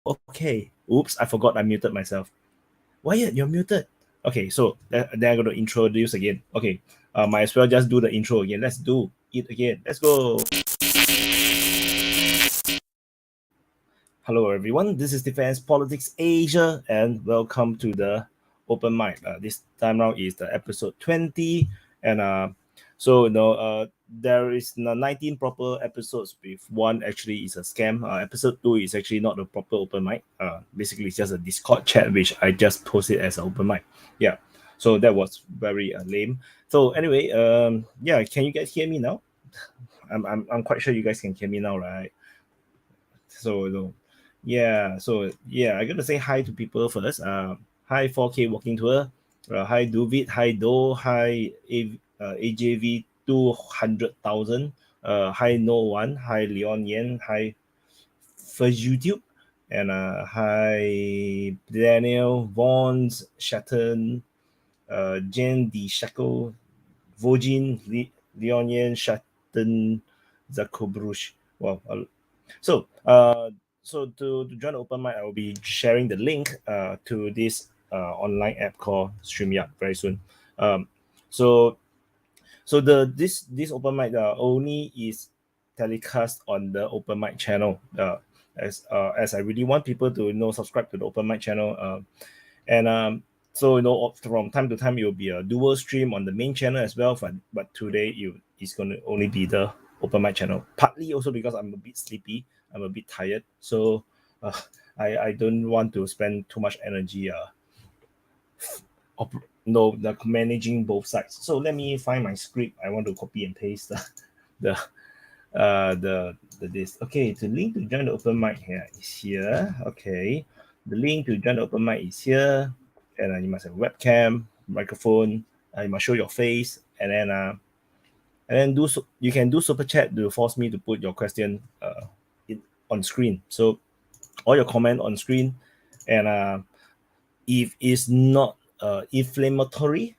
Okay. Oops, I forgot I muted myself. Wyatt, you're muted. Okay, so then I'm going to introduce again. Okay, might as well just do the intro again. Let's do it again. Let's go. Hello, everyone. This is Defense Politics Asia, and welcome to the open mic. This time around is the episode 20, and there is 19 proper episodes. With one actually is a scam. Episode 2 is actually not a proper open mic. Basically, it's just a Discord chat which I just posted as an open mic. Yeah, so that was very lame. So anyway, yeah, can you guys hear me now? I'm quite sure you guys can hear me now, right? So yeah, I'm gonna say hi to people first. Hi 4K walking tour. Hi Duvid. Hi Do. Hi AJV 200,000. Hi No One. Hi Leon Yen. Hi First YouTube. And hi Daniel Vons Shatton. Jen D Shackle. Vojin Leon Yen Shatton Zakobrush. Wow. So to join the open mic, I will be sharing the link to this online app called StreamYard very soon. So this open mic only is telecast on the open mic channel. As I really want people to subscribe to the open mic channel. And so from time to time it will be a dual stream on the main channel as well. But today it's going to only be the open mic channel. Partly also because I'm a bit sleepy. I'm a bit tired, so I don't want to spend too much energy managing both sides. So let me find my script. I want to copy and paste the this. Okay, the link to join the open mic here is here. Okay, the link to join the open mic is here, and you must have webcam, microphone. You must show your face, and then you can do super chat to force me to put your question on screen. So all your comment on screen, and if it's not inflammatory,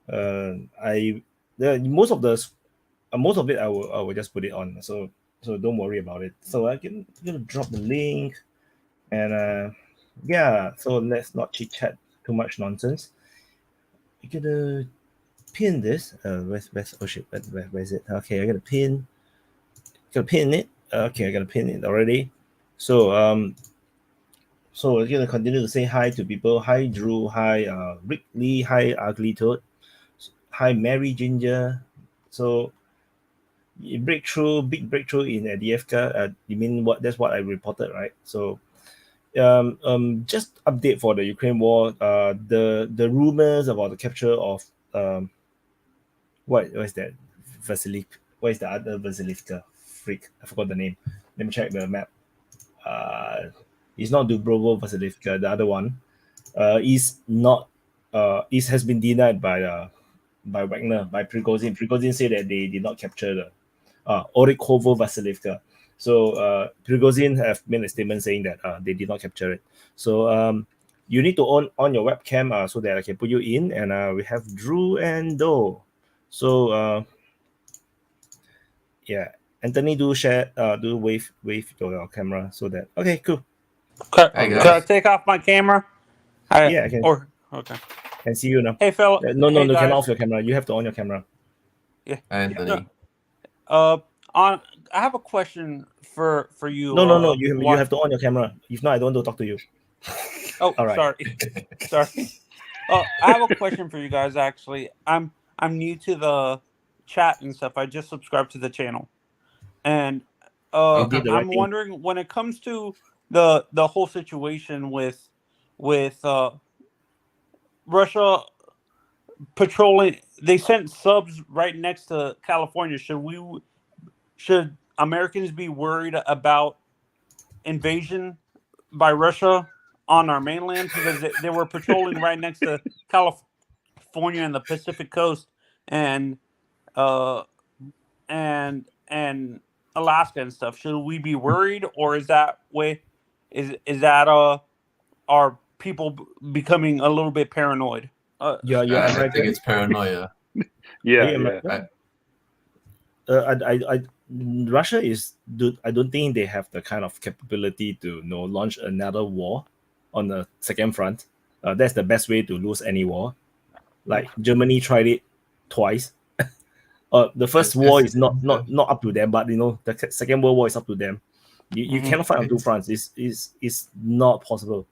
most of it I will just put it on. So don't worry about it. So I'm gonna drop the link, and yeah. So let's not chit chat too much nonsense. I'm gonna pin this. Where's oh shit? Where is it? Okay, I'm gonna pin it. Okay, I'm gonna pin it already. So So we're gonna continue to say hi to people. Hi Drew, hi Rick Lee, hi Ugly Toad, hi Mary Ginger. So big breakthrough in Adievka. You mean what? That's what I reported, right? So just update for the Ukraine war. The rumors about the capture of what is that what is the other Vasilivka? Freak, I forgot the name. Let me check the map. It's not Dubrovo Vasilivka. The other one is not. It has been denied by Wagner, by Prigozhin. Prigozhin said that they did not capture the Orikovo Vasilivka. So Prigozhin have made a statement saying that they did not capture it. So you need to on your webcam so that I can put you in. And we have Drew and Do. So yeah, Anthony, do share, do wave to your camera so that okay, cool. Could I take off my camera? Yeah, I can. Okay. Can see you now. Hey, fella. No, hey, you guys. can off your camera. You have to on your camera. Yeah, Anthony. I have a question for you. No. You have to on your camera. If not, I don't want to talk to you. Oh, all right. Sorry. I have a question for you guys. Actually, I'm new to the chat and stuff. I just subscribed to the channel, and I'm wondering when it comes to the whole situation with Russia patrolling. They sent subs right next to California. Should Americans be worried about invasion by Russia on our mainland, because they were patrolling right next to California and the Pacific coast, and and Alaska and stuff. Should we be worried, or is that are people becoming a little bit paranoid? You're I American? think it's paranoia. Yeah. Russia is. I don't think they have the kind of capability to launch another war on the second front. That's the best way to lose any war. Like Germany tried it twice. The first war is not up to them, but the Second World War is up to them. You cannot fight on two fronts. It's not possible.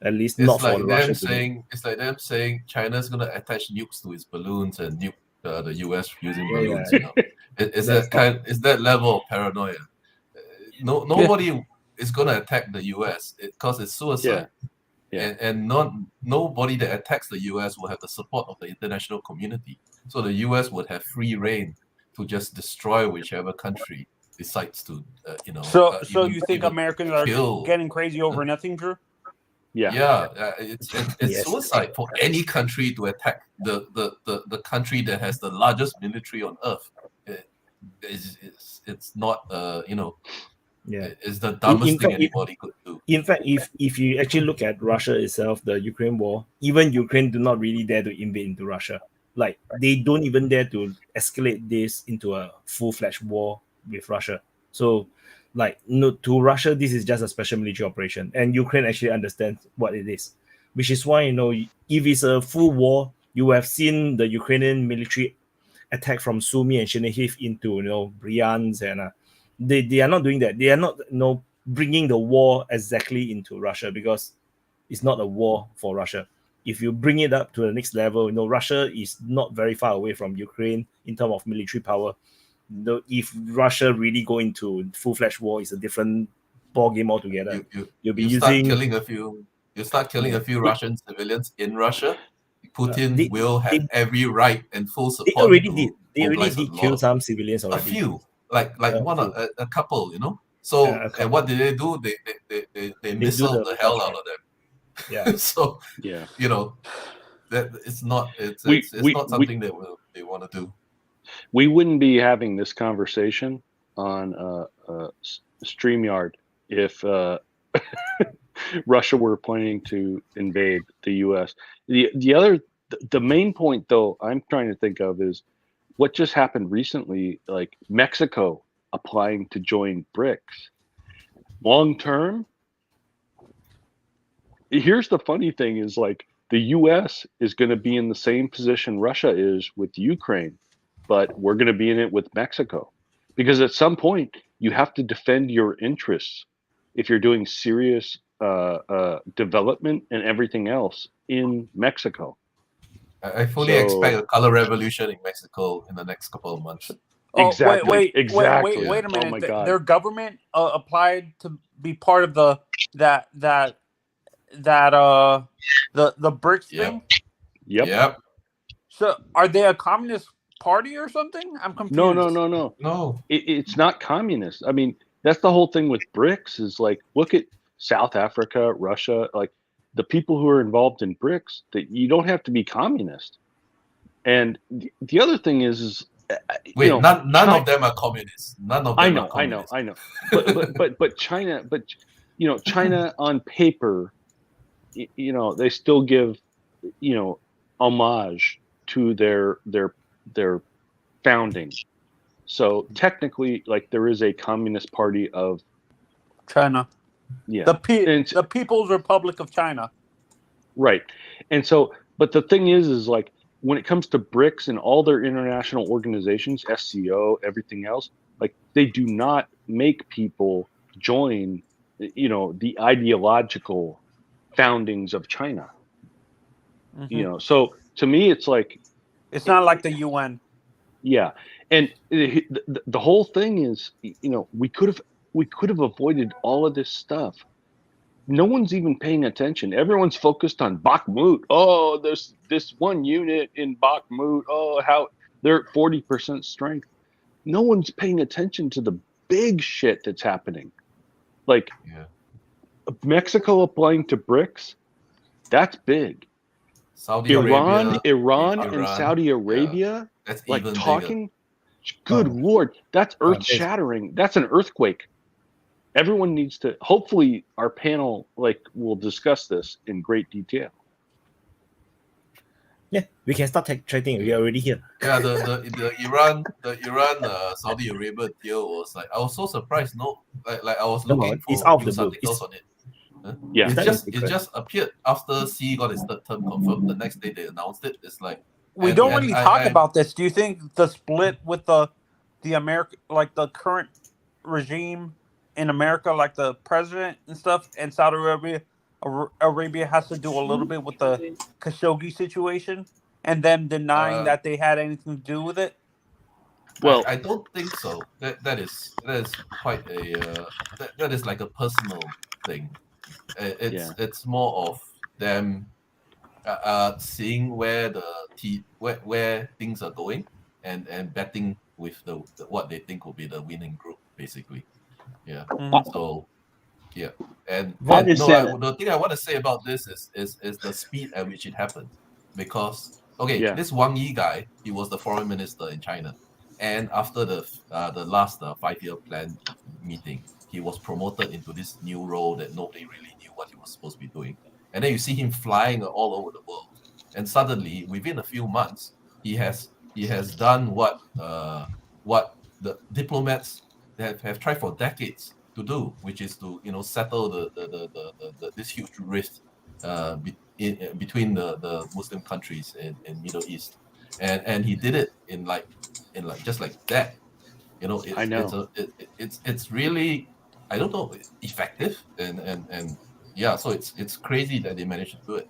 At least not for the Russians. It's like them saying China's gonna attach nukes to its balloons and nuke the US using balloons. Is that level of paranoia? Nobody is gonna attack the US because it's suicide. And nobody that attacks the US will have the support of the international community. So the US would have free reign to just destroy whichever country decides to, So you think Americans are getting crazy over nothing, Drew? It's suicide for any country to attack the country that has the largest military on earth. It's not it's the dumbest thing anybody could do. In fact, if you actually look at Russia itself, the Ukraine war, even Ukraine do not really dare to invade into Russia. Like they don't even dare to escalate this into a full-fledged war with Russia. So to Russia, this is just a special military operation, and Ukraine actually understands what it is, which is why if it's a full war, you have seen the Ukrainian military attack from Sumy and Chernihiv into Bryansk, and they are not doing that. They are not bringing the war exactly into Russia, because it's not a war for Russia. If you bring it up to the next level, Russia is not very far away from Ukraine in terms of military power. If Russia really go into full-fledged war, it's a different ball game altogether. You start killing a few Russian civilians in Russia. Putin will have every right and full support. They already did kill some civilians already. A few, like a couple, So and what did they do? They missile the hell out of them. Yeah. So that it's not not something that they want to do. We wouldn't be having this conversation on StreamYard if Russia were planning to invade the U.S. The main point, though, I'm trying to think of is what just happened recently, like Mexico applying to join BRICS. Long term, here's the funny thing is the U.S. is going to be in the same position Russia is with Ukraine, but we're going to be in it with Mexico, because at some point you have to defend your interests if you're doing serious development and everything else in Mexico. I fully expect a color revolution in Mexico in the next couple of months. Exactly. Wait a minute. Oh my God. Their government applied to be part of the BRICS thing. Yep. So are they a communist party or something? I'm confused. No. It's not communist. I mean, that's the whole thing with BRICS is look at South Africa, Russia, the people who are involved in BRICS, that you don't have to be communist. And the other thing is wait, none of them are communists. None of them are communists. I know. But China, China on paper, they still give, homage to their founding. So technically, there is a communist party of China. Yeah. The People's Republic of China. Right. And so, but the thing is when it comes to BRICS and all their international organizations, SCO, everything else, they do not make people join, the ideological foundings of China. Mm-hmm. So to me, it's it's not like the UN. Yeah. And the whole thing is, we could have avoided all of this stuff. No one's even paying attention. Everyone's focused on Bakhmut. Oh, there's this one unit in Bakhmut. Oh, how they're at 40% strength. No one's paying attention to the big shit that's happening. Mexico applying to BRICS, that's big. Saudi Iran, Arabia, and Saudi Arabia, that's like even talking. bigger. Good Lord, that's earth shattering. That's an earthquake. Everyone needs to. Hopefully, our panel will discuss this in great detail. Yeah, we can start trading. We are already here. Yeah, the Iran Saudi Arabia deal was like, I was so surprised. No, like I was looking for news articles on it. Huh? Yeah, it just appeared after Xi got his third term confirmed. The next day they announced it. It's like we don't really talk about this. Do you think the split with the American, like the current regime in America, like the president and stuff, and Saudi Arabia has to do a little bit with the Khashoggi situation and them denying that they had anything to do with it? Well, I don't think so. That is quite a that is like a personal thing. It's more of them seeing where where things are going and betting with the what they think will be the winning group, basically. Yeah. Mm-hmm. So yeah, and the thing I want to say about this is the speed at which it happened, because this Wang Yi guy, he was the foreign minister in China, and after the last 5-year plan meeting, he was promoted into this new role that nobody really knew what he was supposed to be doing. And then you see him flying all over the world, and suddenly within a few months, he has done what the diplomats have tried for decades to do, which is to settle the this huge rift between the Muslim countries in Middle East, and he did it in just like that. I know it's really, I don't know, effective and yeah, so it's crazy that they managed to do it.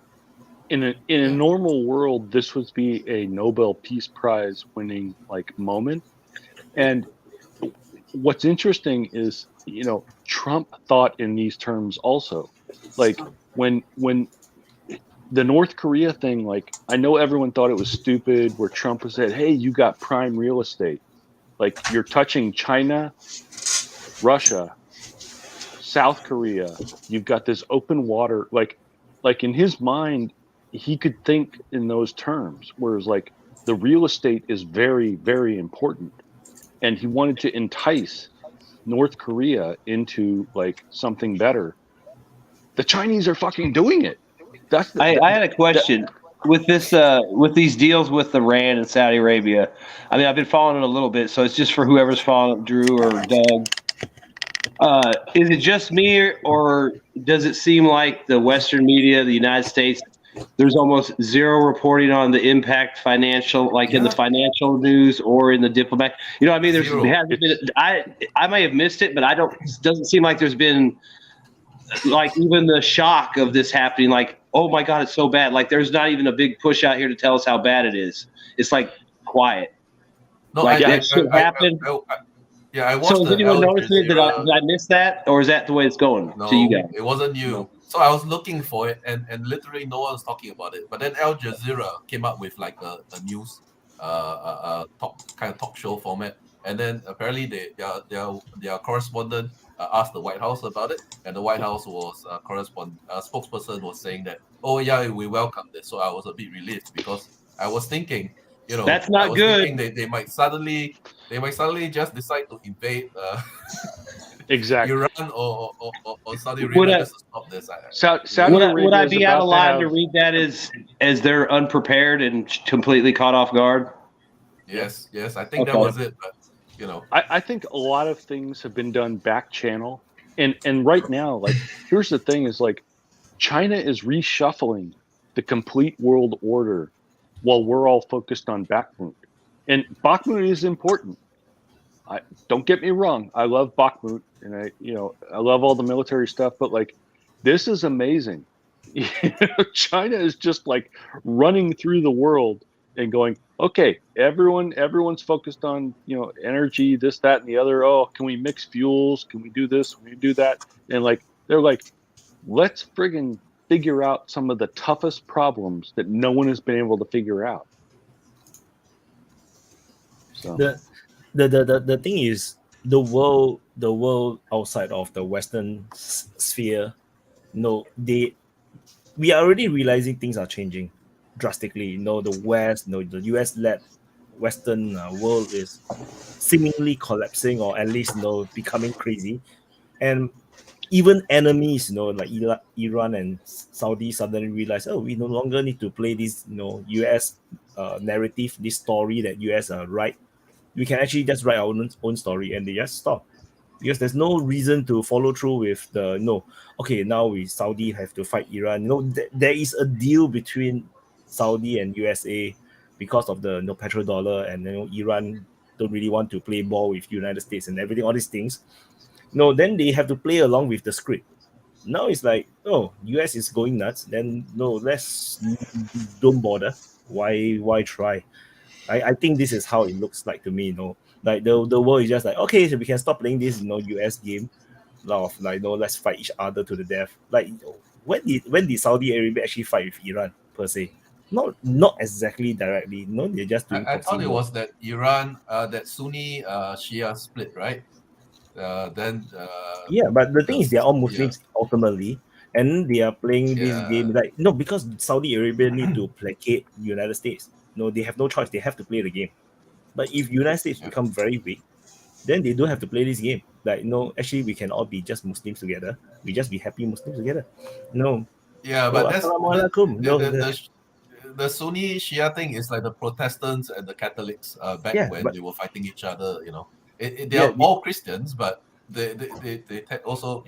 In a normal world, this would be a Nobel Peace Prize winning moment. And what's interesting is, Trump thought in these terms also. Like when the North Korea thing, I know everyone thought it was stupid, where Trump was said, hey, you got prime real estate. You're touching China, Russia, South Korea. You've got this open water. Like in his mind, he could think in those terms, whereas the real estate is very, very important. And he wanted to entice North Korea into something better. The Chinese are fucking doing it. I had a question with this with these deals with Iran and Saudi Arabia. I mean, I've been following it a little bit, so it's just for whoever's following, Drew or Doug. Is it just me, or does it seem like the Western media, the United States, there's almost zero reporting on the impact financial, in the financial news or in the diplomat? I mean, hasn't been. I may have missed it, but it doesn't seem like there's been even the shock of this happening. Oh my God, it's so bad. There's not even a big push out here to tell us how bad it is. It's quiet. No, that should happen. I watched. So, did anyone notice it? Did I miss that, or is that the way it's going? No, to you guys? It wasn't you. No. So I was looking for it, and literally no one was talking about it. But then Al Jazeera came up with a news, talk show format, and then apparently their correspondent asked the White House about it, and the White House was spokesperson was saying that, oh yeah, we welcome this. So I was a bit relieved, because I was thinking, that's not good. They might suddenly just decide to invade exactly Iran or Saudi Arabia just to stop this. Would I be out of line to read that as they're unprepared and completely caught off guard? Yes, I think that was it. But I think a lot of things have been done back channel, and right now, here's the thing: is China is reshuffling the complete world order, while we're all focused on Bakhmut. And Bakhmut is important. Don't get me wrong. I love Bakhmut, and I love all the military stuff, but this is amazing. China is just running through the world and going, okay, everyone's focused on, energy, this, that, and the other. Oh, can we mix fuels? Can we do this? Can we do that? And they're let's friggin' figure out some of the toughest problems that no one has been able to figure out. So the thing is, the world outside of the Western sphere we are already realizing things are changing drastically. The West, the US-led Western world is seemingly collapsing, or at least becoming crazy, and even enemies, like Iran and Saudi suddenly realize, oh, we no longer need to play this, US narrative, this story that US write. We can actually just write our own story, and they just stop because there's no reason to follow through with the okay, now we Saudi have to fight Iran. There is a deal between Saudi and USA because of the petrodollar, and Iran don't really want to play ball with United States and everything, all these things. Then they have to play along with the script. Now it's like, oh, US is going nuts, then let's don't bother. Why try? I think this is how it looks like to me. Like the world is just like, okay, so we can stop playing this US game of like, let's fight each other to the death. Like, when did Saudi Arabia actually fight with Iran per se? Not exactly directly. They're just doing. I thought it was that Iran, that Sunni Shia split, right? Yeah, but the thing is, they're all Muslims ultimately, and they are playing this game like because Saudi Arabia need to placate United States. They have no choice. They have to play the game. But if United States become very weak, then they don't have to play this game. Like, actually, we can all be just Muslims together. We just be happy Muslims together. Yeah, but that's the Sunni Shia thing is like the Protestants and the Catholics back when they were fighting each other. They are all Christians, but they also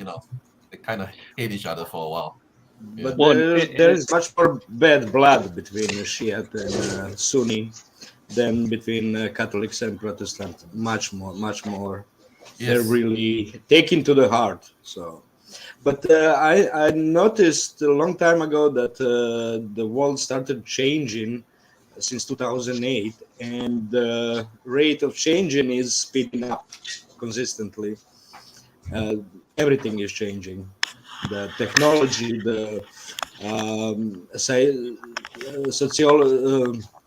they kind of hate each other for a while. But there is much more bad blood between Shiite and Sunni than between Catholics and Protestants. Much more. Yes. They're really taken to the heart. So, but I noticed a long time ago that the world started changing since 2008, and the rate of changing is speeding up consistently. Everything is changing. The technology, the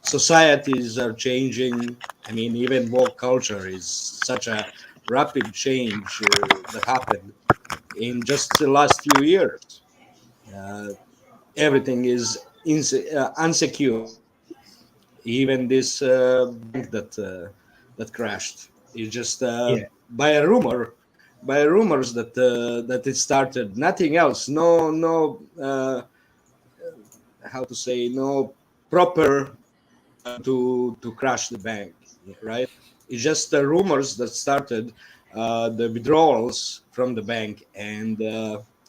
societies are changing. I mean, even woke culture is such a rapid change that happened in just the last few years. Everything is unsecure. Even this bank that crashed is just by rumors that it started. Nothing else. No how to say, no proper to crash the bank, right? It's just the rumors that started the withdrawals from the bank, and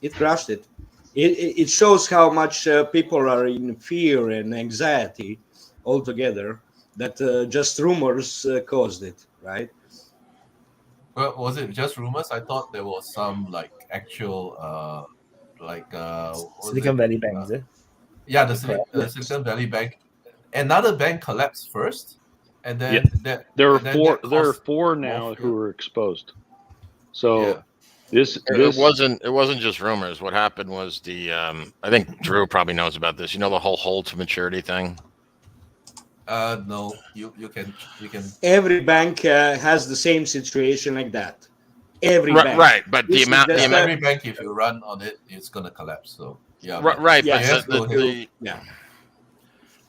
it crashed it. It shows how much people are in fear and anxiety altogether, that just rumors caused it, right? Well, was it just rumors? I thought there was some like actual Silicon Valley Bank, is it? Yeah, the Silicon Valley Bank. Another bank collapsed first, and then there are four now who are exposed. So it wasn't just rumors. What happened was I think Drew probably knows about this. The whole hold to maturity thing. No, you can. Every bank has the same situation like that. Every bank, right? But every bank, if you run on it, it's gonna collapse. So yeah, right. But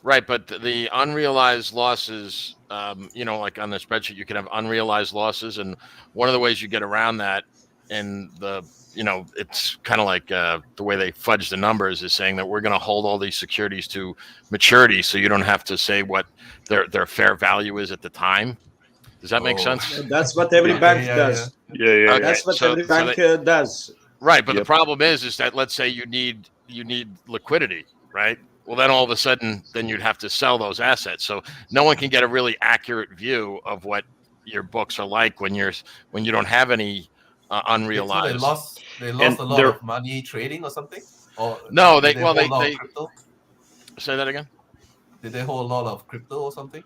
right, but the unrealized losses, like on the spreadsheet, you can have unrealized losses, and one of the ways you get around that, and it's kind of like the way they fudge the numbers is saying that we're going to hold all these securities to maturity, so you don't have to say what their fair value is at the time. Does that make sense? That's what every bank does. Yeah. Okay. That's what every bank does. Right, but the problem is that let's say you need liquidity, right? Well, then all of a sudden, then you'd have to sell those assets. So no one can get a really accurate view of what your books are like when you don't have any unrealized. They lost a lot of money trading or something. Or no, they crypto? Say that again. Did they hold a lot of crypto or something?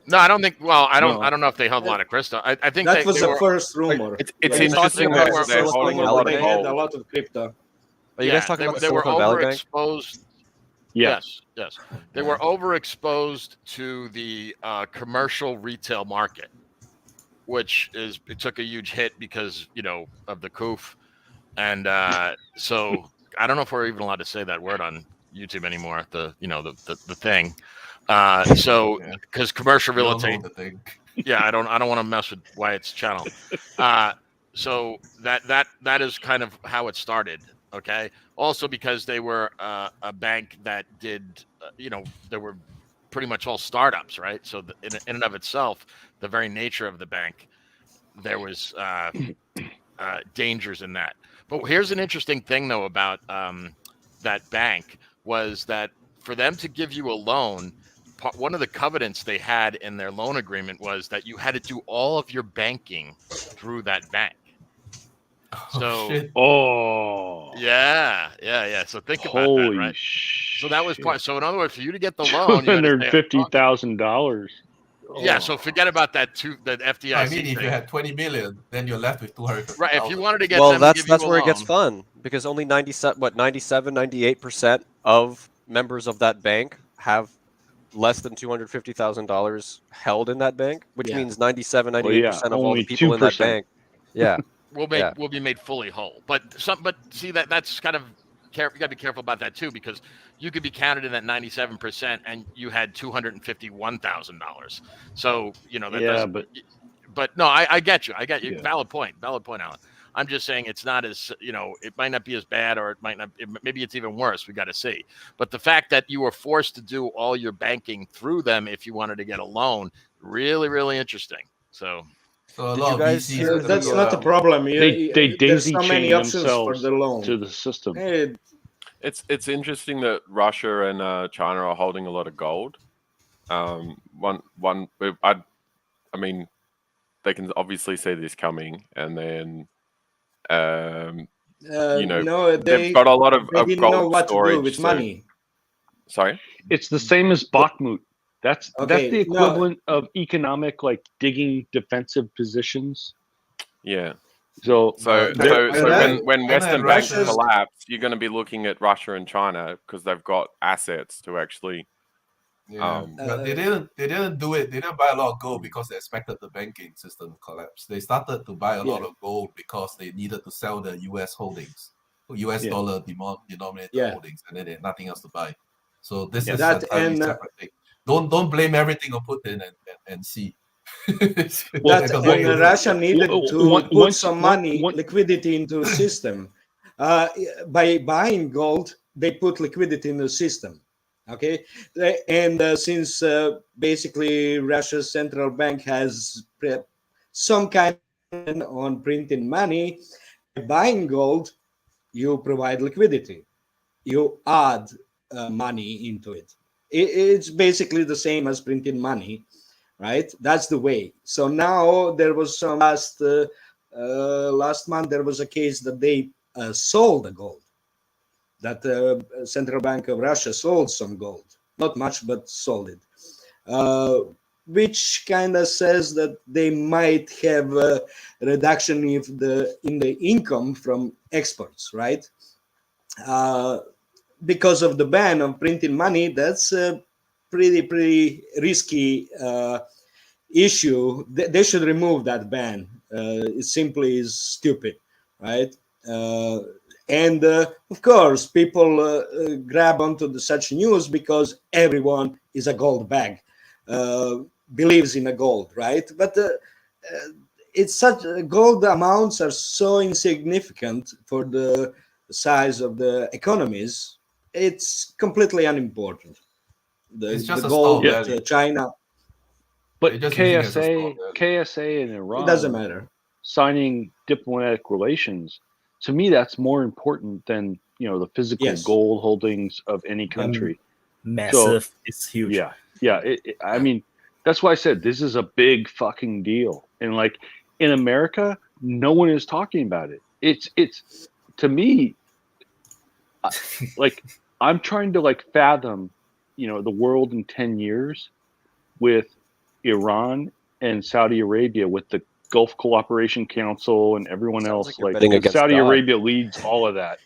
No, I don't think. Well, I don't know if they held a lot of crypto. I think that was the first rumor. It's interesting that they're holding a lot of crypto. Are you guys talking about they were overexposed? Yes. They were overexposed to the commercial retail market, which it took a huge hit because of the coup, and so I don't know if we're even allowed to say that word on YouTube anymore. The thing. So because commercial real estate. Yeah, I don't want to mess with Wyatt's channel. So that is kind of how it started. Okay. Also because they were a bank that did, they were pretty much all startups, right? So in and of itself, the very nature of the bank, there was dangers in that. But here's an interesting thing though about that bank was that for them to give you a loan, one of the covenants they had in their loan agreement was that you had to do all of your banking through that bank. So, yeah. So think about that, right? So that was part. So in other words, for you to get the loan, $250,000. Yeah. So forget about that. The FDIC. I mean, if you had 20 million, then you're left with 200. Right. If you wanted to get well, them that's to give you where a it gets loan, fun because only 98% of members of that bank have less than $250,000 held in that bank, which means 98% of all the people in that bank. Yeah. will be made fully whole. But see that's kind of you got to be careful about that too, because you could be counted in that 97% and you had $251,000. So but no, I get you. Yeah. Valid point, Alan. I'm just saying it's not as it might not be as bad, or it might not. Maybe it's even worse. We got to see. But the fact that you were forced to do all your banking through them if you wanted to get a loan, really, really interesting. So a lot of VCs. That's not a problem. They daisy so many chain options for themselves the loan to the system. It's interesting that Russia and China are holding a lot of gold. I mean, they can obviously see this coming, and then they've got a lot of they didn't gold know what storage to do with money. Sorry, it's the same as Bakhmut. That's the equivalent of economic, like digging defensive positions. Yeah. So when Western banks collapse, you're going to be looking at Russia and China because they've got assets to actually. But they didn't do it. They didn't buy a lot of gold because they expected the banking system to collapse. They started to buy a lot of gold because they needed to sell their U.S. holdings, U.S. dollar denominated holdings, and then they had nothing else to buy. So this is a separate thing. Don't blame everything on Putin and see. Russia needed to put some liquidity into the system. By buying gold, they put liquidity in the system. Okay, and since basically Russia's central bank has some kind on printing money, by buying gold, you provide liquidity. You add money into it. It's basically the same as printing money, right? That's the way. So now there was some last month there was a case that they sold the gold. That Central Bank of Russia sold some gold, not much, but sold it, which kind of says that they might have a reduction in the income from exports, right? Because of the ban on printing money, that's a pretty risky issue. They should remove that ban. It simply is stupid, right? And of course, people grab onto such news because everyone is a gold bag, believes in a gold, right? But it's such gold amounts are so insignificant for the size of the economies. It's completely unimportant. It's just the a gold stall that China. But KSA and Iran, it doesn't matter. Signing diplomatic relations. To me, that's more important than the physical gold holdings of any country. Massive, it's huge. Yeah. I mean, that's why I said this is a big fucking deal. And like in America, no one is talking about it. It's to me, like I'm trying to fathom, the world in 10 years with Iran and Saudi Arabia with the Gulf Cooperation Council and everyone else. Saudi Arabia leads all of that.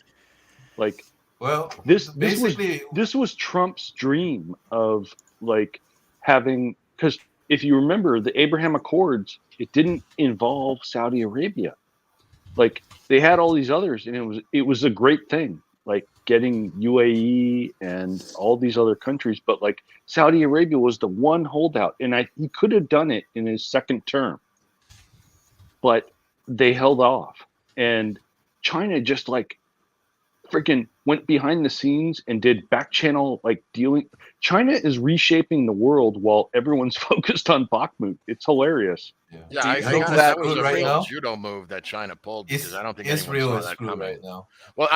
This was Trump's dream of having, because if you remember the Abraham Accords, it didn't involve Saudi Arabia. They had all these others, and it was a great thing. like getting UAE and all these other countries, but like Saudi Arabia was the one holdout, and he could have done it in his second term, but they held off. And China just like freaking went behind the scenes and did back channel like dealing. China is reshaping the world while everyone's focused on Bakhmut. It's hilarious. Yeah, I think that was a real judo move that China pulled, because I don't think anyone saw that coming right now. Well,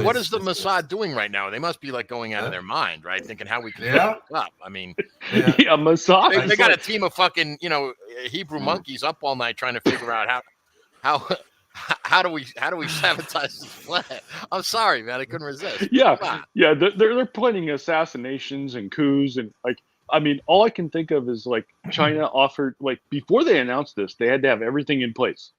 what is the Mossad doing right now? They must be like going out of their mind, right? Thinking how we can fuck this up. I mean, Mossad. They got a team of fucking Hebrew monkeys up all night trying to figure out how do we sabotage this flag? I'm sorry, man, I couldn't resist. Yeah, they're planning assassinations and coups, and like, I mean, all I can think of is like China offered, like before they announced this, they had to have everything in place,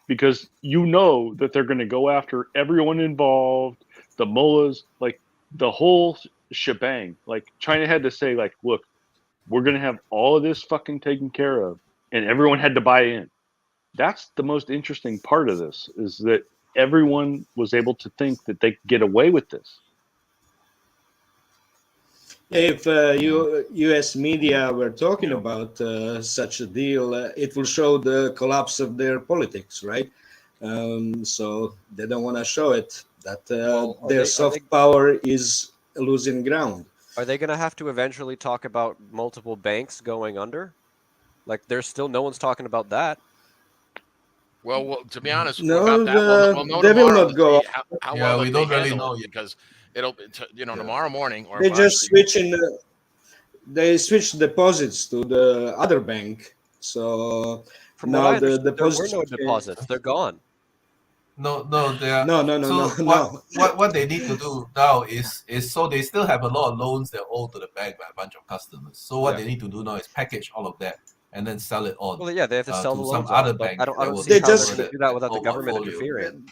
because that they're going to go after everyone involved, the mullahs, like the whole shebang. Like China had to say, like, look, we're going to have all of this fucking taken care of, and everyone had to buy in. That's the most interesting part of this, is that everyone was able to think that they could get away with this. If U.S. media were talking about such a deal, it will show the collapse of their politics, right? So they don't want to show it, that their soft power is losing ground. Are they going to have to eventually talk about multiple banks going under? Like, there's still no one's talking about that. Well, to be honest, no, about that, we'll know they will tomorrow not go. How well we don't really know it, because it'll tomorrow morning. Or they just switching. They switched deposits to the other bank. So from now the deposits, there were no deposits. They're gone. No, they are. No. What they need to do now is so they still have a lot of loans that owe to the bank by a bunch of customers. So what they need to do now is package all of that and then sell it on. Well, yeah, they have to sell the loans some other bank. I don't see how they're going to do that without the government interfering.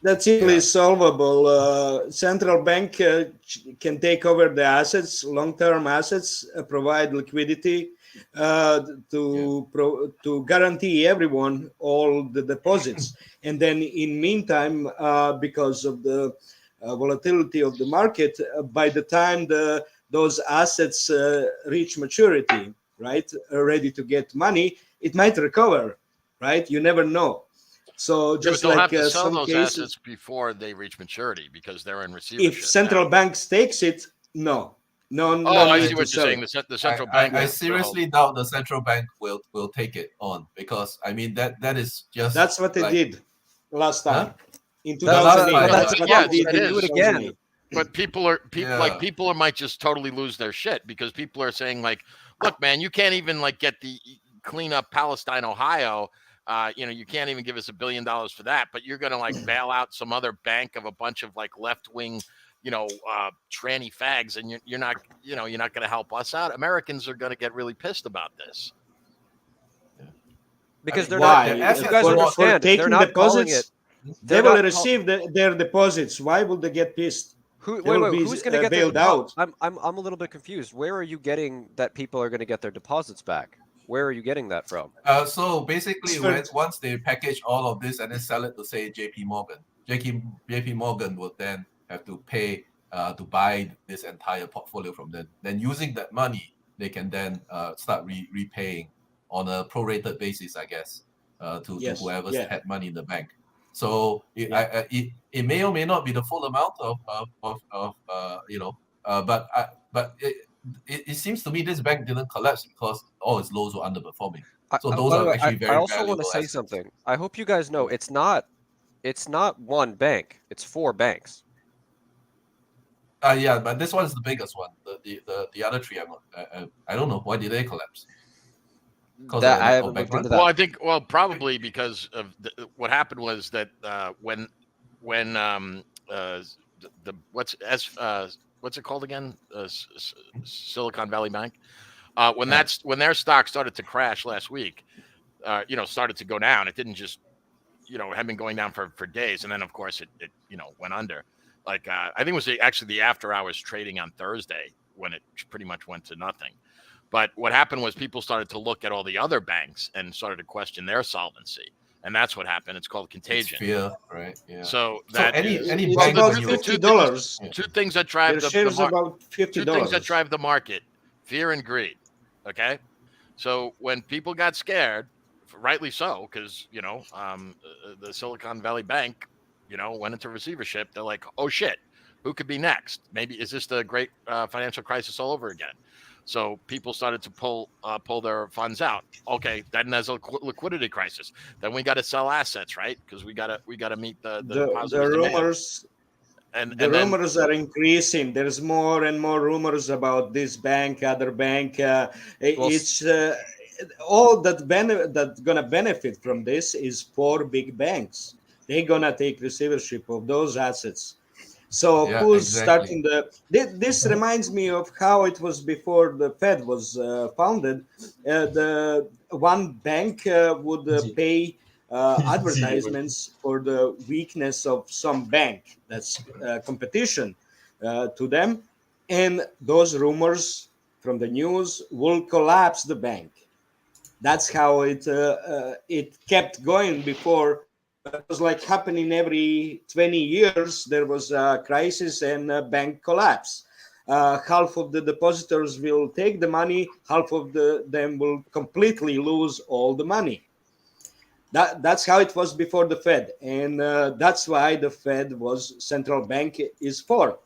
That's easily solvable. Central bank can take over the assets, long-term assets, provide liquidity to guarantee everyone all the deposits. And then in meantime, because of the volatility of the market, by the time those assets reach maturity, right, ready to get money, it might recover, right? You never know. So just they'll like have to sell some those cases, assets before they reach maturity, because they're in receivership. if central bank takes it, no. I see what you're saying. The central bank. I seriously doubt the central bank will take it on, because I mean that is just. That's what they did last time. In 2008. That's what they did. They do it again. But people might just totally lose their shit, because people are saying like, look, man, you can't even like get the clean up Palestine, Ohio. You can't even give us $1 billion for that, but you're going to like bail out some other bank of a bunch of like left wing, tranny fags, and you're not going to help us out. Americans are going to get really pissed about this. Because they're why? not. You guys understand? They're not calling it. They will receive their deposits. Why will they get pissed? Who's going to get bailed out? I'm a little bit confused. Where are you getting that people are going to get their deposits back? Where are you getting that from? So basically, once they package all of this and then sell it to, say, JP Morgan, JP Morgan will then have to pay to buy this entire portfolio from them. Then using that money, they can then start repaying on a prorated basis, I guess, to whoever's had money in the bank. So it may or may not be the full amount but it seems to me this bank didn't collapse because all its loans were underperforming. So those are actually very. I also want to say something. I hope you guys know it's not one bank. It's 4 banks. Yeah, but this one is the biggest one. The other 3, I don't know, why did they collapse? I haven't looked into that. Well, probably because of what happened was that when what's it called again? Silicon Valley Bank. When their stock started to crash last week, started to go down. It didn't just, had been going down for days, and then of course it went under. Like I think it was actually the after hours trading on Thursday when it pretty much went to nothing. But what happened was people started to look at all the other banks and started to question their solvency. and that's what happened. It's called contagion. It's fear, right? Yeah. So it's bank, about $50. Two things that drive the shares about $50. Two things that drive the market: fear and greed. Okay, so when people got scared, rightly so, because the Silicon Valley Bank, went into receivership. They're like, oh shit, who could be next? Maybe is this the great financial crisis all over again? So people started to pull their funds out. Okay, then there's a liquidity crisis. Then we got to sell assets, right? Because we got to meet the rumors. The rumors are increasing. There's more and more rumors about this bank, other bank. It's all that's gonna benefit from this is 4 big banks. They're gonna take receivership of those assets. So who's starting this reminds me of how it was before the Fed was founded. The one bank would pay advertisements for the weakness of some bank. That's competition to them. And those rumors from the news will collapse the bank. That's how it kept going before. It was like happening every 20 years. There was a crisis and a bank collapse. Half of the depositors will take the money. Half of them will completely lose all the money. That's how it was before the Fed. And that's why the Fed was central bank is for,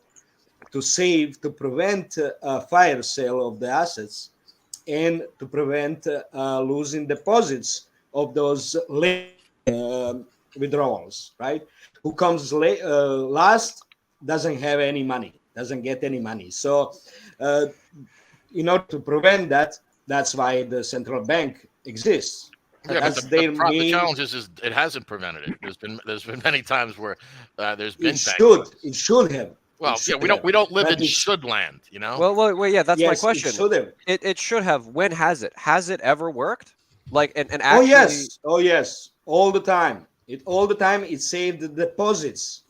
to prevent a fire sale of the assets and to prevent losing deposits of those withdrawals, right? Who comes last doesn't have any money, doesn't get any money. So in order to prevent that, that's why the central bank exists. Yeah, but the challenge is it hasn't prevented it. There's been many times where there's been it should have. Well, yeah, we don't live in should land, Well, wait, yeah, that's my question. It should have. When has it? Has it ever worked? Like, and actually. Oh yes, all the time. It saved the deposits,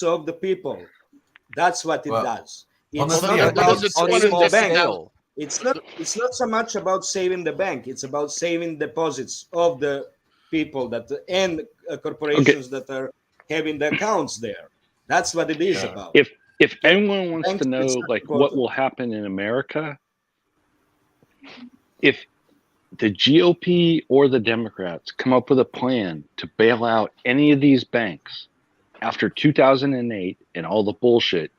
of the people. That's what it does. It's not about saving the bank. It's not so much about saving the bank. It's about saving deposits of the people and corporations that are having the accounts there. That's what it is about. If anyone wants to know what will happen in America, if the GOP or the Democrats come up with a plan to bail out any of these banks after 2008 and all the bullshit,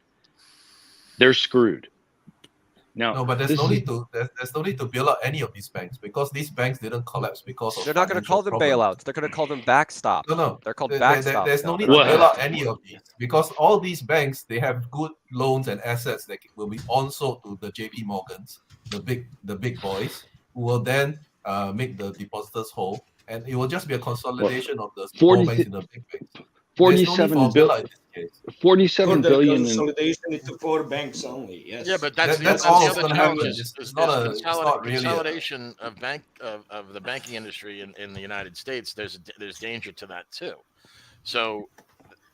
they're screwed. No, but there's no need to bail out any of these banks because these banks didn't collapse because of. They're not going to call them bailouts. They're going to call them backstops. No, they're called backstops. There's no need to bail out any of these because all these banks, they have good loans and assets that will be on-sold to the JP Morgans, the big boys, who will then make the depositors whole, and it will just be a consolidation of the small banks in the big banks. 47 billion. 47 billion consolidation into 4 banks only. Yes. Yeah, but that's all the other happen. challenge. It's not really consolidation of the banking industry in the United States. There's danger to that too. So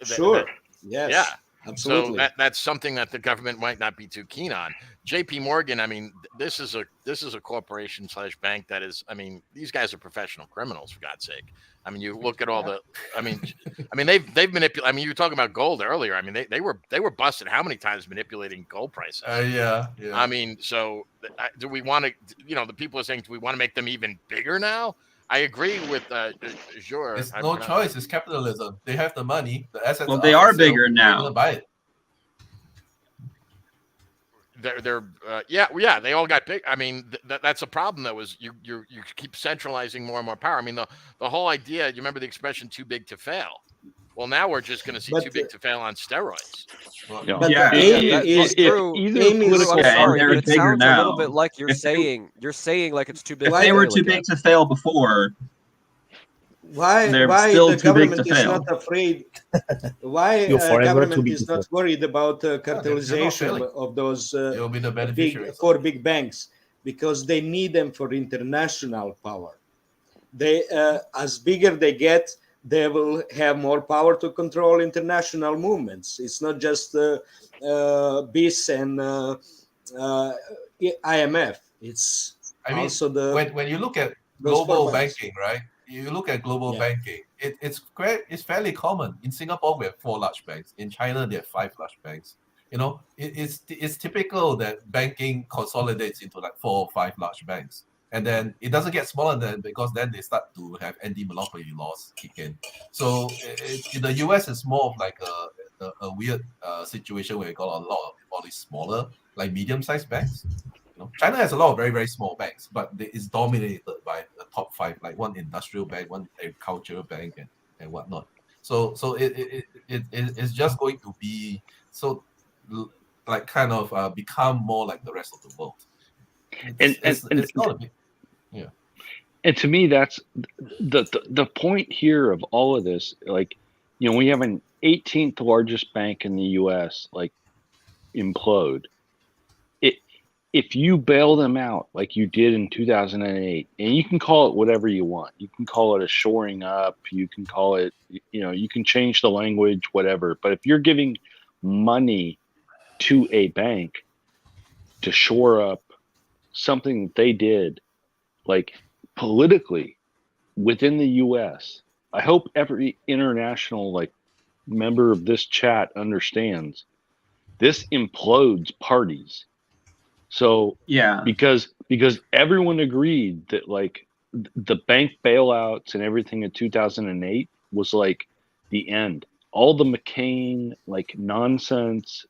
yes. Yeah. Absolutely. So that's something that the government might not be too keen on. JP Morgan, I mean, this is a corporation / bank that is, I mean, these guys are professional criminals, for God's sake. I mean, you look at all the, I mean, they've manipulated. I mean, you were talking about gold earlier. I mean, they were busted how many times manipulating gold prices? Yeah. I mean, so do we want to, the people are saying, do we want to make them even bigger now? I agree with sure. It's no choice. It's capitalism. They have the money, the assets. Well, they are bigger now. They're buy it. They're they all got big. I mean, that's a problem though. Is you keep centralizing more and more power. I mean, the whole idea. You remember the expression "too big to fail"? Well, now we're just going to see too big to fail on steroids. But the aim is true. political. I'm sorry, they're but it sounds now. a little bit like you're saying like it's too big. If they were too big to fail before, why the government is not afraid? Why government is not worried about cartelization of those big banks? Because they need them for international power. They as bigger they get, they will have more power to control international movements. It's not just BIS and IMF. It's also when you look at global banking, right? you look at global banking, it's fairly common. In Singapore, we have 4 large banks. In China, there are 5 large banks. It's typical that banking consolidates into like 4 or 5 large banks. And then it doesn't get smaller than, because then they start to have anti-monopoly laws kick in. So in the US, it's more of like a weird situation where you got a lot of all these smaller, like medium-sized banks. China has a lot of very, very small banks, but it's dominated by the top 5, like one industrial bank, one agricultural bank, and whatnot. So it's just going to be like kind of become more like the rest of the world. It's not a big, And to me, that's the point here of all of this. Like, we have an 18th largest bank in the U.S. like implode. If you bail them out like you did in 2008, and you can call it whatever you want, you can call it a shoring up, you can call it, you can change the language, whatever. But if you're giving money to a bank to shore up something that they did, like politically within the U.S., I hope every international like member of this chat understands this implodes parties. So because everyone agreed that like the bank bailouts and everything in 2008 was like the end. All the McCain like nonsense,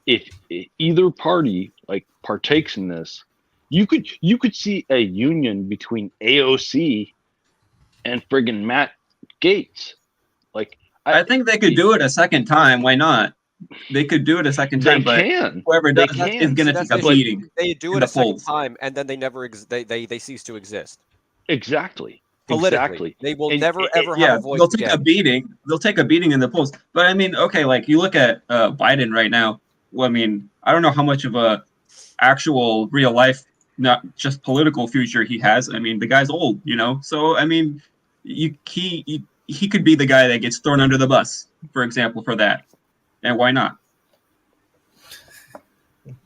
if either party like partakes in this, you could see a union between AOC and friggin' Matt Gaetz. Like I think they could do it a second time. Why not? They could do it a second time, but whoever does it is going to take a beating. They do it a second time, and then they never they cease to exist. Exactly. Politically, they will never ever have a voice. They'll take a beating. They'll take a beating in the polls. But I mean, okay, like you look at Biden right now. Well, I mean, I don't know how much of a actual real life, not just political future he has. I mean, the guy's old, So I mean, he could be the guy that gets thrown under the bus, for example, for that. And why not?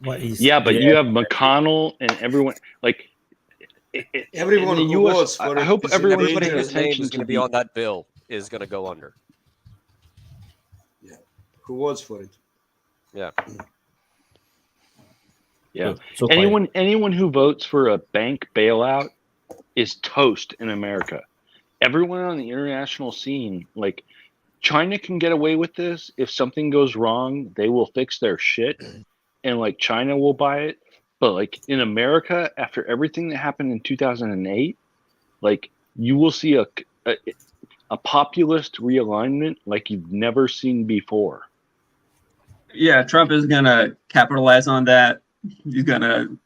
But you have McConnell and everyone like everyone in the US. I hope everybody whose name is going to be on that bill is going to go under. Yeah, who votes for it? Yeah. Yeah. So anyone who votes for a bank bailout is toast in America. Everyone on the international scene, like China can get away with this. If something goes wrong, they will fix their shit and like China will buy it. But like in America, after everything that happened in 2008, like you will see a populist realignment like you've never seen before. Yeah, Trump is going to capitalize on that. He's going to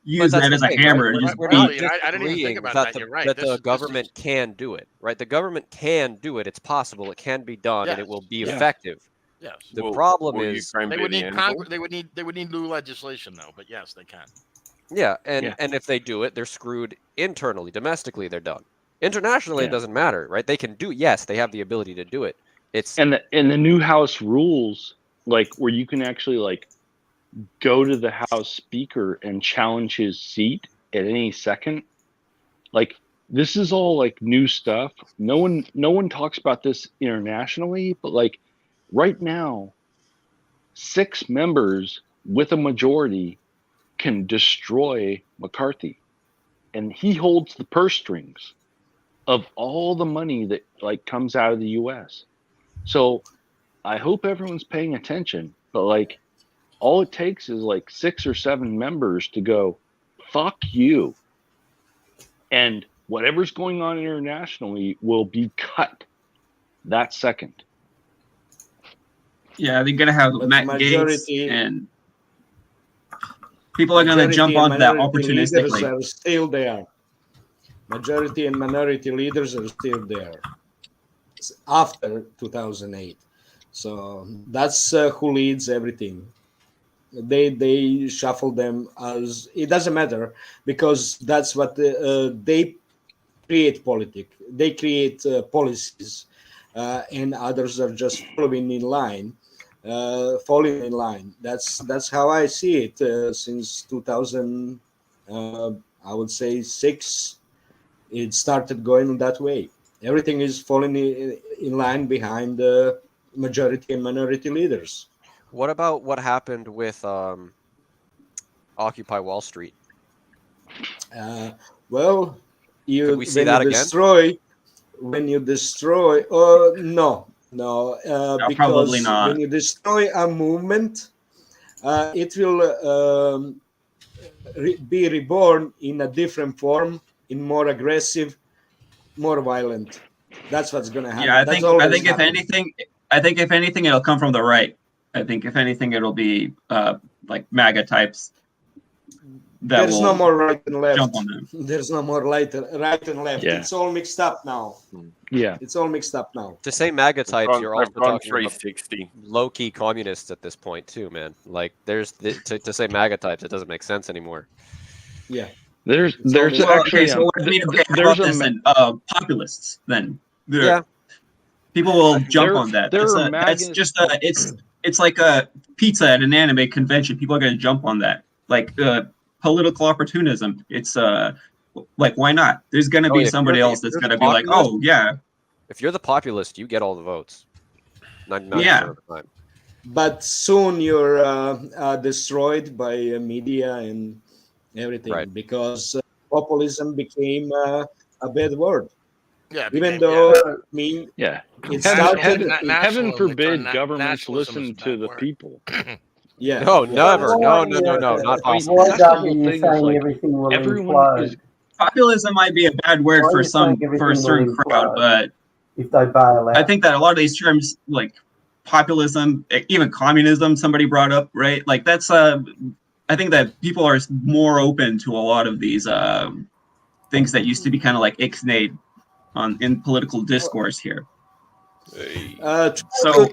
use that as a hammer. Right? I didn't even think about that. You're right. That the government can do it, right? The government can do it. It's possible. It can be done, and it will be effective. Yes. The problem is they would need new legislation, though. But yes, they can. Yeah, and if they do it, they're screwed internally, domestically. They're done. Internationally, it doesn't matter, right? They can do. Yes, they have the ability to do it. It's and the new House rules, like where you can actually like go to the House Speaker and challenge his seat at any second. Like this is all like new stuff. No one talks about this internationally, but like right now, 6 members with a majority can destroy McCarthy, and he holds the purse strings of all the money that like comes out of the U.S. So I hope everyone's paying attention, but like all it takes is like 6 or 7 members to go, fuck you. And whatever's going on internationally will be cut that second. Yeah, they're going to have Matt Gaetz and people are going to jump onto that opportunistically. Are still there. Majority and minority leaders are still there after 2008. So that's who leads everything. They shuffle them as it doesn't matter because that's what they create politics. They create policies, and others are just falling in line. That's how I see it since 2000. I would say 6. it started going that way. Everything is falling in line behind the majority and minority leaders. What about what happened with Occupy Wall Street? Well, Could we see that again? When you destroy, no, because probably not. When you destroy a movement, it will be reborn in a different form, in more aggressive, more violent. That's what's going to happen. Yeah, I think if anything, it'll come from the right. I think if anything, it'll be like MAGA types. There's no more right and left. Jump on them. There's no more right and left. Yeah. It's all mixed up now. Yeah, it's all mixed up now. To say MAGA types, you're also talking 360. Low-key communists at this point too, man. Like, to say MAGA types, it doesn't make sense anymore. Yeah. There's actually populists then. Yeah. People will jump on that. It's like a pizza at an anime convention. People are going to jump on that. Like political opportunism. It's like, why not? There's going to be somebody else that's going to be like, oh yeah. If you're the populist, you get all the votes. 99% of the time. But soon you're destroyed by media and everything, right? Because populism became a bad word. Yeah, even though it started. Heaven forbid governments listen to the people. Yeah. No, never. No, not possible. Populism might be a bad word for a certain crowd, but I think that a lot of these terms, like populism, even communism, somebody brought up, right? Like that's I think that people are more open to a lot of these things that used to be kind of like ixnayed in political discourse here. So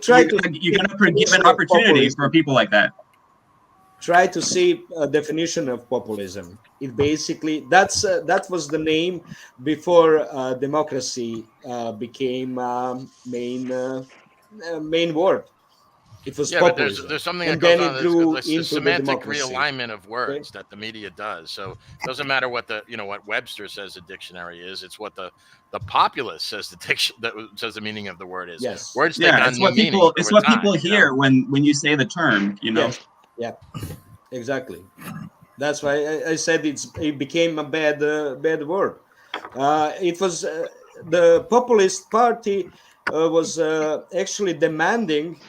you're going to give an opportunity for people like that. Try to see a definition of populism. It basically that was the name before democracy became main word. It was populism. But there's something that goes on. It's the semantic realignment of words that the media does. So it doesn't matter what what Webster says the dictionary is. It's what the populace says that says the meaning of the word is. Yes. Words take on it's what meaning. It's what people hear when you say the term. You know. Yes. Yeah. Exactly. That's why I said it became a bad word. It was the populist party was actually demanding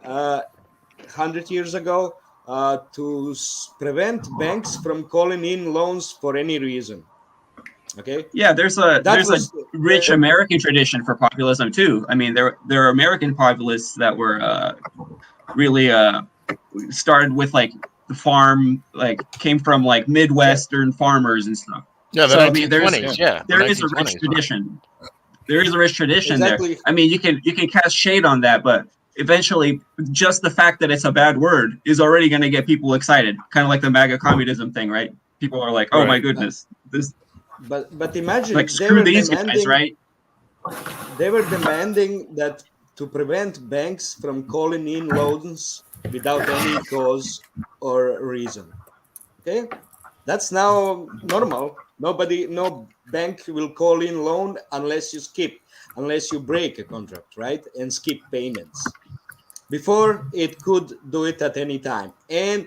100 years ago to prevent banks from calling in loans for any reason. Okay. Yeah, there's a rich American tradition for populism too. I mean, there are American populists that were really started with like the farm, like came from like Midwestern farmers and stuff. Yeah, so I mean, there is a rich tradition. There is a rich tradition there. I mean, you can cast shade on that, but eventually, just the fact that it's a bad word is already going to get people excited. Kind of like the MAGA communism thing, right? People are like, "Oh my goodness, this." But imagine, like, screw these guys, right? They were demanding that to prevent banks from calling in loans without any cause or reason. Okay, that's now normal. No bank will call in loan unless you break a contract, right? And skip payments. Before, it could do it at any time. And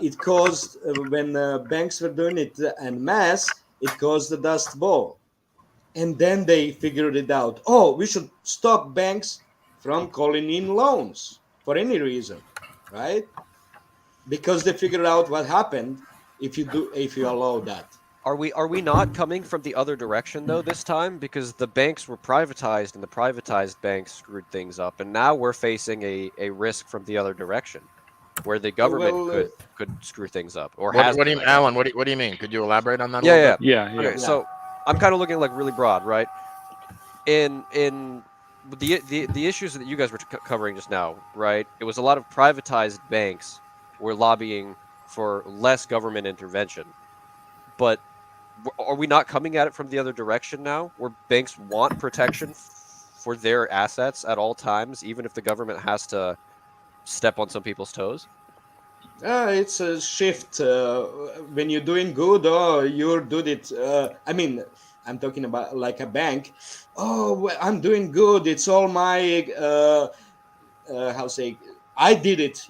it caused, when banks were doing it en masse, it caused the dust bowl. And then they figured it out. Oh, we should stop banks from calling in loans for any reason, right? Because they figured out what happened if you allow that. Are we not coming from the other direction though this time? Because the banks were privatized and the privatized banks screwed things up, and now we're facing a risk from the other direction, where the government could screw things up. Or what do you, Alan? What do you mean? Could you elaborate on that? Yeah. Okay, so I'm kind of looking like really broad, right? In the issues that you guys were covering just now, right? It was a lot of privatized banks were lobbying for less government intervention, but are we not coming at it from the other direction now, where banks want protection for their assets at all times, even if the government has to step on some people's toes? It's a shift. When you're doing good, or you're doing it. I mean, I'm talking about like a bank. Oh, well, I'm doing good. It's all my I did it.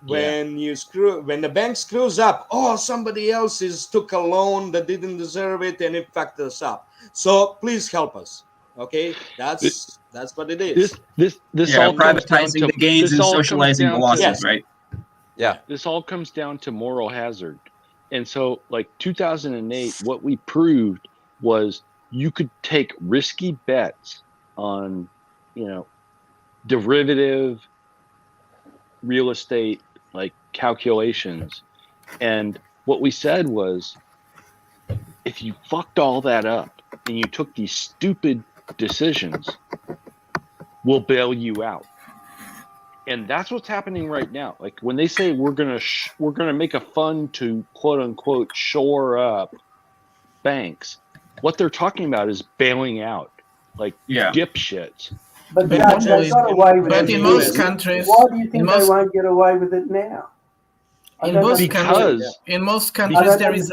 When when the bank screws up, somebody else took a loan that didn't deserve it and it fucked us up. So please help us. Okay, that's what it is. This all comes down privatizing to the gains and socializing the losses, yes. right? Yeah. This all comes down to moral hazard. And so, like 2008, what we proved was you could take risky bets on, derivative real estate, like calculations. And what we said was, if you fucked all that up and you took these stupid decisions, we'll bail you out. And that's what's happening right now. Like when they say we're gonna make a fund to quote unquote shore up banks, what they're talking about is bailing out like dipshits. But they got away with it. But in most countries, why do you think they won't get away with it now? In most countries, there is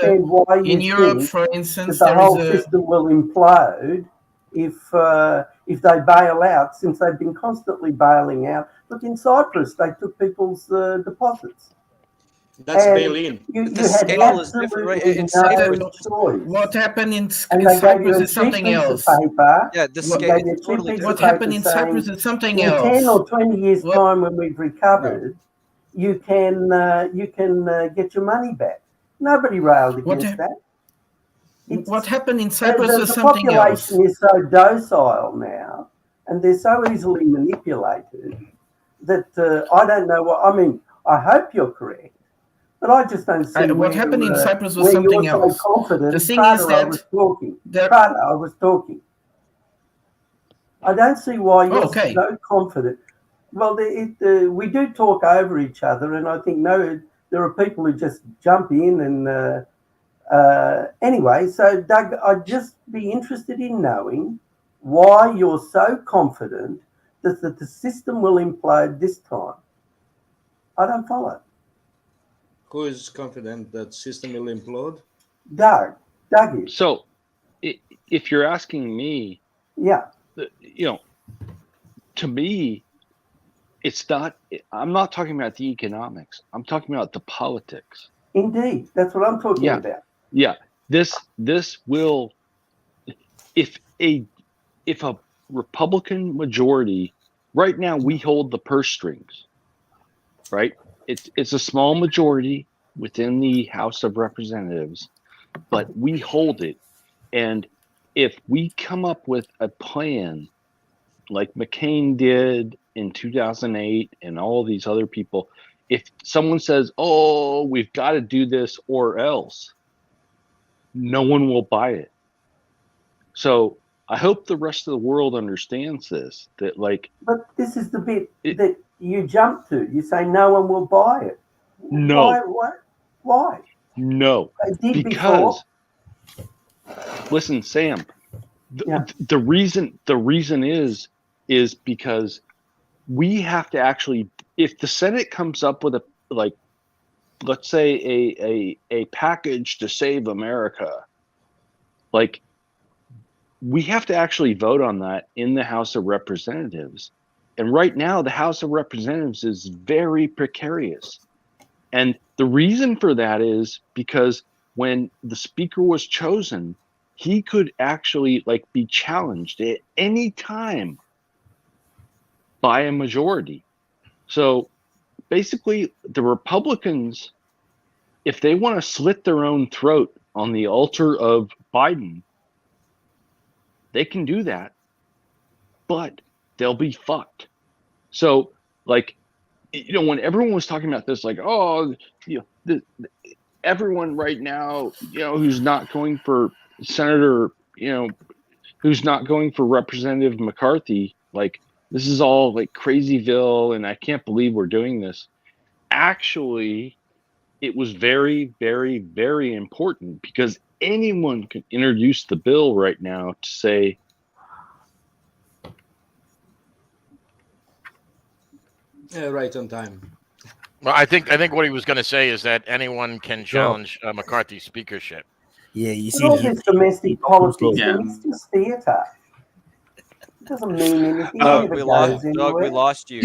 in Europe, for instance, the whole system will implode if they bail out, since they've been constantly bailing out. Look, in Cyprus, they took people's deposits. That's bail-in. You had absolutely no choice. What happened in Cyprus is something else. What happened in Cyprus is something else. In 10 or 20 years' time, when we've recovered, you can get your money back. Nobody railed against that. What happened in Cyprus is something else. The population is so docile now, and they're so easily manipulated that I don't know what. I mean, I hope you're correct, but I just don't see what happened in Cyprus was something else. So confident. The thing is that I was talking. I don't see why you're so confident. Well, we do talk over each other, and I think there are people who just jump in and. Anyway, so Doug, I'd just be interested in knowing why you're so confident that the system will implode this time. I don't follow. Who is confident that system will implode? Doug is. So, if you're asking me, to me, it's not. I'm not talking about the economics. I'm talking about the politics. Indeed, that's what I'm talking about. Yeah, this will, if a Republican majority, right now we hold the purse strings, right? It's a small majority within the House of Representatives, but we hold it. And if we come up with a plan like McCain did in 2008 and all these other people, if someone says, oh, we've got to do this or else, no one will buy it. So I hope the rest of the world understands this, that like. But this is the bit that you jump to. You say no one will buy it. No. Why? No. They did because before. Listen, Sam, the reason is because we have to actually, if the Senate comes up with let's say a package to save America, like we have to actually vote on that in the House of Representatives. And right now the House of Representatives is very precarious. And the reason for that is because when the speaker was chosen, he could actually be challenged at any time by a majority. So basically, the Republicans, if they want to slit their own throat on the altar of Biden, they can do that, but they'll be fucked. So, when everyone was talking about this, everyone right now, who's not going for Senator, who's not going for Representative McCarthy, this is all Crazyville, and I can't believe we're doing this. Actually, it was very, very, very important because anyone can introduce the bill right now to say, right on time. Well, I think what he was going to say is that anyone can challenge McCarthy's speakership. Yeah, you But see all the this domestic politics, Yeah. it's just theatre. It doesn't mean anything. It never we goes lost anywhere. Doug. We lost you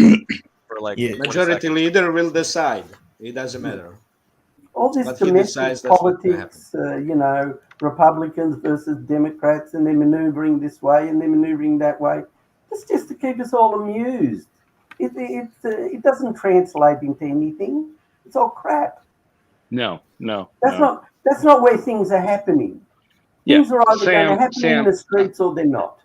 for like Yeah. 20 Majority seconds. leader will decide. It doesn't matter. All this But he domestic decides that's what's gonna politics, Republicans versus Democrats, and they're maneuvering this way and they're maneuvering that way. It's just to keep us all amused. It doesn't translate into anything. It's all crap. No. That's not where things are happening. Yeah, Things are either going to happen in Sam, the streets or they're not.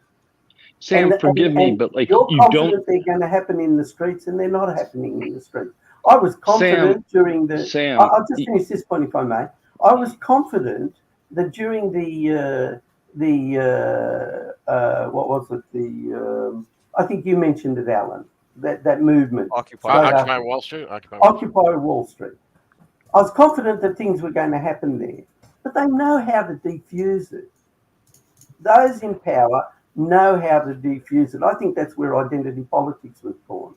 Sam, forgive me, but like you're you confident don't. they're going to happen in the streets, and they're not happening in the streets. I was confident during the. Sam, I'll just finish this point, if I may. I was confident that during what was it? I think you mentioned it, Alan. That movement. Occupy Wall Street. Occupy Wall Street. I was confident that things were going to happen there, but they know how to defuse it. Those in power know how to defuse it. I think that's where identity politics was born.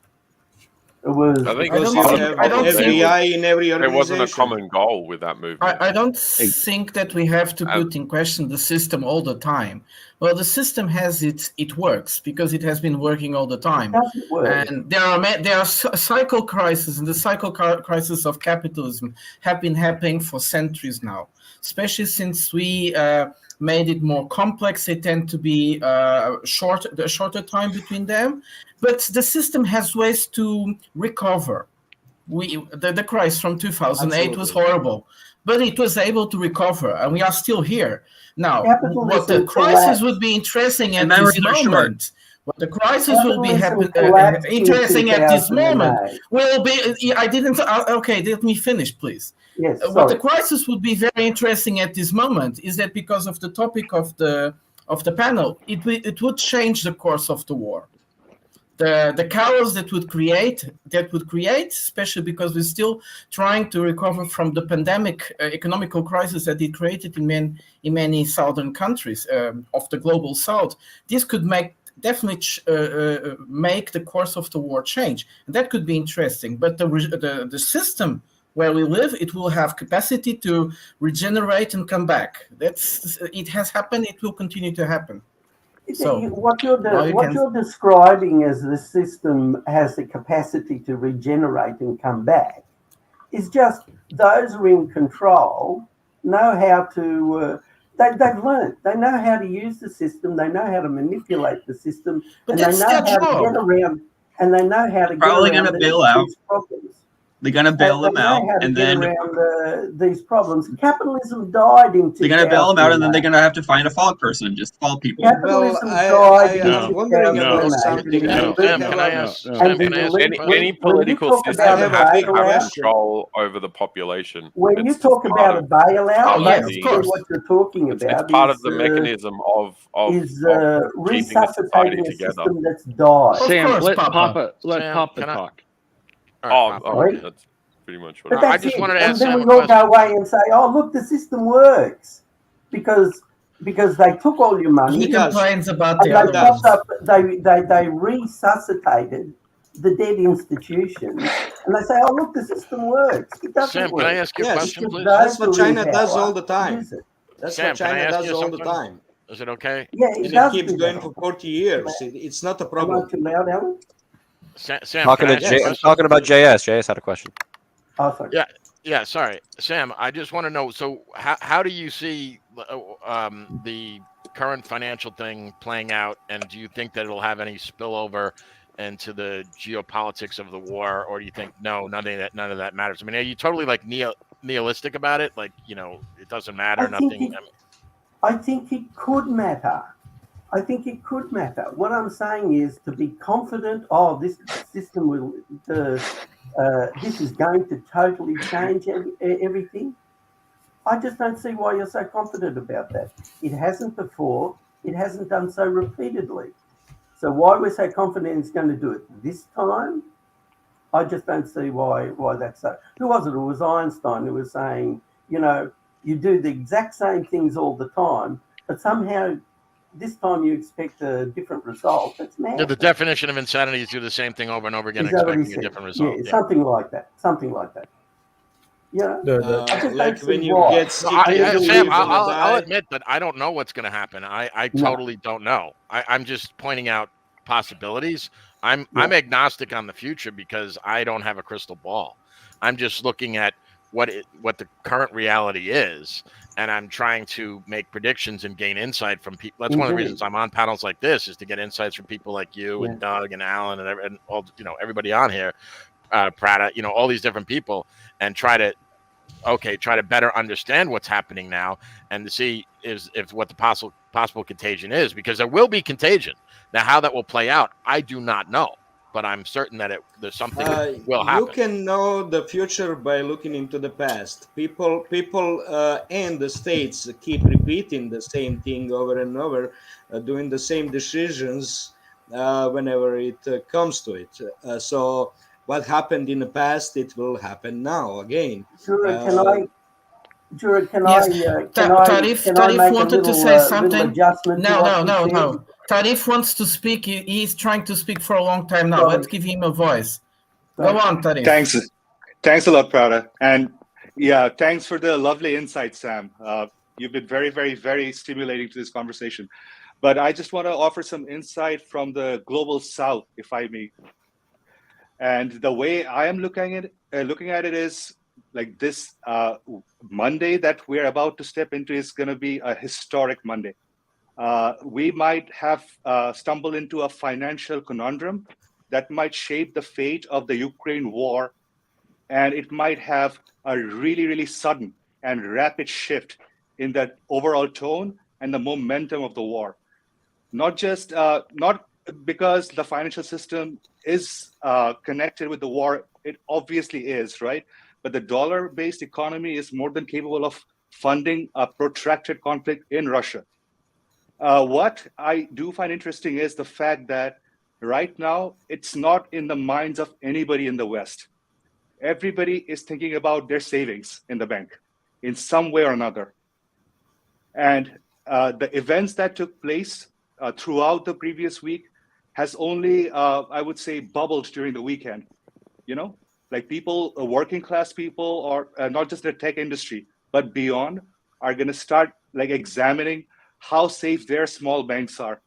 It was. I think Because you have FBI in every organization. There wasn't a common goal with that movement. I don't think that we have to put in question the system all the time. Well, the system it works because it has been working all the time. And there are cycle crises, and the cycle crisis of capitalism have been happening for centuries now, especially since we made it more complex. They tend to be shorter time between them, but the system has ways to recover. The crisis from 2008 was horrible, but it was able to recover, and we are still here. Now, what the crisis would be interesting at this moment, what the crisis will be interesting at this moment will be. I didn't. Okay, let me finish, please. Yes. What the crisis would be very interesting at this moment is that because of the topic of the panel, it would change the course of the war. The chaos that would create, especially because we're still trying to recover from the pandemic economical crisis that it created in many southern countries of the global south. This could definitely make the course of the war change, and that could be interesting. But the system where we live, it will have capacity to regenerate and come back. It has happened. It will continue to happen. So what you're describing as the system has the capacity to regenerate and come back is just those who are in control know how to. They've learned. They know how to use the system. They know how to manipulate the system, and they know how to get around. And they know how to probably get around gonna bail out. these problems. They're gonna bail them out, and then around these problems. Capitalism died in. They're gonna bail them out, and then they're gonna have to find a fault person, just fault people. Capitalism I died. was wondering about something. Can I ask Any political system has to have control over the population. When you talk about a bailout, what you're talking about it's part of the mechanism of resuscitating a system that's died. Sam, let Papa talk. That's pretty much what I just wanted to ask. And then we all go away and say, "Oh, look, the system works," because they took all your money. He complains about they resuscitated the dead institutions, and they say, "Oh, look, the system works." It doesn't Sam, work. can I ask you a question, please? That's what China does all the time. That's Sam, what China does all the time. Is it okay? Yeah, it keeps going for 40 years. It's not a problem. Am I too loud, Alan? Sam, talking about JS. JS had a question. Oh, sorry. Yeah. Sorry, Sam. I just want to know. So, how do you see the current financial thing playing out, and do you think that it'll have any spillover into the geopolitics of the war, or do you think no, none of that matters? I mean, are you totally like nihilistic about it? Like, it doesn't matter. I think it could matter. What I'm saying is to be confident, this system will, this is going to totally change everything. I just don't see why you're so confident about that. It hasn't before. It hasn't done so repeatedly. So why we're so confident it's going to do it this time, I just don't see why that's so. Who was it? It was Einstein who was saying, you do the exact same things all the time, but somehow this time you expect a different result. That's mad. The definition of insanity is do the same thing over and over again, expecting a different result. Yeah, something like that. Yeah, like when you get sick, Sam, I'll admit that I don't know what's going to happen. I totally don't know. I'm just pointing out possibilities. I'm agnostic on the future because I don't have a crystal ball. I'm just looking at what the current reality is, and I'm trying to make predictions and gain insight from people. That's one of the reasons I'm on panels like this, is to get insights from people like you and Doug and Alan and all, everybody on here, Prada, all these different people, and try to better understand what's happening now and to see if what the possible contagion is, because there will be contagion. Now, how that will play out, I do not know, but I'm certain that there's something will happen. You can know the future by looking into the past. People and the states keep repeating the same thing over and over, doing the same decisions whenever it comes to it. So what happened in the past, it will happen now again. Tarif wanted to say something. No. Tarif wants to speak. He's trying to speak for a long time now. Let's give him a voice. Go on, Tarif. Thanks a lot, Prada. And thanks for the lovely insight, Sam. You've been very, very, very stimulating to this conversation. But I just want to offer some insight from the global south, if I may. And the way I am looking at it is like this Monday that we're about to step into is going to be a historic Monday. We might have stumbled into a financial conundrum that might shape the fate of the Ukraine war. And it might have a really, really sudden and rapid shift in the overall tone and the momentum of the war. Not because the financial system is connected with the war, it obviously is, right? But the dollar-based economy is more than capable of funding a protracted conflict in Russia. What I do find interesting is the fact that right now, it's not in the minds of anybody in the West. Everybody is thinking about their savings in the bank in some way or another. And the events that took place throughout the previous week has only, I would say, bubbled during the weekend. Like people, working class people, or not just the tech industry, but beyond, are going to start like examining how safe their small banks are,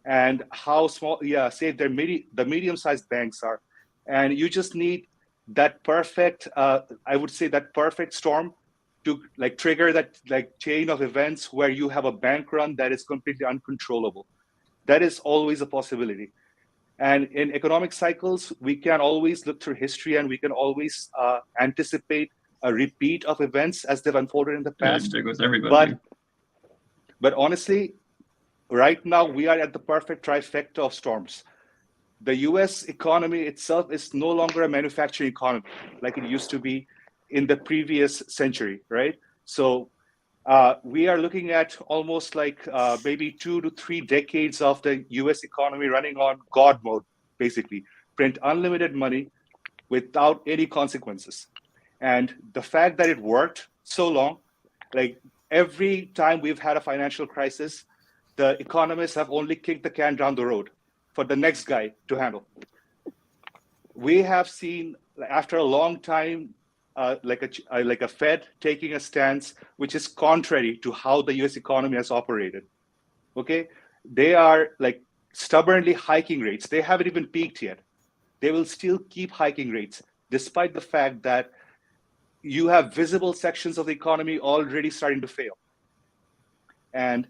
and how safe the medium-sized banks are. And you just need that perfect, I would say, that perfect storm to like trigger that like chain of events where you have a bank run that is completely uncontrollable. That is always a possibility. And in economic cycles, we can always look through history and we can always anticipate a repeat of events as they've unfolded in the past. But honestly, right now we are at the perfect trifecta of storms. The US economy itself is no longer a manufacturing economy like it used to be in the previous century, right? So we are looking at almost like maybe 2 to 3 decades of the US economy running on God mode, basically. Print unlimited money without any consequences. And the fact that it worked so long, like every time we've had a financial crisis, the economists have only kicked the can down the road for the next guy to handle. We have seen, after a long time, like a Fed taking a stance which is contrary to how the US economy has operated. Okay, they are like stubbornly hiking rates. They haven't even peaked yet. They will still keep hiking rates, despite the fact that you have visible sections of the economy already starting to fail. And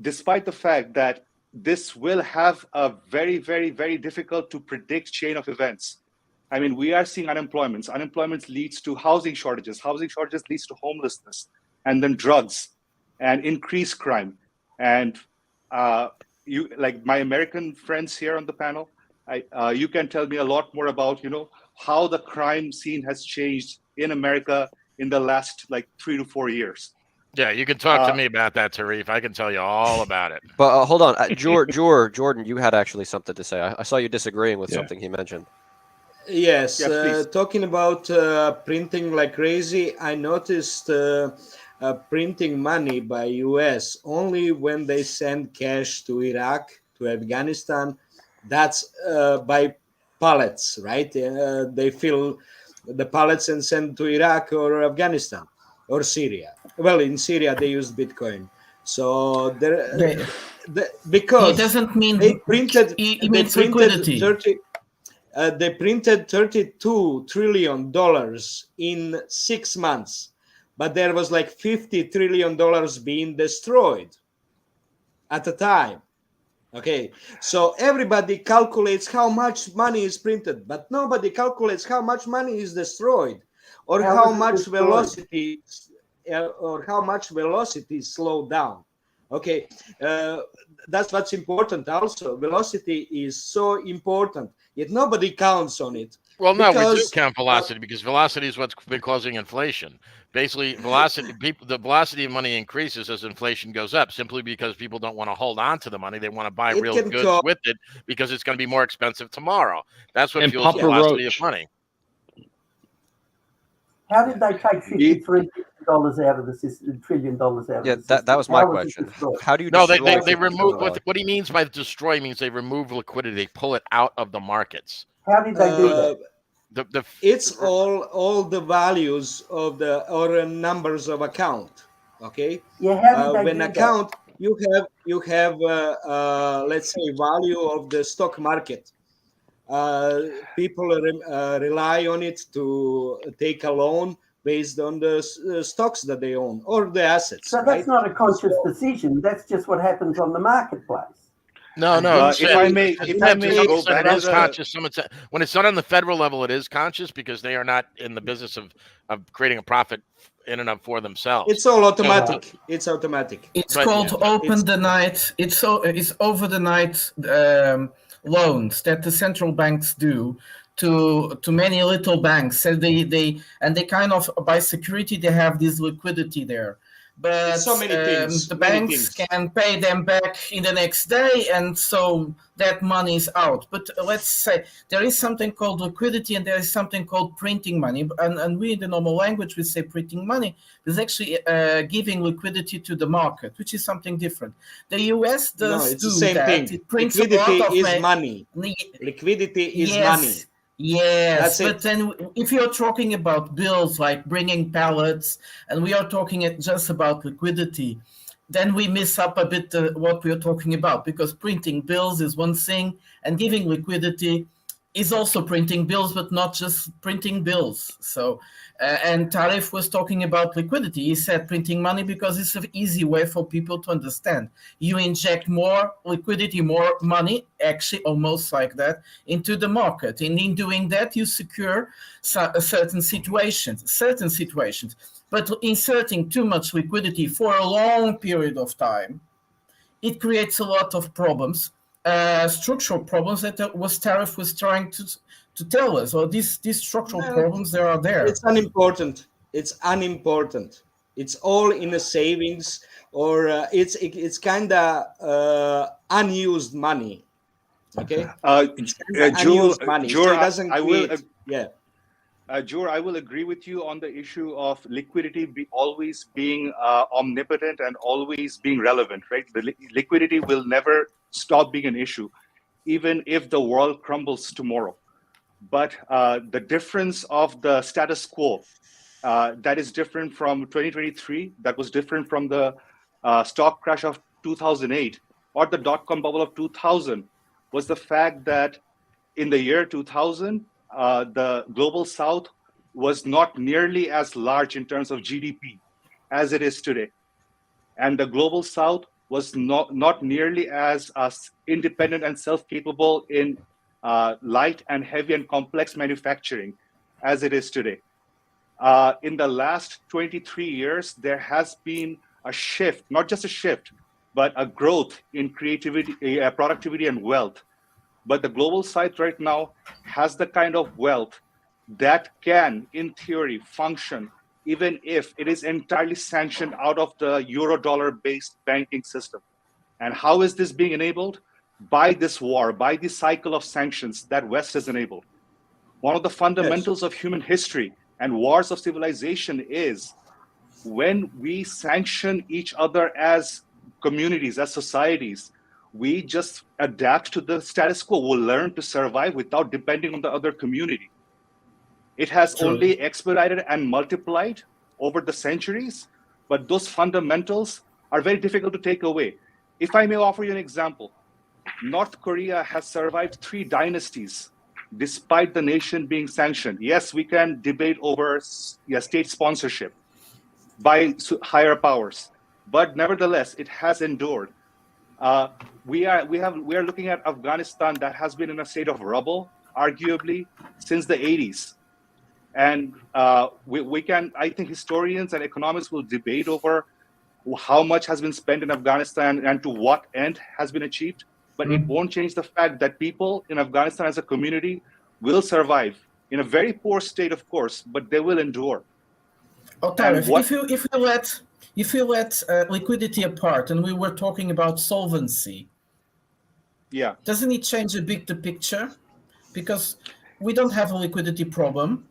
despite the fact that this will have a very, very, very difficult to predict chain of events. I mean, we are seeing unemployment. Unemployment leads to housing shortages. Housing shortages leads to homelessness, and then drugs, and increased crime. And you, like my American friends here on the panel, you can tell me a lot more about, how the crime scene has changed in America in the last like 3 to 4 years. Yeah, you can talk to me about that, Tarif. I can tell you all about it. But hold on, Jordan, you had actually something to say. I saw you disagreeing with something he mentioned. Yes, talking about printing like crazy, I noticed printing money by US only when they send cash to Iraq, to Afghanistan. That's by pallets, right? They fill the pallets and send to Iraq or Afghanistan or Syria. Well, in Syria they used Bitcoin. So because it doesn't mean they printed it means liquidity. They printed $32 trillion in 6 months, but there was like $50 trillion being destroyed at a time. Okay, so everybody calculates how much money is printed, but nobody calculates how much money is destroyed, or how much velocity slowed down. Okay, that's what's important. Also, velocity is so important, yet nobody counts on it. Well, no, we do count velocity because velocity is what's been causing inflation. Basically, the velocity of money increases as inflation goes up, simply because people don't want to hold on to the money. They want to buy real goods with it because it's going to be more expensive tomorrow. That's what fuels the velocity of money. How did they take $53 trillion out of the system? $1 trillion out of the system? That was my question. How do you? No, they remove what he means by destroy means they remove liquidity. They pull it out of the markets. How did they do that? It's all the values of or numbers of account. Okay. Yeah. How did they when do account that? you have let's say value of the stock market. People rely on it to take a loan based on the stocks that they own or the assets. So that's not a conscious decision. That's just what happens on the marketplace. No. If I may go back it is conscious. When it's done on the federal level, it is conscious because they are not in the business of creating a profit in and of for themselves. It's all automatic. It's automatic. It's called open the night. It's over the night loans that the central banks do to many little banks. So they kind of, by security, they have this liquidity there. But so many things, the banks can pay them back in the next day, and so that money is out. But let's say there is something called liquidity and there is something called printing money. And we in the normal language, we say printing money. There's actually giving liquidity to the market, which is something different. The US does it's the same thing. It prints liquidity a lot of is money. Liquidity is money. Yes, but then if you're talking about bills like bringing pallets, and we are talking just about liquidity, then we miss up a bit what we are talking about, because printing bills is one thing, and giving liquidity is also printing bills, but not just printing bills. So, and Tarif was talking about liquidity. He said printing money because it's an easy way for people to understand. You inject more liquidity, more money, actually almost like that, into the market. And in doing that, you secure certain situations. But inserting too much liquidity for a long period of time, it creates a lot of problems. Structural problems that Tarif was trying to tell us, or these structural problems that are there. It's unimportant. It's all in the savings, or it's kind of unused money. Okay. Unused money. Jur, so it doesn't Jur, I will agree with you on the issue of liquidity always being omnipotent and always being relevant, right? The liquidity will never stop being an issue, even if the world crumbles tomorrow. But the difference of the status quo, that is different from 2023, that was different from the stock crash of 2008 or the dot-com bubble of 2000, was the fact that in the year 2000, the global south was not nearly as large in terms of GDP as it is today. And the global south was not nearly as independent and self-capable in light and heavy and complex manufacturing as it is today. In the last 23 years, there has been a shift, not just a shift, but a growth in creativity, productivity and wealth. But the global south right now has the kind of wealth that can, in theory, function even if it is entirely sanctioned out of the euro-dollar-based banking system. And how is this being enabled? By this war, by the cycle of sanctions that West has enabled. One of the fundamentals of human history and wars of civilization is when we sanction each other as communities, as societies, we just adapt to the status quo. We'll learn to survive without depending on the other community. It has only expedited and multiplied over the centuries, but those fundamentals are very difficult to take away. If I may offer you an example, North Korea has survived 3 dynasties despite the nation being sanctioned. Yes, we can debate over state sponsorship by higher powers, but nevertheless, it has endured. We are looking at Afghanistan that has been in a state of rubble, arguably, since the 80s. And I think historians and economists will debate over how much has been spent in Afghanistan and to what end has been achieved. But it won't change the fact that people in Afghanistan as a community will survive in a very poor state, of course, but they will endure. If you let liquidity apart, and we were talking about solvency, doesn't it change a bit the picture? Because we don't have a liquidity problem,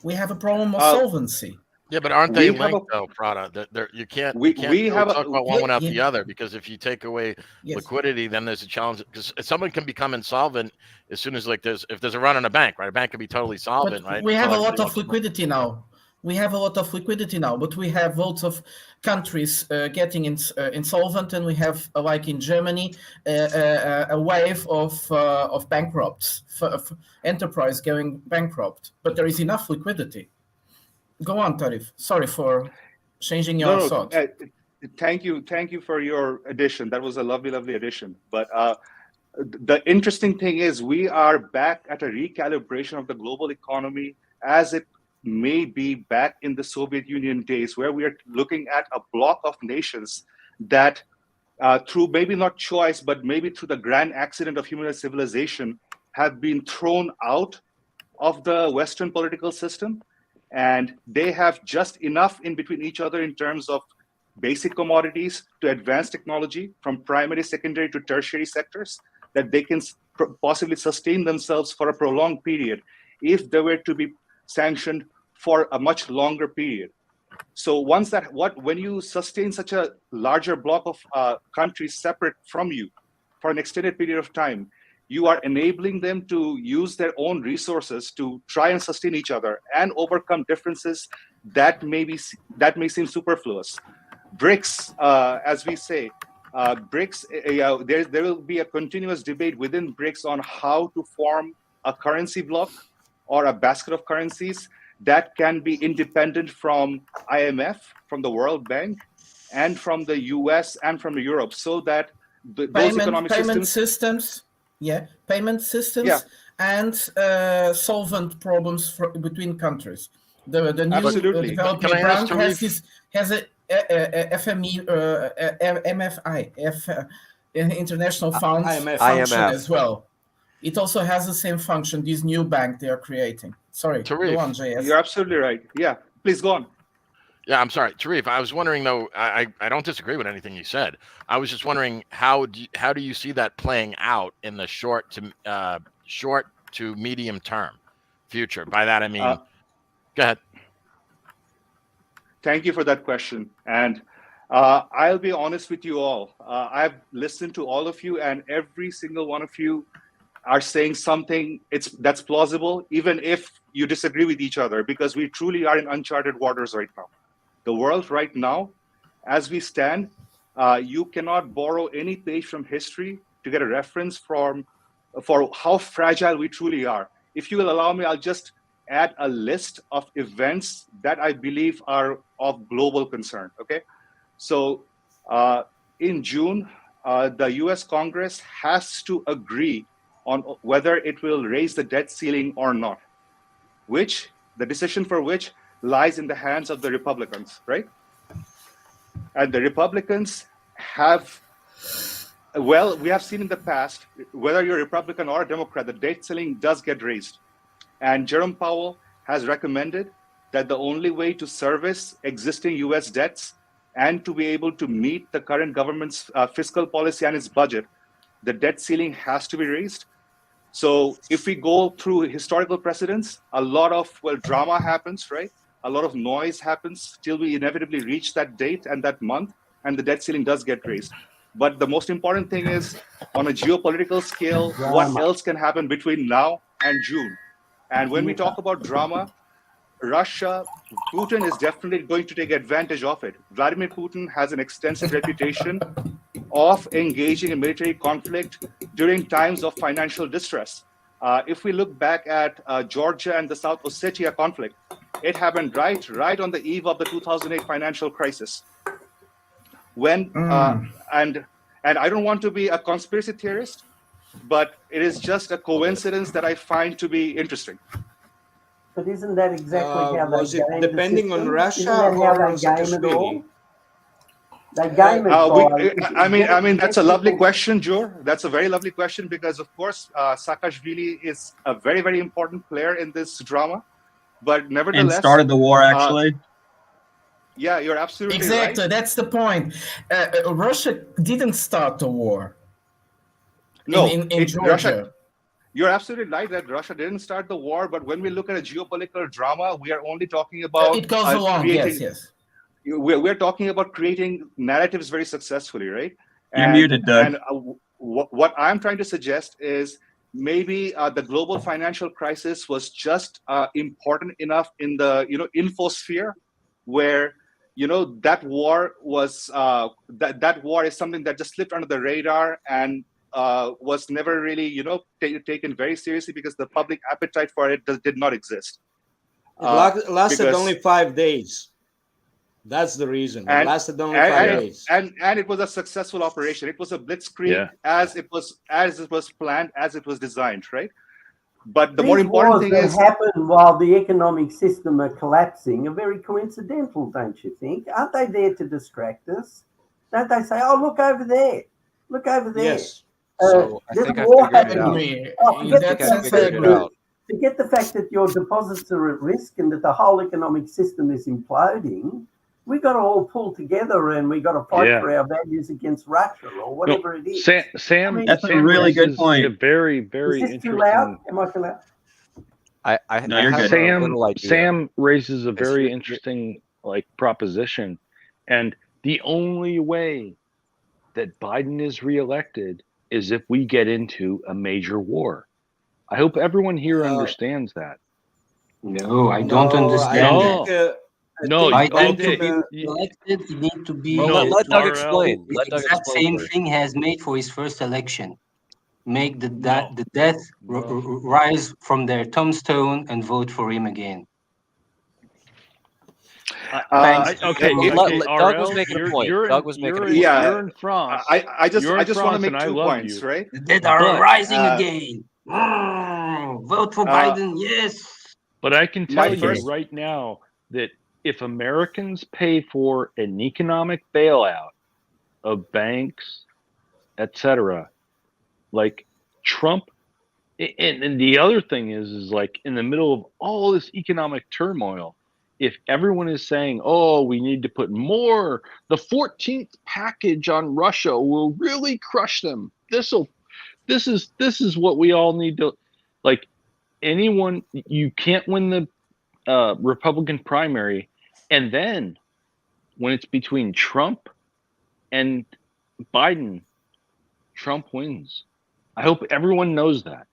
we have a problem of solvency. Yeah, but aren't they linked though, Prada? You can't talk about one without the other, because if you take away liquidity, then there's a challenge, because someone can become insolvent as soon as if there's a run on a bank, right? A bank can be totally solvent, right? We have a lot of liquidity now. We have a lot of liquidity now, but we have lots of countries getting insolvent, and we have, like in Germany, a wave of bankrupts, enterprise going bankrupt. But there is enough liquidity. Go on, Tarif. Sorry for changing your thought. Thank you for your addition. That was a lovely addition. But the interesting thing is we are back at a recalibration of the global economy as it may be back in the Soviet Union days, where we are looking at a block of nations that through maybe not choice, but maybe through the grand accident of human civilization, have been thrown out of the Western political system. And they have just enough in between each other in terms of basic commodities to advanced technology, from primary, secondary to tertiary sectors, that they can possibly sustain themselves for a prolonged period if they were to be sanctioned for a much longer period. So when you sustain such a larger block of countries separate from you for an extended period of time, you are enabling them to use their own resources to try and sustain each other and overcome differences that may seem superfluous. BRICS, as we say, BRICS, there will be a continuous debate within BRICS on how to form a currency bloc or a basket of currencies that can be independent from IMF, from the World Bank, and from the US and from Europe, so that those economic systems payment systems and solvent problems between countries. The new developing bank has a FME, MFI, International Funds function as well. It also has the same function, this new bank they are creating. Sorry, go on, JS. You're absolutely right. Yeah, please go on. Yeah, I'm sorry, Tarif. I was wondering though. I don't disagree with anything you said. I was just wondering how do you see that playing out in the short to medium term future? By that I mean, go ahead. Thank you for that question. And I'll be honest with you all. I've listened to all of you, and every single one of you are saying something that's plausible, even if you disagree with each other, because we truly are in uncharted waters right now. The world right now, as we stand, you cannot borrow any page from history to get a reference for how fragile we truly are. If you will allow me, I'll just add a list of events that I believe are of global concern, okay? So in June, the US Congress has to agree on whether it will raise the debt ceiling or not, which the decision for which lies in the hands of the Republicans, right? And the Republicans have, well, we have seen in the past, whether you're a Republican or a Democrat, the debt ceiling does get raised. And Jerome Powell has recommended that the only way to service existing US debts and to be able to meet the current government's fiscal policy and its budget, the debt ceiling has to be raised. So if we go through historical precedents, a lot of, drama happens, right? A lot of noise happens till we inevitably reach that date and that month, and the debt ceiling does get raised. But the most important thing is, on a geopolitical scale, what else can happen between now and June? And when we talk about drama, Russia, Putin is definitely going to take advantage of it. Vladimir Putin has an extensive reputation of engaging in military conflict during times of financial distress. If we look back at Georgia and the South Ossetia conflict, it happened right on the eve of the 2008 financial crisis. When and I don't want to be a conspiracy theorist, but it is just a coincidence that I find to be interesting. But isn't that exactly how was they it game depending the on system? Russia Isn't that or how on they game it Saakashvili? all? They game it I mean, that's a lovely question, Jor. That's a very lovely question because, of course, Saakashvili is a very, very important player in this drama. But nevertheless, and started the war actually. Yeah, you're absolutely exactly. right. That's the point. Russia didn't start the war. No, in Georgia. Russia. You're absolutely right that Russia didn't start the war. But when we look at a geopolitical drama, we are only talking about it goes along. Yes. We're talking about creating narratives very successfully, right? You're muted, Doug. And what I'm trying to suggest is maybe the global financial crisis was just important enough in the infosphere, where that war was that war is something that just slipped under the radar and was never really taken very seriously because the public appetite for it did not exist. It lasted only 5 days. That's the reason. It lasted only 5 days. And it was a successful operation. It was a blitzkrieg as it was planned, as it was designed, right? But the more important thing is happen while the economic system are collapsing are very coincidental, don't you think? Aren't they there to distract us? Don't they say, "Oh, look over there, look over there"? Yes. So I think I figured it out. Forget the fact that your deposits are at risk and that the whole economic system is imploding. We got to all pull together and we got to fight for our values against Russia or whatever it is. Sam, that's a really good point. A very, very is this interesting. too loud? Am I too loud? No, you're good. Sam raises a very interesting proposition, and the only way that Biden is reelected is if we get into a major war. I hope everyone here understands that. No, I don't understand that. No, Biden to be elected, he need to be. Let Doug explain. The exact same thing has made for his first election. Make the death rise from their tombstone and vote for him again. Doug was making a point. Doug was making a point. Yeah, you're in France. I just want to make 2 points, right? The dead are rising again. Vote for Biden, yes. But I can tell you right now that if Americans pay for an economic bailout of banks, etc., like Trump, and the other thing is like in the middle of all this economic turmoil, if everyone is saying, "Oh, we need to put more, the 14th package on Russia will really crush them. This is what we all need to like." Anyone, you can't win the Republican primary, and then when it's between Trump and Biden, Trump wins. I hope everyone knows that.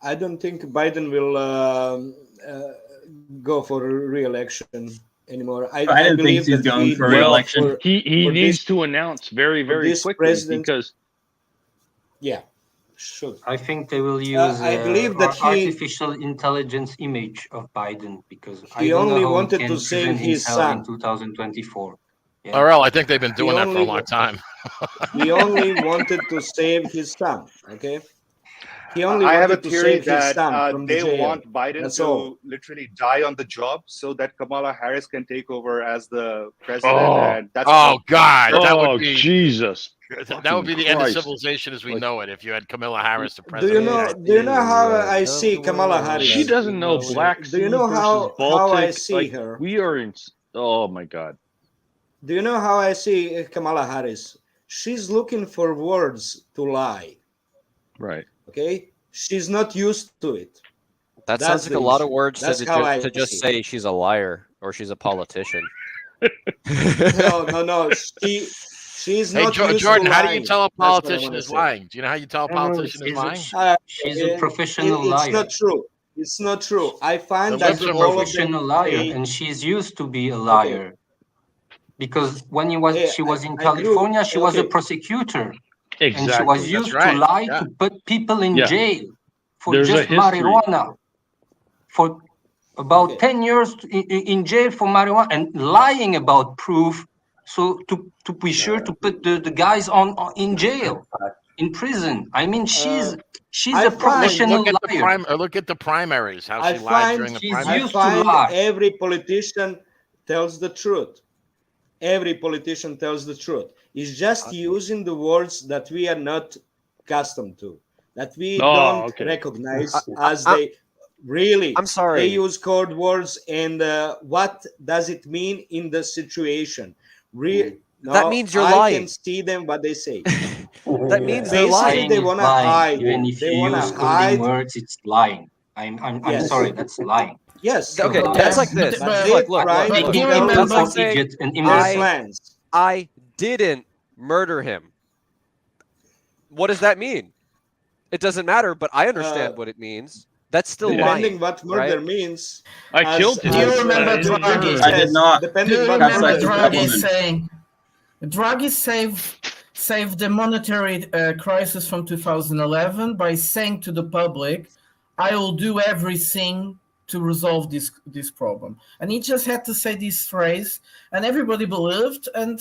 I don't think Biden will go for re-election anymore. I believe he's going for re-election. He needs to announce very, very quickly because. Yeah, should. I think they will use I believe that artificial intelligence image of Biden because he only wanted to save his son in 2024. Yeah. RL, I think they've been doing that for a long time. He only wanted to save his son. Okay. He only I have a wanted to theory save his son that from the they jail. want Biden to literally die on the job so that Kamala Harris can take over as the president. And that's God, that would be Jesus. That would be the end of civilization as we know it if you had Kamala Harris the president. Do you know how I see Kamala Harris? She doesn't know black. Do you know how I see her? We are in. Oh my God. Do you know how I see Kamala Harris? She's looking for words to lie. Right. Okay. She's not used to it. That sounds like a lot of words to just say she's a liar or she's a politician. No. She's not. Hey, Jordan, how do you tell a politician is lying? Do you know how you tell a politician is lying? She's a professional liar. It's not true. It's not true. I find The that lips are all moving. of them A liar, say, and she's used to be a okay, liar. Because when she was in California, she was a prosecutor. And she was Exactly. That's used right. to lie Yeah. to put people in Yeah. jail for There's a just history. marijuana. For about 10 years in jail for marijuana and lying about proof. So to be sure to put the guys in jail, in prison. I mean, she's a professional liar. Look at the primaries. How I she lied find during the She's primaries. used to lie. every politician tells the truth. Every politician tells the truth. He's just using the words that we are not accustomed to, that we don't recognize as they really. I'm sorry. They use code words, and what does it mean in the situation? That means you're I lying. can see them what they say. That means they're Basically, lying. they want to hide. Even if They you want use to coding hide. words, it's lying. I'm sorry, that's lying. Yes. Okay, yes. it's like this. But Look, that's like saying I didn't murder him. What does that mean? It doesn't matter, but I understand what it means. That's still depending lying. what murder right? means. I killed him. Do you remember Draghi? I did not. Do Depending you what remember murder Draghi saying, Draghi saved the monetary crisis from 2011 by saying to the public, I will do everything to resolve this problem. And he just had to say this phrase, and everybody believed, and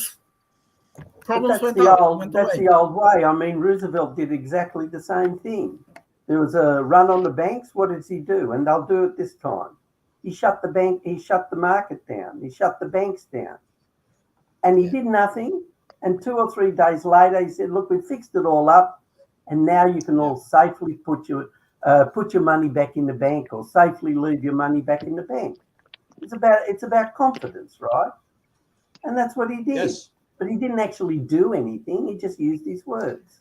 problems went away. That's the old way. I mean, Roosevelt did exactly the same thing. There was a run on the banks. What does he do? And they'll do it this time. He shut the bank. He shut the market down. He shut the banks down, and he did nothing. And 2 or 3 days later, he said, "Look, we fixed it all up, and now you can all safely put your money back in the bank, or safely leave your money back in the bank." It's about confidence, right? And that's what he did. Yes. But he didn't actually do anything. He just used his words.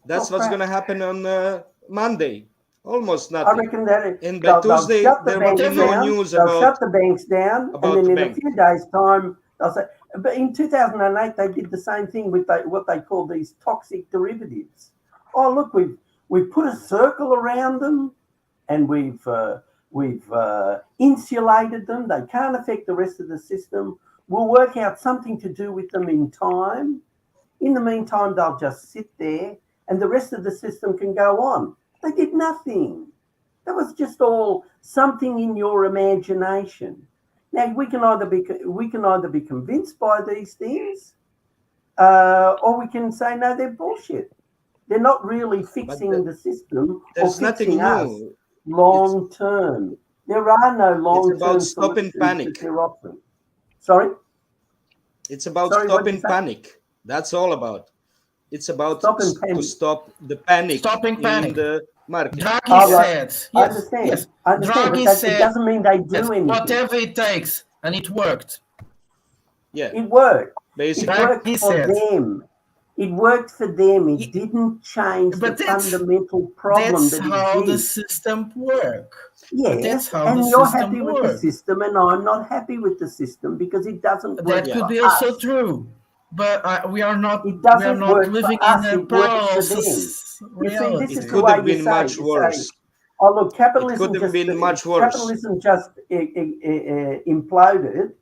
That's what's going to happen on Monday. Almost nothing. I reckon that and by Tuesday, there will be no news they'll about. shut the banks down, and then in bank. a few days' time, they'll say. But in 2008, they did the same thing with what they call these toxic derivatives. Oh, look, we've put a circle around them, and we've insulated them. They can't affect the rest of the system. We'll work out something to do with them in time. In the meantime, they'll just sit there, and the rest of the system can go on. They did nothing. That was just all something in your imagination. Now we can either be convinced by these things, or we can say no, they're bullshit. They're not really fixing the system or fixing us long term. There are no long term. It's about stop and panic. Sorry. It's about stop and panic. That's all about. It's about to stop the panic. Stopping panic. In the market. Draghi said, I understand. Yes. I understand, Draghi but said, it doesn't mean they do anything. Whatever it takes, and it worked. Yeah, it worked. Basically, it worked for them. It worked for them. It didn't change the fundamental problem that's how the system works. Yes, that's how and the you're system happy works. with the system, and I'm not happy with the system because it doesn't work. That could be for also us. true, but we are not. It doesn't we are work not living for us, in a it works parallel for them. reality. You see, this is It the could way have been much worse. Oh look, capitalism It could have been much worse. Capitalism just imploded.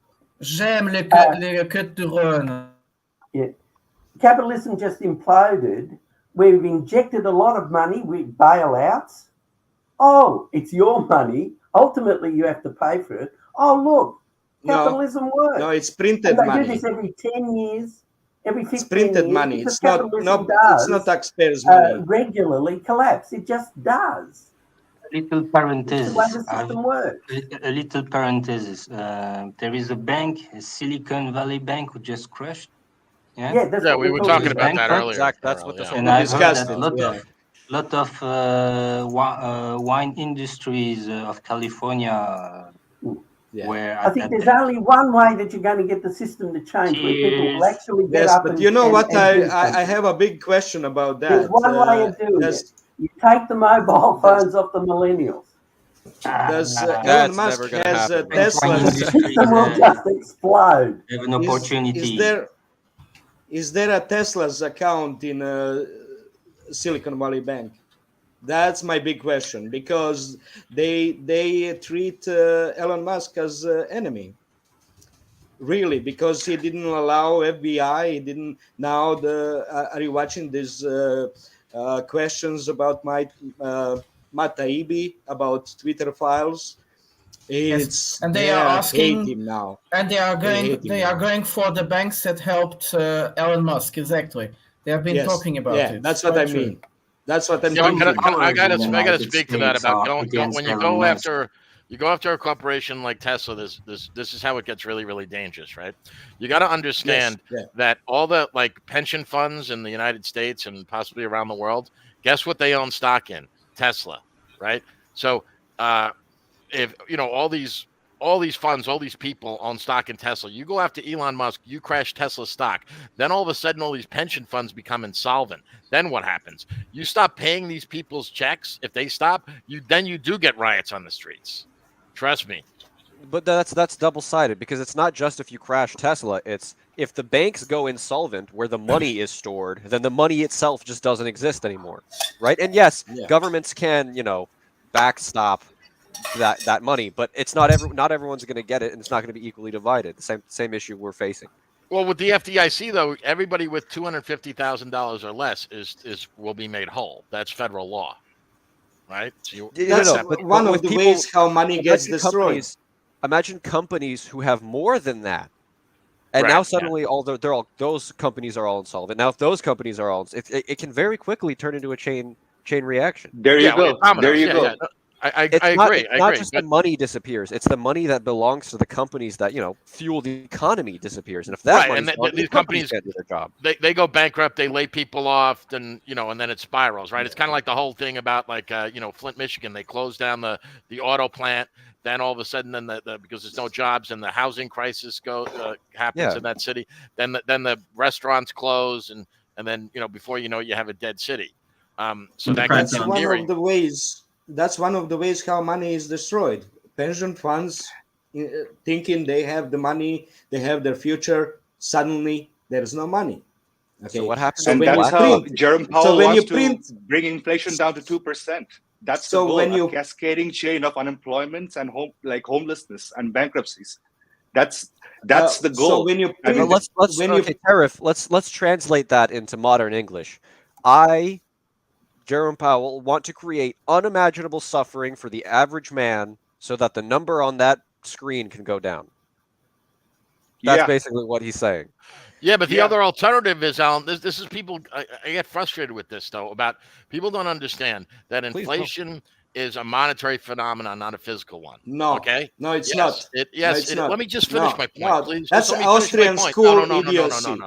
J'aime les quêtes de Rhône. Yeah, capitalism just imploded. We've injected a lot of money with bailouts. Oh, it's your money. Ultimately, you have to pay for it. Oh, look, capitalism works. No, it's printed and they money. do this every 10 years, every 15 it's printed years. money. Because It's not. capitalism It's not taxpayers' money. Regularly collapse. It just does. Little parenthesis. It's the way the system works. A little parenthesis. There is a bank, a Silicon Valley Bank, who just crashed. Yeah, that's what we were talking about that earlier. Exactly. That's what this whole And I've heard that lot of wine industries of California. Where I think there's only one way that you're going to get the system to change, where people will actually get up but and you know and, what? and do I something. have a big question about that. There's one way of doing it. You take the mobile phones off the millennials. Does That's Elon Musk never gonna has happen. Tesla? The system will just explode. Have an opportunity. Is there a Tesla's account in Silicon Valley Bank? That's my big question, because they treat Elon Musk as enemy. Really, because he didn't allow FBI. He didn't. Now are you watching these questions about Matt Taibbi about Twitter files? It's and they are asking hate him now, and they are going for the banks that helped Elon Musk. Exactly, they have been talking about it. That's what I mean. That's what I'm thinking. thinking. I gotta speak to that about when you go after a corporation like Tesla. This is how it gets really, really dangerous, right? You got to understand that all the pension funds in the United States and possibly around the world, guess what they own stock in? Tesla, right? So if all these funds, all these people own stock in Tesla, you go after Elon Musk, you crash Tesla stock, then all of a sudden all these pension funds become insolvent. Then what happens? You stop paying these people's checks. If they stop, you do get riots on the streets. Trust me. But that's double-sided, because it's not just if you crash Tesla, it's if the banks go insolvent where the money is stored, then the money itself just doesn't exist anymore, right? And yes, governments can, backstop that money, but it's not everyone's going to get it, and it's not going to be equally divided. The same issue we're facing. Well, with the FDIC though, everybody with $250,000 or less will be made whole. That's federal law, right? So that's one of the ways how money gets destroyed. Imagine companies who have more than that, and now suddenly those companies are all insolvent. Now, if those companies are all, it can very quickly turn into a chain reaction. There you go. There you go. I agree. It's not just the money disappears; it's the money that belongs to the companies that fuel the economy disappears. And if that money's gone, these companies can't do their job. They go bankrupt. They lay people off, and and then it spirals. Right? It's kind of like the whole thing about Flint, Michigan. They closed down the auto plant. Then all of a sudden, because there's no jobs and the housing crisis happens in that city. Then the restaurants close, and then before you know it, you have a dead city. So that's one of the ways. That's one of the ways how money is destroyed. Pension funds thinking they have the money, they have their future. Suddenly, there is no money. Okay. So what happens? And that's how Jerome Powell wants to bring inflation down to 2%. That's the goal, a cascading chain of unemployment and homelessness and bankruptcies. That's the goal. So when you Tariff, let's translate that into modern English. Jerome Powell, want to create unimaginable suffering for the average man so that the number on that screen can go down. That's basically what he's saying. Yeah, but the other alternative is, Alan, this is people, I get frustrated with this, though, about people don't understand that inflation is a monetary phenomenon, not a physical one. No. Okay? No, it's not. Let me just finish my point, please. That's Austrian school idiocy.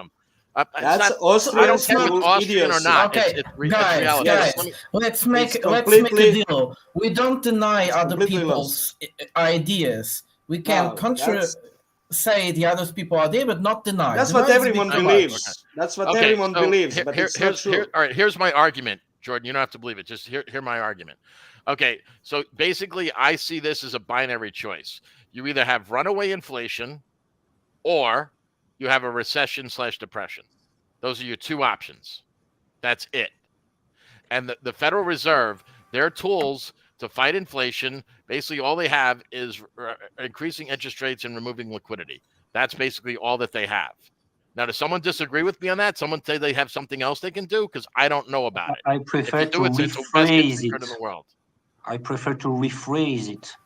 That's Austrian I don't care if it's Austrian or not. Okay, guys, let's make a deal. We don't deny other people's ideas. We can say the other people are there, but not deny. That's what everyone believes. That's what everyone believes. But it's not true. All right, here's my argument, Jordan. You don't have to believe it. Just hear my argument. Okay, so basically, I see this as a binary choice. You either have runaway inflation, or you have a recession/depression. Those are your two options. That's it. And the Federal Reserve, their tools to fight inflation, basically all they have is increasing interest rates and removing liquidity. That's basically all that they have. Now, does someone disagree with me on that? Someone say they have something else they can do? Because I don't know about it. I prefer to rephrase it. I prefer to rephrase it.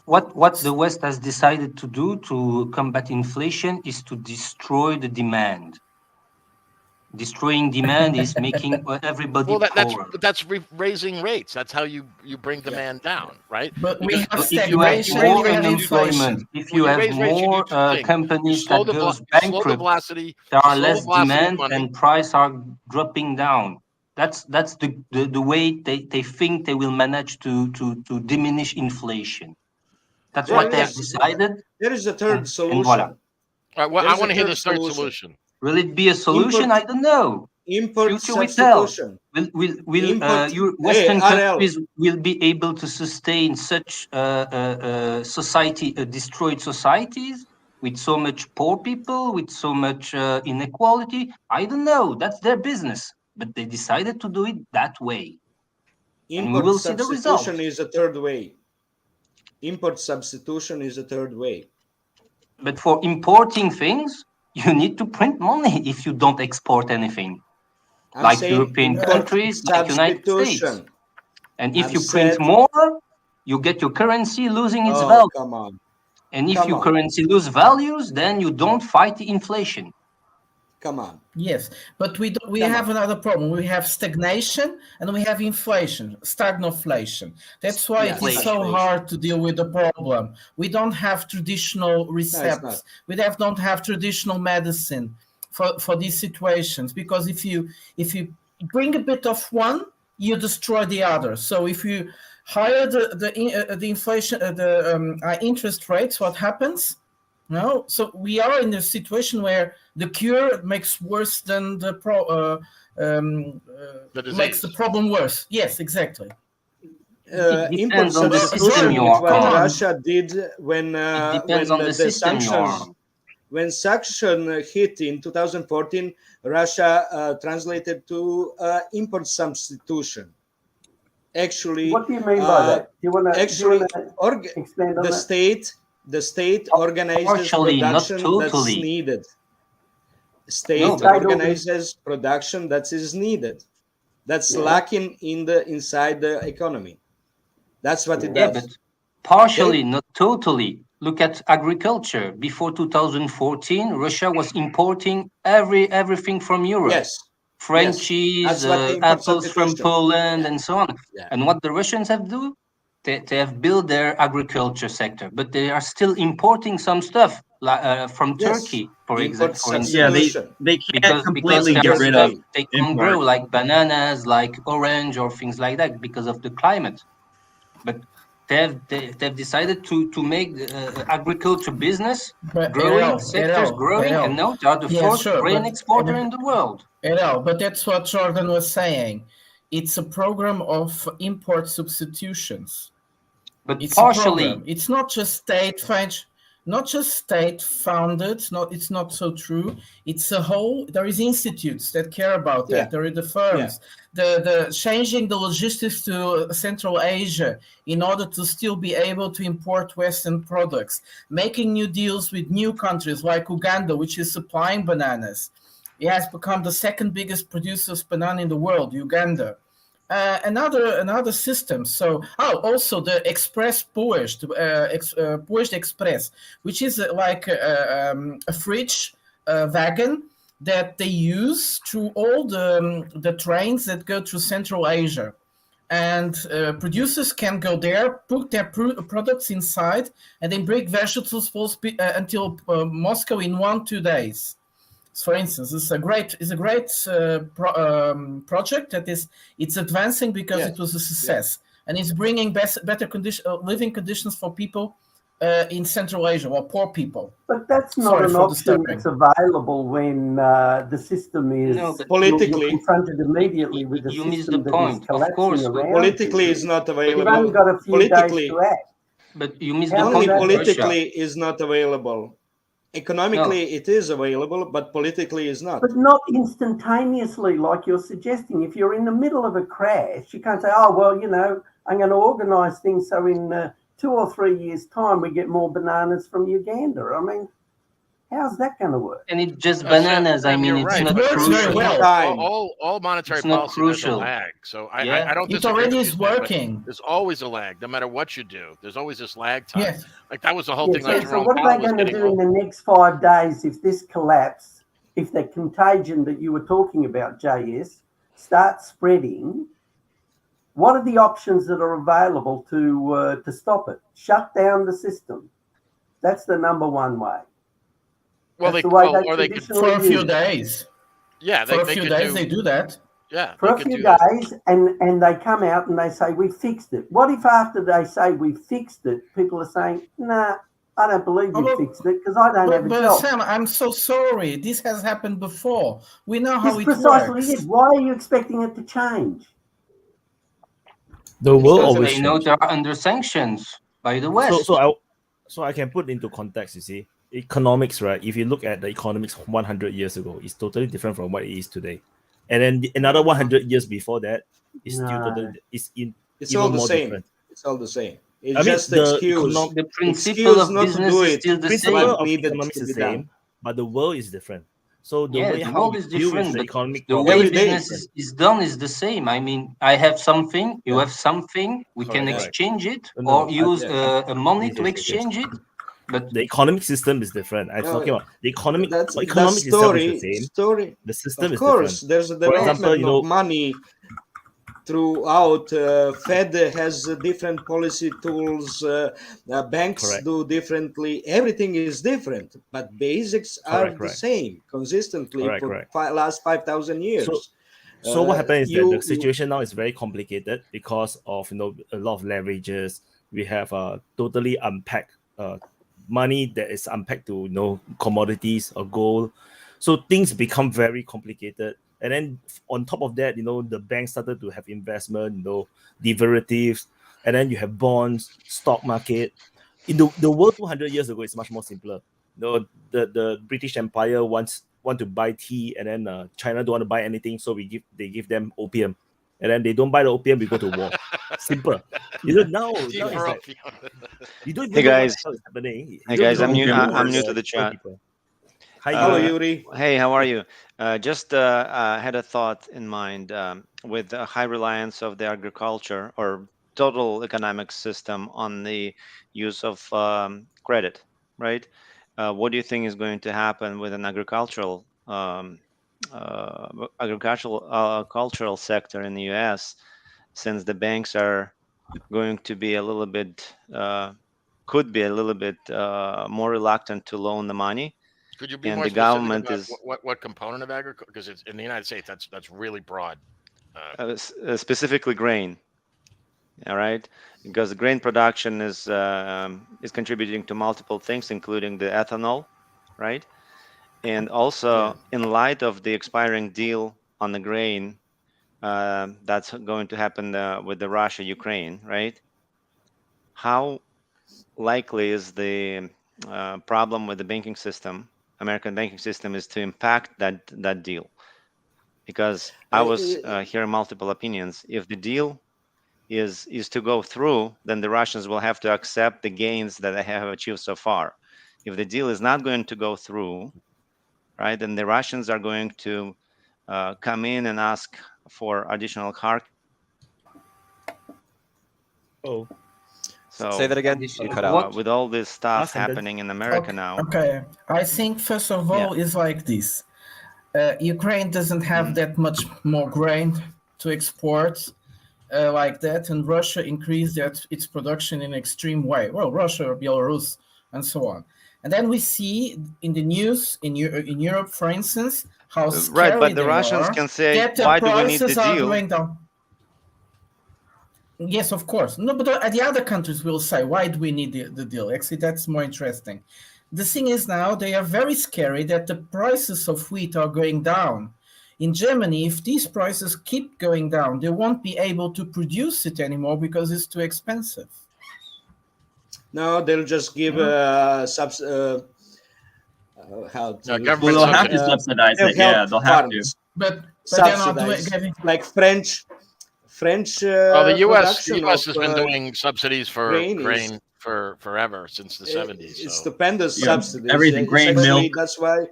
What the West has decided to do to combat inflation is to destroy the demand. Destroying demand is making everybody poorer. That's raising rates. That's how you bring demand down, right? But we have if you have more unemployment, if you have more companies that goes bankrupt, there are less demand and prices are dropping down. That's the way they think they will manage to diminish inflation. That's what they have decided. There is a third solution. And voila. All right, well, I want to hear the third solution. Will it be a solution? I don't know. Import substitution. Will Western countries will be able to sustain such destroyed societies with so much poor people, with so much inequality? I don't know. That's their business. but they decided to do it that way. And we Import will see the result. substitution is a third way. Import substitution is a third way. But for importing things, you need to print money if you don't export anything. Like European countries, like United States. And if you print more, you get your currency losing its value. Come on. And if your currency lose values, then you don't fight the inflation. Come on. Yes, but we have another problem. We have stagnation and we have inflation, stagflation. That's why it is so hard to deal with the problem. We don't have traditional recepts. We don't have traditional medicine for these situations, because if you bring a bit of one, you destroy the other. So if you higher the inflation, the interest rates, what happens? No, so we are in a situation where the cure makes worse than the makes the problem worse. Yes, exactly. Import substitution, what Russia did when sanction hit in 2014, Russia translated to import substitution. Actually, what do you mean by that? Do you want to expand on that? The state organizes production that's needed. State organizes production that is needed. That's lacking inside the economy. That's what it does. But partially, not totally. Look at agriculture. Before 2014, Russia was importing everything from Europe. Yes. French cheese, apples from Poland, and so on. Yeah. And what the Russians have do? They have built their agriculture sector, but they are still importing some stuff from Turkey, for example. Yeah, they can't completely get rid of they can grow like bananas, like orange, or things like that because of the climate. But they've decided to make agriculture business growing, sectors growing, and now they are the fourth grain exporter in the world. But that's what Jordan was saying. It's a program of import substitutions. But it's partially, it's not just state founded. It's not so true. It's a whole. There is institutes that care about that. There are the firms. The changing the logistics to Central Asia in order to still be able to import Western products, making new deals with new countries like Uganda, which is supplying bananas. It has become the second biggest producer of banana in the world, Uganda. Another system. So, also the express pushed express, which is like a fridge wagon that they use through all the trains that go through Central Asia, and producers can go there, put their products inside, and then bring vegetables until Moscow in 1-2 days. For instance, it's a great project that it's advancing because it was a success, and it's bringing better living conditions for people in Central Asia, or poor people. But that's not an option that's available when the system is politically you're confronted immediately with the system that is collapsing around. Politically is not available. You've only got a few days to act. But you miss the only point. Politically is not available. Economically, it is available, but politically is not. But not instantaneously, like you're suggesting. If you're in the middle of a crash, you can't say, "Oh, well, I'm going to organise things so in 2 or 3 years' time we get more bananas from Uganda." I mean, how's that going to work? And it's just bananas. I mean, it's not crucial. All monetary it's not policy crucial. has a lag. So I don't it disagree already with is you, working. There's always a lag, no matter what you do. There's always this lag time. Yes. Like that was the whole thing. Like So Jerome what are Powell they was going to getting do in the next 5 days if this collapse, if the contagion that you were talking about, JS, starts spreading? What are the options that are available to stop it? Shut down the system. That's the number one way. Well, or they could for a few days. Yeah, for a few days they do that. Yeah, for a few days, and they come out and they say we fixed it. What if after they say we fixed it, people are saying, "Nah, I don't believe you fixed it because I don't have a job." Sam, I'm so sorry. This has happened before. We know how it precisely works. It. Why are you expecting it to change? The world because always they know they're under sanctions by the West. So I can put into context. You see, economics, right? If you look at the economics 100 years ago, it's totally different from what it is today. and then another 100 years before that is still totally it's even all the more same. different. It's all the same. It's I mean, just the excuse. The principle Excuse of not to business do is it. still the principle same. of Needed economics to is be the same, done. but the world is different. So the Yeah, way the how world we is deal with different, the but economic the problem way is business different. is done is the same. I mean, I have something, you have something, we can Correct. exchange it No, or use yeah. a money Yes, to yes, yes, yes. exchange it. But The economic system is different. I'm No, talking about the economic. That Economics itself is the same. story. The system Of is course, different. there's a For example, development of money throughout. Fed has different policy tools. Banks Correct. do differently. Everything is different, but basics are the Correct. same consistently Correct. for last 5,000 years. So what happened is that the You situation now is very complicated because of a lot of leverages. We have totally unpacked money that is unpacked to commodities or gold. So things become very complicated. And then on top of that, the banks started to have investment, derivatives, and then you have bonds, stock market. In the world 200 years ago, it's much more simpler. The British Empire want to buy tea, and then China don't want to buy anything, so they give them opium, and then they don't buy the opium, we go to war. Simple. Now it's like you don't even Hey know what guys, the hell is happening. hey guys, I'm new to the chat. Hi, hello, Yuri. Hey, how are you? Just had a thought in mind with the high reliance of the agriculture or total economic system on the use of credit, right? What do you think is going to happen with an agricultural cultural sector in the U.S. since the banks are going to be a little bit could be a little bit more reluctant to loan the money? Could you be and more the specific government about is what component of agriculture? Because it's in the United States, that's really broad. Specifically grain. All right, because grain production is contributing to multiple things, including the ethanol, right? And also, in light of the expiring deal on the grain, that's going to happen with the Russia-Ukraine, right? How likely is the problem with the banking system, American banking system, is to impact that deal? Because I was hearing multiple opinions. If the deal is to go through, then the Russians will have to accept the gains that they have achieved so far. If the deal is not going to go through, right, then the Russians are going to come in and ask for additional hard. So say that again. You cut out. With all this stuff happening in America now. Okay, I think first of all is like this. Ukraine doesn't have that much more grain to export like that, and Russia increased its production in an extreme way. Well, Russia, Belarus, and so on. And then we see in the news in Europe, for instance, how scary right, but the they Russians are can say, that the why do we need prices the are deal? going down. Yes, of course. No, but the other countries will say, why do we need the deal? Actually, that's more interesting. The thing is now they are very scary that the prices of wheat are going down. In Germany, if these prices keep going down, they won't be able to produce it anymore because it's too expensive. No, they'll just give how to government they'll have to subsidize it. Yeah, they'll have to. But they're not doing like French. The U.S. production has of, been doing subsidies for grain for forever since the 70s. It's so. stupendous subsidies. Everything, grain, milk. That's why.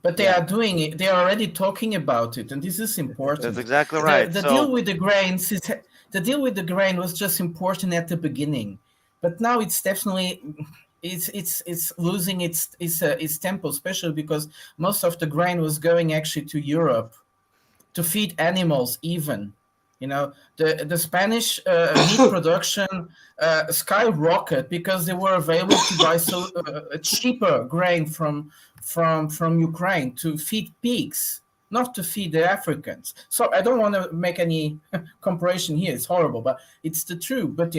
But they are doing it. They are already talking about it, and this is important. That's exactly right. The deal with the grains, the deal with the grain was just important at the beginning, but now it's definitely it's losing its tempo, especially because most of the grain was going actually to Europe to feed animals. Even the Spanish meat production skyrocketed because they were available to buy so cheaper grain from Ukraine to feed pigs, not to feed the Africans. So I don't want to make any comparison here. It's horrible, but it's the truth. But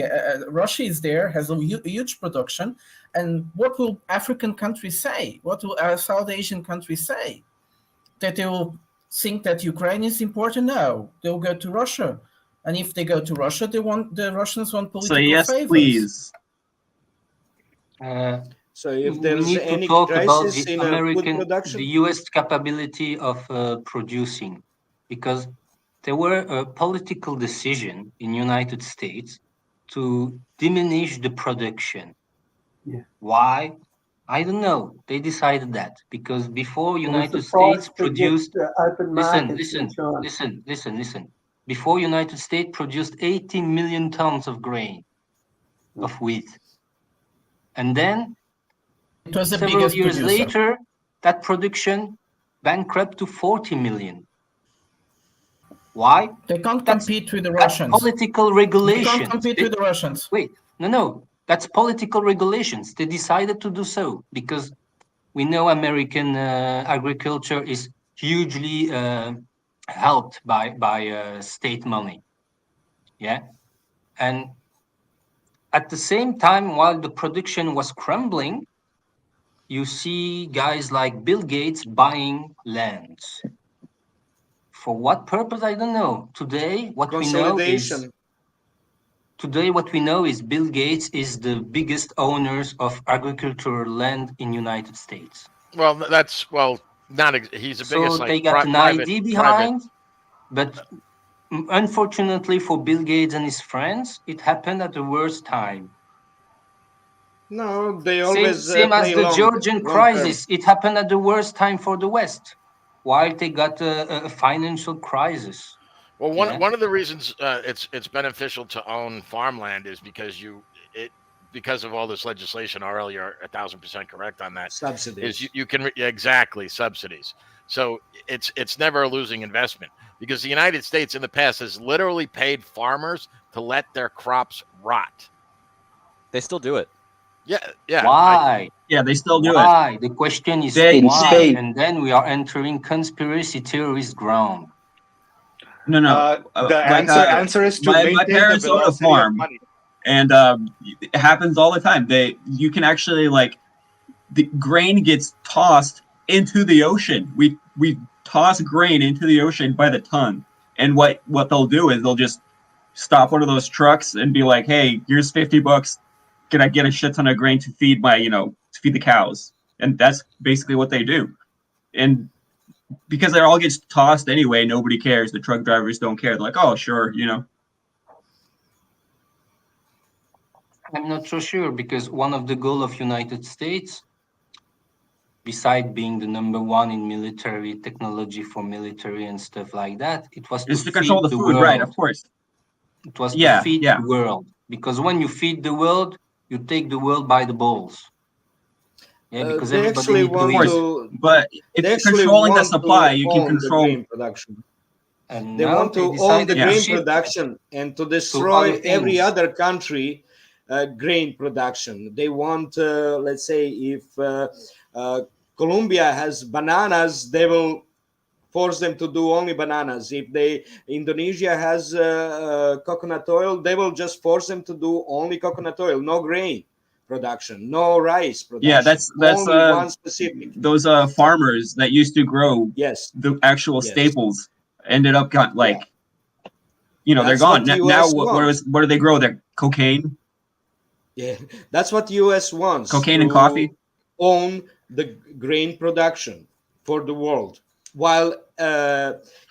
Russia is there, has a huge production. And what will African countries say? What will South Asian countries say? That they will think that Ukraine is important? No, they'll go to Russia. And if they go to Russia, the Russians want political favors. So yes, please. So if we there's need any to talk about crisis the in American, food production, the U.S. capability of producing. because there were a political decision in United States to diminish the production. Yeah. Why? I don't know. They decided that because before United States produced, listen. Before United States produced 18 million tons of grain, of wheat. And then it was the several biggest years producer. later, that production bankrupt to 40 million. Why? They can't compete with the Russians. That's political regulations. They can't compete with the Russians. Wait, no. That's political regulations. They decided to do so because we know American agriculture is hugely helped by state money. Yeah. And at the same time, while the production was crumbling, you see guys like Bill Gates buying lands. For what purpose? I don't know. Today, what we know is Bill Gates is the biggest owners of agricultural land in United States. Well, he's the biggest. So they got an idea behind, but unfortunately for Bill Gates and his friends, it happened at the worst time. No, they always same as the Georgian crisis. It happened at the worst time for the West, while they got a financial crisis. Well, one of the reasons it's beneficial to own farmland is because of all this legislation. RL, you're 1,000% correct on that. Subsidies. Is you can exactly subsidies. So it's never a losing investment because the United States in the past has literally paid farmers to let their crops rot. They still do it. Yeah. Why? They still do it. Why? The question is why? And then we are entering conspiracy theorist ground. No. The answer is to maintain my parents the own a velocity farm, of money. and it happens all the time. You can actually the grain gets tossed into the ocean. We toss grain into the ocean by the ton, and what they'll do is they'll just stop one of those trucks and be like, "Hey, here's $50. Can I get a shit ton of grain to feed to feed the cows?" And that's basically what they do. And because it all gets tossed anyway, nobody cares. The truck drivers don't care. They're like, "Oh, sure, I'm not so sure because one of the goals of United States, besides being the #1 in military technology for military and stuff like that, it was to control the food, world. right? Of course. It was to feed the world. Because when you feed the world, you take the world by the balls. Yeah, because they actually want to. But if controlling the supply, you can control grain production. And they want to own the grain production and to destroy every other country grain production. They want, let's say, if Colombia has bananas, they will force them to do only bananas. If Indonesia has coconut oil, they will just force them to do only coconut oil, no grain production, no rice production. Yeah, that's only one specific. Those farmers that used to grow the actual staples ended up they're gone. Now what do they grow? They're cocaine. Yeah, that's what US wants. Cocaine and coffee. Own the grain production for the world while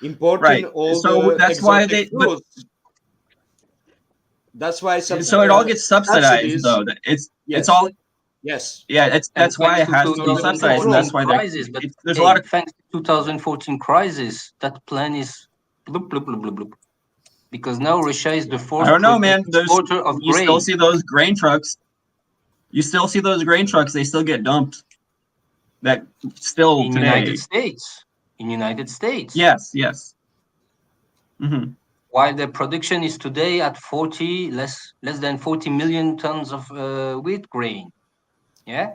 importing all the that's why fruits. That's why so it all gets subsidized though. It's all that's why it has to be subsidized. And that's why there's a lot of thanks to 2014 crisis. That plan is bloop, bloop, bloop, bloop, bloop. Because now Russia is the fourth. I don't know, man. Exporter of you grain. Still see those grain trucks. You still see those grain trucks. They still get dumped. That still in today. United States. In United States. Yes. While the production is today at less than 40 million tons of wheat grain. Yeah.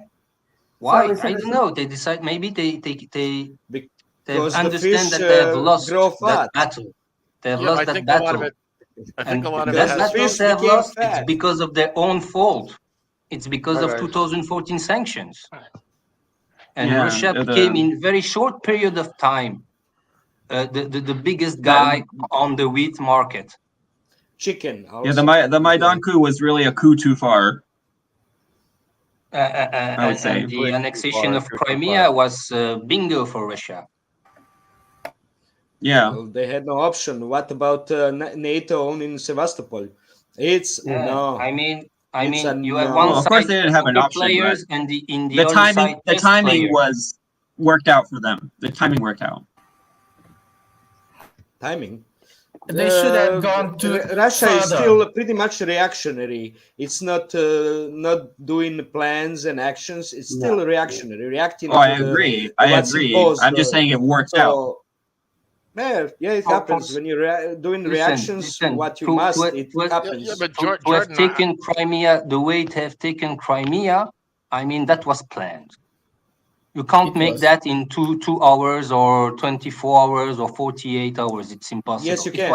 Why? I don't know. They decide maybe they understand that they have lost that battle. They have lost that battle. I think a lot of that battle they have lost. It's because of their own fault. It's because of 2014 sanctions. And Russia became in very short period of time the biggest guy on the wheat market. Chicken. The Maidan coup was really a coup too far. I would say. And the annexation of Crimea was bingo for Russia. Yeah. Well, they had no option. What about NATO owning Sevastopol? It's no. I mean, you have no. one Well, of course side they didn't have an poker option, but players and in the other side the chess timing players. was worked out for them. The timing worked out. Timing. They should have gone to Russia further. is still pretty much reactionary. It's not doing plans and actions. It's still reactionary, reacting. I agree. I agree. Imposed. I'm just saying it worked out. Yeah, it happens when you're doing reactions. What you must, it happens. Yeah, but to have taken Crimea the way it have taken Crimea, I mean, that was planned. You can't make that in 2 hours or 24 hours or 48 hours. It's impossible. Yes, you can.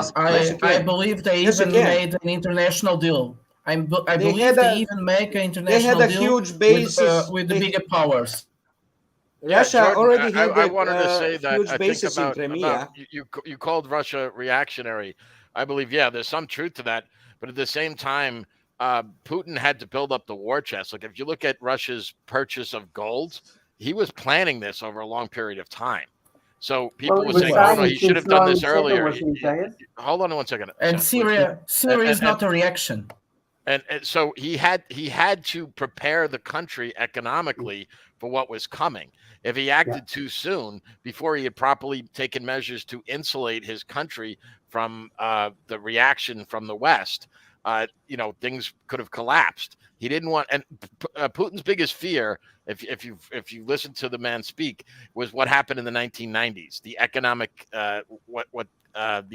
I believe they even made an international deal. I believe they even make an international deal huge basis with the bigger powers. Russia Jordan, already had I wanted to say that huge I think basis in about Crimea. you called Russia reactionary. I believe, yeah, there's some truth to that. But at the same time, Putin had to build up the war chest. Like if you look at Russia's purchase of gold, he was planning this over a long period of time. So people were saying, oh, no, he should have done this earlier. Hold on 1 second. And Syria is not a reaction. And so he had to prepare the country economically for what was coming. If he acted too soon, before he had properly taken measures to insulate his country from the reaction from the West, things could have collapsed. He didn't want, and Putin's biggest fear, if you listen to the man speak, was what happened in the 1990s, the economic the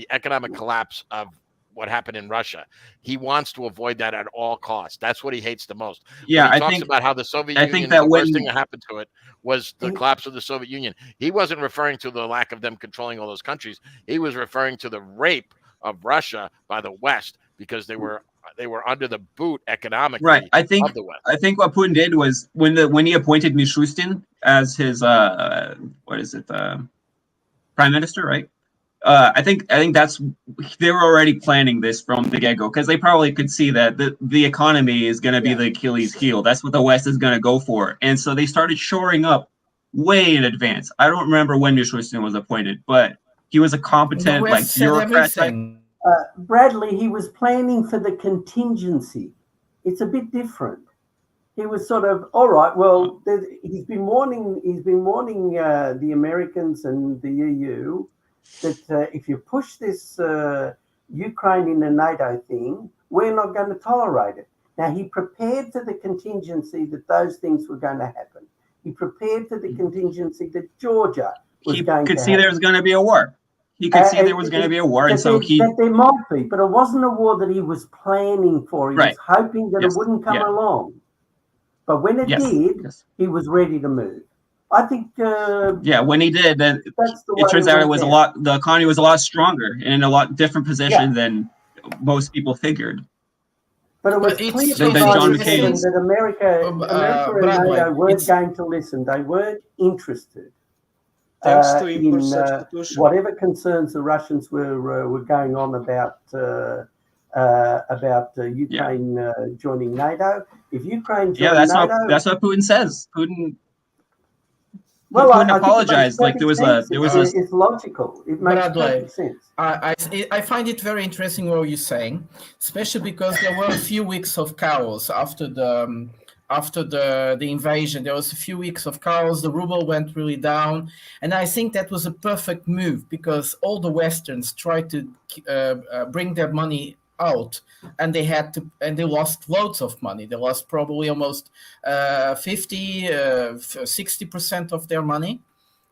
economic collapse of what happened in Russia. He wants to avoid that at all costs. That's what he hates the most. Yeah, he talks about how the Soviet Union, the worst thing that happened to it was the collapse of the Soviet Union. He wasn't referring to the lack of them controlling all those countries. He was referring to the rape of Russia by the West because they were under the boot economically. Right. I think of the West. I think what Putin did was when he appointed Mishustin as his prime minister, right? I think that's they were already planning this from the get-go because they probably could see that the economy is going to be the Achilles heel. That's what the West is going to go for, and so they started shoring up way in advance. I don't remember when Mishustin was appointed, but he was a competent bureaucrat type. Bradley, he was planning for the contingency. It's a bit different. He was sort of all right. Well, he's been warning the Americans and the EU that if you push this Ukraine in the NATO thing, we're not going to tolerate it. Now, he prepared for the contingency that those things were going to happen. He prepared for the contingency that Georgia was going to happen. He could see there was going to be a war. He could see there was going to be a war, and so that there might be, but it wasn't a war that he was planning for. He was hoping that it wouldn't come along. But when it did, he was ready to move. I think. When he did, then it turns out the economy was a lot stronger and in a lot different position than most people figured. But it was clear that America and NATO weren't going to listen. They weren't interested. Thanks to import substitution. Whatever concerns the Russians were going on about Ukraine joining NATO. If Ukraine joined NATO, that's what Putin says. Putin Putin apologized. Like there was it's logical. It makes perfect sense. I find it very interesting what you're saying, especially because there were a few weeks of chaos after the invasion. There was a few weeks of chaos. The ruble went really down, and I think that was a perfect move because all the Westerns tried to bring their money out, and they lost loads of money. They lost probably almost 60% of their money.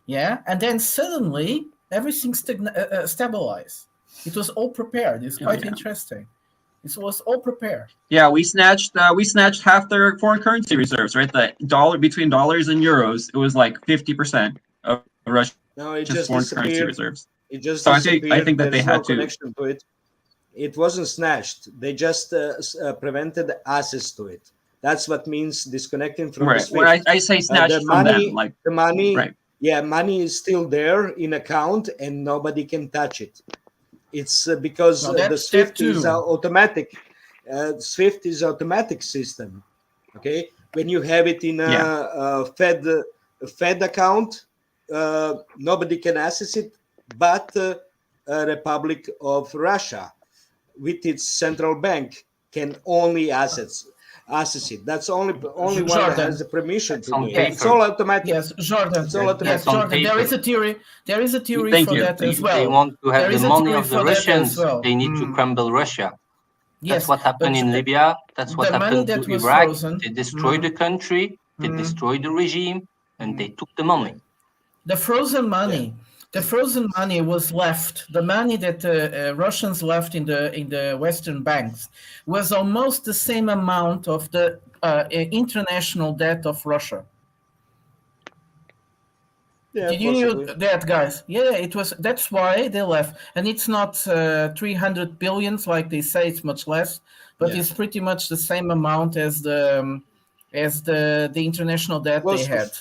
Yeah, and then suddenly everything stabilized. It was all prepared. It's quite interesting. It was all prepared. Yeah, we snatched half their foreign currency reserves, right? The dollar between dollars and euros, it was like 50% of Russia's foreign currency reserves. It just I think that they had to. Connection to it. It wasn't snatched. They just prevented access to it. That's what means disconnecting from the SWIFT. When I say snatched from them, like the money. Right. Yeah, money is still there in account and nobody can touch it. It's because the SWIFT is automatic. SWIFT is automatic system. Okay, when you have it in a Fed account, nobody can access it, but Republic of Russia, with its central bank, can only access it. That's only one that has the permission to do it. It's all automatic. Yes, Jordan. It's all automatic. Yes, Jordan. There is a theory. There is a theory Thank for you. that as well. They want to have There the is a money theory of the for that as Russians. well. They need to crumble Russia. That's Yes, what happened but in Libya. That's what the money happened that to was Iraq. frozen. They destroyed the country. They destroyed the regime, and they took the money. The frozen money. The frozen money was left. The money that Russians left in the Western banks was almost the same amount of the international debt of Russia. Yeah, Did you know that, guys? Yeah, it was. That's why they left, and it's not 300 billions like they say. It's much less, but it's pretty much the same amount as the international debt they had.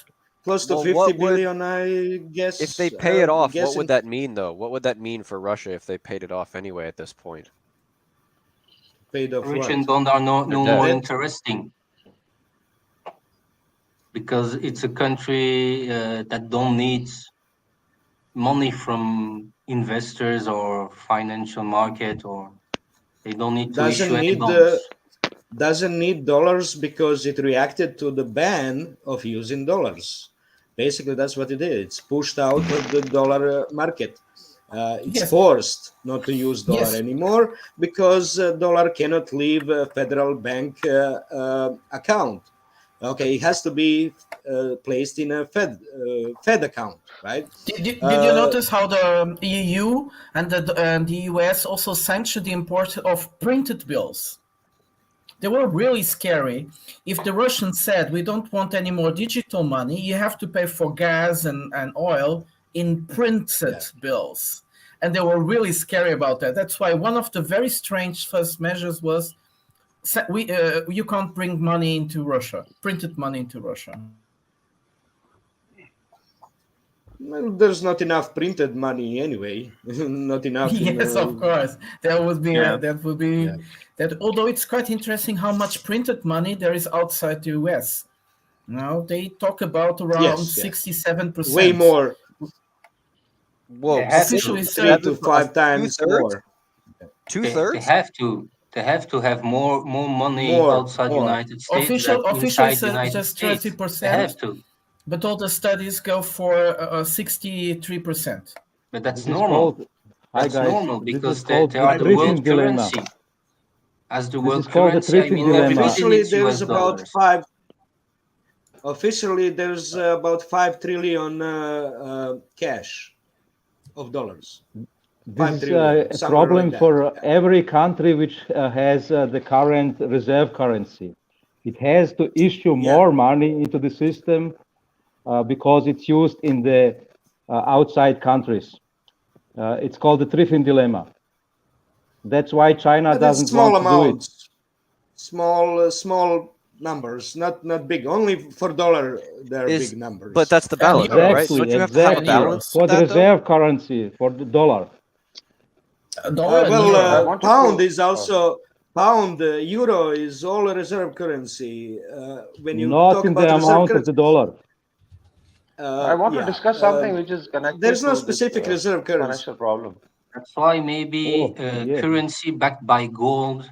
Close to 50 billion, I guess. If they pay it off, what would that mean, though? What would that mean for Russia if they paid it off anyway at this point? Paid off Russian bonds are no more interesting because it's a country that don't need money from investors or financial market, or they don't need to issue any bonds. Doesn't need dollars because it reacted to the ban of using dollars. Basically, that's what it is. It's pushed out of the dollar market. It's forced not to use dollar anymore because dollar cannot leave a federal bank account. Okay, it has to be placed in a Fed account, right? Did you notice how the EU and the US also sanctioned the import of printed bills? They were really scary. If the Russians said, we don't want any more digital money, you have to pay for gas and oil in printed bills. And they were really scary about that. That's why one of the very strange first measures was you can't bring money into Russia, printed money into Russia. Well, there's not enough printed money anyway. Not enough. Yes, of course. That would be that. Although it's quite interesting how much printed money there is outside the US. Now they talk about around 67%. Way more. Whoa! Officially 3 to 5 times more. 2/3? They have to have more money outside the United States. Officially just 30%. They have to. But all the studies go for 63%. But that's normal. That's normal because they are the world currency. As the world currency, I mean, officially there's about $5 trillion cash of dollars. This is a problem for every country which has the current reserve currency. It has to issue more money into the system because it's used in the outside countries. It's called the Triffin dilemma. That's why China doesn't want to do it. Small numbers, not big. Only for dollar, they're big numbers. But that's the balance, right? So you have to have a balance for the reserve currency for the dollar. Pound is also euro is all a reserve currency. When you not talk in about the amount of the dollar. I want to discuss something which is connected. There's no to specific this, reserve currency. Financial problem. That's why maybe currency backed by gold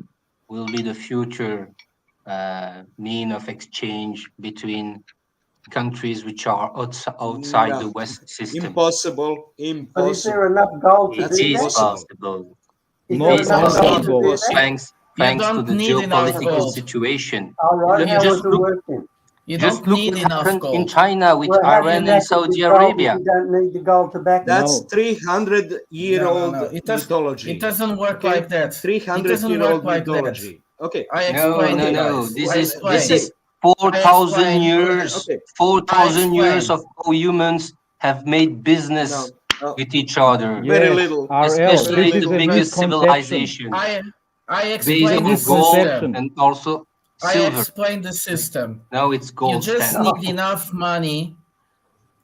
will be the future mean of exchange between countries which are outside the West system. Impossible. But is there enough gold to It do is that? possible. No, It is possible thanks to the geopolitical gold. situation. All right, You how just was it look, working? You just don't look need what enough happened gold. in China with Well, how do you Iran and make it Saudi with gold if Arabia. You don't need the gold to back That's it. 300-year-old mythology. It doesn't work like that. 300-year-old mythology. Okay. I explained it. No. Guys. This is 4,000 years. 4,000 years of humans have made business with each other. Very little. Especially this is the a biggest misconception. civilization. I Based explained on the gold system. and also I silver. explained the system. Now it's You gold just standard. need enough money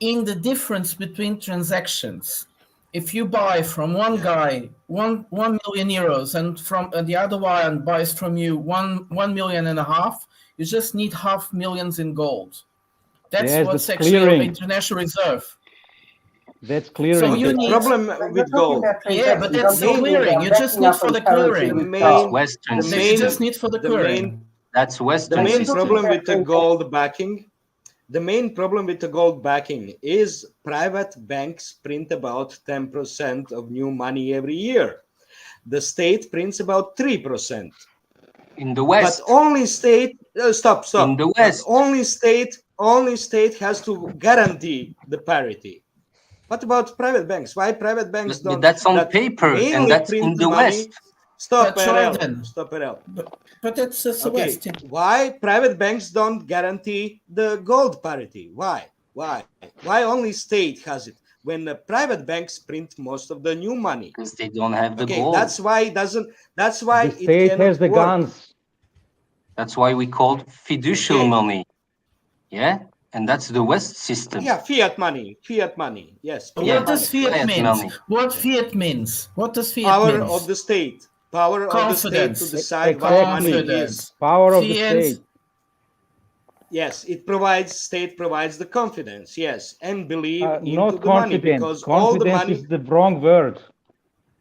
in the difference between transactions. If you buy from one guy 1 million euros and from the other one buys from you 1.5 million, you just need $500,000 in gold. That's Yes, what's that's actually clearing. international reserve. That's clearing. So you need problem with gold. Yeah, but that's clearing. You just need for the clearing. Western You just need for the clearing. That's Western The main system. problem with the gold backing. The main problem with the gold backing is private banks print about 10% of new money every year. The state prints about 3%. In the West. But only state stop. In the West. But only state has to guarantee the parity. What about private banks? Why private banks don't? But that's on paper, and that's in the West. Stop, But Jordan. Stop, Perel. But that's the Okay. West. Why private banks don't guarantee the gold parity? Why? Why only state has it when the private banks print most of the new money? Because they don't have the Okay, gold. that's why it doesn't. That's why The state has the guns. That's why we call fiducial money. Yeah, and that's the West system. Yeah, fiat money. Yes. What does fiat mean? money. What fiat means? What does fiat Power means? of the state. Power of the state Confidence. to decide what money Confidence. is. Power of the Fiat. state. Yes, state provides the confidence. Yes, and believe into Not the money confidence. because all the Confidence money. is the wrong word.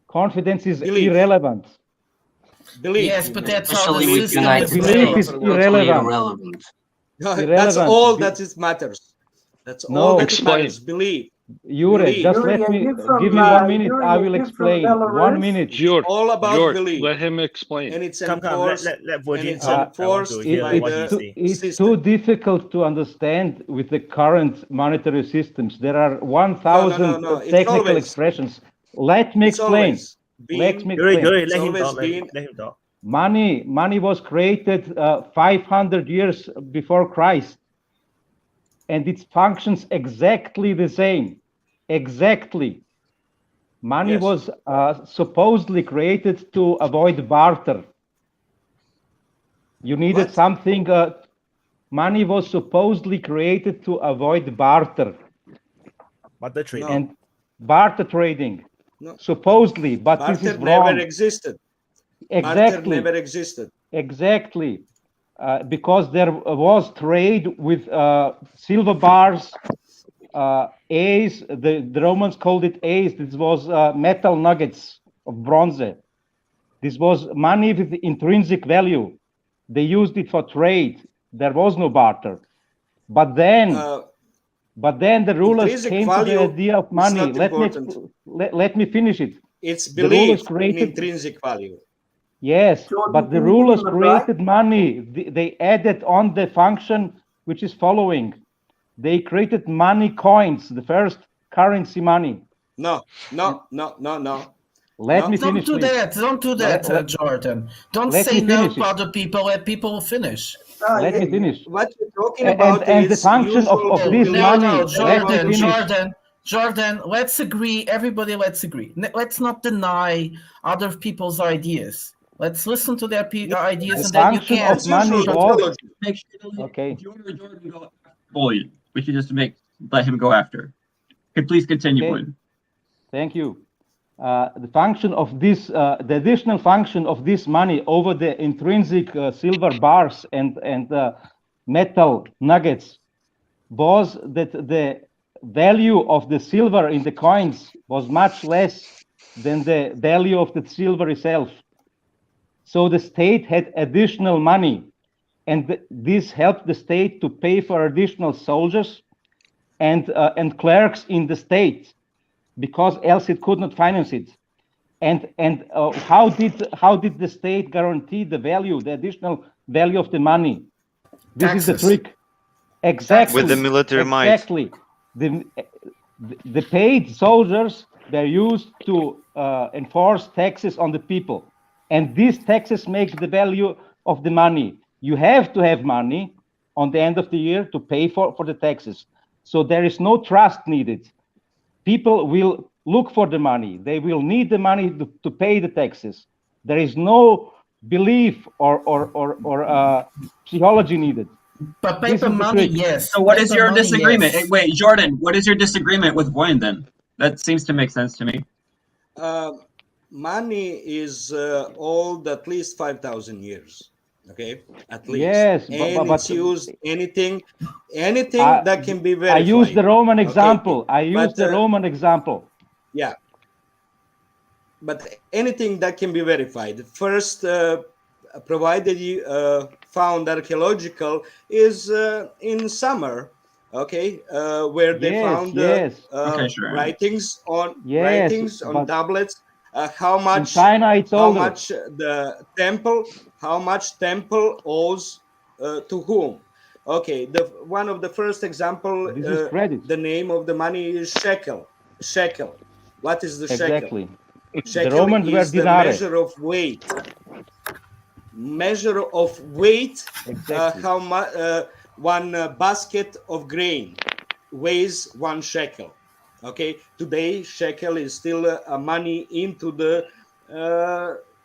Confidence is Belief. irrelevant. Believe. Yes, but that's how the Especially with system United is Belief built. is Totally irrelevant. irrelevant. That's Irrelevant. all that it matters. That's No. all that Explain. matters. Believe. Jure, Believe. just Yuri, let are me you from, give me 1 minute. Yuri, I are will you from explain. 1 Belarus? minute. George, All about George, belief. let him explain. And it's Come, enforced. let And Virgin it's talk. I want enforced to hear by what the he say. It's system. too difficult to understand with the current monetary systems. There are 1,000 No. It's technical always. expressions. Let me It's explain. always Let me been. explain. Yuri, It's let him always talk. been. Let him talk. Money was created 500 years before Christ, and it functions exactly the same. Exactly. Money Yes. was supposedly created to avoid barter. You needed What? something. Money was supposedly created to avoid barter Butter trade. No. and barter trading. No. Supposedly, but this Barter is wrong. never existed. Barter Exactly. never existed. Exactly. Because there was trade with silver bars, A's. The Romans called it A's. This was metal nuggets of bronze. This was money with intrinsic value. They used it for trade. There was no barter. But then the rulers Intrinsic came to the value idea of is money. not Let me important. let me finish it. It's The rulers belief in created. intrinsic value. Yes, Jordan, but the can you give rulers him a created money. They added on the function which is following. They created money coins, the first currency money. No. Let me Don't finish, do please. that. Don't do that, Jordan. Don't let say me no finish to it. other people. Let people finish. Let me finish. What you're talking And- about and the is function of usual this belief. money. No, Let me finish. Jordan, let's agree. Everybody, let's agree. Let's not deny other people's ideas. Let's listen to their ideas, The and then you function can. of money was okay. Boyd, we should just let him go after. Please continue, Okay. Boyd. Thank you. The function of this, the additional function of this money over the intrinsic silver bars and metal nuggets was that the value of the silver in the coins was much less than the value of the silver itself. So the state had additional money, and this helped the state to pay for additional soldiers and clerks in the state, because else it could not finance it. And how did the state guarantee the value, the additional value of the money? This is the trick. Exactly. With the military might. Exactly. The paid soldiers, they're used to enforce taxes on the people. And these taxes make the value of the money. You have to have money on the end of the year to pay for the taxes. So there is no trust needed. People will look for the money. They will need the money to pay the taxes. There is no belief or psychology needed. But paper money, yes. So what is Paper your money, disagreement? yes. Wait, Jordan, what is your disagreement with Boyd then? That seems to make sense to me. Money is old at least 5,000 years. Okay, at least. Yes, and but it's used anything that can be verified. I use the Roman example. Okay? I use the Roman example. Yeah, but anything that can be verified. First, provided you found archaeological is in summer, okay, where they found writings on tablets. How much? In China, it's how older. much How much temple owes to whom? Okay, one of the first example. This is credit. The name of the money is shekel. Shekel. What is the shekel? Exactly. Shekel the Romans is were the dinare. measure of weight. Measure of weight. Exactly. How much one basket of grain weighs 1 shekel. Okay. Today, shekel is still money into the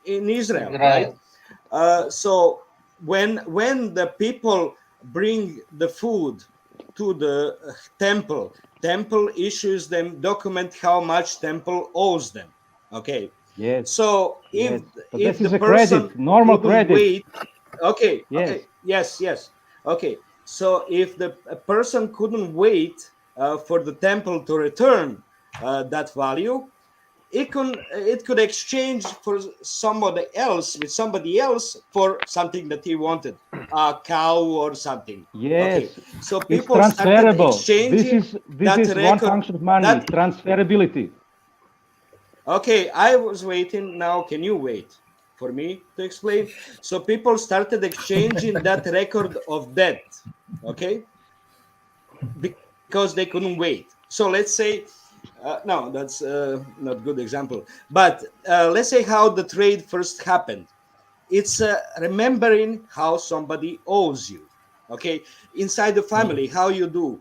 in Israel, right? So when the people bring the food to the temple issues them document how much temple owes them. Okay. Yes. So yes. if this the is a person credit, normal credit. wait, okay. Yes. Okay. Yes. Okay. So if the person couldn't wait for the temple to return that value, it could exchange for somebody else with somebody else for something that he wanted, a cow or something. Yes. Okay. So It's people started transferable. exchanging. This is one function of money, transferability. Okay, I was waiting. Now, can you wait for me to explain? So people started exchanging that record of debt. Okay, because they couldn't wait. So let's say. No, that's not a good example. But let's say how the trade first happened. It's remembering how somebody owes you. Okay, inside the family, how you do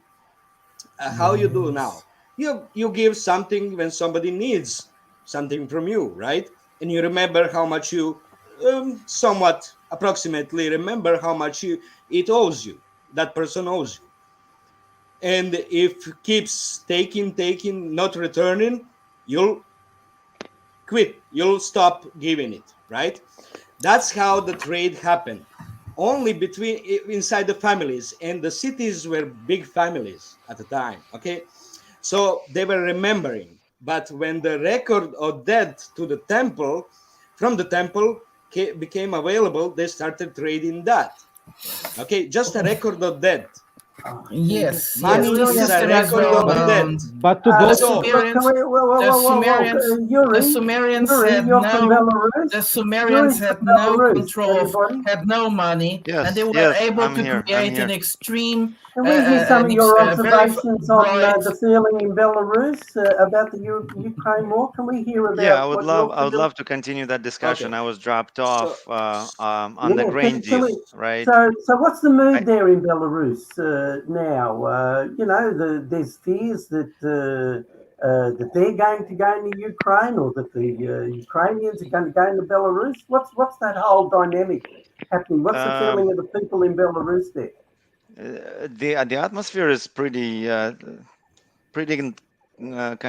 now. You give something when somebody needs something from you, right? And you remember how much you somewhat approximately remember how much it owes you. That person owes you. And if keeps taking, not returning, you'll quit. You'll stop giving it, right? That's how the trade happened. Only between inside the families, and the cities were big families at the time. Okay, so they were remembering. But when the record of debt to the temple, from the temple became available, they started trading that. Okay, just a record of debt. Yes, money is a record of debt. But to go the Sumerians had no control, had no money, and they were able to create an extreme. Can we hear some of your observations on the feeling in Belarus about the Ukraine war? Can we hear about? Yeah, I would love to continue that discussion. Okay. I was dropped off on the grain deal, right? So what's the mood there in Belarus now? There's fears that that they're going to go into Ukraine, or that the Ukrainians are going to go into Belarus. What's that whole dynamic happening? What's the feeling of the people in Belarus there? The atmosphere is pretty kind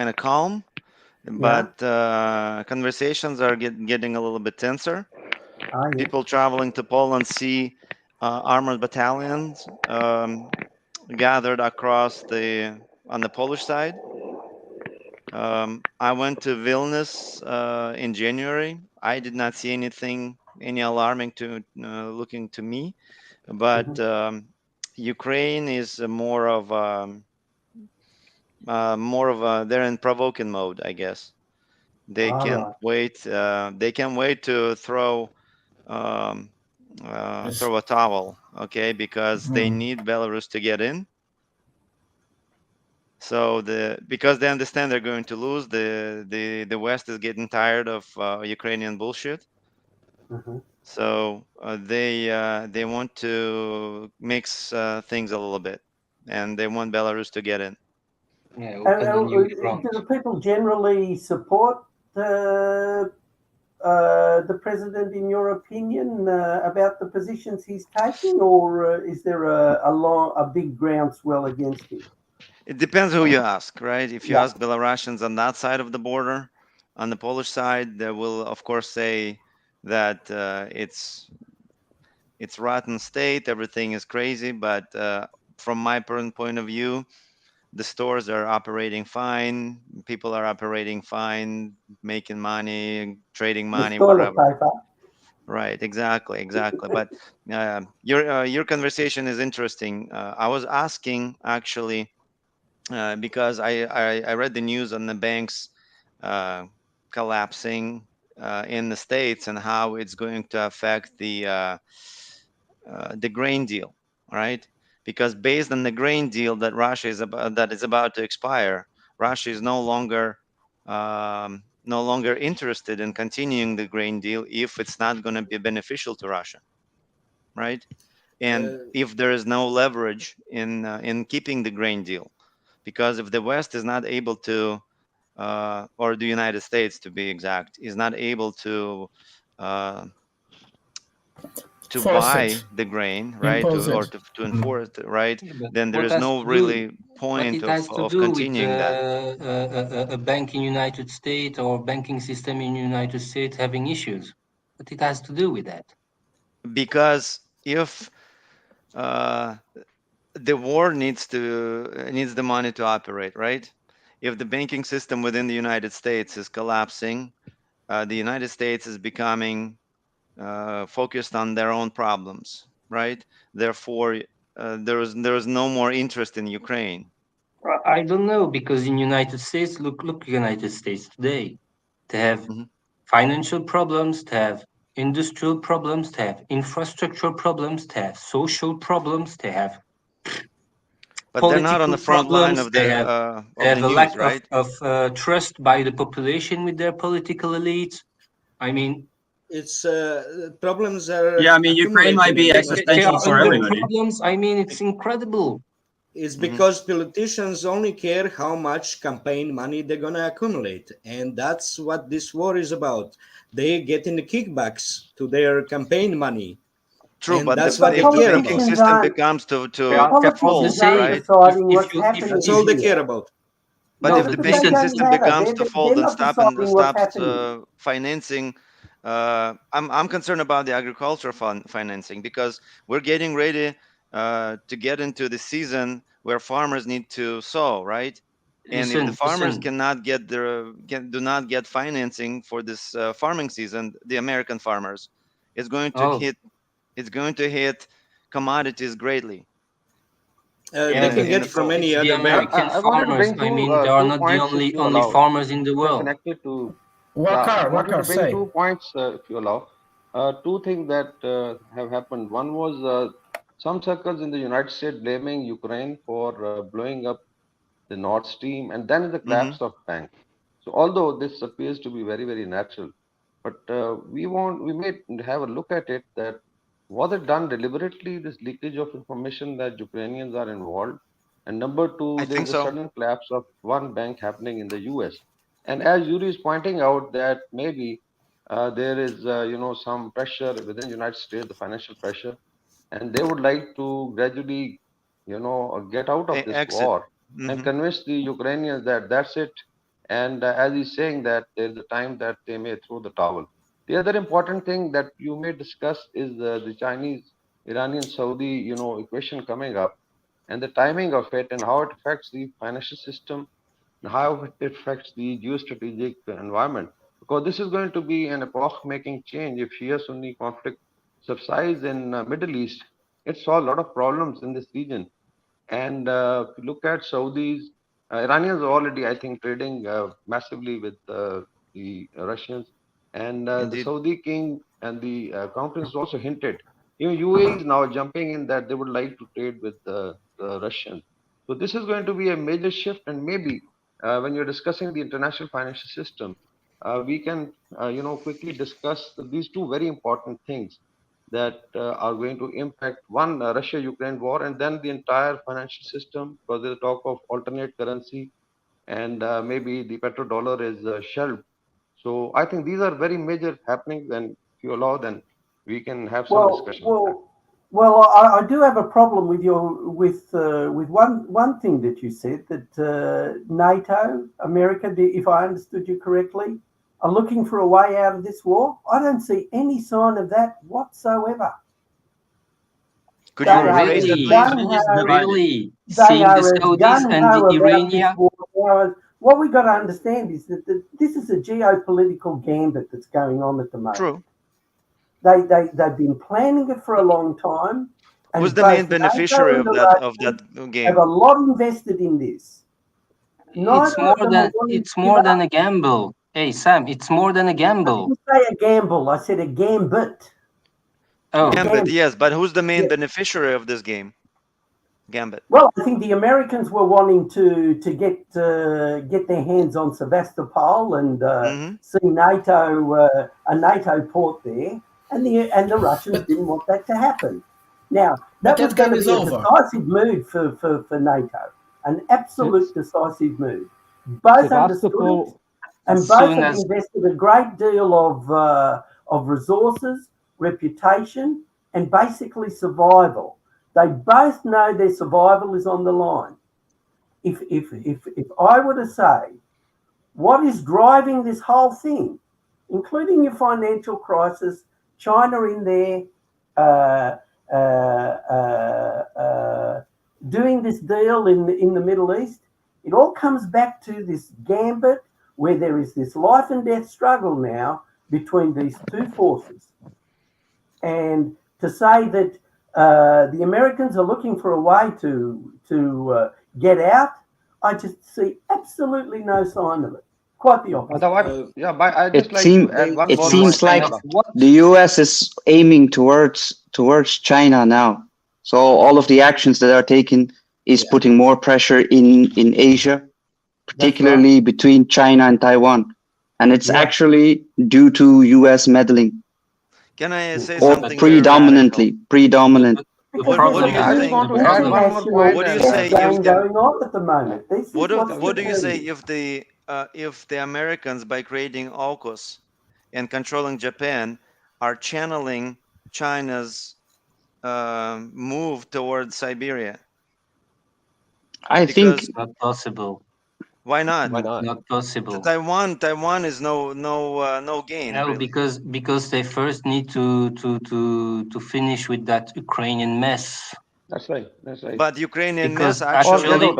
of calm, but conversations are getting a little bit tenser. People traveling to Poland see armored battalions gathered across on the Polish side. I went to Vilnius in January. I did not see any alarming looking to me, but Ukraine is more of they're in provoking mode, I guess. They can't wait. They can't wait to throw a towel, okay, because they need Belarus to get in. So because they understand they're going to lose, the West is getting tired of Ukrainian bullshit. So they want to mix things a little bit, and they want Belarus to get in. Yeah, do the people generally support the president, in your opinion, about the positions he's taking, or is there a big groundswell against him? It depends who you ask, right? If you ask Belarusians on that side of the border, on the Polish side, they will of course say that it's it's rotten state. Everything is crazy. But from my point of view, the stores are operating fine. People are operating fine, making money, trading money, whatever. Right, exactly. But your conversation is interesting. I was asking actually because I read the news on the banks collapsing in the States and how it's going to affect the grain deal, right? Because based on the grain deal that Russia is about to expire, Russia is no longer interested in continuing the grain deal if it's not going to be beneficial to Russia, right? And if there is no leverage in keeping the grain deal, because if the West is not able to, or the United States to be exact, is not able to buy the grain, right, or to enforce it, right, then there is no really point of continuing that. A bank in United States or banking system in United States having issues. What it has to do with that? Because if the war needs the money to operate, right? If the banking system within the United States is collapsing, the United States is becoming focused on their own problems, right? Therefore, there is no more interest in Ukraine. I don't know, because in United States, look United States today, they have financial problems, they have industrial problems, they have infrastructure problems, they have social problems, they have but they're not on the front line of they have a news, lack right? of trust by the population with their political elites. I mean, it's problems are I mean, Ukraine might be existential for everybody. Problems, I mean, it's incredible. It's because politicians only care how much campaign money they're going to accumulate. And that's what this war is about. They get in the kickbacks to their campaign money. True, and but that's if what they the care banking about. system becomes to fold, right? That's all they care about. But if the banking system becomes to fold and stops financing, I'm concerned about the agriculture financing, because we're getting ready to get into the season where farmers need to sow, right? And if the farmers do not get financing for this farming season, the American farmers, it's going to hit commodities greatly. They can get from any other bank. American farmers. I mean, they are not the only farmers in the world. Connected to Wakar, I wanted to bring say. 2 points, if you allow. 2 things that have happened. One was some circles in the United States blaming Ukraine for blowing up the Nord Stream, and then the collapse of bank. So although this appears to be very, very natural, but we may have a look at it, that was it done deliberately, this leakage of information that Ukrainians are involved? And number 2, there is a sudden collapse of one bank happening in the US. And as Yuri is pointing out, that maybe there is some pressure within the United States, the financial pressure, and they would like to gradually get out of this war and convince the Ukrainians that that's it. And as he's saying, that there's a time that they may throw the towel. The other important thing that you may discuss is the Chinese, Iranian, Saudi, equation coming up, and the timing of it, and how it affects the financial system, and how it affects the geostrategic environment. Because this is going to be an epoch-making change. If Shia-Sunni conflict subsides in Middle East, it solves a lot of problems in this region. And if you look at Saudis, Iranians are already, I think, trading massively with the Russians. And the Saudi king and the crown prince also hinted. Even UAE is now jumping in that they would like to trade with the Russians. So this is going to be a major shift. And maybe when you're discussing the international financial system, we can, quickly discuss these 2 very important things that are going to impact one, Russia-Ukraine war, and then the entire financial system, because there's talk of alternate currency, and maybe the petrodollar is shelved. So I think these are very major happenings, and if you allow, then we can have some discussion. Well, I do have a problem with one thing that you said, that NATO, America, if I understood you correctly, are looking for a way out of this war. I don't see any sign of that whatsoever. Could you rephrase that, please? Really seeing the Saudis and the Iranian. What we got to understand is that this is a geopolitical gambit that's going on at the moment. True. They've been planning it for a long time. And who's the main beneficiary of that game? Have a lot invested in this. It's more than a gamble. Hey Sam, it's more than a gamble. I didn't say a gamble. I said a gambit. Oh, Gambit, yes, but who's the main beneficiary of this game? Gambit. Well, I think the Americans were wanting to get their hands on Sevastopol and see a NATO port there, and the Russians didn't want that to happen. Now that was going to be a decisive move for NATO, an absolute decisive move. Both understood it, and both have invested a great deal of resources, reputation, and basically survival. They both know their survival is on the line. If I were to say what is driving this whole thing, including your financial crisis, China in there, doing this deal in the Middle East, it all comes back to this gambit where there is this life and death struggle now between these two forces. And to say that the Americans are looking for a way to get out, I just see absolutely no sign of it. Quite the opposite. It seems like the US is aiming towards China now. So all of the actions that are taken is putting more pressure in Asia, particularly between China and Taiwan. And it's actually due to US meddling. Can I say or something? Predominantly. What do you think? What do you say if going on at the moment? What do you say if the Americans, by creating AUKUS and controlling Japan, are channeling China's move towards Siberia? I think it's not possible. Why not? Not possible. Taiwan is no gain. No, really. because they first need to finish with that Ukrainian mess. That's right. But Ukrainian because mess actually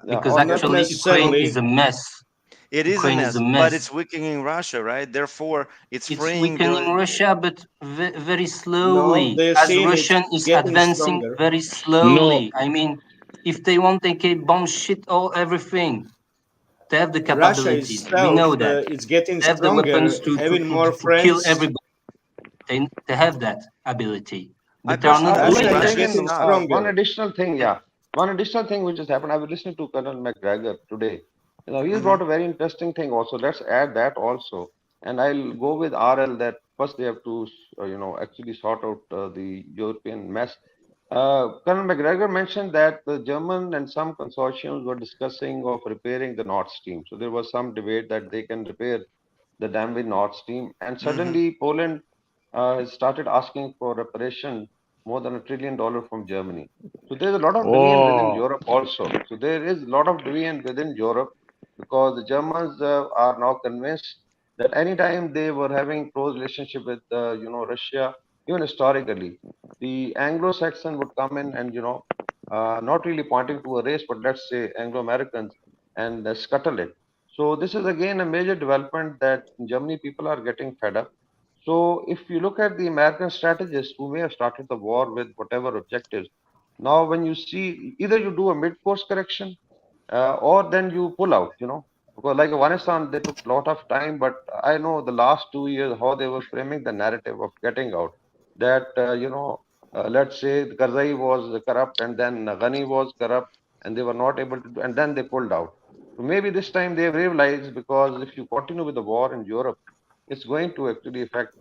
because actually Ukraine is a mess. It is Ukraine a mess, but it's weakening Russia, right? Therefore, it's freeing weakening Russia, but very slowly. As Russian is advancing very slowly. I mean, if they want, they can bomb shit everything. They have the capabilities. We know that. It's getting they have stronger, the weapons to kill everybody. They have that ability. But they are not doing that. One additional thing which has happened. I was listening to Colonel McGregor today. He brought a very interesting thing also. Let's add that also. And I'll go with RL that first they have to, actually sort out the European mess. Colonel McGregor mentioned that the German and some consortiums were discussing of repairing the Nord Stream. So there was some debate that they can repair the damaged Nord Stream. And suddenly Poland has started asking for reparation more than $1 trillion from Germany. So there's a lot of division within Europe also. So there is a lot of division within Europe because the Germans are now convinced that anytime they were having close relationship with, Russia, even historically, the Anglo-Saxon would come in and, not really pointing to a race, but let's say Anglo-Americans and scuttle it. So this is again a major development that in Germany people are getting fed up. So if you look at the American strategists who may have started the war with whatever objectives, now when you see either you do a mid-course correction or then you pull out, because like Afghanistan, they took a lot of time, but I know the last 2 years how they were framing the narrative of getting out. That, let's say Karzai was corrupt and then Ghani was corrupt and they were not able to do, and then they pulled out. So maybe this time they've realized because if you continue with the war in Europe, it's going to actually affect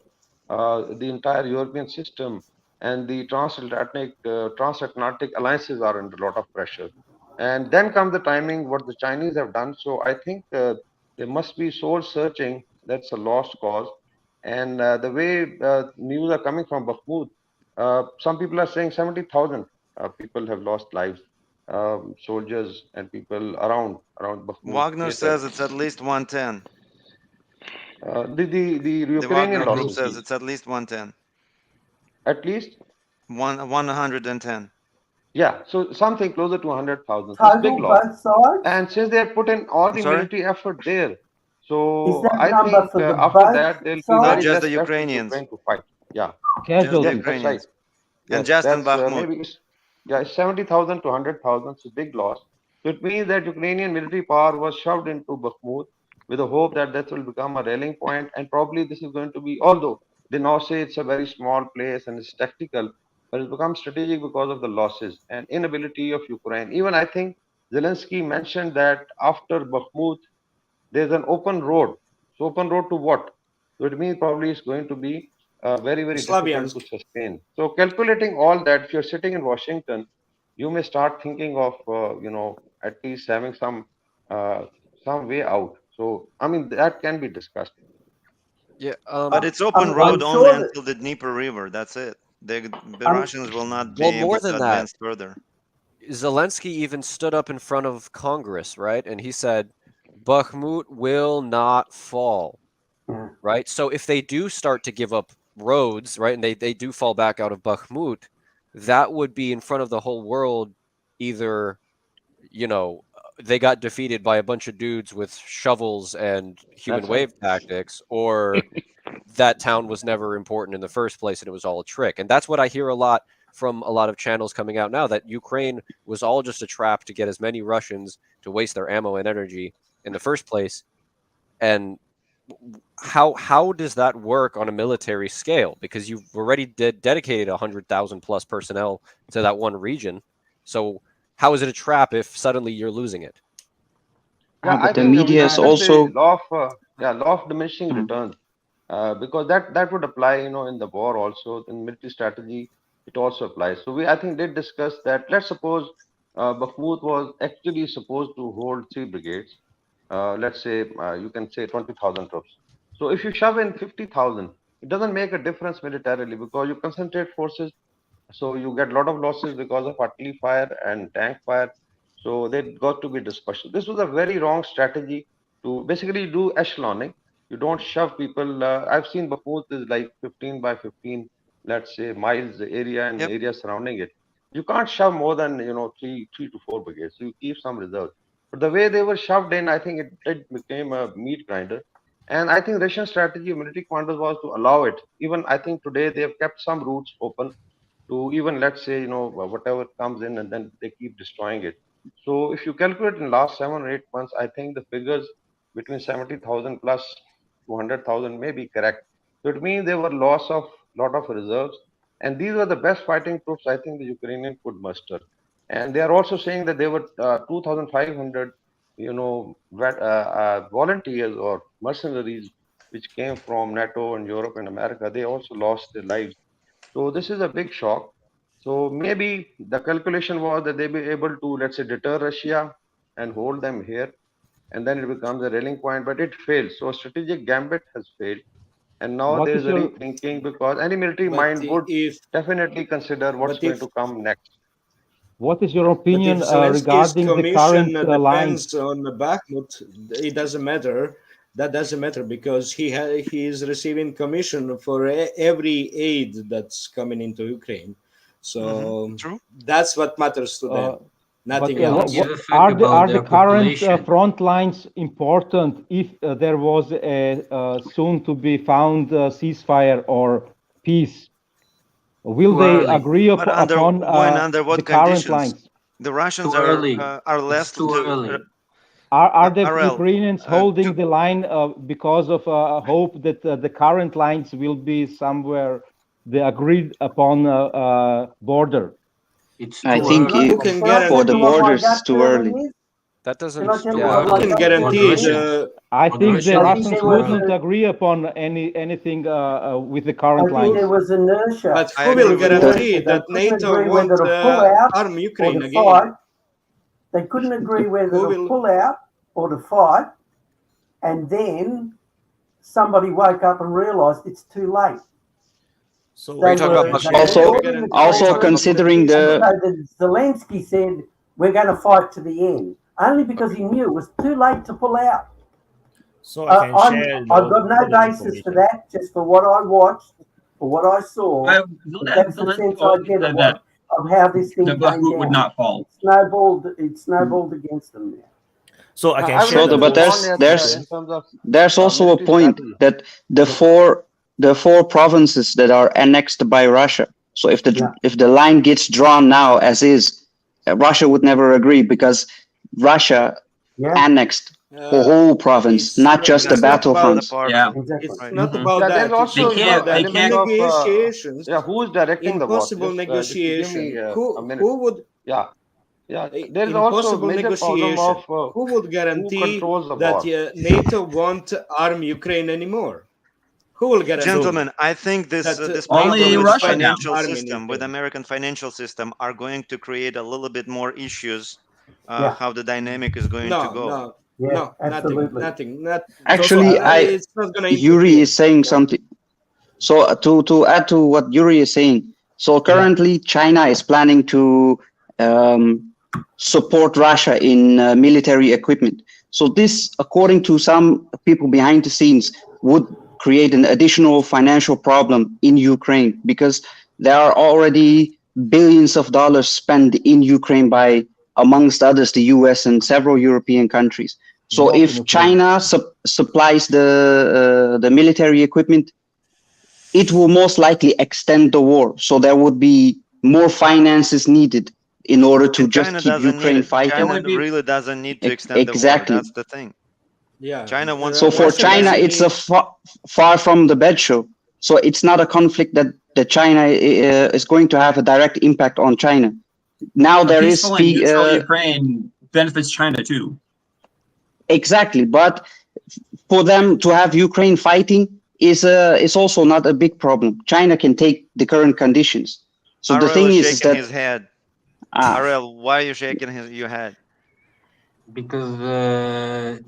the entire European system, and the transatlantic alliances are under a lot of pressure. And then comes the timing, what the Chinese have done. So I think there must be soul searching. That's a lost cause. And the way news are coming from Bakhmut, some people are saying 70,000 people have lost lives, soldiers and people around Bakhmut. Wagner says it's at least 110. The Ukrainian Wagner group says it's at least 110. At least 110. Yeah, so something closer to 100,000. So it's big Total, loss. both sides? And since they have put in all the Sorry? military effort there, Is so that I number think for the after both that there'll be sides? Not very just less the left in Ukrainians. Ukraine to fight. Yeah, Just the yes, that's right. Ukrainians. And Yes, just in that's Bakhmut. maybe it's 70,000 to 100,000. It's a big loss. So it means that Ukrainian military power was shoved into Bakhmut with the hope that that will become a rallying point, and probably this is going to be, although they now say it's a very small place and it's tactical, but it's become strategic because of the losses and inability of Ukraine. Even I think Zelensky mentioned that after Bakhmut, there's an open road. So open road to what? So it means probably it's going to be very, very difficult to Slaviansk. sustain. So calculating all that, if you're sitting in Washington, you may start thinking of, at least having some way out. So, I mean, that can be discussed. Yeah, but it's open road I'm only sure that until the Dnieper River. That's it. The Russians will not be well, able more to than that, advance further. Zelensky even stood up in front of Congress, right? And he said, Bakhmut will not fall, right? So if they do start to give up roads, right, and they do fall back out of Bakhmut, that would be in front of the whole world either, they got defeated by a bunch of dudes with shovels and human That's right. wave tactics, or that town was never important in the first place and it was all a trick. And that's what I hear a lot from a lot of channels coming out now, that Ukraine was all just a trap to get as many Russians to waste their ammo and energy in the first place. And how does that work on a military scale? Because you've already dedicated 100,000 plus personnel to that one region. So how is it a trap if suddenly you're losing it? Yeah, but I the think media is also law of diminishing returns, because that would apply, in the war also, in military strategy, it also applies. So I think did discuss that. Let's suppose Bakhmut was actually supposed to hold 3 brigades. Let's say you can say 20,000 troops. So if you shove in 50,000, it doesn't make a difference militarily because you concentrate forces. So you get a lot of losses because of artillery fire and tank fire. So they got to be dispersed. This was a very wrong strategy to basically do echelonning. You don't shove people. I've seen Bakhmut is like 15 by 15, let's say, miles area and area surrounding it. You can't shove more than three to four brigades. So you keep some reserves. But the way they were shoved in, I think it became a meat grinder. And I think Russian strategy, military commanders, was to allow it. Even I think today they have kept some routes open to even, let's say, whatever comes in, and then they keep destroying it. So if you calculate in last 7 or 8 months, I think the figures between 70,000 plus 200,000 may be correct. So it means there were loss of lot of reserves, and these were the best fighting troops I think the Ukrainian could muster. And they are also saying that there were 2,500, volunteers or mercenaries which came from NATO and Europe and America. They also lost their lives. So this is a big shock. So maybe the calculation was that they be able to, let's say, deter Russia and hold them here, and then it becomes a rallying point, but it failed. So a strategic gambit has failed. And now What there is is a your rethinking because any military mind would definitely consider what's going to come next. What is your opinion Zelensky's regarding the commission current lines? depends on Bakhmut, it doesn't matter. That doesn't matter because he is receiving commission for every aid that's coming into Ukraine. So that's what matters to them. Nothing else. Are the current front lines important if there was a soon to be found ceasefire or peace? Will they agree upon under what the current conditions? lines? The Russians are left to. Are the Ukrainians holding the line because of hope that the current lines will be somewhere the agreed upon border? I think for the borders it's too early. That doesn't. I think the Russians wouldn't agree upon anything with the current lines. I think there was inertia. But who will guarantee that NATO won't arm Ukraine again? They couldn't agree whether to pull out or to fight, and then somebody woke up and realised it's too late. So also considering Zelensky said we're going to fight to the end, only because he knew it was too late to pull out. So I can share. I've got no basis for that, just for what I watched For what I saw, that's the sense I get of how this thing came down. Would not fall. It snowballed against them now. So I can share. But there's also a point that the four provinces that are annexed by Russia. So if the line gets drawn now as is, Russia would never agree because Russia annexed the whole province, not just the battlefronts. Yeah, it's not about that. There's also they can't negotiations. who's directing the war? Impossible negotiation. Who would? Yeah. There is also a major problem of who would guarantee that NATO won't arm Ukraine anymore? Who will guarantee? Gentlemen, I think this only with Russia financial now. system, with American financial system, are going to create a little bit more issues. How the dynamic is going to go. No, nothing. Actually, Yuri is saying something. So to add to what Yuri is saying, so currently China is planning to support Russia in military equipment. So this, according to some people behind the scenes, would create an additional financial problem in Ukraine because there are already billions of dollars spent in Ukraine by, amongst others, the US and several European countries. So if China supplies the military equipment, it will most likely extend the war. So there would be more finances needed in order to just keep Ukraine fighting. China really doesn't need to extend the war. That's the thing. Yeah. China wants. So for China, it's a far from the bed show. So it's not a conflict that China is going to have a direct impact on China. Now there is Ukraine benefits China too. Exactly, but for them to have Ukraine fighting is also not a big problem. China can take the current conditions. So the thing is that his head. Ariel, why are you shaking your head? Because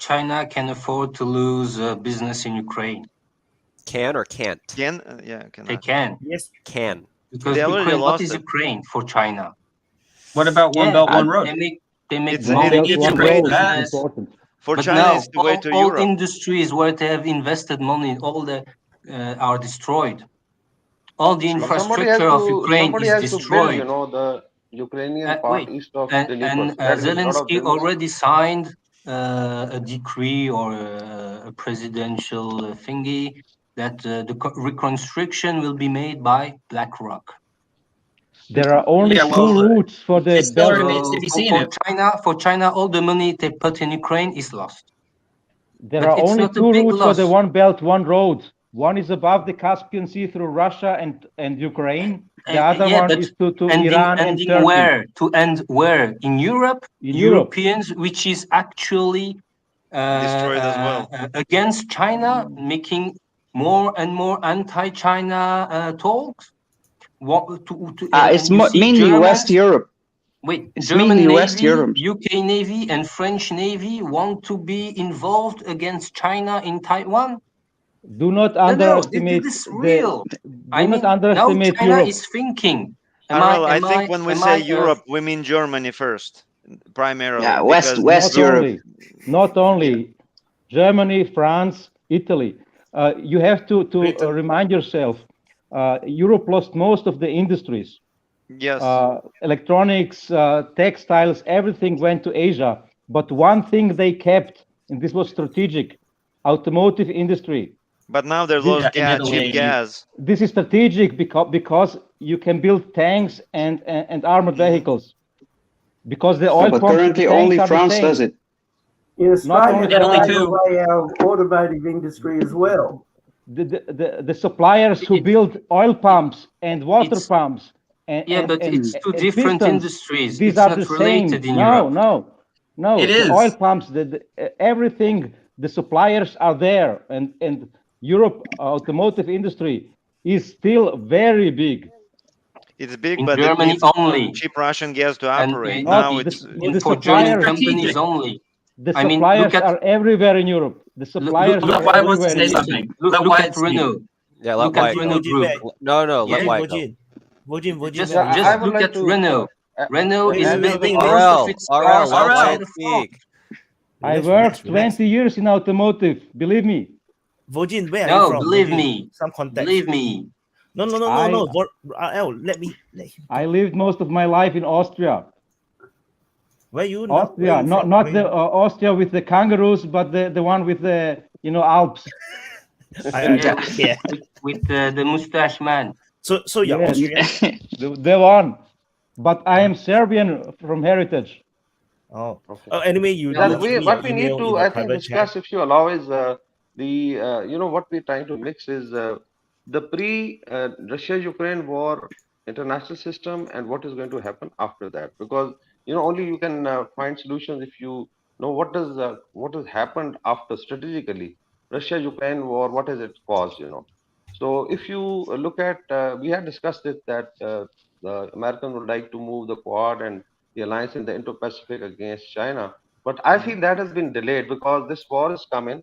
China can afford to lose business in Ukraine. Can or can't? Can? Yeah, cannot. They can. Yes, can. Because Ukraine, what is Ukraine for China? What about One Belt, One Road? They make It's money. a great business. For But China, it's the way to all Europe. industries where they have invested money, all the are destroyed. All the infrastructure of Ukraine is destroyed. Build, the Ukrainian part east of and Zelensky already signed a decree or a presidential thingy that the reconstruction will be made by BlackRock. There are only two routes for the For China, all the money they put in Ukraine is lost. There are only two routes for the One Belt, One Road. One is above the Caspian Sea through Russia and Ukraine. The other one is to Iran and Turkey. Where? To end where? In Europe? Europeans, which is actually destroyed as well. Against China, making more and more anti-China talks. It's mainly West Europe. Wait, it's German mainly Navy, West Europe. UK Navy and French Navy want to be involved against China in Taiwan? Do not underestimate this is real. Now China Europe. is thinking. I think when we say Europe, we mean Germany first, primarily. Yeah, West Europe. Not only Germany, France, Italy. You have to remind yourself, Europe lost most of the industries. Yes. Electronics, textiles, everything went to Asia. But one thing they kept, and this was strategic, automotive industry. But now there's lost cheap gas. This is strategic because you can build tanks and armored vehicles. Because the oil but pumps currently only France does it. In Australia, they Italy take away our automotive industry as well. The suppliers who build oil pumps and water pumps. But it's two different industries. These it's are not the related same. in Europe. No. It is. The oil pumps, everything, the suppliers are there, and Europe automotive industry is still very big. It's big, in but Germany it needs only. cheap Russian gas to operate. Now it's for German companies only. The suppliers are everywhere in Europe. The suppliers look, are everywhere. Wants to say something. Look at Renault. Yeah, let Wyatt go. No, let Wyatt go. Just look at Renault. Renault is building RL, outside of France. I worked 20 years in automotive. Believe me. Vojin, where are No, you from? believe Vojin? me. Some context. Believe me. No. Let him. I lived most of my life in Austria. Where you? Austria, not the Austria with the kangaroos, but the one with the Alps. Yeah, with the mustache man. So you're Austrian? the one, but I am Serbian from heritage. Oh, anyway, what we need to, I think, discuss, if you allow, is what we're trying to mix is the Russia-Ukraine war international system and what is going to happen after that, because only you can find solutions if you know what has happened after strategically. Russia-Ukraine war, what has it caused? So if you look at, we had discussed it that the Americans would like to move the Quad and the alliance in the Indo-Pacific against China, but I feel that has been delayed because this war is coming,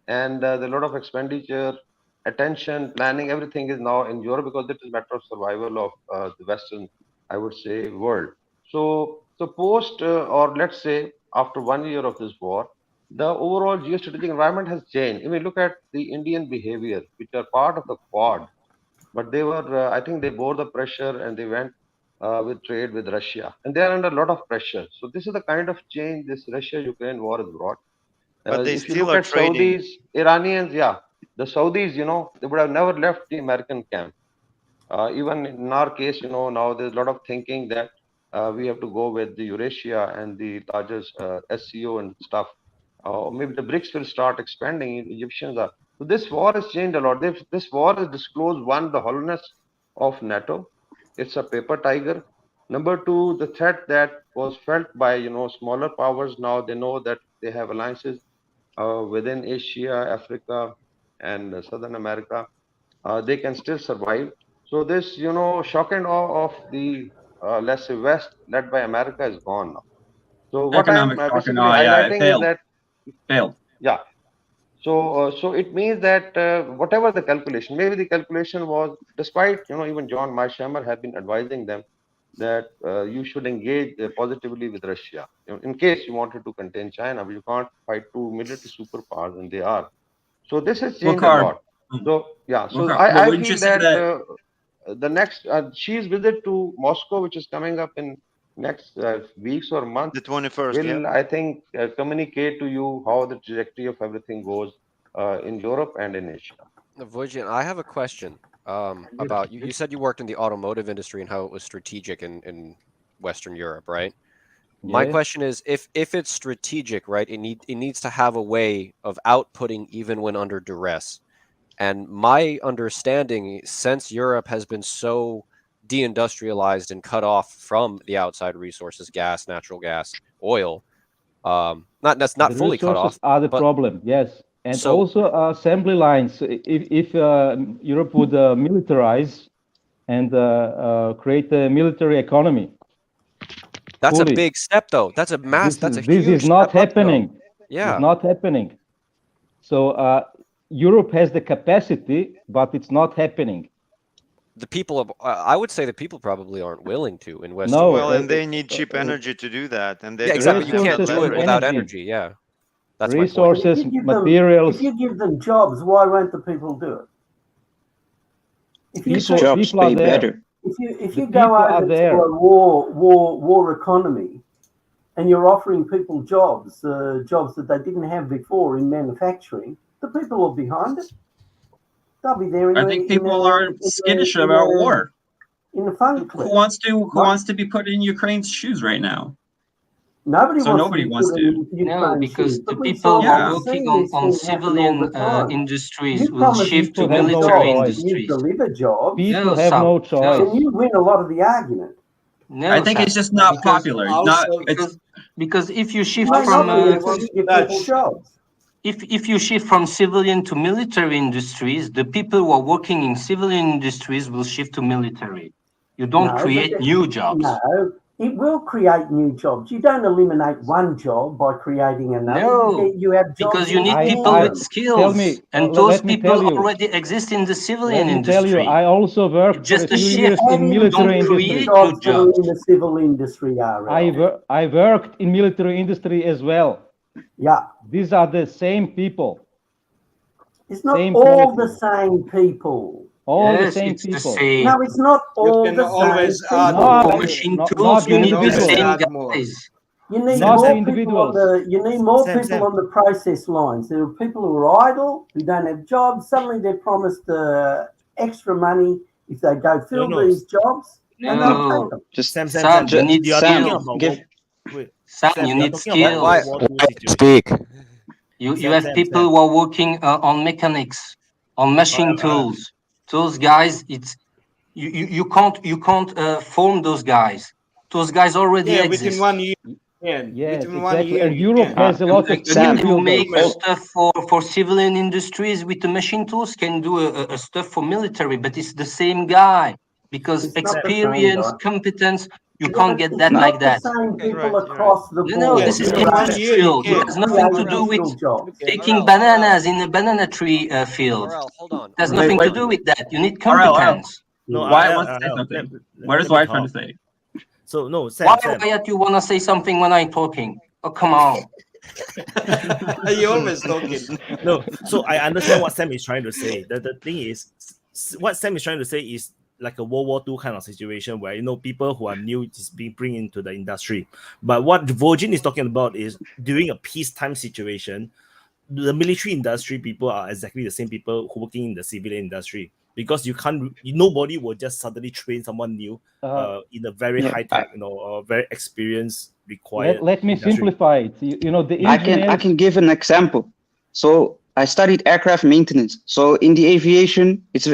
and there's a lot of expenditure, attention, planning, everything is now in Europe because it is a matter of survival of the Western, I would say, world. So post, or let's say after 1 year of this war, the overall geostrategic environment has changed. If we look at the Indian behavior, which are part of the Quad, but they were, I think they bore the pressure and they went with trade with Russia, and they are under a lot of pressure. So this is the kind of change this Russia-Ukraine war has brought. But they if still you look are at trading. Saudis, Iranians, the Saudis, they would have never left the American camp. Even in our case, now there's a lot of thinking that we have to go with the Eurasia and the largest SCO and stuff. Maybe the BRICS will start expanding. Egyptians are. So this war has changed a lot. This war has disclosed, one, the hollowness of NATO. It's a paper tiger. Number two, the threat that was felt by smaller powers. Now they know that they have alliances within Asia, Africa, and Southern America. They can still survive. So this, shock and awe of the, let's say, West led by America is gone now. So what I'm Economic shock and basically awe, it highlighting is failed. that Failed. yeah. So it means that whatever the calculation, maybe the calculation was, despite even John Mearsheimer have been advising them that you should engage positively with Russia in case you wanted to contain China, but you can't fight two military superpowers, and they are. So this has changed a lot. So yeah, so I feel that the next Xi's visit to Moscow, which is coming up in next weeks or months, the 21st, will I think communicate to you how the trajectory of everything goes in Europe and in Asia. Wojciech, I have a question about you. You said you worked in the automotive industry and how it was strategic in Western Europe, right? My question is, if it's strategic, right, it needs to have a way of outputting even when under duress. And my understanding, since Europe has been so deindustrialized and cut off from the outside resources, gas, natural gas, oil, not fully cut off. Are the problem, yes. And so, also assembly lines. If Europe would militarize and create a military economy. That's fully. A big step, though. That's a mass. That's a huge This is not happening. Yeah, it's not happening. So Europe has the capacity, but it's not happening. The people, I would say, the people probably aren't willing to in Western. No, well, and they need cheap energy to do that, and they exactly. You can't do it without energy. Yeah, that's resources, materials. If you give them jobs, why won't the people do it? Jobs pay better. If you go over to a war economy, and you're offering people jobs that they didn't have before in manufacturing, the people are behind it. They'll be there. I think people are skittish about war. In the fun who wants to be put in Ukraine's shoes right now? Nobody wants to. No, because the people who are working on civilian industries will shift to military industries. You deliver jobs. People have no choice. And you win a lot of the argument. No, I think it's just not popular. Because if you shift from if you shift from civilian to military industries, the people who are working in civilian industries will shift to military. You don't create new jobs. No, it will create new jobs. You don't eliminate one job by creating another. No, you have jobs because you need people with skills, and those people already exist in the civilian industry. Tell you, I also worked just for a few years in military industry. Jobs in the civil industry are. I worked in military industry as well. Yeah, these are the same people. It's not all the same people. All the same people. The same. No, it's not all can the always same add people. For machine not tools, you the need the individuals. same Add more. guys. You need Not the more people on individuals. people on the process lines. There are people who are idle, who don't have jobs. Suddenly they're promised extra money if they go fill these jobs, and they'll take them. Just Sam, you need You are skills. talking about give- Sam, Sam, you you are need talking about skills. World War II situation. Speak. You have people who are working on mechanics, on machine tools. Those guys, you can't form those guys. Those guys already exist. within 1 year. Yes, within 1 exactly. year. And Europe has a lot of Can skill you make builders. stuff for civilian industries with the machine tools? Can do a stuff for military, but it's the same guy because It's not the same experience, guy. competence, you can't get It's that not like the that. same people You're right. across the board. No, this is in 1 year you industrial. It can. has nothing to do with taking bananas in a banana tree field. Arel, hold on. It has nothing to do with that. You need Arel. competence. No, Wyatt wants to say something. What is Wyatt trying to say? So no, Why Wyatt you wanna say something when I'm talking? Oh, come on. You always talking. No, so I understand what Sam is trying to say. The thing is, what Sam is trying to say is like a World War II kind of situation where people who are new is being brought into the industry. But what Vojin is talking about is during a peacetime situation, the military industry people are exactly the same people who working in the civilian industry, because nobody will just suddenly train someone new in a very high tech, very experienced required. Let me industry. simplify it. The I can give an example. So I studied aircraft maintenance. So in the aviation, it's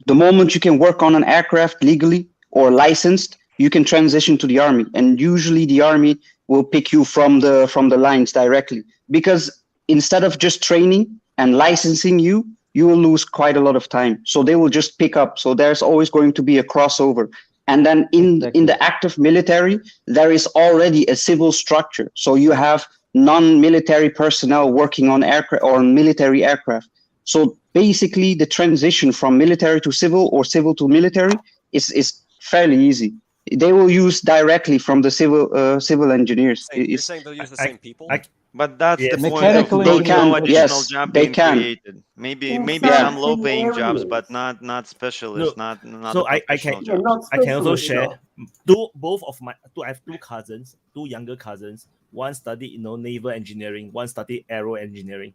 the moment you can work on an aircraft legally or licensed, you can transition to the army, and usually the army will pick you from the lines directly, because instead of just training and licensing you will lose quite a lot of time. So they will just pick up. So there's always going to be a crossover. And then in the active military, there is already a civil structure. So you have non-military personnel working on aircraft or on military aircraft. So basically the transition from military to civil or civil to military is fairly easy. They will use directly from the civil engineers. You're saying they'll use the same people? But that's the point of They can, no additional yes, job they being can. created. Maybe some low-paying jobs, but not specialists, not So the I can jobs. I can also share I have two cousins, two younger cousins. One studied naval engineering, one studied aero engineering.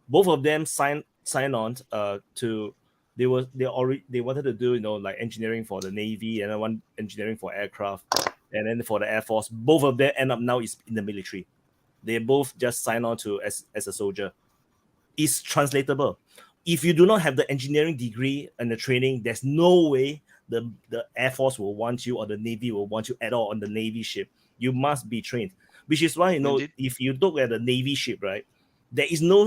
Both of them signed on to they wanted to do like engineering for the Navy, and then one engineering for aircraft, and then for the Air Force. Both of them end up now is in the military. They both just sign on to as a soldier. It's translatable. If you do not have the engineering degree and the training, there's no way the Air Force will want you or the Navy will want you at all on the Navy ship. You must be trained, which is why if you look at the Navy ship, right, there's no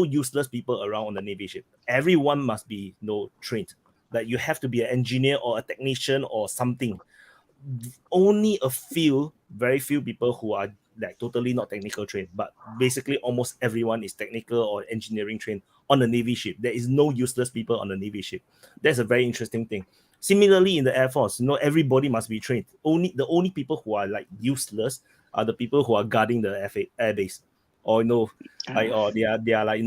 useless people around on the Navy ship. Everyone must be trained. That you have to be an engineer or a technician or something. Only very few people who are like totally not technical trained, but basically almost everyone is technical or engineering trained on the Navy ship. There is no useless people on the Navy ship. That's a very interesting thing. Similarly, in the Air Force, everybody must be trained. The only people who are like useless are the people who are guarding the air base, or or they are like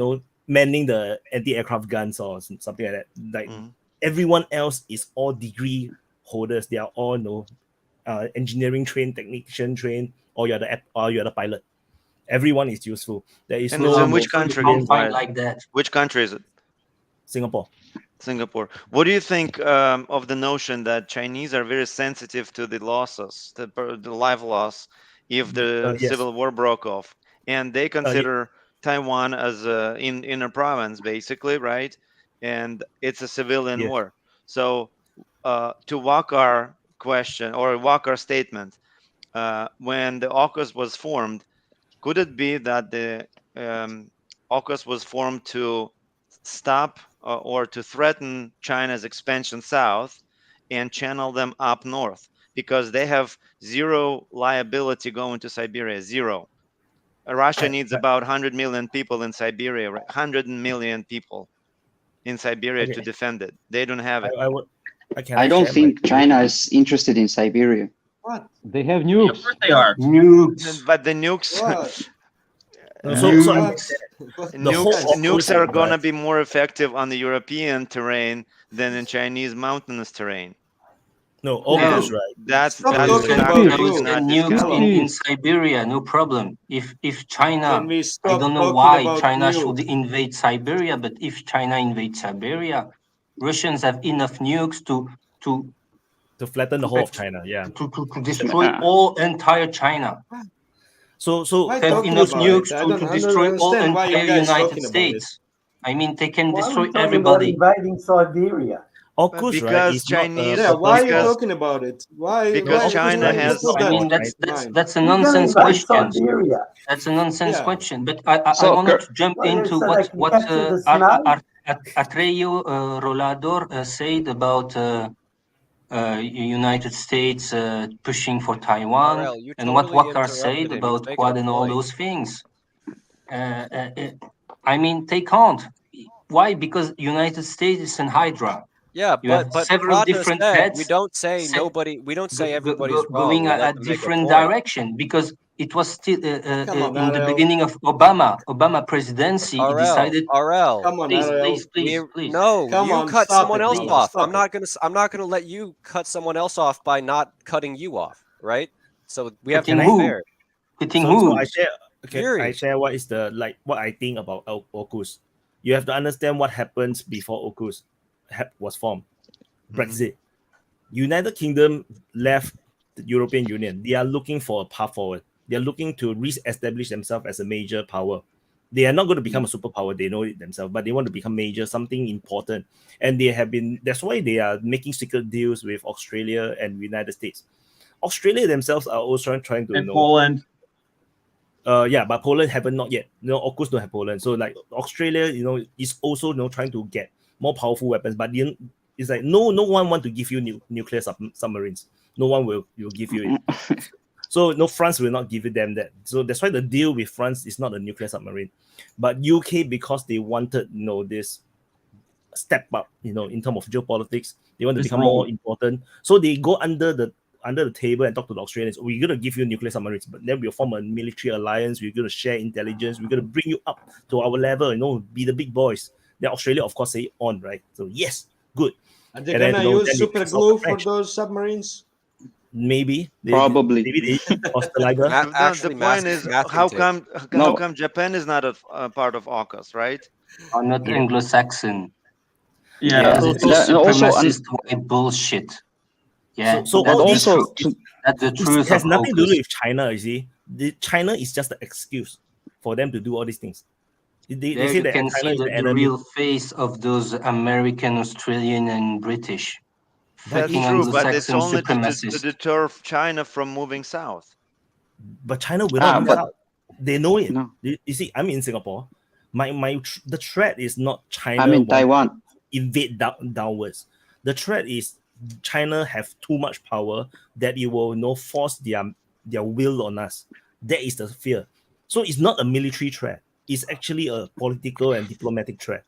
manning the anti-aircraft guns or something like that. Like everyone else is all degree holders. They are all engineering trained, technician trained, or you're the pilot. Everyone is useful. There is and no in which country? Like that. Which country is it? Singapore. What do you think of the notion that Chinese are very sensitive to the losses, the life loss, if the civil war broke off, and they consider Taiwan as in a province, basically, right? And it's a civilian war. So to walk our question or walk our statement, when the AUKUS was formed, could it be that the AUKUS was formed to stop or to threaten China's expansion south and channel them up north, because they have zero liability going to Siberia, zero. Russia needs about 100 million people in Siberia, right? 100 million people in Siberia to defend it. They don't have it. I don't think China is interested in Siberia. What? They have nukes. Of course they are. Nukes. But the nukes... Nukes are gonna be more effective on the European terrain than in Chinese mountainous terrain. No, AUKUS, right? That's Stop a talking factor about we nukes cannot and nukes in discount. Siberia, no problem. If China, Can we I stop don't know talking why about China nukes? should invade Siberia, but if China invades Siberia, Russians have enough nukes to flatten the whole of China, yeah. To destroy all entire China. So they have enough nukes to destroy all entire United States. I mean, they can destroy everybody. Invading Siberia. AUKUS, because right? Is Chinese. Yeah, why are you because, talking about it? Why? Because why China why has. put that I mean, that's a nonsense invade question. Siberia. That's a nonsense Yeah. question. But I wanted to jump into so they can what capture the snow? Atreo Rolador said about United States pushing for Taiwan, RL, you and what totally Walker said interrupted him. about He's making Quad a and all point. those things. I mean, they can't. Why? Because United States is an hydra. Yeah, You have but several Prata different said heads. we don't say nobody. We don't say everybody's wrong. Going We let a them make a different point. direction, because it was still Come on, in the RL. beginning of Obama presidency. He decided. RL. Come on, Please. No, Come you on, cut stop someone it, else Mala, off. stop I'm not gonna let you cut someone else off by not cutting you off, right? So we have to Cutting be who? fair. Cutting So who? I share. Okay, Fury. I share what is what I think about AUKUS. You have to understand what happens before AUKUS was formed. Brexit. United Kingdom left the European Union. They are looking for a path forward. They are looking to re-establish themselves as a major power. They are not going to become a superpower. They know it themselves, but they want to become major, something important. And they have been. That's why they are making secret deals with Australia and United States. Australia themselves are also trying to Poland. Yeah, but Poland haven't not yet. AUKUS don't have Poland. So like Australia, is also trying to get more powerful weapons. But it's like no one want to give you nuclear submarines. No one will give you it. So France will not give them that. So that's why the deal with France is not a nuclear submarine, but UK, because they wanted this step up, in terms of geopolitics, they want to become more important. So they go under the table and talk to the Australians. We're going to give you nuclear submarines, but then we'll form a military alliance. We're going to share intelligence. We're going to bring you up to our level, be the big boys. Then Australia, of course, say on, right? So yes, good. Are they going to use super glue for those submarines? Maybe. Probably. Maybe they Australia. The point is, how come Japan is not a part of AUKUS, right? Are not Anglo-Saxon. Yeah. It's supremacist white bullshit. Yeah. So that's also that's the truth. It has of nothing to AUKUS. do with China. You see, China is just an excuse for them to do all these things. They There say you that can China see is the the enemy. real face of those American, Australian, and British. That's Fucking true, but it's Anglo-Saxon only to supremacists. deter China from moving south. But China will not move out. They know it. No. You see, I'm in Singapore. The threat is not China. I'm in Taiwan. Invade downwards. The threat is China have too much power that it will force their will on us. That is the fear. So it's not a military threat. It's actually a political and diplomatic threat.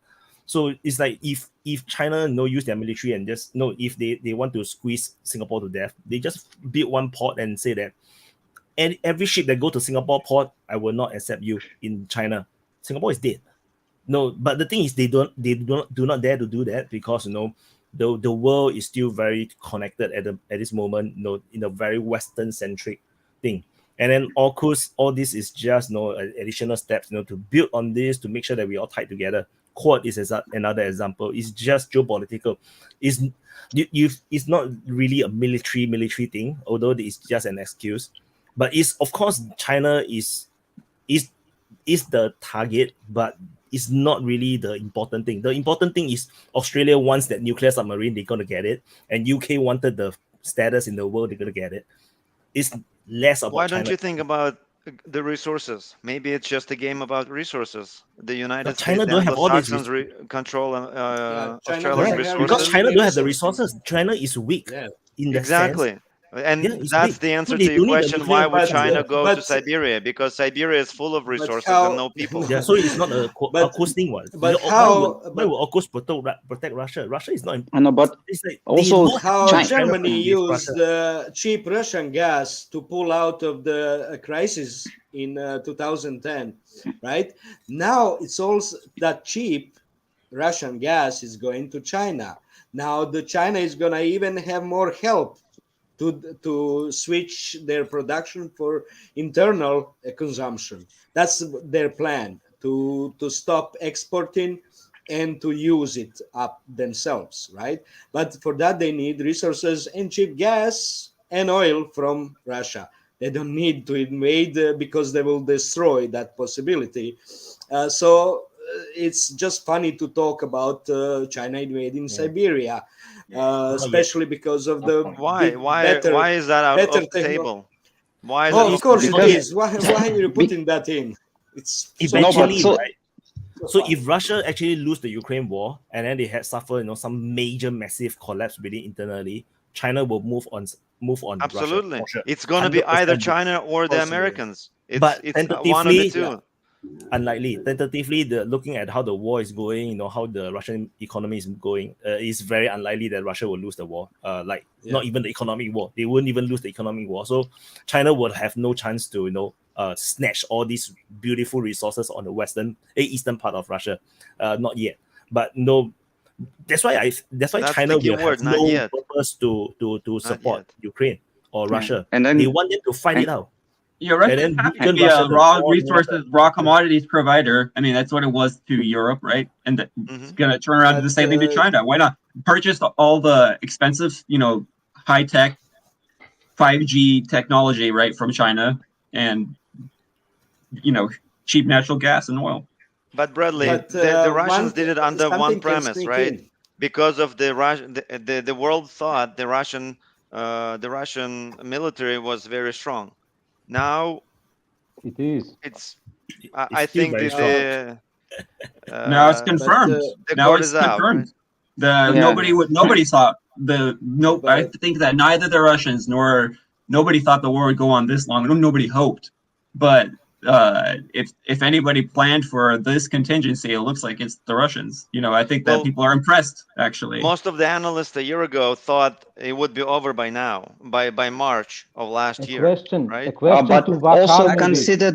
So it's like if China use their military and just if they want to squeeze Singapore to death, they just build one port and say that every ship that go to Singapore port, I will not accept you in China. Singapore is dead. No, but the thing is they do not dare to do that because the world is still very connected at this moment, in a very Western centric thing. And then AUKUS, all this is just additional steps, to build on this to make sure that we all tied together. Quad is another example. It's just geopolitical. It's not really a military thing, although it's just an excuse. But it's, of course, China is the target, but it's not really the important thing. The important thing is Australia wants that nuclear submarine, they're gonna get it, and UK wanted the status in the world, they're gonna get it. It's less about Why don't China. you think about the resources? Maybe it's just a game about resources. The United States, China don't have all these control Australia's resources. because China don't have the resources. China is weak in that Exactly. sense. And that's the answer to your question. Why would China go to Siberia? Because Siberia is full of resources and no people. Yeah, so it's not a AUKUS thing. But how? Why would AUKUS protect Russia? Russia is not. I know, but it's like also how China Germany used cheap Russian gas to pull out of the crisis in 2010, right? Now it's also that cheap Russian gas is going to China. Now the China is going to even have more help to switch their production for internal consumption. That's their plan, to stop exporting and to use it up themselves, right? But for that, they need resources and cheap gas and oil from Russia. They don't need to invade because they will destroy that possibility. So it's just funny to talk about China invading Siberia, especially because of the why is that out of the table? Why? Of course it is. Why are you putting that in? It's eventually right. So if Russia actually lose the Ukraine war and then they had suffered, some major massive collapse within internally, China will move on. Absolutely, Russia, sure. It's going to be either China or the Americans. But it's one of the two. Unlikely. Tentatively, looking at how the war is going, how the Russian economy is going, it's very unlikely that Russia will lose the war. Not even the economic war. They wouldn't even lose the economic war. So China would have no chance to, snatch all these beautiful resources on the eastern part of Russia. Not yet. But no, that's why China will have no purpose to support Ukraine or Russia. And then they want them to fight it out. Yeah, Russia can be a raw resources, raw commodities provider. I mean, that's what it was to Europe, right? And it's going to turn around to the same thing to China. Why not purchase all the expensive, high-tech 5G technology, right, from China and, cheap natural gas and oil. But Bradley, the Russians did it under one premise, right? Because of the world thought the Russian military was very strong. Now it is. I think now it's confirmed. Now it's confirmed. Nobody thought I think that neither the Russians nor nobody thought the war would go on this long. Nobody hoped, but if anybody planned for this contingency, it looks like it's the Russians. I think that people are impressed. Actually, most of the analysts a year ago thought it would be over by now, by March of last year. Right? But also consider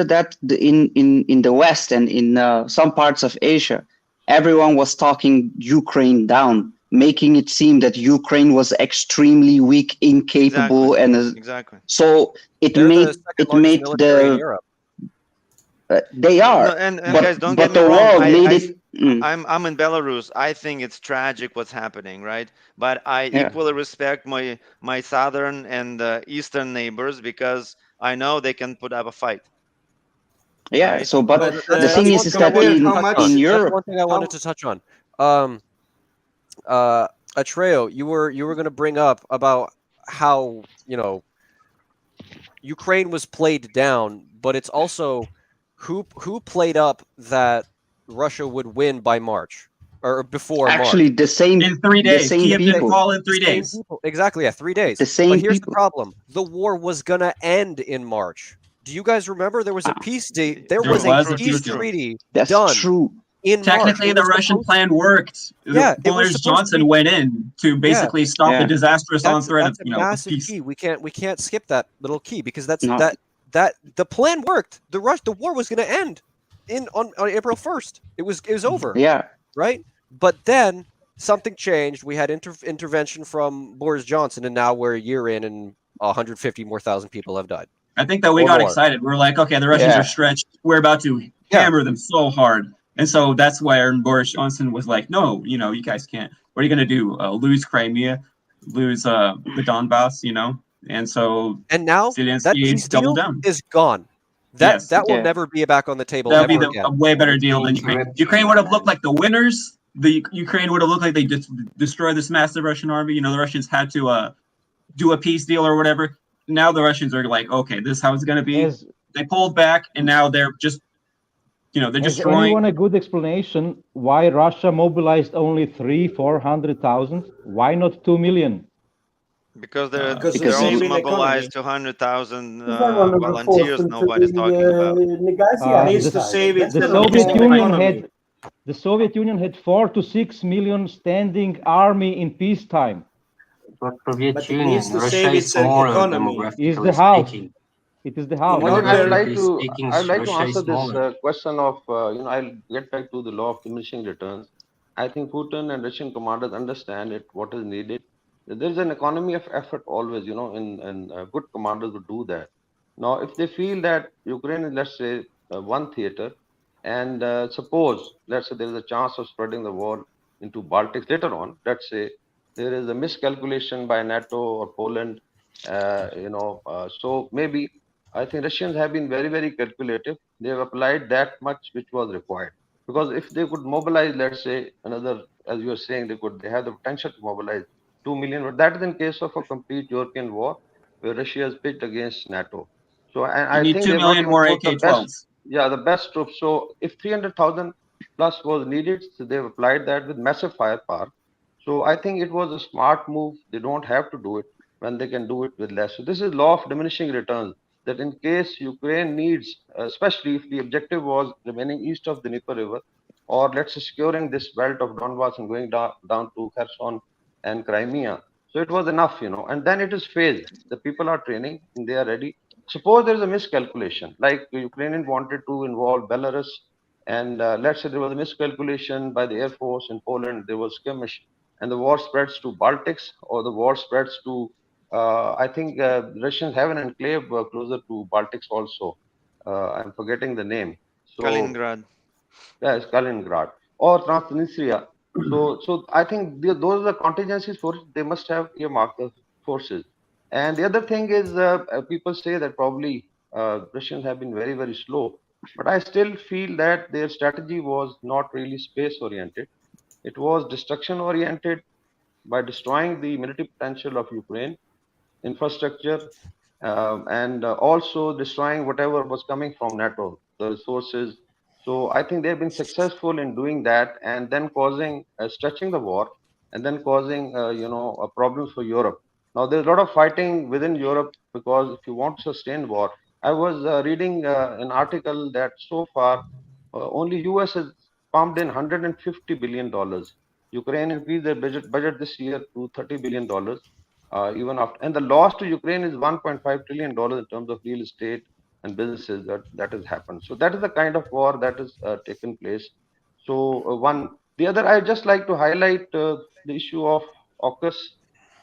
that in the West and in some parts of Asia, everyone was talking Ukraine down, making it seem that Ukraine was extremely weak, incapable, so it made the they are. And guys, don't get me wrong. I'm in Belarus. I think it's tragic what's happening, right? But I equally respect my southern and eastern neighbors because I know they can put up a fight. Yeah. Right? So, but the thing is that in Europe, that's one thing I wanted to touch on. Atreo, you were going to bring up about how Ukraine was played down, but it's also who played up that Russia would win by March or before March. Actually, the same in 3 days. The same people. Call in 3 days. Exactly, 3 days. The same but here's people. the problem: the war was gonna end in March. Do you guys remember there was a peace date? There was a peace treaty done. True. Technically, the Russian plan worked. Yeah, Boris Johnson went in to basically stop the disastrous on-threat of massive peace. Key. We can't skip that little key because that the plan worked. The war was going to end on April 1st. It was over. Yeah. Right. But then something changed. We had intervention from Boris Johnson, and now we're a year in, and 150 more thousand people have died. I think that we got excited. We're like, okay, the Russians are stretched. We're about to hammer them so hard. And so that's why Boris Johnson was like, no, you guys can't. What are you going to do? Lose Crimea, lose the Donbass, And so now Zelensky that peace deal is gone. That will never be back on the table. That'll be a way better deal than Ukraine. Ukraine would have looked like the winners. The Ukraine would have looked like they destroyed this massive Russian army. The Russians had to do a peace deal or whatever. Now the Russians are like, okay, this is how it's going to be. They pulled back, and now they're just, they're destroying. Has anyone a good explanation why Russia mobilized only 400,000? Why not 2 million? Because they're also mobilized 200,000 volunteers. Nobody's talking about. The Soviet Union had 4 to 6 million standing army in peacetime. But it needs to save its economy. Is the house. It is the how. I'd like to answer this question of, I'll get back to the law of diminishing returns. I think Putin and Russian commanders understand it, what is needed. There's an economy of effort always, and good commanders would do that. Now, if they feel that Ukraine is, let's say, one theater, and suppose, let's say, there is a chance of spreading the war into Baltics later on, let's say, there is a miscalculation by NATO or Poland, so maybe I think Russians have been very, very calculative. They have applied that much which was required. Because if they could mobilize, let's say, another, as you are saying, they have the potential to mobilize 2 million, but that is in case of a complete European war where Russia has pitched against NATO. So I need think 2 they've not million even more put the AK-12s. best, the best troops. So if 300,000 plus was needed, so they've applied that with massive firepower. So I think it was a smart move. They don't have to do it when they can do it with less. So this is law of diminishing returns, that in case Ukraine needs, especially if the objective was remaining east of the Dnieper River, or let's say securing this belt of Donbass and going down to Kherson and Crimea. So it was enough, and then it is phased. The people are training and they are ready. Suppose there is a miscalculation, like the Ukrainian wanted to involve Belarus, and let's say there was a miscalculation by the Air Force in Poland, there was skirmish, and the war spreads to Baltics, or the war spreads to I think Russians have an enclave closer to Baltics also. I'm forgetting the name. So, Kaliningrad. Yes, Kaliningrad or Transnistria. So I think those are the contingencies for it. They must have earmarked the forces. And the other thing is, people say that probably Russians have been very, very slow. But I still feel that their strategy was not really space oriented. It was destruction oriented by destroying the military potential of Ukraine infrastructure, and also destroying whatever was coming from NATO, the resources. So I think they've been successful in doing that, and then causing stretching the war, and then causing problems for Europe. Now there's a lot of fighting within Europe, because if you want to sustain war, I was reading an article that so far only US has pumped in $150 billion. Ukraine increased their budget this year to $30 billion, even after, and the loss to Ukraine is $1.5 trillion in terms of real estate and businesses that has happened. So that is the kind of war that has taken place. So the other, I just like to highlight the issue of AUKUS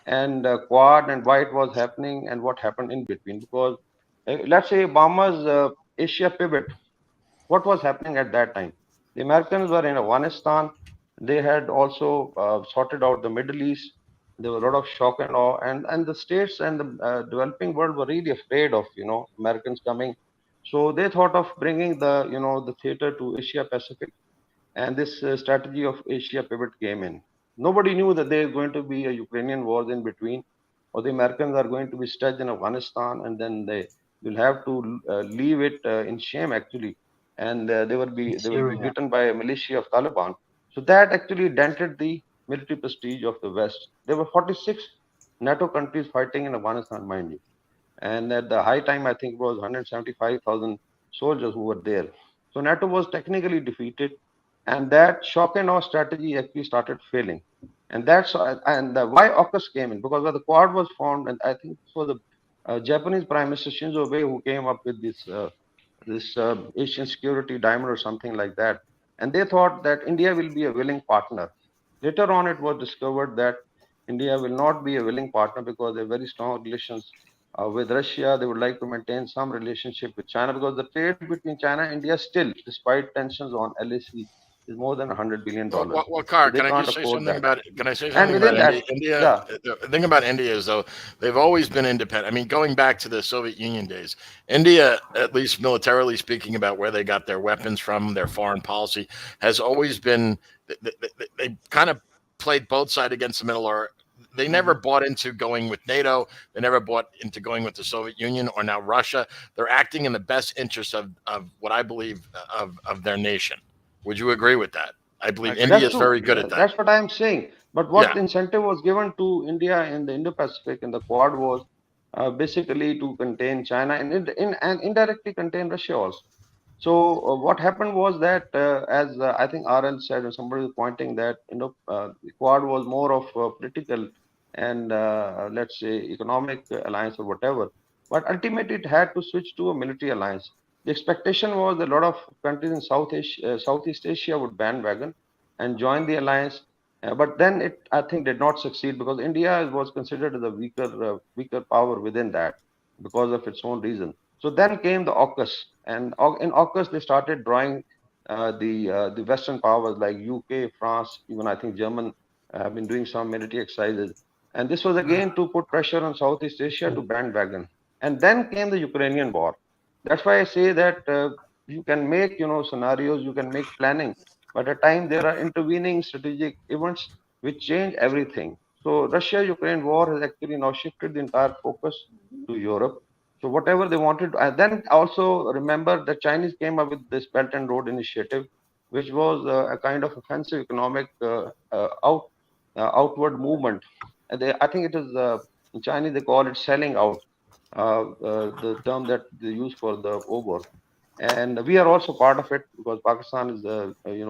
and Quad, and why it was happening and what happened in between. Because let's say Obama's Asia pivot, what was happening at that time? The Americans were in Afghanistan. They had also sorted out the Middle East. There was a lot of shock and awe, and the states and the developing world were really afraid of Americans coming. So they thought of bringing the theater to Asia Pacific, and this strategy of Asia pivot came in. Nobody knew that there is going to be a Ukrainian war in between, or the Americans are going to be staged in Afghanistan, and then they will have to leave it in shame actually, and they will be beaten by a militia of Taliban. So that actually dented the military prestige of the West. There were 46 NATO countries fighting in Afghanistan, mind you, and at the high time I think it was 175,000 soldiers who were there. So NATO was technically defeated, and that shock and awe strategy actually started failing. And that's why AUKUS came in, because when the Quad was formed, and I think it was the Japanese Prime Minister Shinzo Abe who came up with this Asian security diamond or something like that. And they thought that India will be a willing partner. Later on, it was discovered that India will not be a willing partner, because they have very strong relations with Russia. They would like to maintain some relationship with China, because the trade between China and India still, despite tensions on LAC, is more than $100 billion. Well, Car, so can I just say something that. about it? Can I say something about India? The thing about India is, though, they've always been independent. I mean, going back to the Soviet Union days, India, at least militarily speaking, about where they got their weapons from, their foreign policy, has always been, they kind of played both sides against the middle, or they never bought into going with NATO. They never bought into going with the Soviet Union or now Russia. They're acting in the best interest of what I believe of their nation. Would you agree with that? I believe India is very good at that. That's what I'm saying. But what incentive was given to India in the Indo-Pacific and the Quad was basically to contain China and indirectly contain Russia also. So what happened was that, as I think RL said, or somebody was pointing that the Quad was more of a political and let's say economic alliance or whatever. But ultimately, it had to switch to a military alliance. The expectation was that a lot of countries in Southeast Asia would bandwagon and join the alliance. But then it, I think, did not succeed because India was considered as a weaker power within that because of its own reason. So then came the AUKUS, and in AUKUS they started drawing the Western powers like UK, France, even I think German have been doing some military exercises. And this was again to put pressure on Southeast Asia to bandwagon. And then came the Ukrainian war. That's why I say that you can make scenarios, you can make planning, but at times there are intervening strategic events which change everything. So Russia-Ukraine war has actually now shifted the entire focus to Europe. So whatever they wanted, and then also remember the Chinese came up with this Belt and Road Initiative, which was a kind of offensive economic outward movement. And I think it is in Chinese they call it selling out, the term that they use for the over. And we are also part of it because Pakistan is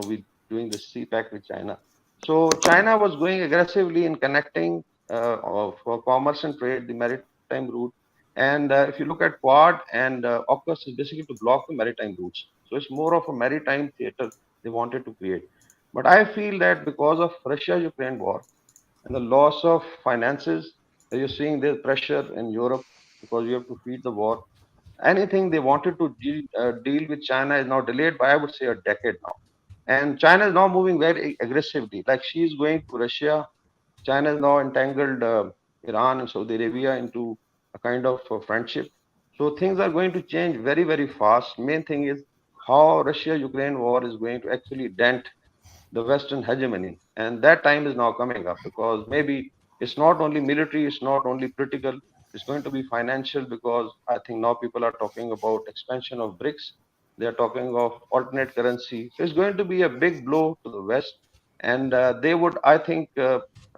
we doing the CPEC with China. So China was going aggressively in connecting for commerce and trade, the maritime route. And if you look at Quad and AUKUS is basically to block the maritime routes. So it's more of a maritime theater they wanted to create. But I feel that because of Russia-Ukraine war and the loss of finances, you're seeing there's pressure in Europe because you have to feed the war. Anything they wanted to deal with China is now delayed by, I would say, a decade now. And China is now moving very aggressively. Like she is going to Russia. China is now entangled Iran and Saudi Arabia into a kind of friendship. So things are going to change very, very fast. Main thing is how Russia-Ukraine war is going to actually dent the Western hegemony. And that time is now coming up because maybe it's not only military, it's not only political, it's going to be financial because I think now people are talking about expansion of BRICS. They're talking of alternate currency. So it's going to be a big blow to the West. And they would, I think,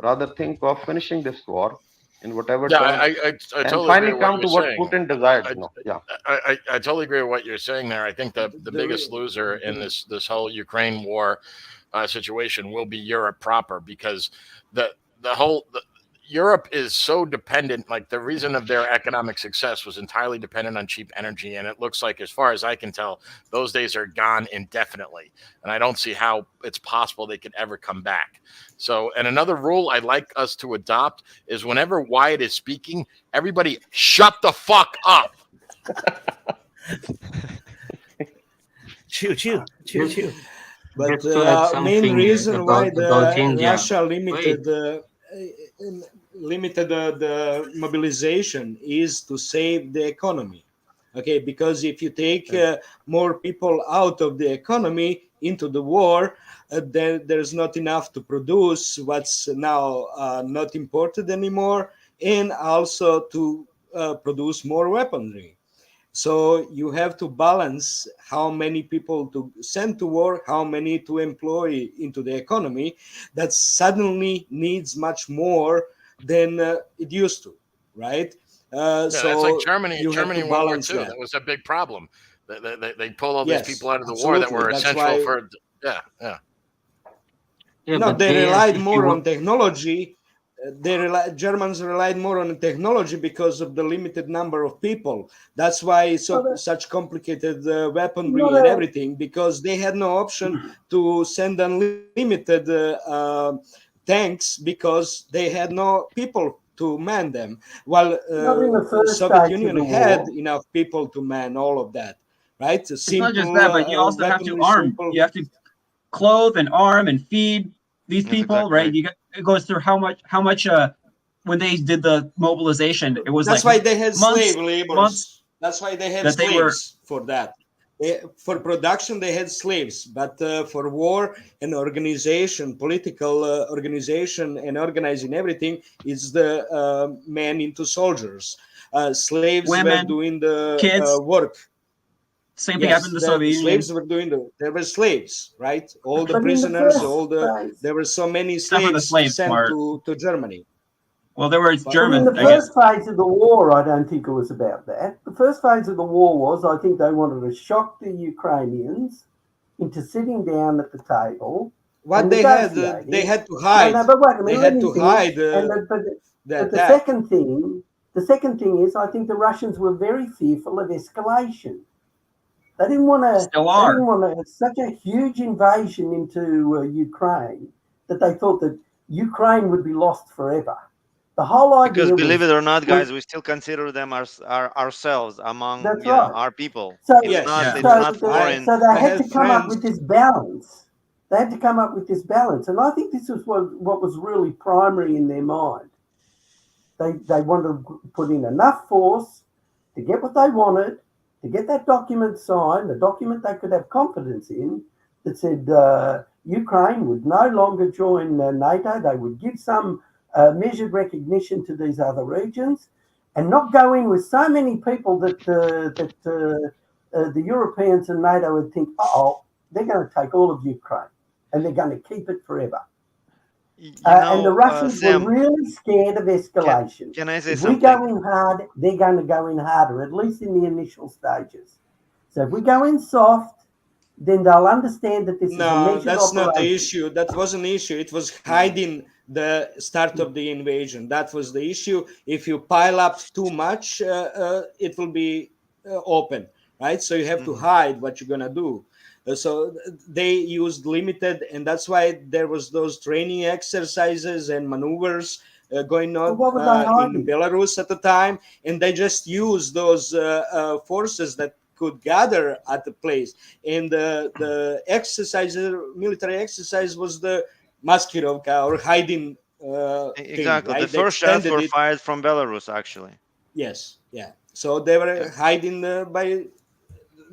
rather think of finishing this war in whatever Yeah, terms. I And totally finally agree with what come you're to what saying. Putin desired. Yeah. I totally agree with what you're saying there. I think the biggest loser in this whole Ukraine war situation will be Europe proper because the whole Europe is so dependent. Like the reason of their economic success was entirely dependent on cheap energy, and it looks like, as far as I can tell, those days are gone indefinitely. And I don't see how it's possible they could ever come back. So, and another rule I'd like us to adopt is whenever Wyatt is speaking, everybody shut the fuck up. Chill. But the main reason why the India. Russia limited the mobilization is to save the economy. Okay, because if you take more people out of the economy into the war, then there's not enough to produce what's now not imported anymore, and also to produce more weaponry. So you have to balance how many people to send to war, how many to employ into the economy. That suddenly needs much more than it used to, right? Yeah, So it's like Germany. you have Germany to in World War balance II. that. That was a big problem. They pulled all these Yes, people out of the war that absolutely. were That's essential why. for. Yeah. No, they relied more on technology. Germans relied more on technology because of the limited number of people. That's why such complicated weaponry and everything, because they had no option to send unlimited tanks because they had no people to man them. While the Soviet Union had enough people to man all of that, right? It's not just that, but you also have to weaponry, arm. simple. You have to clothe and arm and feed these people, right? It goes through how much when they did the mobilization, it was That's like why they had months, slave laborers. months That's why they had that they were. slaves for that. For production, they had slaves, but for war and organization, political organization and organizing everything, is the men into soldiers. Slaves Women, were doing the kids. work. Same thing happened in the Soviet Union. Slaves were doing there were slaves, right? All the prisoners, there were so many slaves sent to Germany. Well, there were German. In the first phase of the war, I don't think it was about that. The first phase of the war was, I think they wanted to shock the Ukrainians into sitting down at the table. What they had to hide. No, but wait a minute, they had to hide. but the second The second thing is, I think the Russians were very fearful of escalation. They didn't want to. They didn't want such a huge invasion into Ukraine that they thought that Ukraine would be lost forever. The whole idea because believe was, it or not, guys, we still consider them ourselves among our people. So, it's not foreign. So they had to come up with this balance. They had to come up with this balance, and I think this was what was really primary in their mind. They wanted to put in enough force to get what they wanted, to get that document signed, a document they could have confidence in, that said Ukraine would no longer join NATO. They would give some measured recognition to these other regions, and not go in with so many people that the Europeans and NATO would think, they're going to take all of Ukraine and they're going to keep it forever. And the Russians Sam, were really scared of escalation. Can I say if something? we go in hard, they're going to go in harder, at least in the initial stages. So if we go in soft, then they'll understand that this is a measured that's operation. not the issue. That wasn't the issue. It was hiding the start of the invasion. That was the issue. If you pile up too much, it will be open, right? So you have to hide what you're going to do. So they used limited, and that's why there was those training exercises and maneuvers going on in Belarus at the time, and they just used those forces that could gather at the place. And the military exercise was the maskirovka, or hiding exactly. thing, right? The first shots were fired from Belarus, actually. Yes, yeah. So they were hiding by.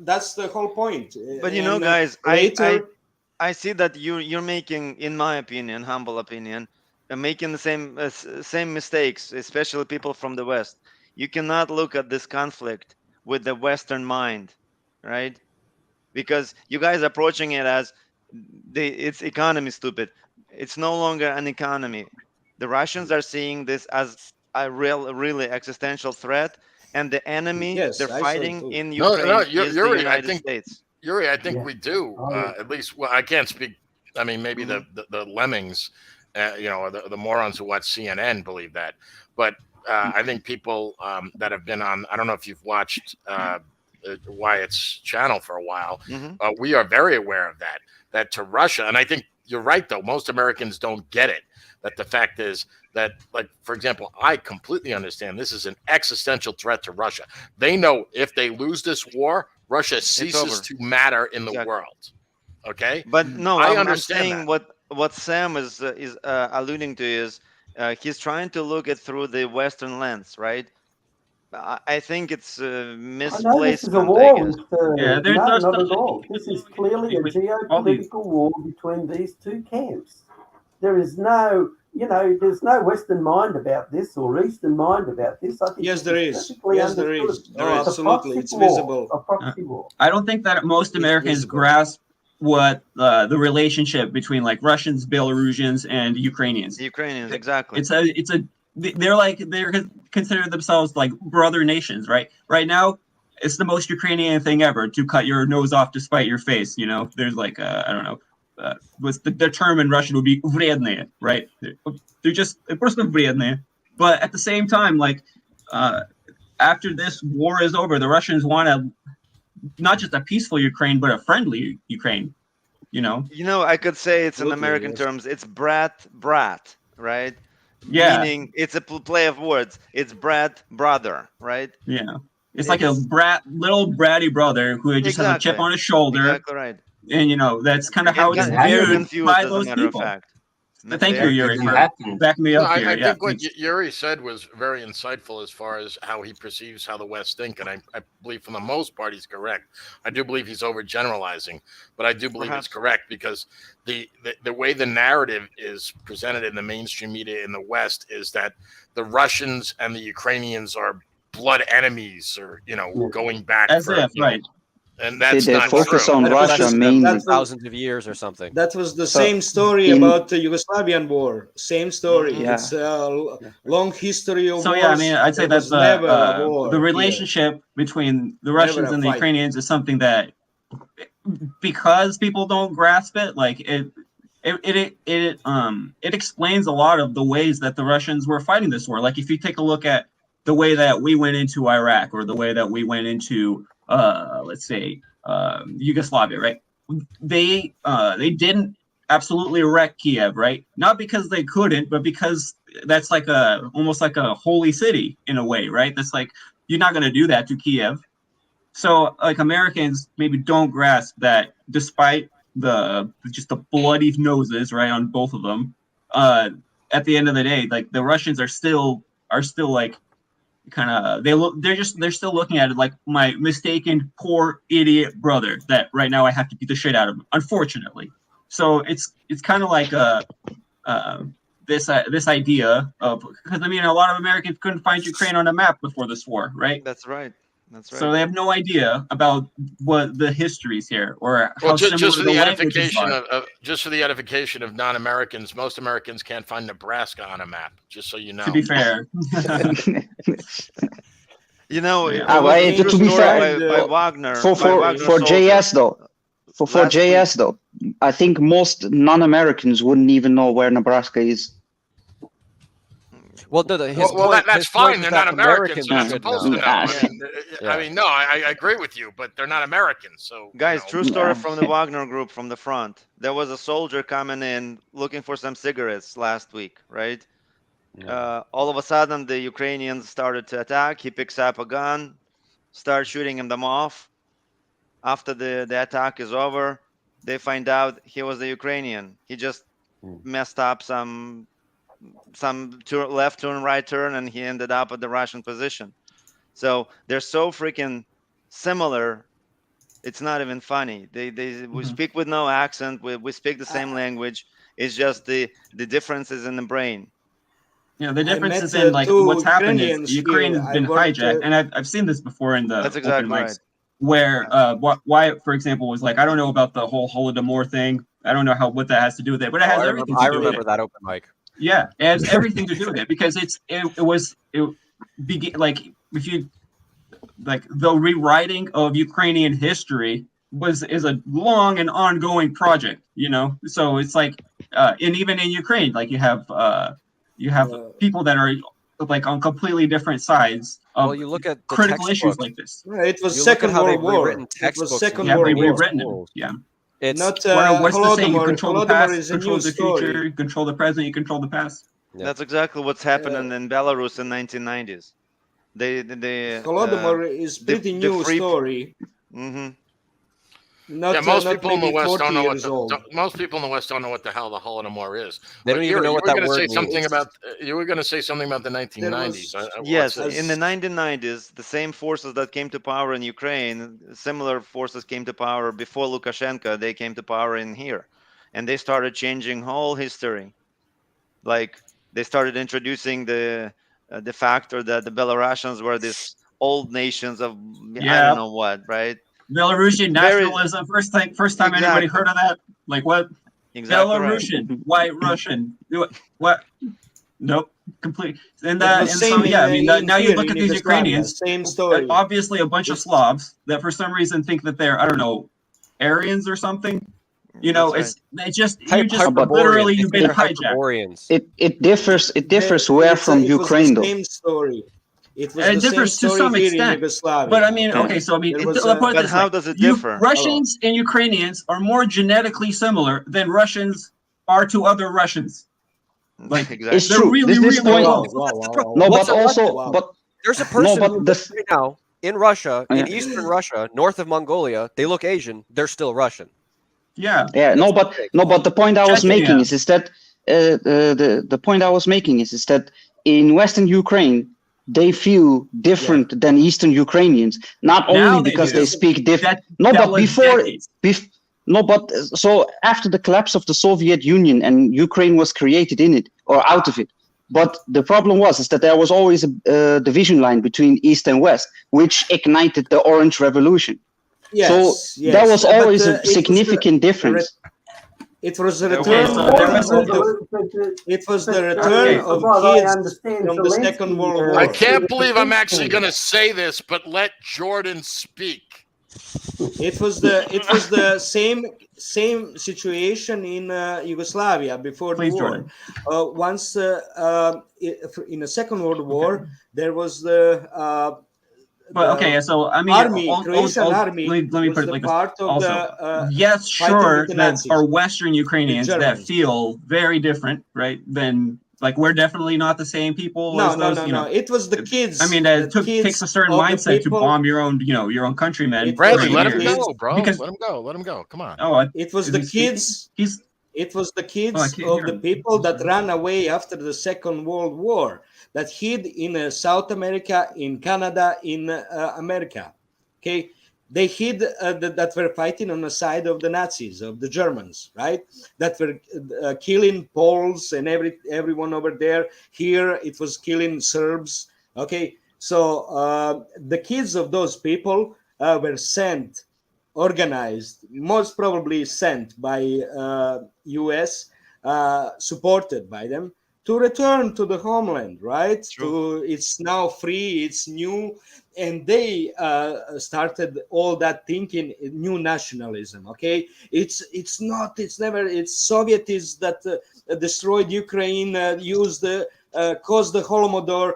That's the whole point. But you know, guys, I see that you're making, in my opinion, humble opinion, making the same mistakes, especially people from the West. You cannot look at this conflict with the Western mind, right? Because you guys are approaching it as it's economy stupid. It's no longer an economy. The Russians are seeing this as a really existential threat. And the enemy they're fighting in Ukraine is the United States. Yuri, I think we do. At least, well, I can't speak. I mean, maybe the lemmings, the morons who watch CNN believe that. But I think people that have been on, I don't know if you've watched Wyatts' channel for a while. We are very aware of that to Russia. And I think you're right, though. Most Americans don't get it. That the fact is that, like, for example, I completely understand this is an existential threat to Russia. They know if they lose this war, Russia ceases to matter in the world. Okay? But no, I I'm understand saying what Sam is alluding to is he's trying to look it through the Western lens, right? I think it's misplaced. Not at all. This is clearly a geopolitical war between these two camps. There is no, there's no Western mind about this or Eastern mind about this. I think yes, there is. Yes, there is. Oh, absolutely, it's visible. A proxy war. I don't think that most Americans grasp what the relationship between like Russians, Belarusians, and Ukrainians. The Ukrainians, exactly. They're consider themselves like brother nations, right? Right now, it's the most Ukrainian thing ever to cut your nose off to spite your face. There's like I don't know. Was the term in Russian would be vredные, right? They're just просто vredные. But at the same time, like after this war is over, the Russians want not just a peaceful Ukraine, but a friendly Ukraine. I could say it's in American terms. It's brat, right? Yeah. Meaning it's a play of words. It's brat, brother, right? Yeah. It's like a little bratty brother who just has a chip on his shoulder. Exactly right. And that's kind of how it's viewed by those people. Thank you, Yuri, for backing me up here. I think what Yuri said was very insightful as far as how he perceives how the West think, and I believe for the most part he's correct. I do believe he's overgeneralizing, but I do believe it's correct because the way the narrative is presented in the mainstream media in the West is that the Russians and the Ukrainians are blood enemies, or going back right. And that's they not focus true. on Russia mainly. Thousands of years or something. That was the same story about the Yugoslavian war. Same story. Yeah. It's a long history of So wars. yeah, I mean, I'd say that's never a war the relationship between the Russians and the Ukrainians is something that, because people don't grasp it, like it explains a lot of the ways that the Russians were fighting this war. Like if you take a look at the way that we went into Iraq or the way that we went into, let's say, Yugoslavia, right? They didn't absolutely wreck Kiev, right? Not because they couldn't, but because that's like almost like a holy city in a way, right? That's like, you're not going to do that to Kiev. So like Americans maybe don't grasp that despite just the bloody noses, right, on both of them, at the end of the day, like the Russians are still like kind of they're still looking at it like my mistaken poor idiot brother that right now I have to beat the shit out of him, unfortunately. So it's kind of like this idea of, because I mean a lot of Americans couldn't find Ukraine on a map before this war, right? That's right. That's right. So they have no idea about what the histories here or how just similar for the the languages edification are. just for the edification of non-Americans, most Americans can't find Nebraska on a map. Just so you know. To be fair. You know, to be fair, by Wagner, for JS though, I think most non-Americans wouldn't even know where Nebraska is. Well, that's fine. They're not Americans. They're not supposed to know. Yeah. I mean, no, I agree with you, but they're not Americans. So, guys, true story from the Wagner group from the front. There was a soldier coming in looking for some cigarettes last week, right? All of a sudden, the Ukrainians started to attack. He picks up a gun, starts shooting them off. After the attack is over, they find out he was a Ukrainian. He just messed up some left turn, right turn, and he ended up at the Russian position. So they're so freaking similar. It's not even funny. We speak with no accent. We speak the same language. It's just the differences in the brain. Yeah, the difference is in like what's happened is Ukraine's been hijacked, and I've seen this before in the That's exactly open mics, right. where Wyatt, for example, was like, I don't know about the whole Holodomor thing. I don't know what that has to do with it, but it has everything to do with it. I remember that open mic. Yeah, it has everything to do with it because it began like if you like the rewriting of Ukrainian history is a long and ongoing project, you know. So it's like, and even in Ukraine, like you have people that are like on completely different sides of you look at the critical issues like this. Yeah, it was Second World War. It was Second World War. Yeah. It's not what's the saying? You control the Holodomor past, is a control new the story. future, you control the present, you control the past. Yeah. That's exactly what's happening in Belarus in 1990s. Holodomor is pretty new story. Mm-hmm. Most people in the West don't know most people in the West don't know what the hell the Holodomor is. They don't even know what that word means. You were going to say something about the 1990s. Yes, in the 1990s, the same forces that came to power in Ukraine, similar forces came to power before Lukashenko. They came to power in here, and they started changing whole history. Like they started introducing the factor that the Belarusians were these old nations of I don't know what, right? Belarusian nationalism. First time anybody heard of that? Like what? Exactly Belarusian, right. White Russian. What? Nope. Complete. And same I mean, now you look at these Ukrainians. Same story. Obviously, a bunch of Slavs that for some reason think that they're, I don't know, Aryans or something. You know, That's literally you've been hijacked. It differs where from Ukraine though. Same story. It differs to some extent, but I mean, okay, so I mean, but how does it differ? Russians and Ukrainians are more genetically similar than Russians are to other Russians. Like, exactly. It's true. Really, this really point, but there's a person right now in Russia, in eastern Russia, north of Mongolia. They look Asian. They're still Russian. Yeah. No, but the point I was making is that the point I was making is that in Western Ukraine, they feel different than Eastern Ukrainians, not only because they speak different. So after the collapse of the Soviet Union and Ukraine was created in it or out of it. But the problem was that there was always a division line between East and West, which ignited the Orange Revolution. Yes, so there was always a significant difference. It was the return. It was the return of kids from the Second World War. I can't believe I'm actually going to say this, but let Jordan speak. It was the same situation in Yugoslavia before the war. Once in the Second World War, there was the But okay, so I mean, army, Croatian army. Let me was put it like part this. of Also, the yes, fighting sure, with the that Nazis, are Western Ukrainians that Germans. feel very different, right? Than like we're definitely not the same people as those. You know, it was the kids. I mean, it takes a certain mindset to bomb your own, your own countrymen. Bradley, for let him years. go, bro. Because, let him go. Let him go. Come on. Oh, it was the kids. It was the kids of the people that ran away after the Second World War, that hid in South America, in Canada, in America. Okay, they hid that were fighting on the side of the Nazis, of the Germans, right? That were killing Poles and everyone over there. Here it was killing Serbs. Okay, so the kids of those people were sent, organized, most probably sent by US, supported by them, to return to the homeland, right? It's now free, it's new, and they started all that thinking, new nationalism. Okay, it's Soviets that destroyed Ukraine, caused the Holodomor.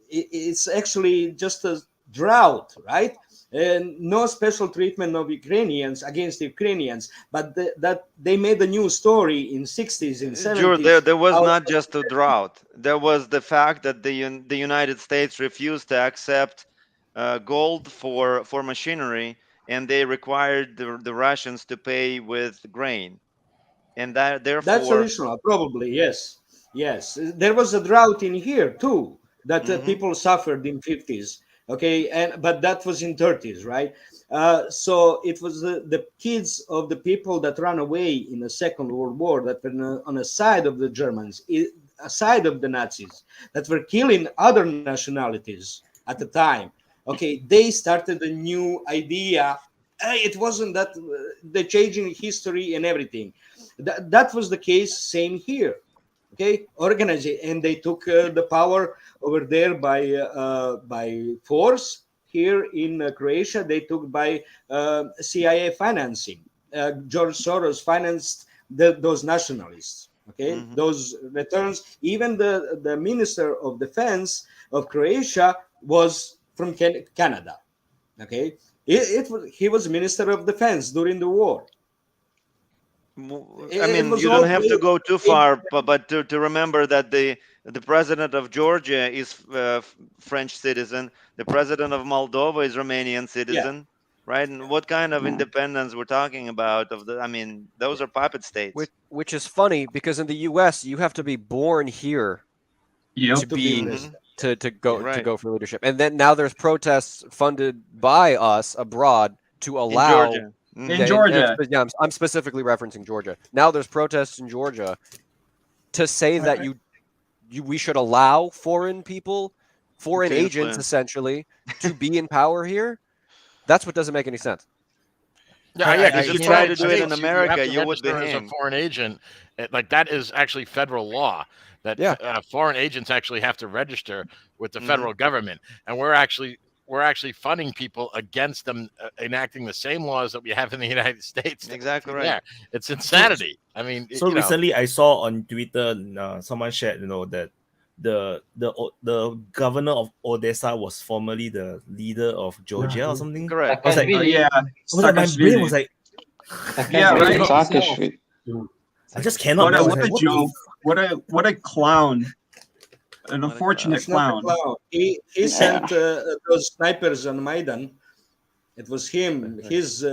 It's actually just a drought, right? And no special treatment of Ukrainians against Ukrainians, but that they made a new story in 60s and 70s. Sure, there was not just a drought. There was the fact that the United States refused to accept gold for machinery, and they required the Russians to pay with grain, and that therefore that's additional, probably. Yes, there was a drought in here too that people suffered in 50s. Okay, but that was in 30s, right? So it was the kids of the people that ran away in the Second World War, that were on the side of the Germans, aside of the Nazis, that were killing other nationalities at the time. Okay, they started a new idea. It wasn't that the changing history and everything. That was the case. Same here. Okay, organizing, and they took the power over there by force. Here in Croatia, they took by CIA financing. George Soros financed those nationalists. Okay, those returns. Even the minister of defense of Croatia was from Canada. Okay, he was minister of defense during the war. I mean, you don't have to go too far, but to remember that the president of Georgia is French citizen, the president of Moldova is Romanian citizen, right? And what kind of independence we're talking about? I mean, those are puppet states. Which is funny because in the U.S. you have to be born here to go for leadership, and then now there's protests funded by us abroad to allow. In Georgia. In Georgia. Yeah, I'm specifically referencing Georgia. Now there's protests in Georgia to say that we should allow foreign agents essentially to be in power here. That's what doesn't make any sense. Yeah, if you try to do it in America, you would be as a foreign agent. Like that is actually federal law. That foreign agents actually have to register with the federal government, and we're actually funding people against them enacting the same laws that we have in the United States. Exactly right. Yeah, it's insanity. I mean, so recently I saw on Twitter someone shared, that the governor of Odessa was formerly the leader of Georgia or something. Correct. I was like, my brain was like, right. I just cannot. What a joke! What a clown! An unfortunate clown. He sent those snipers on Maidan. It was him, his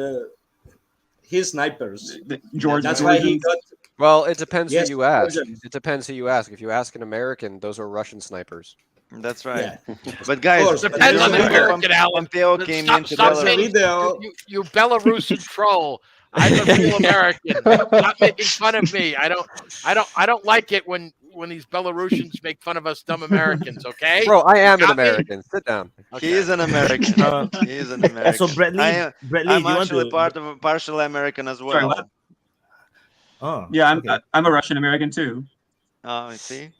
snipers. That's why he got. Well, it depends who you ask. It depends who you ask. If you ask an American, those are Russian snipers. That's right. But guys, depends on the American, Alan. Pompeo came into Belarus. You Belarusian troll. I'm a real American. Stop making fun of me. I don't like it when these Belarusians make fun of us dumb Americans, okay? Bro, I am an American. Sit down. Okay. He is an American. He is an American. So Bradley, I'm actually partial American as well. Sorry, yeah, I'm a Russian American too. Oh, I see.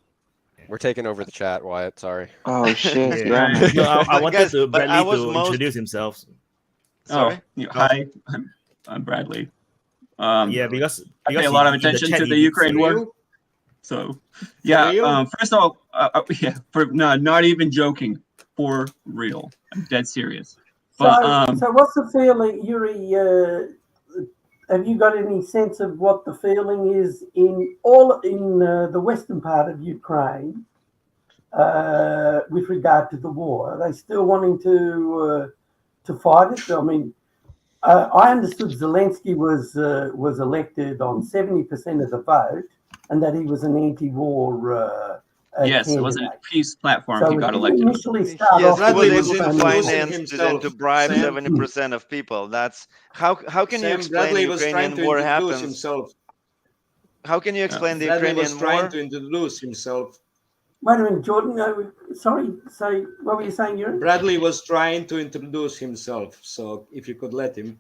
We're taking over the chat, Wyatt. Sorry. Oh shit! I wanted Bradley to introduce himself. Sorry? Hi, I'm Bradley. Because I pay a lot of attention to the Ukraine war. So, yeah. First of all, not even joking. For real, I'm dead serious. But so what's the feeling, Yuri? Have you got any sense of what the feeling is in the western part of Ukraine with regard to the war? Are they still wanting to fight it? I mean, I understood Zelensky was elected on 70% of the vote, and that he was an anti-war. Yes, candidate. it was a peace platform. So he got elected. Initially start yes, off he was able to finance and to bribe 70% of people. That's how can you explain the Ukrainian war happens? Himself. How can you explain the Bradley Ukrainian was trying war? to introduce himself. Wait a minute, Jordan. No, sorry. So what were you saying, Yuri? Bradley was trying to introduce himself. So if you could let him.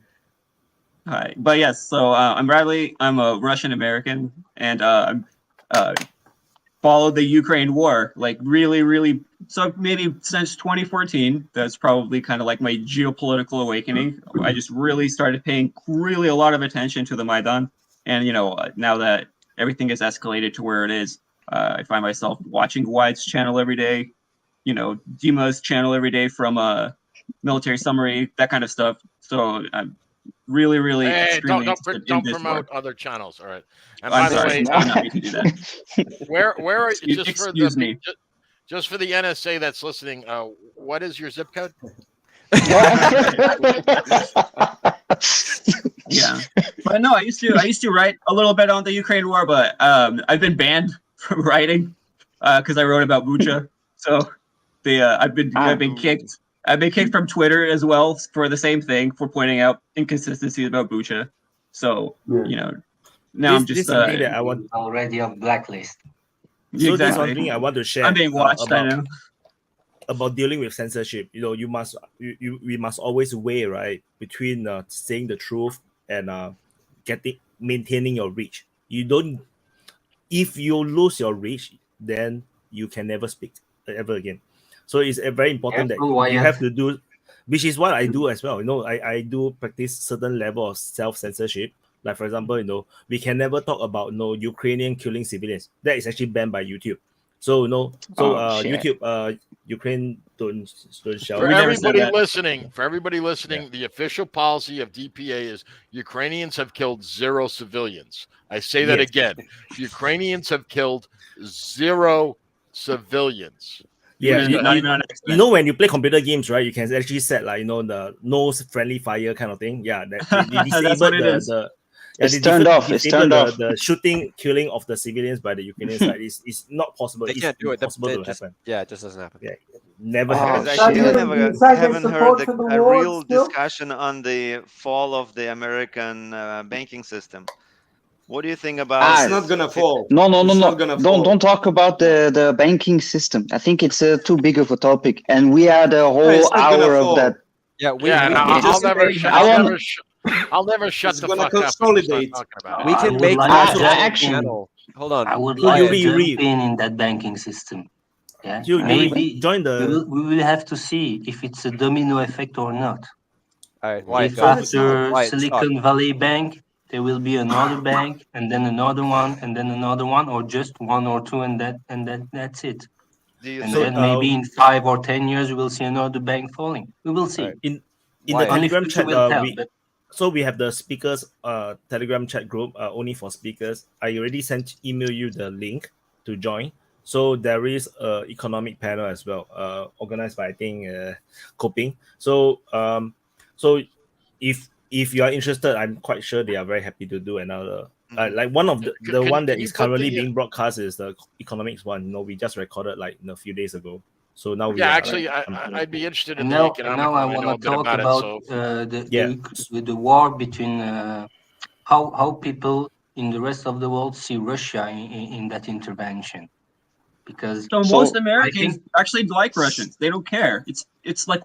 Hi, but yes. So I'm Bradley. I'm a Russian American, and followed the Ukraine war, like really. So maybe since 2014, that's probably kind of like my geopolitical awakening. I just really started paying really a lot of attention to the Maidan. And, now that everything is escalated to where it is, I find myself watching Wyatts' channel every day, Dima's channel every day from Military Summary, that kind of stuff. So I'm really extremely interested in this promote war. other channels. All right. And I'm by the sorry, way, I'm not meant to do that. where are you? Excuse me. Just for the NSA that's listening, what is your zip code? Yeah, but no, I used to write a little bit on the Ukraine war, but I've been banned from writing because I wrote about Bucha. So I've been kicked. I've been kicked from Twitter as well for the same thing, for pointing out inconsistencies about Bucha. So now I'm just something that I want already on blacklist. So this is something I want to share. I'm being watched. I know. About dealing with censorship, we must always weigh between saying the truth and maintaining your reach. If you lose your reach, then you can never speak ever again. So it's very important that you have to do, which is what I do as well. I do practice certain level of self-censorship. Like, for example, we can never talk about Ukrainian killing civilians. That is actually banned by YouTube. So YouTube, Ukraine don't show. For everybody listening, the official policy of DPA is Ukrainians have killed 0 civilians. I say that again. Ukrainians have killed 0 civilians. Yeah, when you play computer games, right? You can actually set the no friendly fire kind of thing. Yeah, they disable it's turned off. It's turned off. The shooting, killing of the civilians by the Ukrainian side is not possible. They can't do it. It happen. Yeah, it just doesn't happen. Yeah, never happens. I haven't heard a real discussion on the fall of the American banking system. What do you think about? It's not gonna fall. No. Don't talk about the banking system. I think it's too big of a topic, and we had a whole hour of that. I'll never shut the fuck consolidate. up. About we can make channel. Hold on. I would like to jump in that banking system. Yeah, maybe join the. We will have to see if it's a domino effect or not. All right, if after Silicon Valley Bank, there will be another bank, and then another one, and then another one, or just one or two, and that's it. Then maybe in 5 or 10 years, we will see another bank falling. We will see. In the Telegram chat, so we have the speakers Telegram chat group only for speakers. I already email you the link to join. So there is a economic panel as well, organized by I think Coping. So if you are interested, I'm quite sure they are very happy to do another. Like one of the one that is currently being broadcast is the economics one. We just recorded a few days ago. So now I'd be interested in now I want to talk about the war between how people in the rest of the world see Russia in that intervention. Because most Americans actually like Russians. They don't care. It's like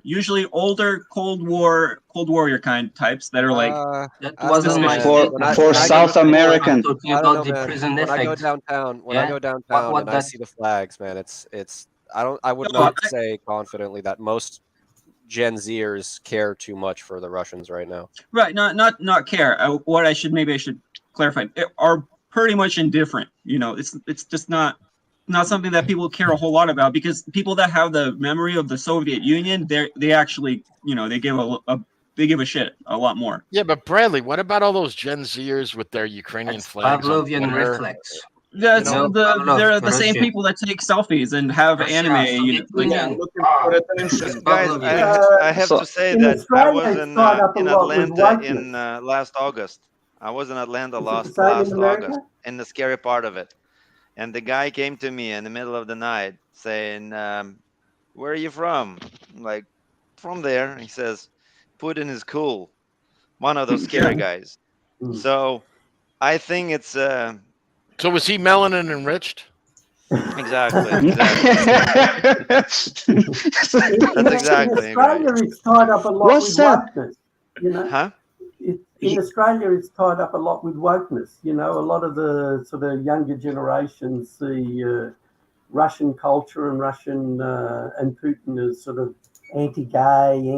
usually older Cold Warrior kind types that are like that wasn't my for South American. Talking about the prison effect. When I go downtown and I see the flags, man, it's I would not say confidently that most Gen Zers care too much for the Russians right now. Right, not care. What I should clarify are pretty much indifferent. It's just not something that people care a whole lot about, because people that have the memory of the Soviet Union, they actually they give a shit a lot more. Yeah, but Bradley, what about all those Gen Zers with their Ukrainian flags? Pavlovian reflex. That's they're the same people that take selfies and have anime. Guys, I have to say that I was in Atlanta last August. I was in Atlanta last August, in the scary part of it. And the guy came to me in the middle of the night saying, "Where are you from?" I'm like, "From there." He says, "Putin is cool." One of those scary guys. So I think it's So was he melanin enriched? Exactly. That's exactly. In Australia, it's tied up a lot with wokeness. Huh? In Australia, it's tied up a lot with wokeness. A lot of the sort of younger generations see Russian culture and and Putin as sort of anti-gay,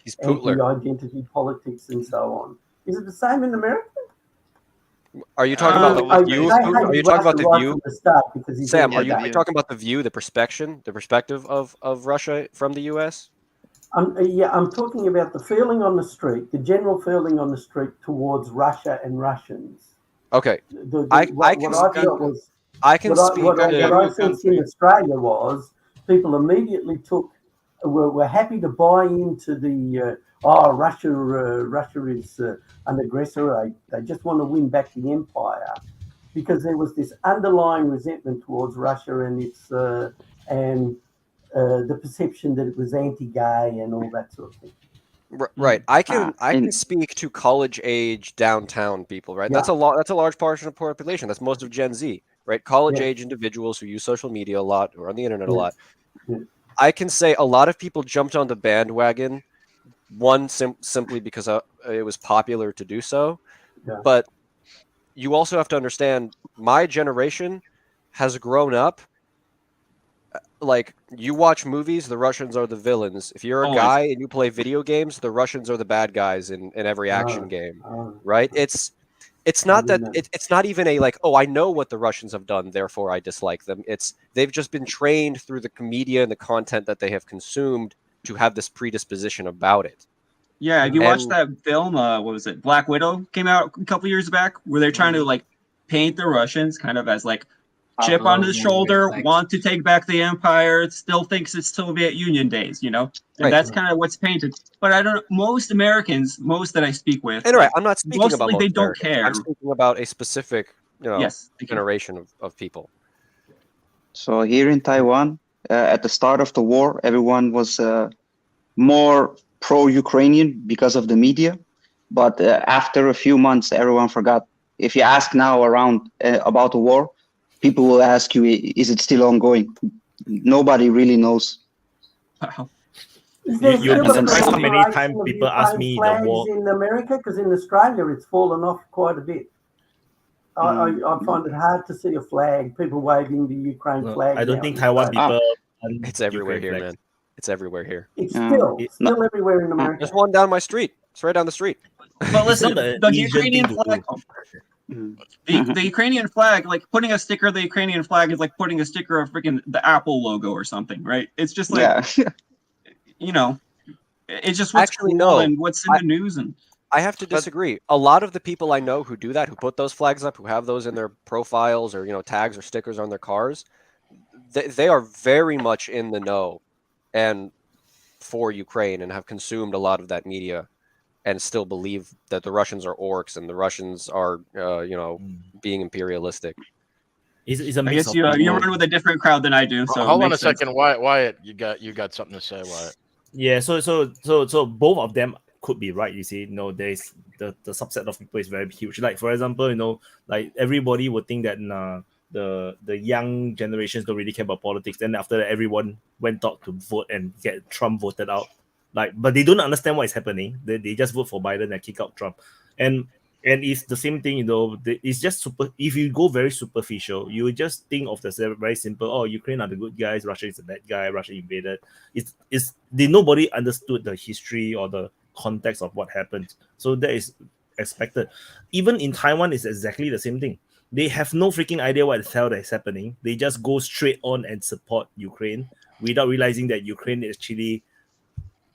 anti-identity politics, and so on. Is it the same in America? Are you talking about the view? Are you talking about the view? Sam, are you talking about the view, the perspective of Russia from the U.S.? I'm talking about the feeling on the street, the general feeling on the street towards Russia and Russians. Okay, I sensed in Australia was people immediately were happy to buy into the Russia is an aggressor. They just want to win back the empire, because there was this underlying resentment towards Russia and its the perception that it was anti-gay and all that sort of thing. Right. I can speak to college age downtown people, right? That's a large portion of population. That's most of Gen Z, right? College age individuals who use social media a lot or on the internet a lot. I can say a lot of people jumped on the bandwagon, simply because it was popular to do so. But you also have to understand, my generation has grown up. Like, you watch movies, the Russians are the villains. If you're a guy and you play video games, the Russians are the bad guys in every action game, right? It's not that it's not even a like, oh, I know what the Russians have done, therefore I dislike them. They've just been trained through the media and the content that they have consumed to have this predisposition about it. Yeah, have you watched that film? What was it? Black Widow came out a couple years back, where they're trying to like paint the Russians kind of as like chip on his shoulder, want to take back the empire, still thinks it's Soviet Union days, and that's kind of what's painted. But I don't know, most Americans, most that I speak with, and I'm not speaking mostly about most they don't Americans. care. I'm speaking about a specific, generation of people. So here in Taiwan, at the start of the war, everyone was more pro-Ukrainian because of the media, but after a few months, everyone forgot. If you ask now around about the war, people will ask you, is it still ongoing? Nobody really knows. Wow. You'd be surprised how many times people ask me the war. In America, because in Australia it's fallen off quite a bit. I find it hard to see a flag, people waving the Ukraine flag. I don't think Taiwan people. It's everywhere here, man. It's everywhere here. It's still everywhere in America. There's one down my street. It's right down the street. But listen, the Ukrainian flag. The Ukrainian flag, like putting a sticker of the Ukrainian flag is like putting a sticker of freaking the Apple logo or something, right? It's just like, it's just what's cool and what's in the news. And I have to disagree. A lot of the people I know who do that, who put those flags up, who have those in their profiles or tags or stickers on their cars, they are very much in the know and for Ukraine and have consumed a lot of that media. And still believe that the Russians are orcs and the Russians are, being imperialistic. It's a I guess you run with a different crowd than I do. So hold on a second, Wyatt. You got something to say, Wyatt? Yeah. So both of them could be right. You see, there's the subset of people is very huge. Like for example, like everybody would think that the young generations don't really care about politics. Then after that, everyone went out to vote and get Trump voted out. But they don't understand what is happening. They just vote for Biden and kick out Trump. And And it's the same thing, it's just super. If you go very superficial, you just think of the very simple. Oh, Ukraine are the good guys, Russia is the bad guy, Russia invaded. Nobody understood the history or the context of what happened. So that is expected. Even in Taiwan, it's exactly the same thing. They have no freaking idea what the hell is happening. They just go straight on and support Ukraine without realizing that Ukraine actually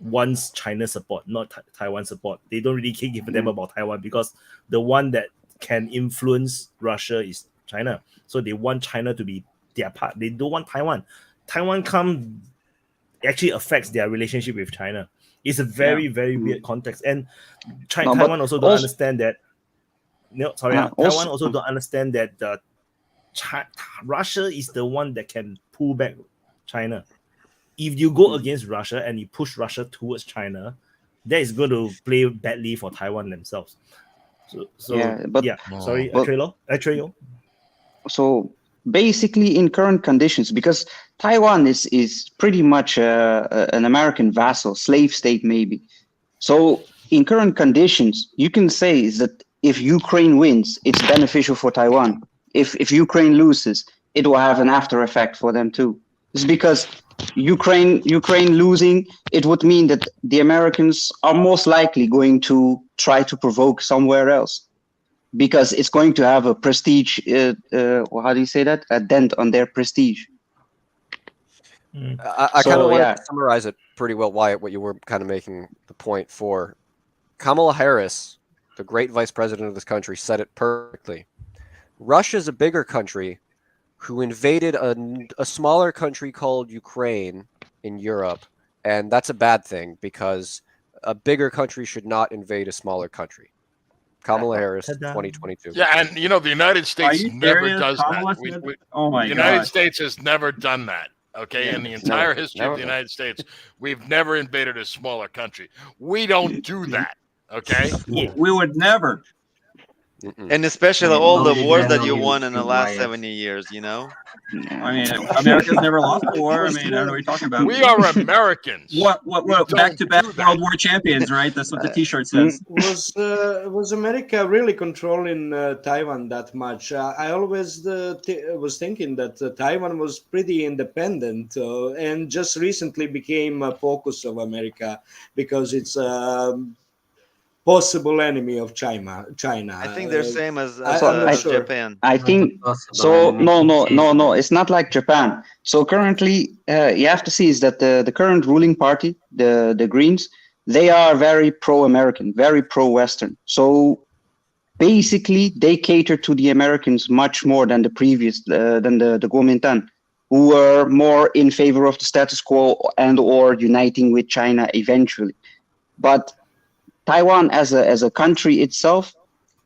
wants China support, not Taiwan support. They don't really give a damn about Taiwan because the one that can influence Russia is China. So they want China to be their part. They don't want Taiwan. Taiwan actually affects their relationship with China. It's a very, very weird context. And Taiwan also don't understand that. Taiwan also don't understand that Russia is the one that can pull back China. If you go against Russia and you push Russia towards China, that is going to play badly for Taiwan themselves. Atreyo. So basically, in current conditions, because Taiwan is pretty much an American vassal, slave state maybe. So in current conditions, you can say is that if Ukraine wins, it's beneficial for Taiwan. If Ukraine loses, it will have an after effect for them too. It's because Ukraine losing, it would mean that the Americans are most likely going to try to provoke somewhere else, because it's going to have a prestige, how do you say that? A dent on their prestige. I kind of wanted to summarize it pretty well, Wyatt, what you were kind of making the point for. Kamala Harris, the great vice president of this country, said it perfectly. Russia's a bigger country who invaded a smaller country called Ukraine in Europe, and that's a bad thing because a bigger country should not invade a smaller country. Kamala Harris, 2022. Yeah, and the United States never does that. Oh my God. The United States has never done that. Okay, in the entire history of the United States, we've never invaded a smaller country. We don't do that. Okay, we would never. And especially all the wars that you won in the last 70 years, I mean, America's never lost a war. I mean, I don't know what you're talking about. We are Americans. What back-to-back World War champions, right? That's what the T-shirt says. Was America really controlling Taiwan that much? I always was thinking that Taiwan was pretty independent and just recently became a focus of America because it's possible enemy of China. I think they're same as Japan. I think so. No. It's not like Japan. So currently, you have to see is that the current ruling party, the Greens, they are very pro-American, very pro-Western. So basically, they cater to the Americans much more than the previous, than the Kuomintang, who were more in favor of the status quo and/or uniting with China eventually. But Taiwan as a country itself,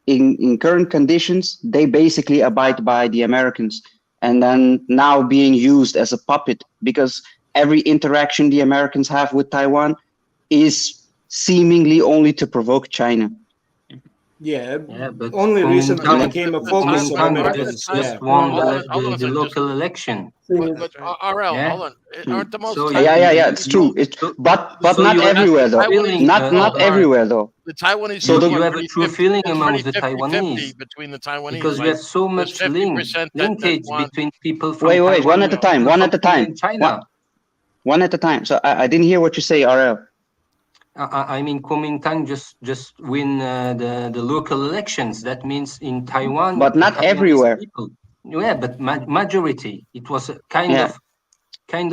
in current conditions, they basically abide by the Americans, and then now being used as a puppet because every interaction the Americans have with Taiwan is seemingly only to provoke China. Yeah, but only recently became a focus of Americans. Just won the local election. But RL, hold on. Aren't the most it's true. But not everywhere though. Not everywhere though. The Taiwanese. So you have a true feeling among the Taiwanese between the Taiwanese because we have so much linkage between people from wait, one at a time. China. One at a time. So I didn't hear what you say, RL. I mean, Kuomintang just win the local elections. That means in Taiwan, but not everywhere. People, but majority. It was a kind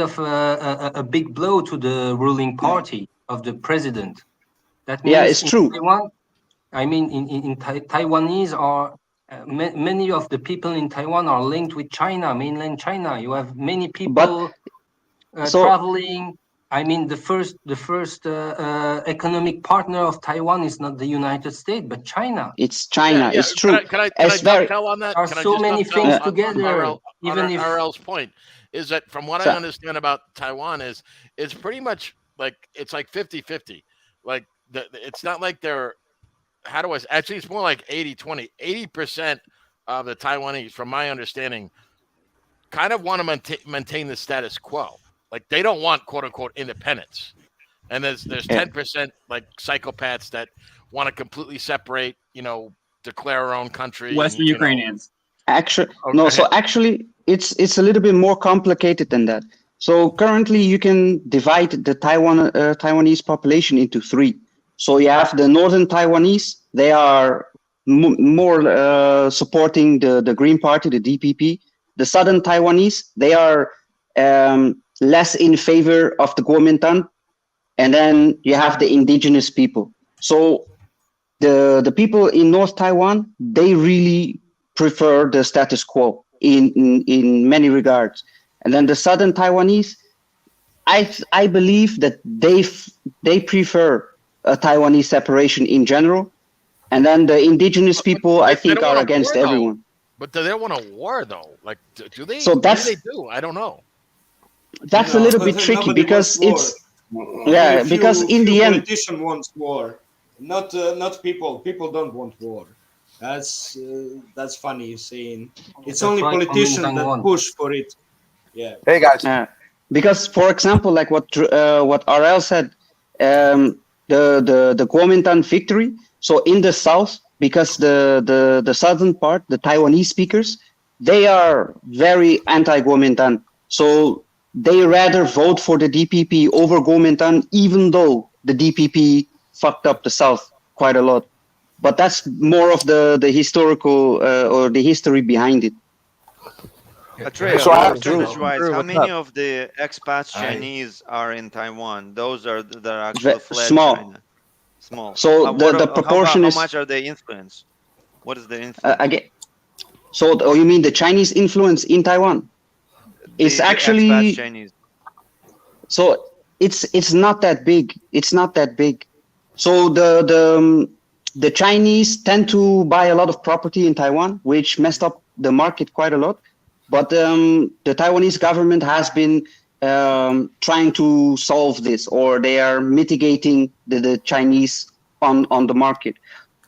of a big blow to the ruling party of the president. That means it's true. Taiwan, I mean, in Taiwanese are many of the people in Taiwan are linked with China, mainland China. You have many people traveling. I mean, the first economic partner of Taiwan is not the United States, but China. It's China. It's true. Can I tell on that? There are so many things together. Even if RL's point is that, from what I understand about Taiwan, is it's pretty much like it's like 50-50. Like it's not like they're actually it's more like 80-20. 80% of the Taiwanese, from my understanding, kind of want to maintain the status quo. Like they don't want quote unquote independence, and there's 10% like psychopaths that want to completely separate declare our own country. Western Ukrainians. Actually, Okay. no. So actually, it's a little bit more complicated than that. So currently, you can divide the Taiwanese population into three. So you have the northern Taiwanese. They are more supporting the Green Party, the DPP. The southern Taiwanese, they are less in favor of the Kuomintang. And then you have the indigenous people. So the people in North Taiwan, they really prefer the status quo in many regards. And then the southern Taiwanese, I believe that they prefer a Taiwanese separation in general. And then the indigenous people, I think, are against everyone. But do they want a war though? Like, do they? So that's, what do they do? I don't know. That's a little bit tricky because it's because in the end, politician wants war, not people. People don't want war. That's funny saying. It's only politicians that push for it. Yeah. Hey guys. Because for example, like what RL said, the Kuomintang victory. So in the south, because the southern part, the Taiwanese speakers, they are very anti-Kuomintang. So they rather vote for the DPP over Kuomintang, even though the DPP fucked up the south quite a lot. But that's more of the historical or the history behind it. Andrei, percentage-wise, how many of the expats Chinese are in Taiwan? Those are that are actually fled China. Small. So the proportion how is. How much are they influenced? What is the influence? So you mean the Chinese influence in Taiwan? It's actually expat Chinese. So it's not that big. It's not that big. So the Chinese tend to buy a lot of property in Taiwan, which messed up the market quite a lot. But the Taiwanese government has been trying to solve this, or they are mitigating the Chinese on the market.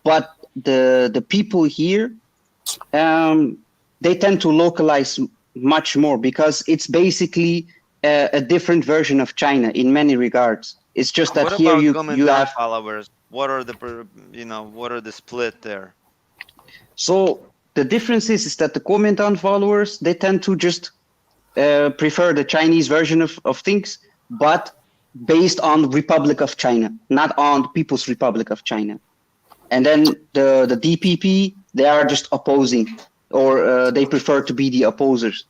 But the people here, they tend to localize much more because it's basically a different version of China in many regards. It's just that what here about you have followers. What are the what are the split there? So the difference is that the Kuomintang followers, they tend to just prefer the Chinese version of things, but based on Republic of China, not on People's Republic of China. And then the DPP, they are just opposing, or they prefer to be the opposers.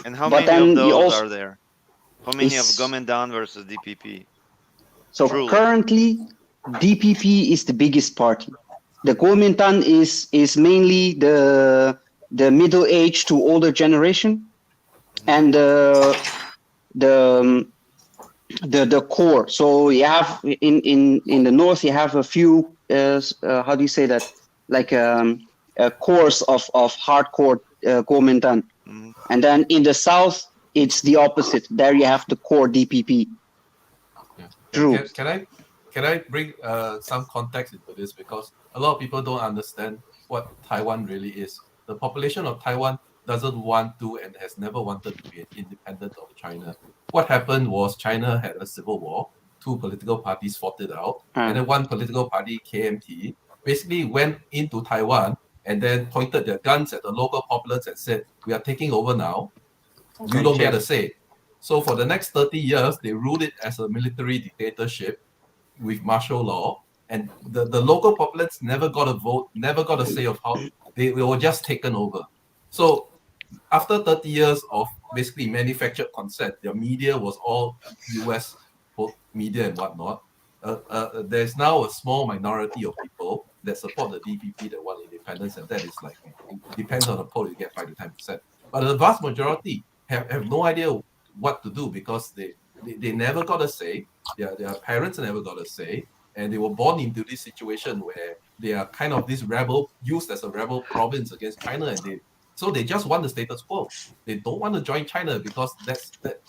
And how many of those are there? How many of Kuomintang versus DPP? So currently, DPP is the biggest party. The Kuomintang is mainly the middle-aged to older generation, and the core. So you have in the north you have a few how do you say that, like a cores of hardcore Kuomintang, and then in the south it's the opposite. There you have the core DPP. True. Can I bring some context into this, because a lot of people don't understand what Taiwan really is. The population of Taiwan doesn't want to and has never wanted to be independent of China. What happened was China had a civil war. Two political parties fought it out. And then one political party, KMT, basically went into Taiwan and then pointed their guns at the local populace and said, we are taking over now. You don't get a say. So for the next 30 years, they ruled it as a military dictatorship with martial law. And the local populace never got a vote, never got a say of how they were just taken over. So after 30 years of basically manufactured consent, their media was all US media and whatnot. There's now a small minority of people that support the DPP that want independence, and that is like, it depends on the poll, you get 5 to 10%. But the vast majority have no idea what to do, because they never got a say, their parents never got a say, and they were born into this situation where they are kind of this rebel, used as a rebel province against China, and so they just want the status quo. They don't want to join China because they're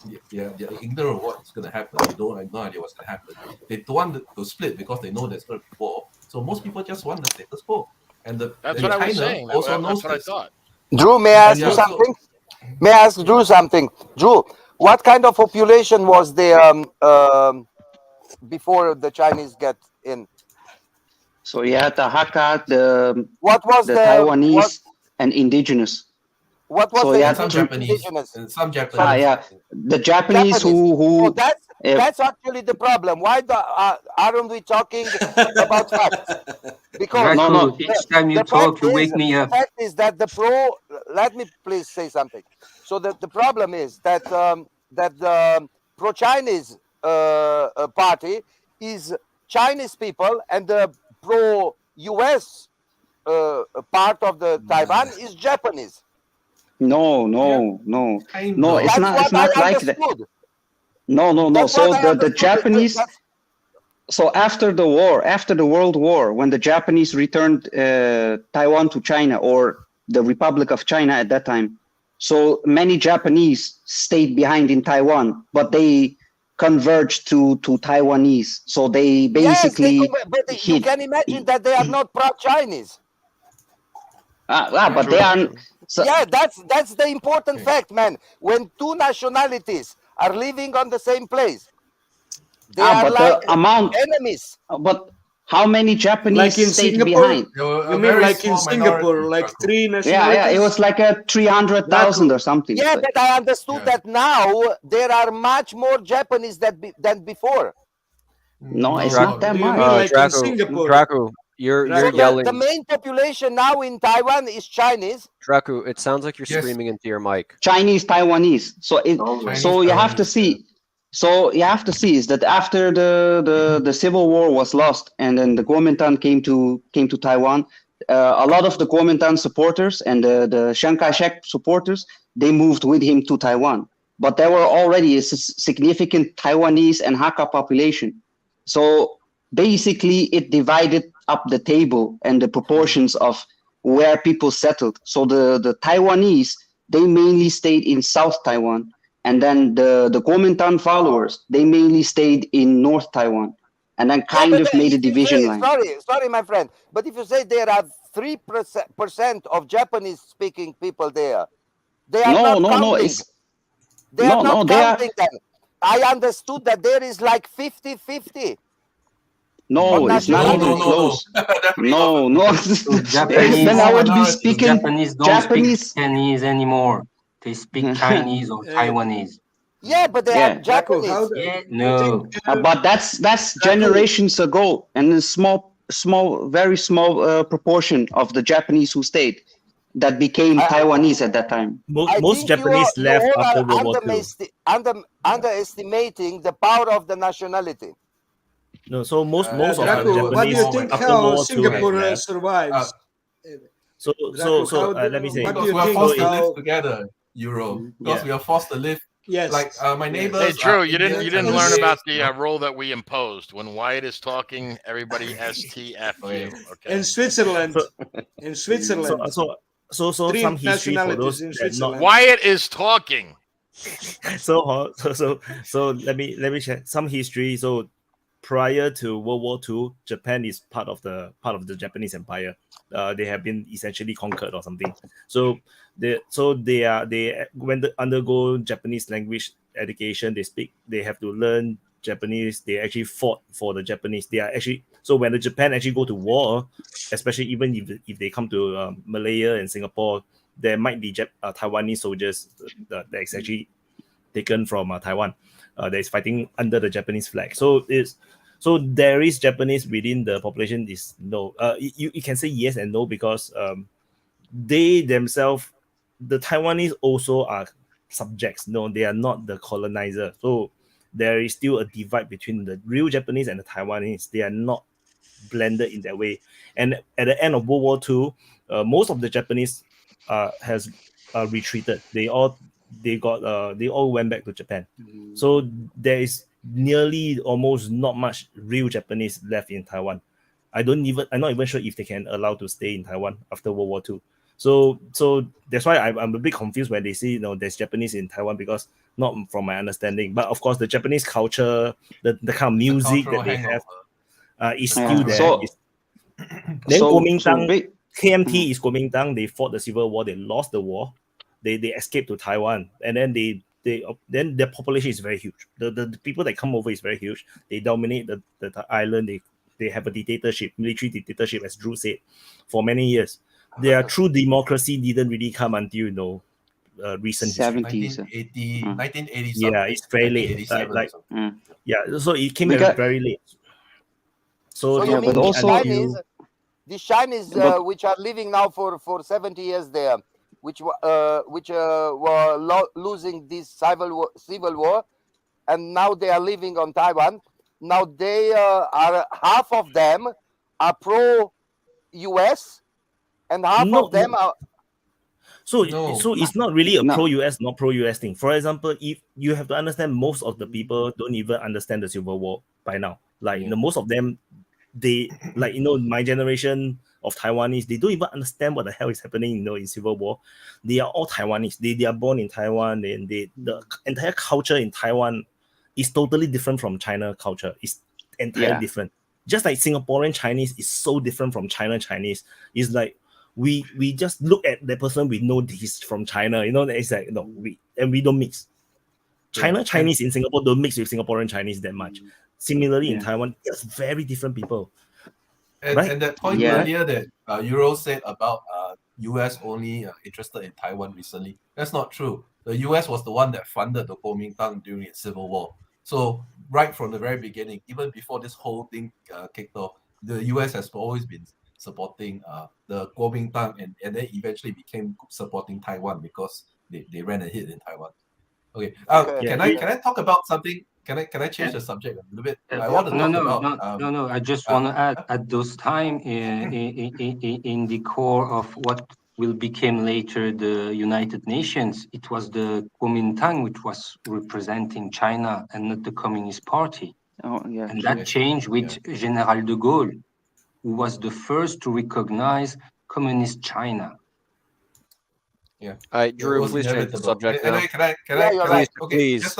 ignorant of what's going to happen. They don't have no idea what's going to happen. They don't want to split because they know there's going to be war. So most people just want the status quo. And that's what I was saying. That's what I thought. Drew, may I ask you something? May I ask Drew something? Drew, what kind of population was there before the Chinese get in? So you had the Hakka, the What was the the Taiwanese and indigenous. what was So the you had Some three. Japanese, indigenous? and some Japanese. Yeah, the Japanese Japanese. So who that's actually the problem. Why aren't we talking about facts? Because Draco, each time you talk, you wake me the up. fact is that let me please say something. So the problem is that that the pro-Chinese party is Chinese people, and the pro-US part of the Taiwan is Japanese. No. It's That's not. what It's not I like that. understood. No. That's So what I the understood. Japanese. So after the war, after the World War, when the Japanese returned Taiwan to China, or the Republic of China at that time, so many Japanese stayed behind in Taiwan, but they converged to Taiwanese. So they basically but you can imagine that they are not pro-Chinese. but they are. So, yeah, that's the important fact, man. When two nationalities are living on the same place, they are but like the amount, enemies. But how many Japanese Like in stayed Singapore? behind? You mean like in Singapore, like 3 nationalities? Yeah, it was like a 300,000 or something. Yeah, but I understood that now there are much more Japanese than before. No, it's not that Do you much. mean like in Singapore? Draco, you're yelling. The main population now in Taiwan is Chinese. Draco, it sounds like you're screaming into your mic. Chinese Taiwanese. So you have to see. So you have to see is that after the civil war was lost, and then the Kuomintang came to Taiwan, a lot of the Kuomintang supporters and the Chiang Kai-shek supporters, they moved with him to Taiwan. But there were already a significant Taiwanese and Hakka population. So basically it divided up the table and the proportions of where people settled. So the Taiwanese, they mainly stayed in South Taiwan. And then the Kuomintang followers, they mainly stayed in North Taiwan, and then kind of made a division line. Sorry, my friend. But if you say there are 3% of Japanese-speaking people there, they are not counting. They are not counting them. I understood that there is like 50-50. No, it's not even close. No. Japanese, then I would be speaking Japanese don't speak Chinese anymore. They speak Chinese or Taiwanese. Yeah, but they are Japanese. No. But that's generations ago, and a very small proportion of the Japanese who stayed that became Taiwanese at that time. Most Japanese left after World War II. Underestimating the power of the nationality. No, so most of the Draco, Japanese what do you think after how World War II Singapore survives? So let me say, what do Because you we are think forced to how- live together, Euro. Because we are forced to live. Yes. Like my neighbors. Hey, Drew, are you didn't Indians, learn Malays, about the rule that we imposed. When Wyatt is talking, everybody STFU. Okay. In Switzerland, So three some history for nationalities those in that Switzerland. not. Wyatt is talking. So let me share some history. So prior to World War II, Japan is part of the Japanese Empire. They have been essentially conquered or something. So they when they undergo Japanese language education, they have to learn Japanese. They actually fought for the Japanese. They are actually, so when the Japan actually go to war, especially even if they come to Malaya and Singapore, there might be Taiwanese soldiers that's actually taken from Taiwan that is fighting under the Japanese flag. So there is Japanese within the population. Is no, you can say yes and no, because they themselves, the Taiwanese also are subjects. No, they are not the colonizer. So there is still a divide between the real Japanese and the Taiwanese. They are not blended in that way. And at the end of World War II, most of the Japanese has retreated. They all went back to Japan. So there is nearly almost not much real Japanese left in Taiwan. I'm not even sure if they can allow to stay in Taiwan after World War II. So that's why I'm a bit confused when they say there's Japanese in Taiwan, because not from my understanding. But of course, the Japanese culture, the kind of music that they have, is still there. Then Kuomintang, KMT is Kuomintang. They fought the Civil War. They lost the war. They escaped to Taiwan, and then then their population is very huge. The people that come over is very huge. They dominate the island. They they have a dictatorship, military dictatorship, as Drew said, for many years. Their true democracy didn't really come until recent 70s. 1980 yeah, it's very late. So it came very late. So you mean but also the Chinese which are living now for 70 years there, which were losing this civil war, and now they are living on Taiwan. Now they are half of them are pro-US, and half of them are. So it's not really a pro-US, not pro-US thing. For example, if you have to understand, most of the people don't even understand the Civil War by now. Like most of them, they my generation of Taiwanese, they don't even understand what the hell is happening. In Civil War, they are all Taiwanese. They are born in Taiwan, and the entire culture in Taiwan is totally different from China culture. It's entirely different. Just like Singaporean Chinese is so different from China Chinese. It's like we just look at the person, we know he's from China. It's like we don't mix. China Chinese in Singapore don't mix with Singaporean Chinese that much. Similarly in Taiwan, it's very different people. And that point earlier that Euro said about US only interested in Taiwan recently, that's not true. The US was the one that funded the Kuomintang during its civil war. So right from the very beginning, even before this whole thing kicked off, the US has always been supporting the Kuomintang, and then eventually became supporting Taiwan because they ran a hit in Taiwan. Okay. Can I talk about something? Can I change the subject a little bit? I want to talk about. No. I just want to add, at those time in the core of what will become later the United Nations, it was the Kuomintang which was representing China and not the Communist Party. And that changed with General de Gaulle, who was the first to recognize Communist China. Yeah. Drew, please change the subject now. Please.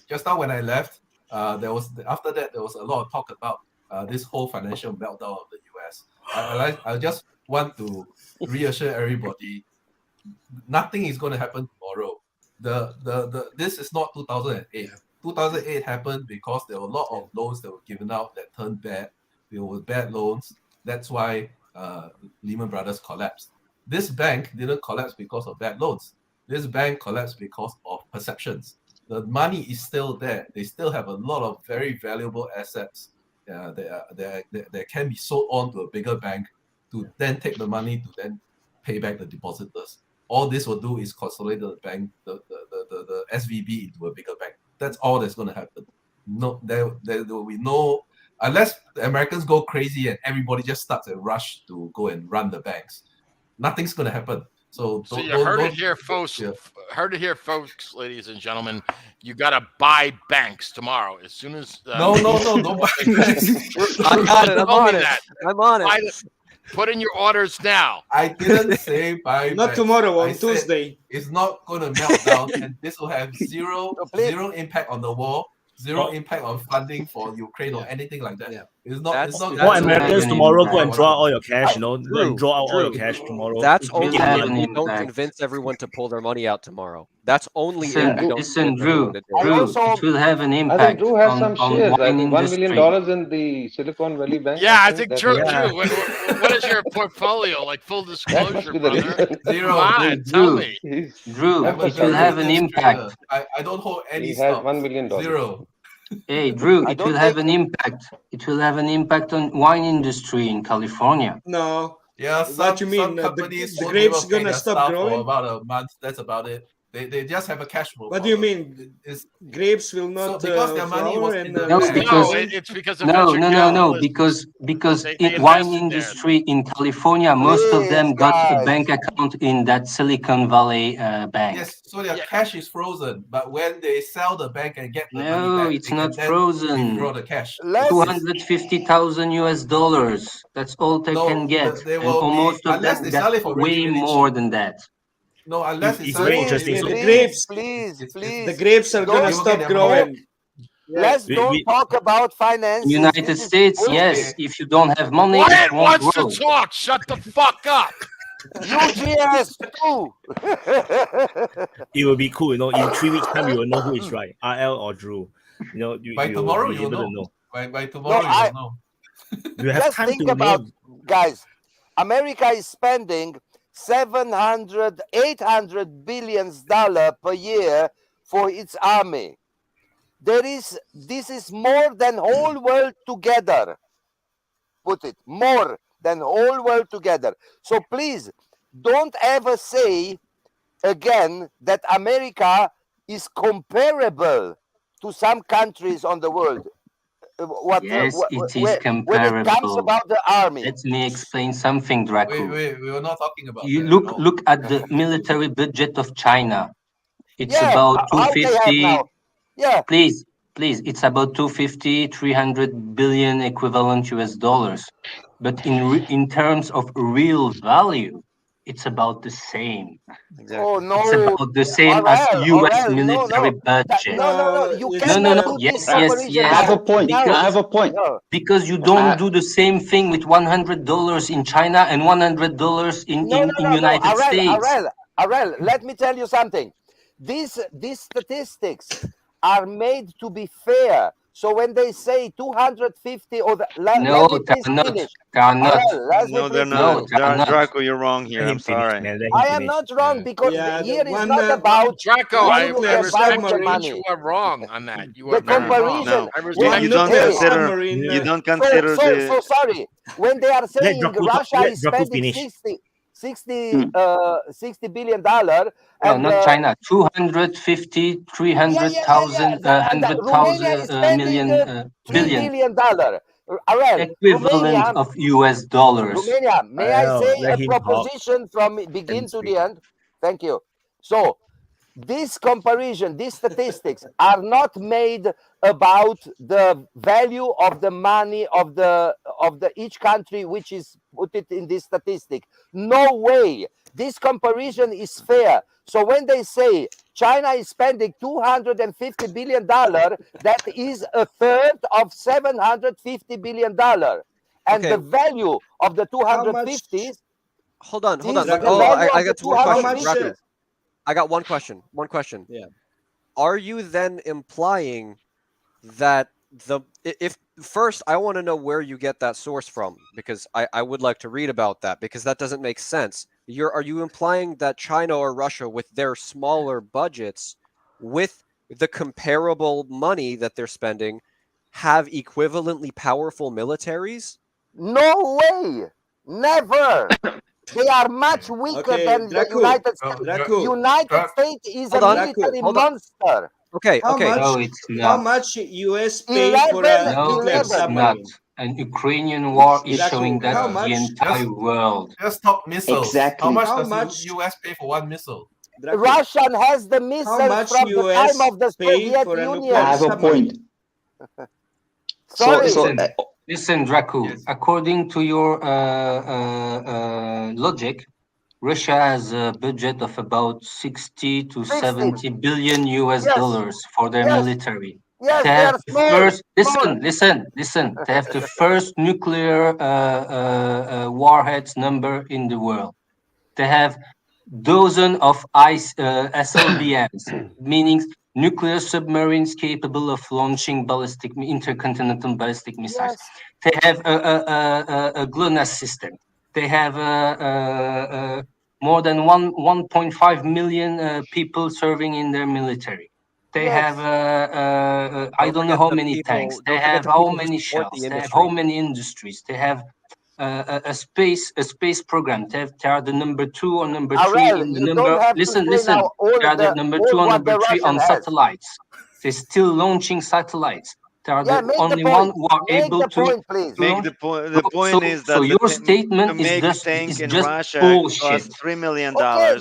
Just now when I left, there was a lot of talk about this whole financial meltdown of the US. I just want to reassure everybody, nothing is going to happen tomorrow. This is not 2008. 2008 happened because there were a lot of loans that were given out that turned bad. There were bad loans. That's why Lehman Brothers collapsed. This bank didn't collapse because of bad loans. This bank collapsed because of perceptions. The money is still there. They still have a lot of very valuable assets that can be sold on to a bigger bank to then take the money to then pay back the depositors. All this will do is consolidate the bank, the SVB into a bigger bank. That's all that's going to happen. No, there will be no, unless the Americans go crazy and everybody just starts a rush to go and run the banks. Nothing's going to happen. So you heard it here, folks. Heard it here, folks, ladies and gentlemen. You got to buy banks tomorrow as soon as. No, don't buy banks. I got it. I'm on it. Put in your orders now. I didn't say buy. Not tomorrow, on Tuesday. It's not going to melt down, and this will have zero impact on the war. Zero impact on funding for Ukraine or anything like that. It's not. More Americans tomorrow go and draw all your cash. Go and draw out all your cash tomorrow. That's only if you don't convince everyone to pull their money out tomorrow. That's only if you don't. Listen, Drew, it will have an impact. I think Drew has some shares. $1 million in the Silicon Valley Bank. Yeah, I think Drew. What is your portfolio? Like full disclosure, brother. Zero. Come on, tell me. Drew, it will have an impact. I don't hold any He stock. has $1 million. Zero. Hey, Drew, it will have an impact. It will have an impact on wine industry in California. No. Yeah, what you mean? The grapes gonna stop growing for about a month. That's about it. They just have a cash flow. What do you mean? Grapes will not because their money was in the it's because of because in wine industry in California, most of them got a bank account in that Silicon Valley bank. Yes, so their cash is frozen, but when they sell the bank and get the money back, no, it's not frozen. Withdraw the cash. $250,000. That's all they can get, and almost of that, that's way more than that. No, unless it's very interesting. The grapes, please. The grapes are gonna stop growing. Let's don't talk about finance. United States, yes. If you don't have money, Wyatt it won't wants grow. to talk. Shut the fuck up. UGS too. It will be cool, in 3 weeks' time, you will know who is right, RL or Drew. By tomorrow, you'll know. By tomorrow, you'll know. You have Just time think to about, name. guys, America is spending 800 billions dollars per year for its army. This is more than whole world together. Put it, more than whole world together. So please don't ever say again that America is comparable to some countries on the world. Yes, it is When it comes comparable. about the army. Let me explain something, Draco. Wait, we were not talking about You that. look at the military budget of China. It's Yeah, about how they have 250. now. Yeah. Please, it's about 250, 300 billion equivalent US dollars. But in terms of real value, it's about the same. Oh no! It's about the same as US military budget. No! You cannot do this comparison. Yes. I have a point. Because, I have a point. Because you don't do the same thing with $100 in China and $100 in United States. Arel, let me tell you something. These statistics are made to be fair. So when they say 250 or let me please finish. No, they're not. Draco, you're wrong here. I'm sorry. I am not wrong because here is not about Draco. I nuclear respect power you, but money. you are wrong on that. You The are very wrong. comparison. I respect You don't consider. You don't consider so the. sorry. When they are saying Russia is Draco spending finish. $60 billion No, and not China. 250, 300,000, Romania is spending million, $3 billion. billion. Equivalent of US dollars. Romania, may I say let a him talk proposition from begin to the end? Thank you. So this comparison, these statistics are not made about the value of the money of the each country which is put it in this statistic. No way. This comparison is fair. So when they say China is spending $250 billion, that is a third of $750 billion. And the value of the 250. Hold on. The Oh, value I of got the one question. 250. Draco. I got one question. Yeah. Are you then implying that if first I want to know where you get that source from, because I would like to read about that, because that doesn't make sense. Are you implying that China or Russia, with their smaller budgets, with the comparable money that they're spending, have equivalently powerful militaries? No way. Never. They are much weaker than the United States. United States is a military monster. Okay. No, it's How not. much US pay for a No, nuclear it's not. submarine? An Ukrainian war is Draco, showing that how the much? entire world. Just talk missiles. Exactly. How much How does much? the US pay for one missile? Draco, Russian has the how missiles much from the US time of the pay Soviet for a Union. nuclear I have a submarine? point. Sorry. Listen, Draco. According to your logic, Russia has a budget of about 60 to 70 billion US dollars for their military. Yes, They they have are the small. first. Listen. They have the first nuclear warheads number in the world. They have dozens of SLBMs, meaning nuclear submarines capable of launching intercontinental ballistic missiles. They have a GLONASS system. They have more than 1.5 million people serving in their military. They have I don't know how many tanks. They have how many shells. They have how many industries. They have a space program. They are the number 2 or number 3 in the number. Listen. They are the number 2 or number 3 on satellites. They're still launching satellites. They are the only one who are able to Make the point. The point is that so your statement to make a is tank in just Russia bullshit. costs $3 million, and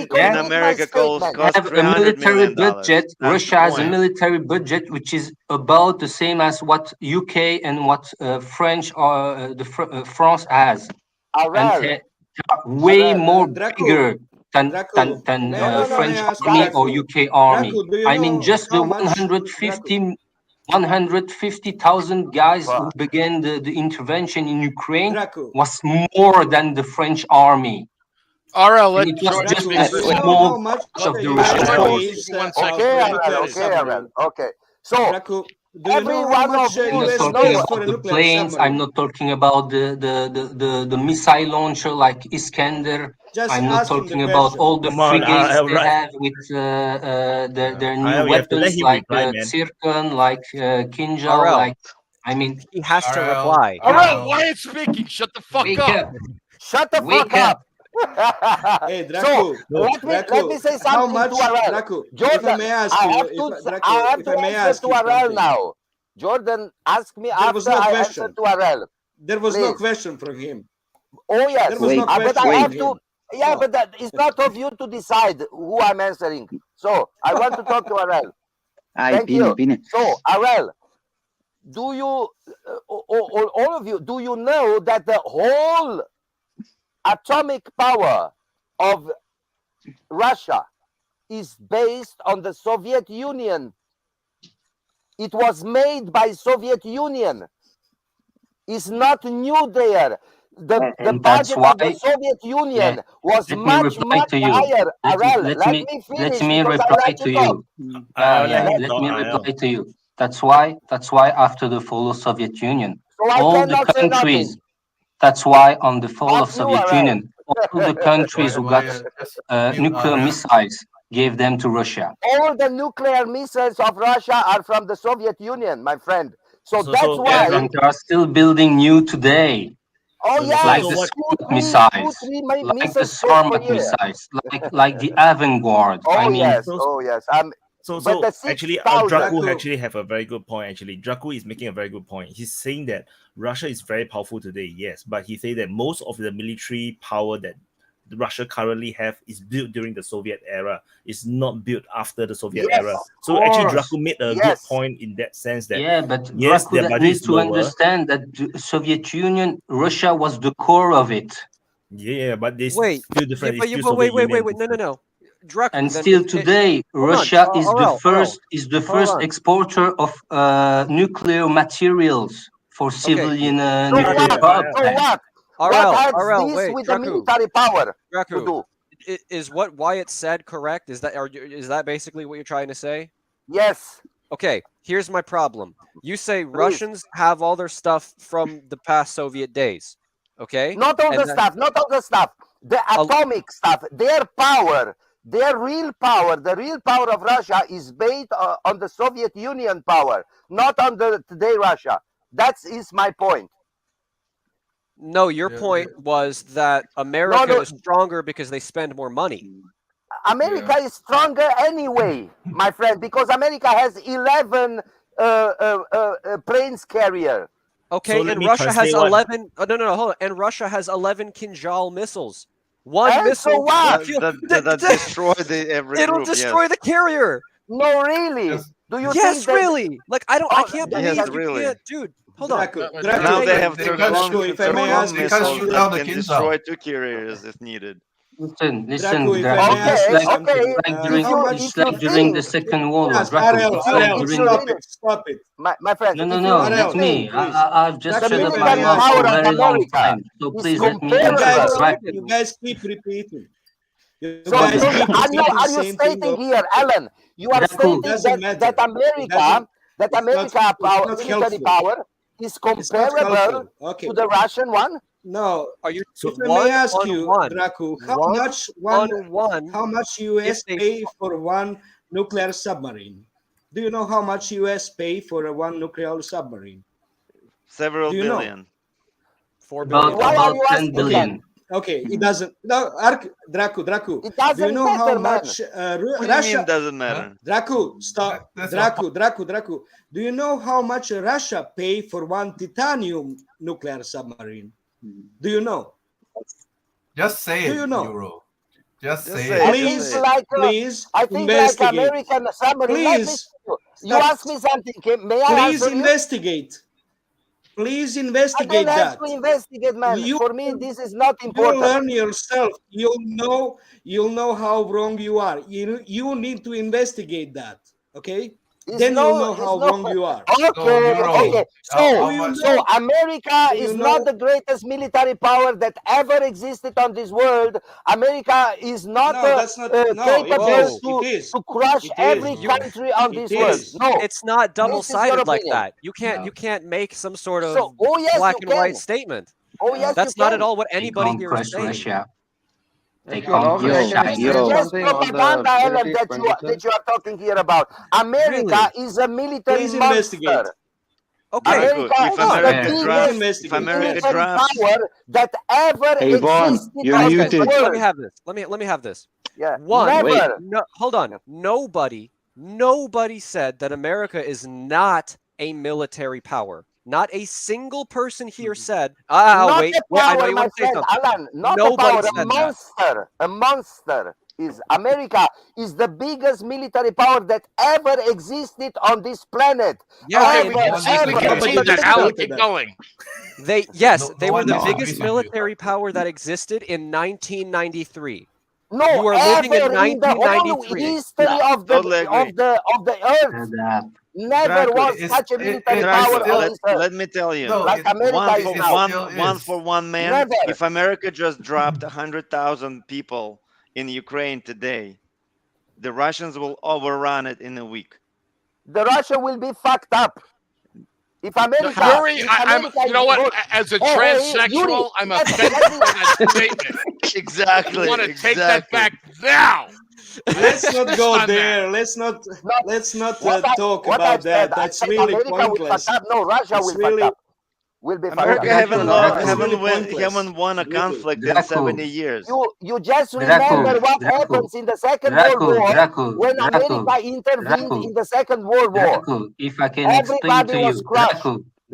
complete in America costs Have a $300 military million. budget. That's Russia the has a point. military budget which is about the same as what UK and what France has, and they are way more bigger than French army or UK army. I mean, just the 150,000 guys who began the intervention in Ukraine was more than the French army. RL, And it was George just speak a for a second. small part of the Russian force. Okay. So every one of you I'm not knows talking about the planes. I'm not talking about the missile launcher like Iskander. I'm not talking about all the frigates they have with their new weapons like Zircon, like Kinjal, RL. like I mean, he has to reply. All right, Wyatt speaking. Shut the fuck Wake up. up. Shut the Wake fuck up. Hey, Draco. Let me say something how much, to Arel. Draco, Jordan, if I may ask I you, have to answer to Arel now. Jordan, ask me after I answer to Arel. There was no question from him. Oh yes, There was no question but I have from to. him. Yeah, but that it's not of you to decide who I'm answering. So I want to talk to Arel. Thank you. So Arel, do you, all of you, do you know that the whole atomic power of Russia is based on the Soviet Union? It was made by Soviet Union. It's not new there. The budget of the Soviet Union was much higher. Arel, let me finish because I like to talk. Let me reply to you. That's why after the fall of Soviet Union, all the countries. That's why on the fall of Soviet Union, all the countries who got nuclear missiles gave them to Russia. All the nuclear missiles of Russia are from the Soviet Union, my friend. So that's why. And they are still building new today. Oh yeah, like the Sarmat missiles, like the Sarmat missiles, like the Avangard. Oh I mean, yes, oh yes. So actually, 6,000 Draco actually have a very good point. Actually, Draco is making a very good point. He's saying that Russia is very powerful today, yes, but he say that most of the military power that Russia currently have is built during the Soviet era. It's not built after the Soviet era. So actually, Draco made a good point in that sense that but yes, Draco their needs to understand that the Soviet Union, Russia was the core of it. Yeah, but they still different. Wait, no. Draco, and still today, Russia is the first exporter of nuclear materials for civilian nuclear power plants. What has this with the military power to do? Is what Wyatt said correct? Is that basically what you're trying to say? Yes. Okay, here's my problem. You say Russians have all their stuff from the past Soviet days. Okay? Not all the stuff. The atomic stuff, their power, their real power, the real power of Russia is based on the Soviet Union power, not on the today Russia. That is my point. No, your point was that America is stronger because they spend more money. America is stronger anyway, my friend, because America has 11 planes carrier. Okay, and Russia has 11. Oh, no, hold on. And Russia has 11 Kinjal missiles. One missile that destroy every it'll group, destroy the carrier. No, really? Do you yes, think really? Like I can't believe you can't, dude. Hold on. Now they have if I may ask, missiles that can destroy two carriers if needed. Listen, Draco, it's like during the Second World War. Stop it. My friend. No, let me. I've just shut up my mouth for a very long time. So please let me answer. You guys keep repeating. Are you stating here, Alan? You are stating that America military power is comparable to the Russian one? No. Are you? If I may ask you, Draco, how much US pay for one nuclear submarine? Do you know how much US pay for one nuclear submarine? Several billion. 4 billion. About 10 billion. Okay, it doesn't. No, Draco. It doesn't do you know matter, how much Russia doesn't matter? Draco, stop. Draco. Do you know how much Russia pay for one titanium nuclear submarine? Do you know? Just say it. Do you know? Euro. Just say it. Please I think investigate. like American submarine. You ask me something. May I please answer investigate. You? Please investigate I that. To investigate, man. For me, this is not important. You learn yourself. You'll know how wrong you are. You need to investigate that. Okay. Then you know how wrong you are. Okay. So America is not the greatest military power that ever existed on this world. America is not, capable to crush every country on this world. No, it's not double-sided like opinion. that. You can't make some sort of yes, black you and white can. statement. Oh yes, that's you not can. at all what anybody here is saying. Russia. It's just propaganda, Alan, that you are talking here about. America is a military monster. Okay. America is the biggest military power that ever Hey, Vaughn, existed you're on muted. this Let world. me have this. Let me have this. Yeah. One, Never. no, hold on. Nobody said that America is not a military power. Not a single person here said. Not wait. a I know power, you my want to say friend, something. Alan. Not Nobody a power. said that. A monster. Is America is the biggest military power that ever existed on this planet. Yeah, we can see that. Alan, keep going. They were the biggest military power that existed in 1993. No, you are living in ever in the whole 1993. history of the earth. Never was such a military power on this earth. Let me tell you, like America is now. one for one man. Never. If America just dropped 100,000 people in Ukraine today, the Russians will overrun it in a week. The Russia will be fucked up. If America, Yuri, you know what? As a transsexual, I'm offended by that statement. Exactly. I want to take that back now. Let's not go there. Let's not talk about that. That's really pointless. No, Russia will fuck up. Will be America haven't won a conflict in 70 years. You just remember what happens in the Second World War when America intervened in the Second World War. If I can explain to you,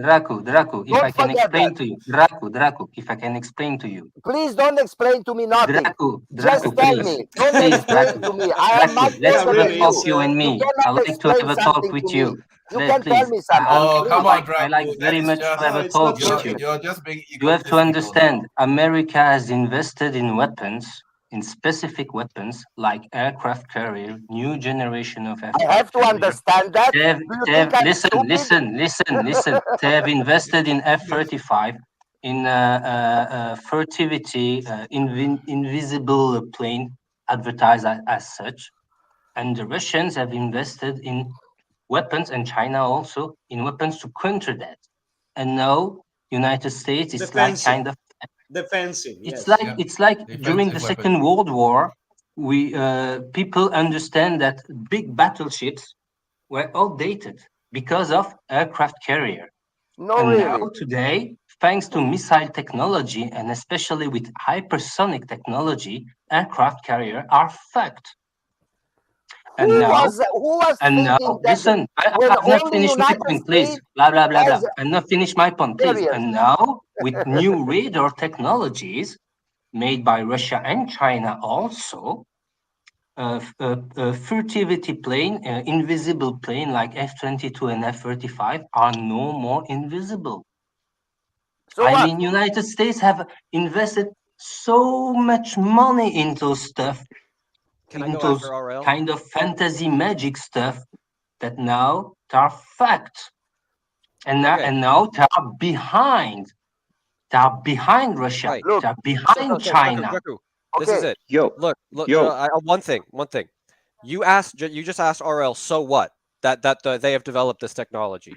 Draco, if I can explain to you, Draco, if I can explain to you. Please don't explain to me nothing. Draco, tell me. Don't explain to me. I am much let's better than talk you and me. I like to have a talk with you. You can tell me something. Come on, Draco. I like very much to have a talk with you. You're just being You have to understand, America has invested in weapons, in specific weapons like aircraft carrier, new generation of aircraft. I have to understand that. Listen. They have invested in F-35, in furtivity, invisible plane, advertised as such, and the Russians have invested in weapons, and China also in weapons to counter that. And now United States is like kind of defensive. It's like during the Second World War, people understand that big battleships were outdated because of aircraft carrier. Now today, thanks to missile technology and especially with hypersonic technology, aircraft carrier are fucked. And now, listen, I've not finished my point, please. Blah, blah, blah, blah. I'm not finished my point, please. And now, with new radar technologies made by Russia and China also, furtivity plane, invisible plane like F-22 and F-35 are no more invisible. I mean, United States have invested so much money into stuff, into kind of fantasy magic stuff, that now they are fact, and now they are behind. They are behind Russia. Right. They are behind China. This is it. Look. One thing. You just asked RL. So what? That they have developed this technology.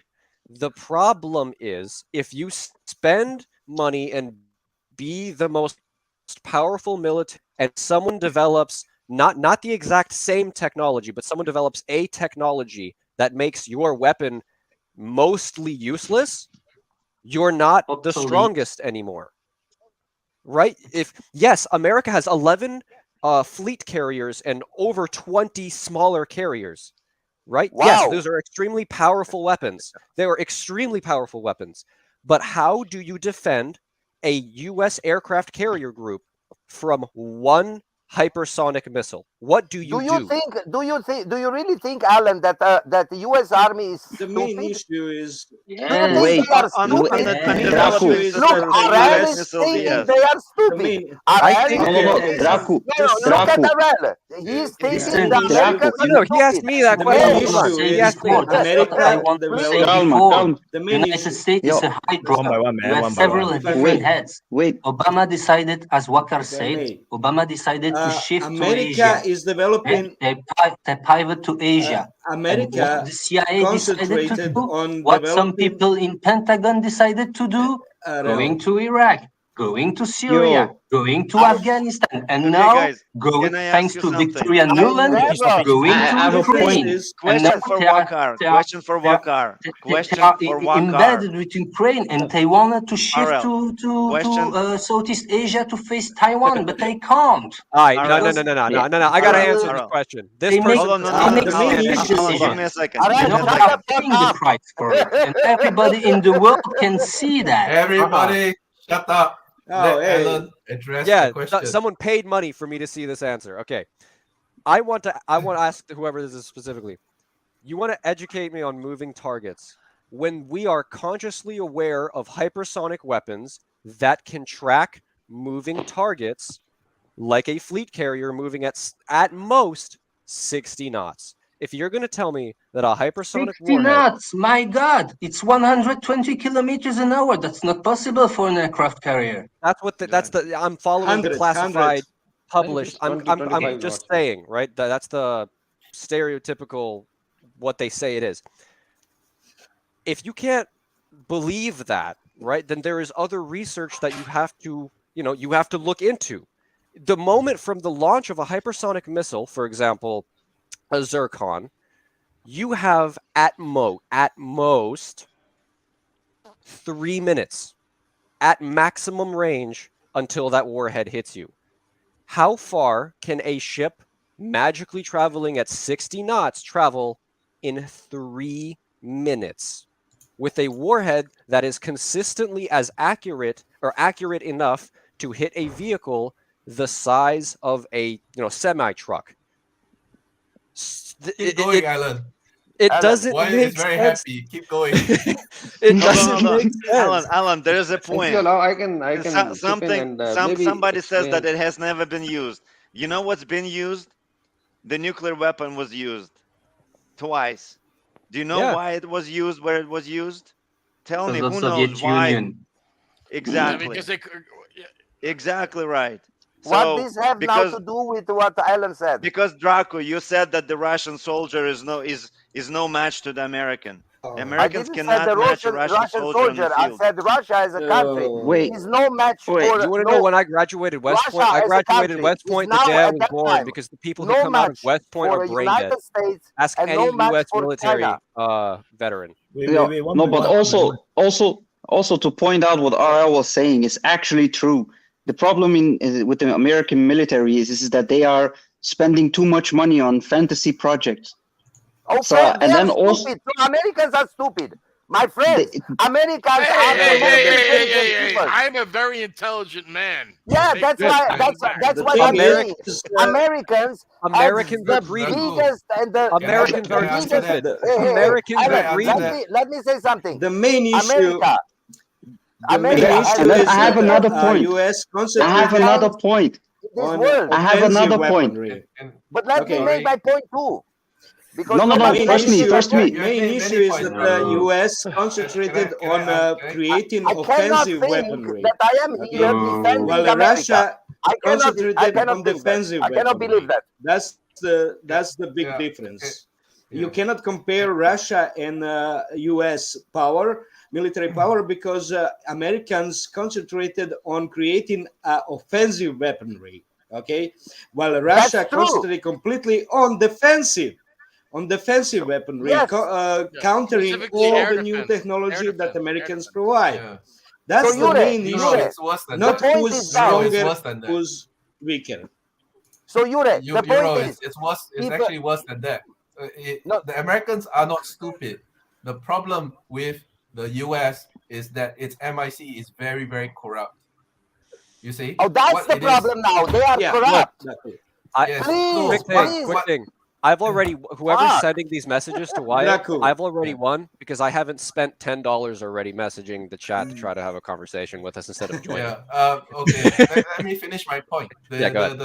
The problem is if you spend money and be the most powerful military, and someone develops not the exact same technology, but someone develops a technology that makes your weapon mostly useless, you're not the strongest anymore. Right? Yes, America has 11 fleet carriers and over 20 smaller carriers. Right? Wow. Yes, those are extremely powerful weapons. They are extremely powerful weapons. But how do you defend a U.S. aircraft carrier group from one hypersonic missile. What do you do? Do you really think, Alan, that that the U.S. Army is the main issue is Wait, Look, Iran is thinking they are stupid. Dracu, Look at Iran. He's thinking the Americans are No, he asked me that question. He asked me. I want to say before. The United States is a hydra. We have several different heads. Obama decided, as Wakar said, Obama decided to shift to Asia. Is developing. They pivot to Asia. America the CIA decided to do, on what some people in Pentagon decided to do, going to Iraq, going to Syria, going to Afghanistan, and now going, thanks to Victoria Nuland, going to Ukraine. Question for Wakar. Question for Wakar. Embedded with Ukraine and Taiwan to shift to Southeast Asia to face Taiwan, but they can't. All right, no. I gotta answer this question. This person. Give me a second. They are paying the price for it, and everybody in the world can see that. Everybody, shut up. Let Alan address the question. Someone paid money for me to see this answer. Okay, I want to ask whoever this is specifically. You want to educate me on moving targets when we are consciously aware of hypersonic weapons that can track moving targets, like a fleet carrier moving at most 60 knots. If you're going to tell me that a hypersonic 60 warhead... knots, my God, it's 120 kilometers an hour. That's not possible for an aircraft carrier. I'm following the classified, published. I'm just saying, right? That's the stereotypical what they say it is. If you can't believe that, right, then there is other research that you have to look into. The moment from the launch of a hypersonic missile, for example, a Zircon, you have at most 3 minutes at maximum range until that warhead hits you. How far can a ship magically traveling at 60 knots travel in 3 minutes with a warhead that is consistently as accurate enough to hit a vehicle the size of a semi-truck? Keep going, Alan. It doesn't Wyatt make is very sense. happy. Keep going. It doesn't make sense. Alan, there is a point. I can Somebody says that it has never been used. You know what's been used? The nuclear weapon was used twice. Do you know why it was used where it was used? Tell me, who knows why? Exactly. Exactly right. What does this have now to do with what Alan said? Because Draco, you said that the Russian soldier is no match to the American. Americans cannot match a Russian soldier in the field. I said Russia as a country is no match for. You want to know when I graduated West Point? I graduated West Point the day I was born because the people who come out of West Point are brain dead. Ask any U.S. military veteran. But also to point out what RL was saying is actually true. The problem with the American military is that they are spending too much money on fantasy projects. Okay, Americans are stupid. My friends, Americans are Hey, I'm a very intelligent man. Yeah, that's why I'm saying. Americans are greedy. Americans are greedy. Let me say something. The main issue. I have another point. I have another point. But let me make my point too. Because First me. The main issue is that the U.S. concentrated on creating offensive weaponry. That I am here defending while Russia concentrated on defensive weaponry. I cannot believe that. That's the big difference. You cannot compare Russia and U.S. military power, because Americans concentrated on creating offensive weaponry. Okay, while Russia concentrated completely on defensive weaponry, countering all the new technology that Americans provide. That's the main issue. Not who's stronger, who's weaker. So the point is, it's actually worse than that. The Americans are not stupid. The problem with the U.S. is that its MIC is very, very corrupt. You see? Oh, that's the problem now. They are corrupt. Quick thing. I've already, whoever's sending these messages to Wyatt, I've already won because I haven't spent $10 already messaging the chat to try to have a conversation with us instead of joining. Okay. let me finish my point. Go ahead.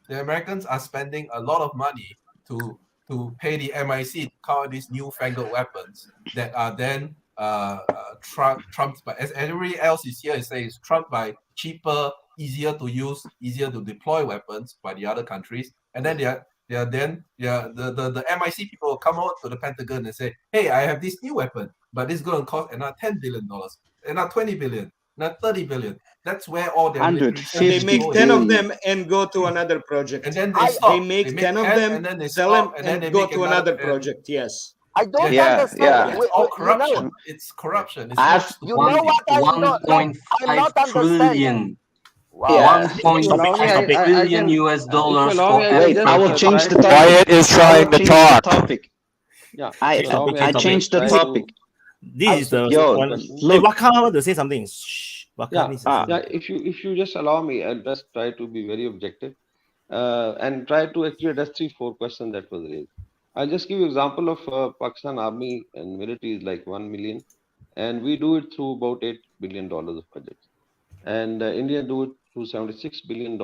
The Americans are spending a lot of money to pay the MIC to cover these newfangled weapons that are then trumped by, as everybody else is here is saying, trumped by cheaper, easier to use, easier to deploy weapons by the other countries, and then the MIC people will come out to the Pentagon and say, hey, I have this new weapon, but it's going to cost another $10 billion, another 20 billion, another 30 billion. That's where all their military and they make 10 of them and go to another project. And then they make 10 of them, sell them, and go to another project. Yes. I don't understand. It's all corruption. It's corruption. It's you know what? I'm not understanding. Wow. 1.5 billion US dollars for wait, I will change the topic. Wyatt is trying to talk. Yeah, I changed the topic. This is the one. Look, Waka want to say something. Shh. If you just allow me, I'll just try to be very objective and try to actually address 3-4 questions that was raised. I'll just give you example of Pakistan Army and military is like 1 million, and we do it through about $8 billion of budgets, and India do it through $76 billion.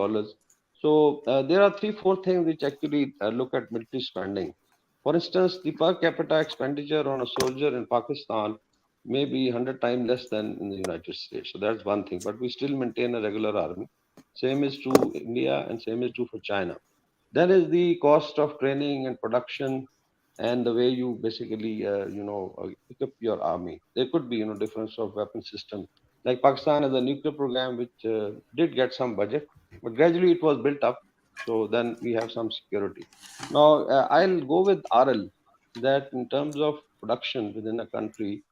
So there are 3-4 things which actually look at military spending. For instance, the per capita expenditure on a soldier in Pakistan may be 100 times less than in the United States. So that's one thing, but we still maintain a regular army. Same is true India and same is true for China. That is the cost of training and production and the way you basically, pick up your army. There could be, difference of weapon system. Like Pakistan has a nuclear program which did get some budget, but gradually it was built up. So then we have some security. Now I'll go with RL that in terms of production within a country,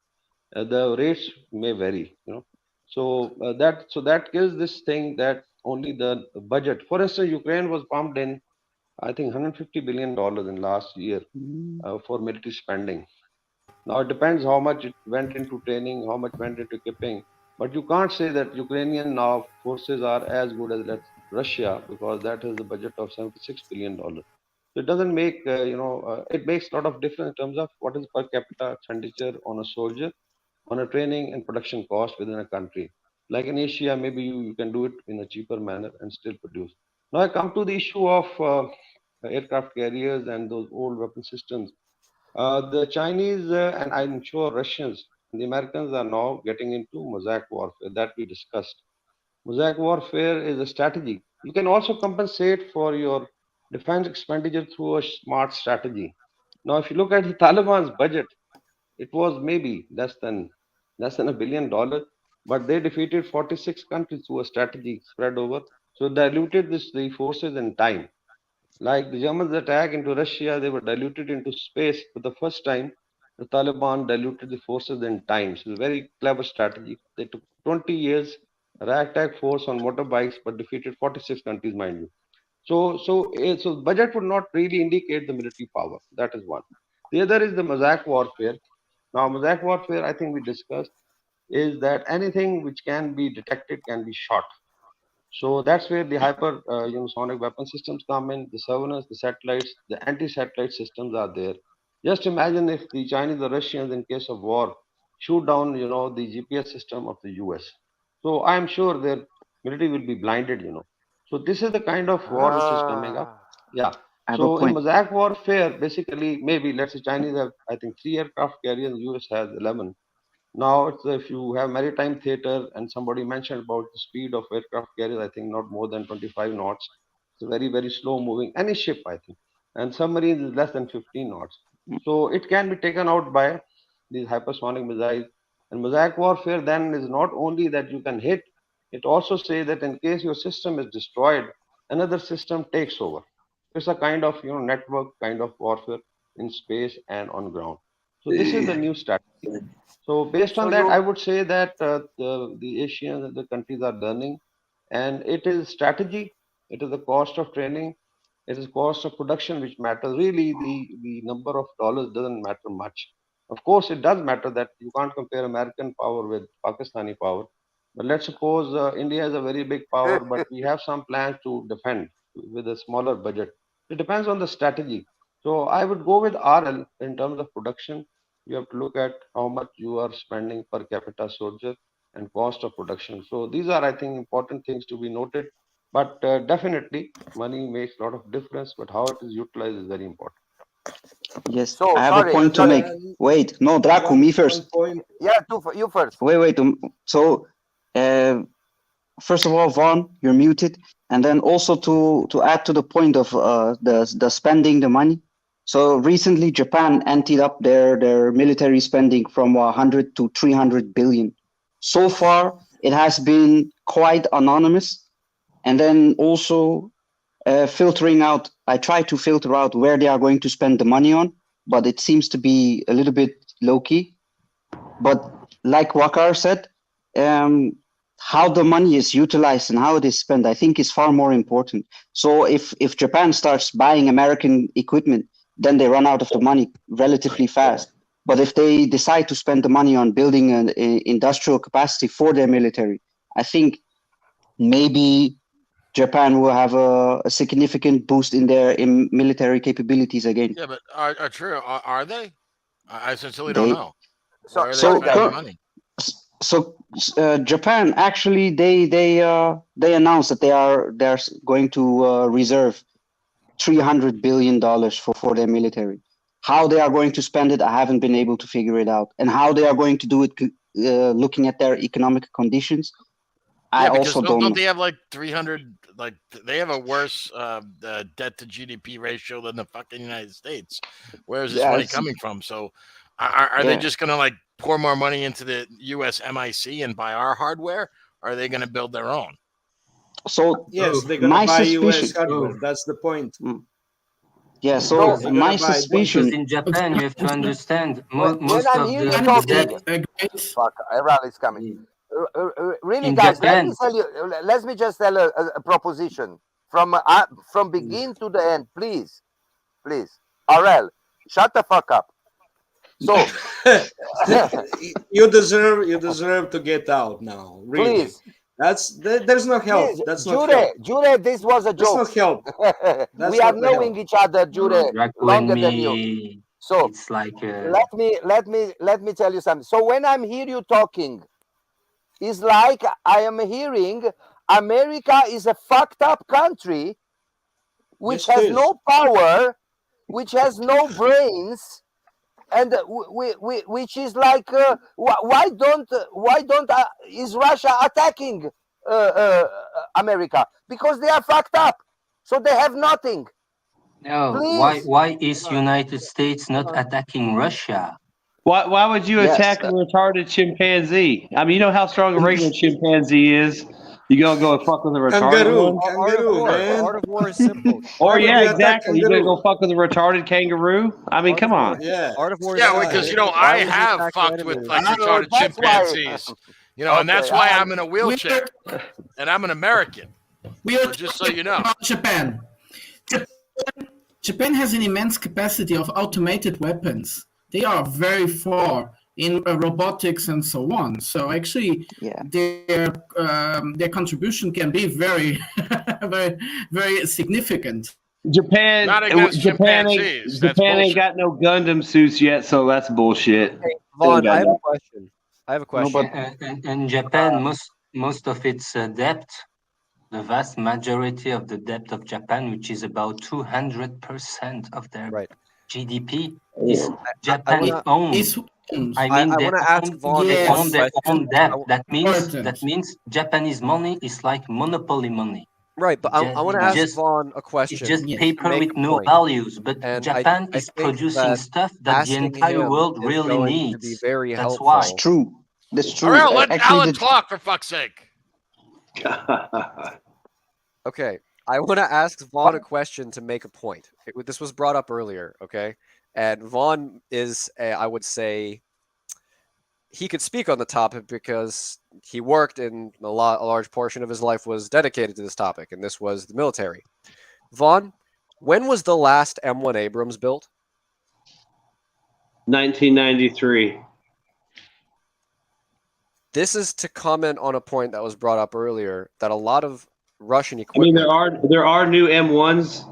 the rates may vary, So that kills this thing that only the budget. For instance, Ukraine was pumped in, I think, $150 billion in last year for military spending. Now it depends how much it went into training, how much went into equipping. But you can't say that Ukrainian now forces are as good as Russia because that has a budget of $76 billion. So it doesn't make, it makes a lot of difference in terms of what is per capita expenditure on a soldier, on a training and production cost within a country. Like in Asia, maybe you can do it in a cheaper manner and still produce. Now I come to the issue of aircraft carriers and those old weapon systems. The Chinese and I'm sure Russians and the Americans are now getting into mosaic warfare that we discussed. Mosaic warfare is a strategy. You can also compensate for your defense expenditure through a smart strategy. Now, if you look at the Taliban's budget, it was maybe less than $1 billion, but they defeated 46 countries through a strategy spread over. So diluted the forces in time. Like the Germans attack into Russia, they were diluted into space for the first time. The Taliban diluted the forces in time. So it's a very clever strategy. They took 20 years, ragtag force on motorbikes, but defeated 46 countries, mind you. So budget would not really indicate the military power. That is one. The other is the mosaic warfare. Now, mosaic warfare, I think we discussed, is that anything which can be detected can be shot. So that's where the hypersonic weapon systems come in, the surveillance, the satellites, the anti-satellite systems are there. Just imagine if the Chinese or Russians, in case of war, shoot down, the GPS system of the US. So I'm sure their military will be blinded, So this is the kind of war which is coming up. Yeah. So in mosaic warfare, basically, maybe let's say Chinese have, I think, 3 aircraft carriers, US has 11. Now, if you have maritime theater and somebody mentioned about the speed of aircraft carriers, I think not more than 25 knots. It's very, very slow moving. Any ship, I think. And submarines is less than 15 knots. So it can be taken out by these hypersonic missiles. And mosaic warfare then is not only that you can hit, it also says that in case your system is destroyed, another system takes over. It's a kind of network kind of warfare in space and on ground. So this is the new strategy. So based on that, I would say that the Asians and the countries are learning, and it is strategy, it is the cost of training, it is cost of production which matters. Really, the number of dollars doesn't matter much. Of course, it does matter that you can't compare American power with Pakistani power, But let's suppose India is a very big power, but we have some plans to defend with a smaller budget. It depends on the strategy. So I would go with RL in terms of production. You have to look at how much you are spending per capita soldier and cost of production. So these are, I think, important things to be noted. But definitely, money makes a lot of difference, but how it is utilized is very important. Yes, So, I have sorry, a point to make. Wait, no, Draco, me first. Yeah, you first. Wait. So, first of all, Vaughn, you're muted. And then also to add to the point of the spending the money. So recently, Japan emptied up their military spending from 100 to 300 billion. So far, it has been quite anonymous. And then also filtering out, I try to filter out where they are going to spend the money on, but it seems to be a little bit low key. But like Wakar said, how the money is utilized and how it is spent, I think is far more important. So if Japan starts buying American equipment, then they run out of the money relatively fast. But if they decide to spend the money on building an industrial capacity for their military, I think maybe Japan will have a significant boost in their military capabilities again. Yeah, but are they? I sincerely don't know. So, Where are they spending money? So Japan actually they announced that they're going to reserve $300 billion for their military. How they are going to spend it, I haven't been able to figure it out. And how they are going to do it, looking at their economic conditions, I also don't they have like 300? Like they have a worse debt to GDP ratio than the fucking United States. Where is this money coming from? So are they just gonna like pour more money into the U.S. MIC and buy our hardware? Or are they going to build their own? So yes, they're going to buy U.S. hardware. That's the point. Yeah. So my suspicion in Japan, you have to understand most I'm of here the talking. Fuck, Iran is coming. Really, in guys, Japan, let me just tell a proposition from begin to the end, please. RL, shut the fuck up. So you deserve to get out now. Really. Please. There's no help. Please, That's not help. Jure, this was a joke. That's not help. We are knowing each other, Jure, longer than you. So it's like let me tell you something. So when I'm hear you talking, it's like I am hearing America is a fucked up country which has no power, which has no brains, and which is like why don't is Russia attacking America? Because they are fucked up, so they have nothing. No, Please. why is United States not attacking Russia? Why would you attack a retarded chimpanzee? I mean, you know how strong a regular chimpanzee is. You gonna go fuck with a retarded one? Kangaroo, man. Art of war is simple. Or exactly. You gonna go fuck with a retarded kangaroo? I mean, come on. Yeah. Art of war. Because I have fucked with like retarded chimpanzees. And that's why I'm in a wheelchair, and I'm an American. So just so you know. Japan. Japan has an immense capacity of automated weapons. They are very far in robotics and so on. So actually, their contribution can be very, very, very significant. Japan ain't got no Gundam suits yet, so that's bullshit. Hey, Vaughn, I have a question. And Japan, most of its debt, the vast majority of the debt of Japan, which is about 200% of their GDP, is Japan owned. I mean, they own their own debt. That means Japanese money is like monopoly money. Right, but I want to ask Vaughn a question. It's just paper with no values, but Japan is producing stuff that the entire world really needs. That's why. That's true. That's true. All right, let Alan talk, for fuck's sake. Okay, I want to ask Vaughn a question to make a point. This was brought up earlier, okay? And Vaughn is, I would say, he could speak on the topic because he worked and a large portion of his life was dedicated to this topic, and this was the military. Vaughn, when was the last M1 Abrams built? 1993. this is to comment on a point that was brought up earlier, that a lot of Russian equipment. I mean, there are new M1s,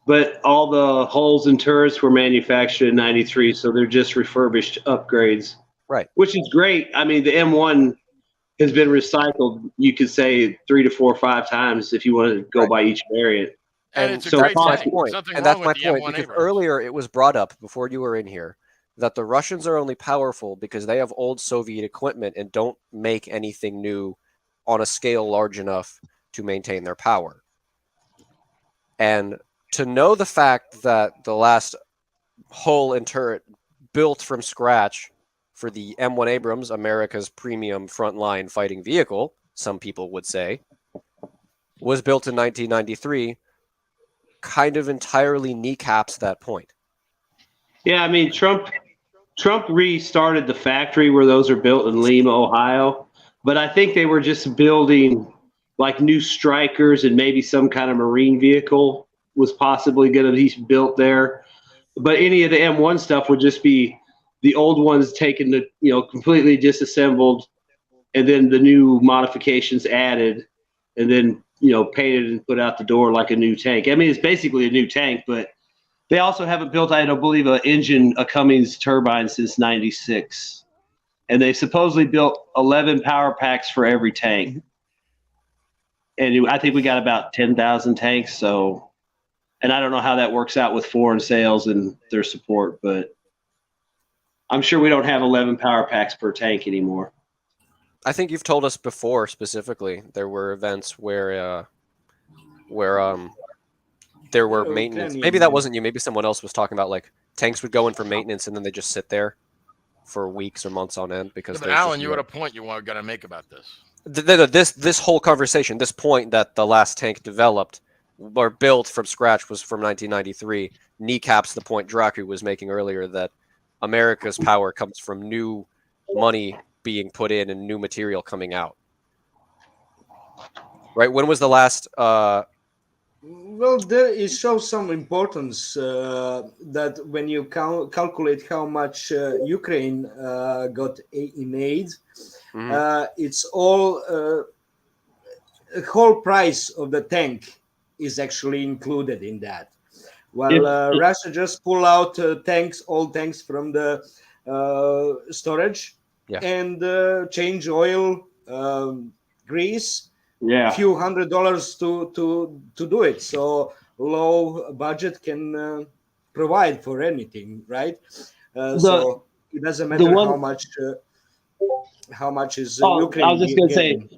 but all the hulls and turrets were manufactured in '93, so they're just refurbished upgrades. Right. Which is great. I mean, the M1 has been recycled, you could say 3 to 4 or 5 times if you want to go by each variant. And so that's my point. And that's my point, because earlier it was brought up before you were in here that the Russians are only powerful because they have old Soviet equipment and don't make anything new on a scale large enough to maintain their power. And to know the fact that the last hull and turret built from scratch for the M1 Abrams, America's premium frontline fighting vehicle, some people would say, was built in 1993, kind of entirely kneecaps that point. Yeah, I mean, Trump restarted the factory where those are built in Lima, Ohio, but I think they were just building like new Strikers, and maybe some kind of Marine vehicle was possibly going to be built there. But any of the M1 stuff would just be the old ones taken to, completely disassembled, and then the new modifications added, and then, painted and put out the door like a new tank. I mean, it's basically a new tank, but they also haven't built, I don't believe, a Cummins turbine since '96. And they supposedly built 11 power packs for every tank. And I think we got about 10,000 tanks. So, and I don't know how that works out with foreign sales and their support, but I'm sure we don't have 11 power packs per tank anymore. I think you've told us before specifically there were events where there were maintenance. Maybe that wasn't you. Maybe someone else was talking about like tanks would go in for maintenance and then they just sit there for weeks or months on end because. But Alan, you had a point you were going to make about this. This whole conversation, this point that the last tank developed or built from scratch was from 1993, kneecaps the point Dracu was making earlier that America's power comes from new money being put in and new material coming out. Right? When was the last? Well, it shows some importance that when you calculate how much Ukraine got in aid, it's all the whole price of the tank is actually included in that. While Russia just pull out old tanks from the storage and change oil, grease, few $100s to do it. So low budget can provide for anything, right? So it doesn't matter how much is Ukraine. I was just going to say,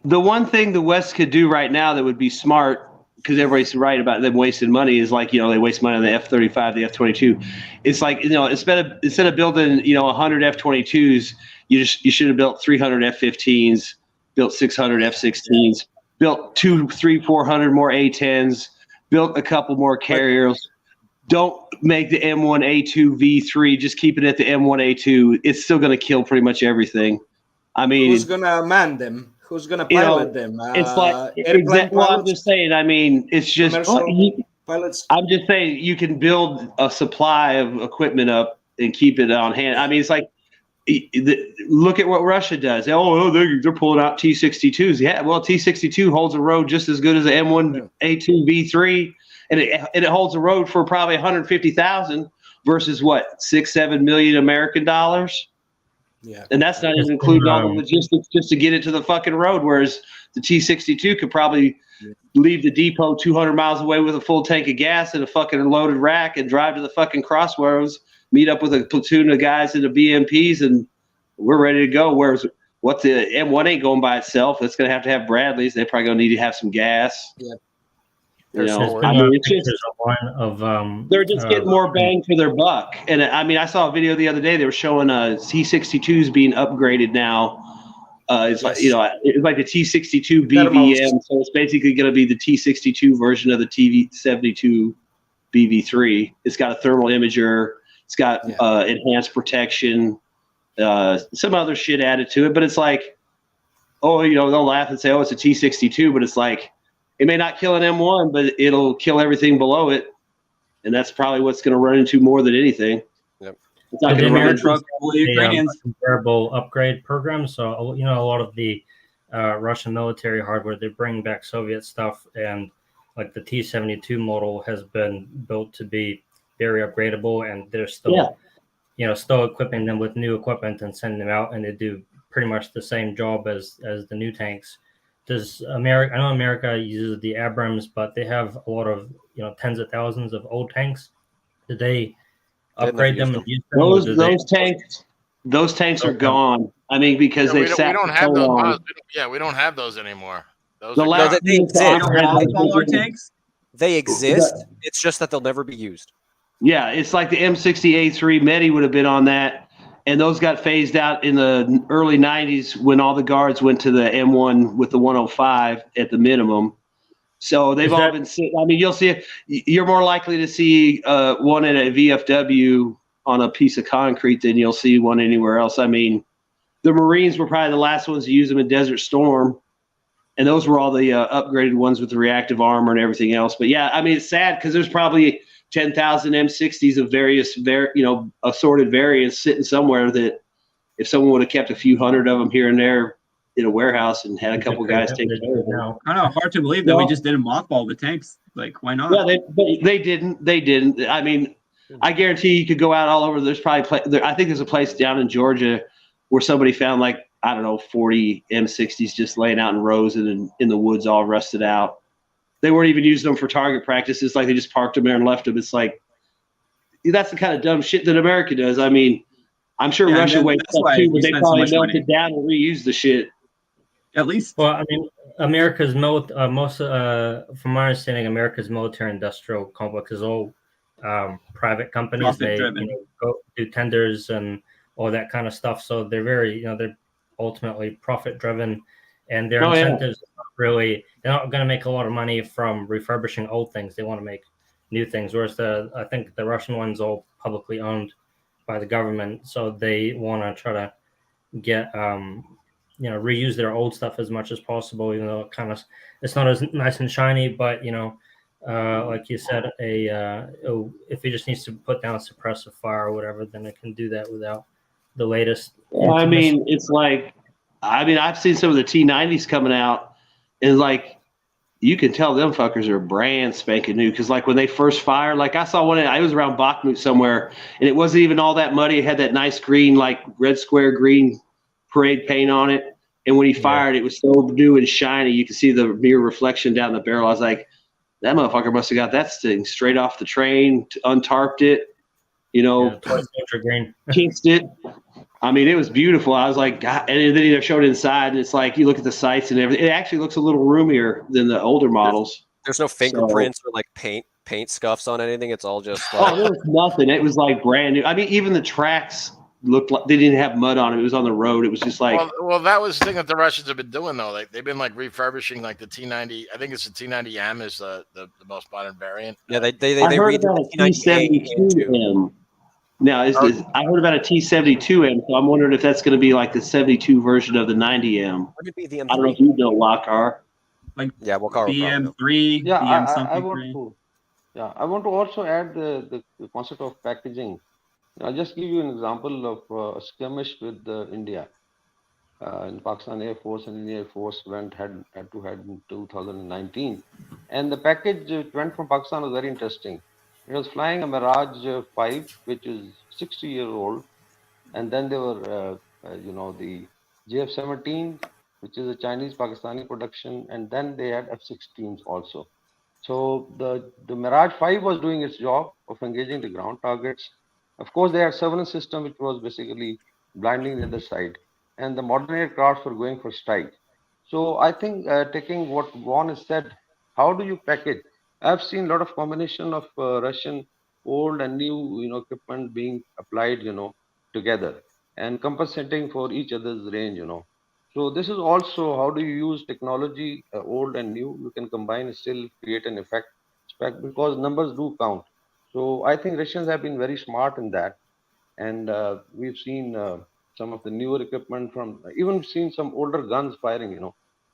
the one thing the West could do right now that would be smart, because everybody's right about them wasting money, is like, they waste money on the F-35, the F-22. It's like, instead of building, 100 F-22s, you should have built 300 F-15s, built 600 F-16s, built 200, 300, 400 more A-10s, built a couple more carriers. Don't make the M1A2 V3. Just keep it at the M1A2. It's still going to kill pretty much everything. I mean, who's going to man them? Who's going to pilot them? It's like, I'm just saying, I mean, it's just, pilots. I'm just saying you can build a supply of equipment up and keep it on hand. I mean, it's like, look at what Russia does. They're pulling out T-62s. Yeah, well, T-62 holds a road just as good as the M1A2 V3, and it holds a road for probably 150,000 versus what, 6-7 million American dollars. Yeah, and that's not even including all the logistics just to get it to the fucking road. Whereas the T-62 could probably leave the depot 200 miles away with a full tank of gas and a fucking loaded rack and drive to the fucking crossroads, meet up with a platoon of guys in the BMPs, and we're ready to go. Whereas what the M1 ain't going by itself. It's going to have Bradleys. They're probably going to need to have some gas. Yeah. I mean, it's just, they're just getting more bang for their buck. And I mean, I saw a video the other day. They were showing T-62s being upgraded now. It's like, it's like the T-62 BVM. So it's basically going to be the T-62 version of the T-72 BV3. It's got a thermal imager. It's got enhanced protection, some other shit added to it. But it's like, they'll laugh and say, it's a T-62. But it's like, it may not kill an M1, but it'll kill everything below it. And that's probably what's going to run into more than anything. Yep. It's not the going to run. Americans have a comparable upgrade program. So you know, a lot of the Russian military hardware, they bring back Soviet stuff, and like the T-72 model has been built to be very upgradable, and they're still, you know, still equipping them with new equipment and sending them out, and they do pretty much the same job as the new tanks. Does America? I know America uses the Abrams, but they have a lot of, you know, tens of thousands of old tanks. Did they upgrade them and use them? Those tanks are gone. I mean, because we they sat don't for have so those. long. We don't have those anymore. Those The are last gone. they exist. All tanks. They exist. It's just that they'll never be used. Yeah, it's like the M60A3 Medi would have been on that, and those got phased out in the early 90s when all the guards went to the M1 with the 105 at the minimum. So they've all been. I mean, you'll see. You're more likely to see one at a VFW on a piece of concrete than you'll see one anywhere else. I mean, the Marines were probably the last ones to use them in Desert Storm, and those were all the upgraded ones with the reactive armor and everything else. But yeah, I mean, it's sad because there's probably 10,000 M60s of various, assorted variants sitting somewhere that if someone would have kept a few hundred of them here and there in a warehouse and had a couple guys take care of them. I don't know. Hard to believe that we just didn't mothball the tanks. Like, why not? Yeah, they didn't. They didn't. I mean, I guarantee you could go out all over. There's probably I think there's a place down in Georgia where somebody found, like, I don't know, 40 M60s just laying out in rows and in the woods, all rusted out. They weren't even using them for target practice. It's like they just parked them there and left them. It's like, that's the kind of dumb shit that America does. I mean, I'm sure Russia wastes stuff too, but they probably melted down and reused the shit. At least. Well, I mean, America's from my understanding, America's military-industrial complex is all private companies. They go do tenders and all that kind of stuff. So they're very, they're ultimately profit-driven, and their incentives are really, they're not going to make a lot of money from refurbishing old things. They want to make new things. Whereas I think the Russian one's all publicly owned by the government, so they want to try to get reuse their old stuff as much as possible, even though it's not as nice and shiny. But like you said, if it just needs to put down a suppressive fire or whatever, then it can do that without the latest. I mean, it's like, I've seen some of the T90s coming out, and like, you can tell them fuckers are brand spanking new. Because like when they first fired, like I saw one, I was around Bakhmut somewhere, and it wasn't even all that muddy. It had that nice green, like red square green parade paint on it. And when he fired, it was so new and shiny. You could see the mirror reflection down the barrel. I was like, that motherfucker must have got that thing straight off the train, untarped it, kinked it. I mean, it was beautiful. I was like, God. And then they showed it inside, and it's like, you look at the sights and everything. It actually looks a little roomier than the older models. There's no fingerprints or like paint scuffs on anything. It's all just. There was nothing. It was like brand new. I mean, even the tracks looked like they didn't have mud on them. It was on the road. It was just like. Well, that was the thing that the Russians have been doing though. Like they've been like refurbishing like the T90. I think it's the T90M is the most modern variant. Yeah, they heard about a T72M. Now, I heard about a T72M, so I'm wondering if that's going to be like the 72 version of the 90M. Would it be the M3? I don't know if you know Lokar. Like Wakar. BM3, yeah, BM I something. I want to also add the concept of packaging. I'll just give you an example of a skirmish with India. In Pakistan Air Force and Indian Air Force went head-to-head in 2019. And the package went from Pakistan was very interesting. It was flying a Mirage 5, which is 60-year-old. And then there were, the JF-17, which is a Chinese-Pakistani production. And then they had F-16s also. So the Mirage 5 was doing its job of engaging the ground targets. Of course, they had surveillance system, which was basically blinding the other side. And the modern aircraft were going for strike. So I think taking what Vaughn has said, how do you package? I've seen a lot of combination of Russian old and new, equipment being applied, together and compensating for each other's range, So this is also how do you use technology, old and new? You can combine and still create an effect because numbers do count. So I think Russians have been very smart in that, and we've seen some of the newer equipment even seen some older guns firing,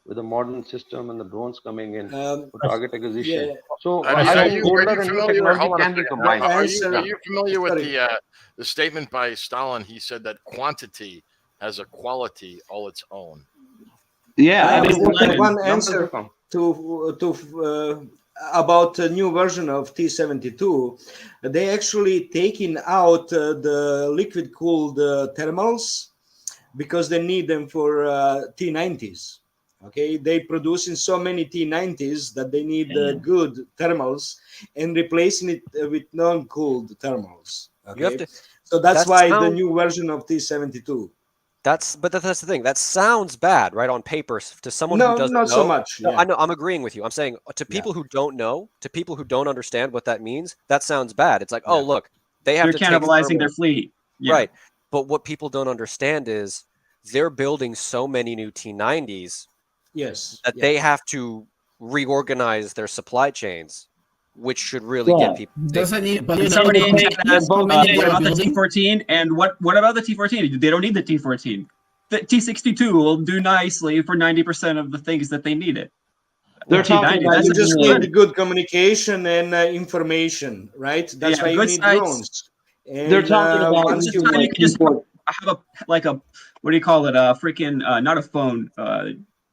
with the modern system and the drones coming in for target acquisition. Yeah. So Are you familiar? Hold on a second. Are you familiar with the statement by Stalin? He said that quantity has a quality all its own. Yeah, I mean, one answer to about a new version of T-72. They actually taking out the liquid cooled thermals because they need them for T-90s. Okay, they producing so many T-90s that they need good thermals and replacing it with non-cooled thermals. Okay, so that's why the new version of T-72. That's the thing. That sounds bad, right, on paper to someone who doesn't know. Not so much. No, I know. I'm agreeing with you. I'm saying to people who don't know, to people who don't understand what that means, that sounds bad. It's like, oh, look, they have to cannibalizing their fleet, right? But what people don't understand is they're building so many new T-90s, that they have to reorganize their supply chains, which should really get people. Doesn't it? But Did somebody in chat ask what about the T-14? And what about the T-14? They don't need the T-14. The T-62 will do nicely for 90% of the things that they needed. They're talking about you just need good communication and information, right? That's why you need drones. And, they're talking about you can just have a what do you call it? A freaking not a phone,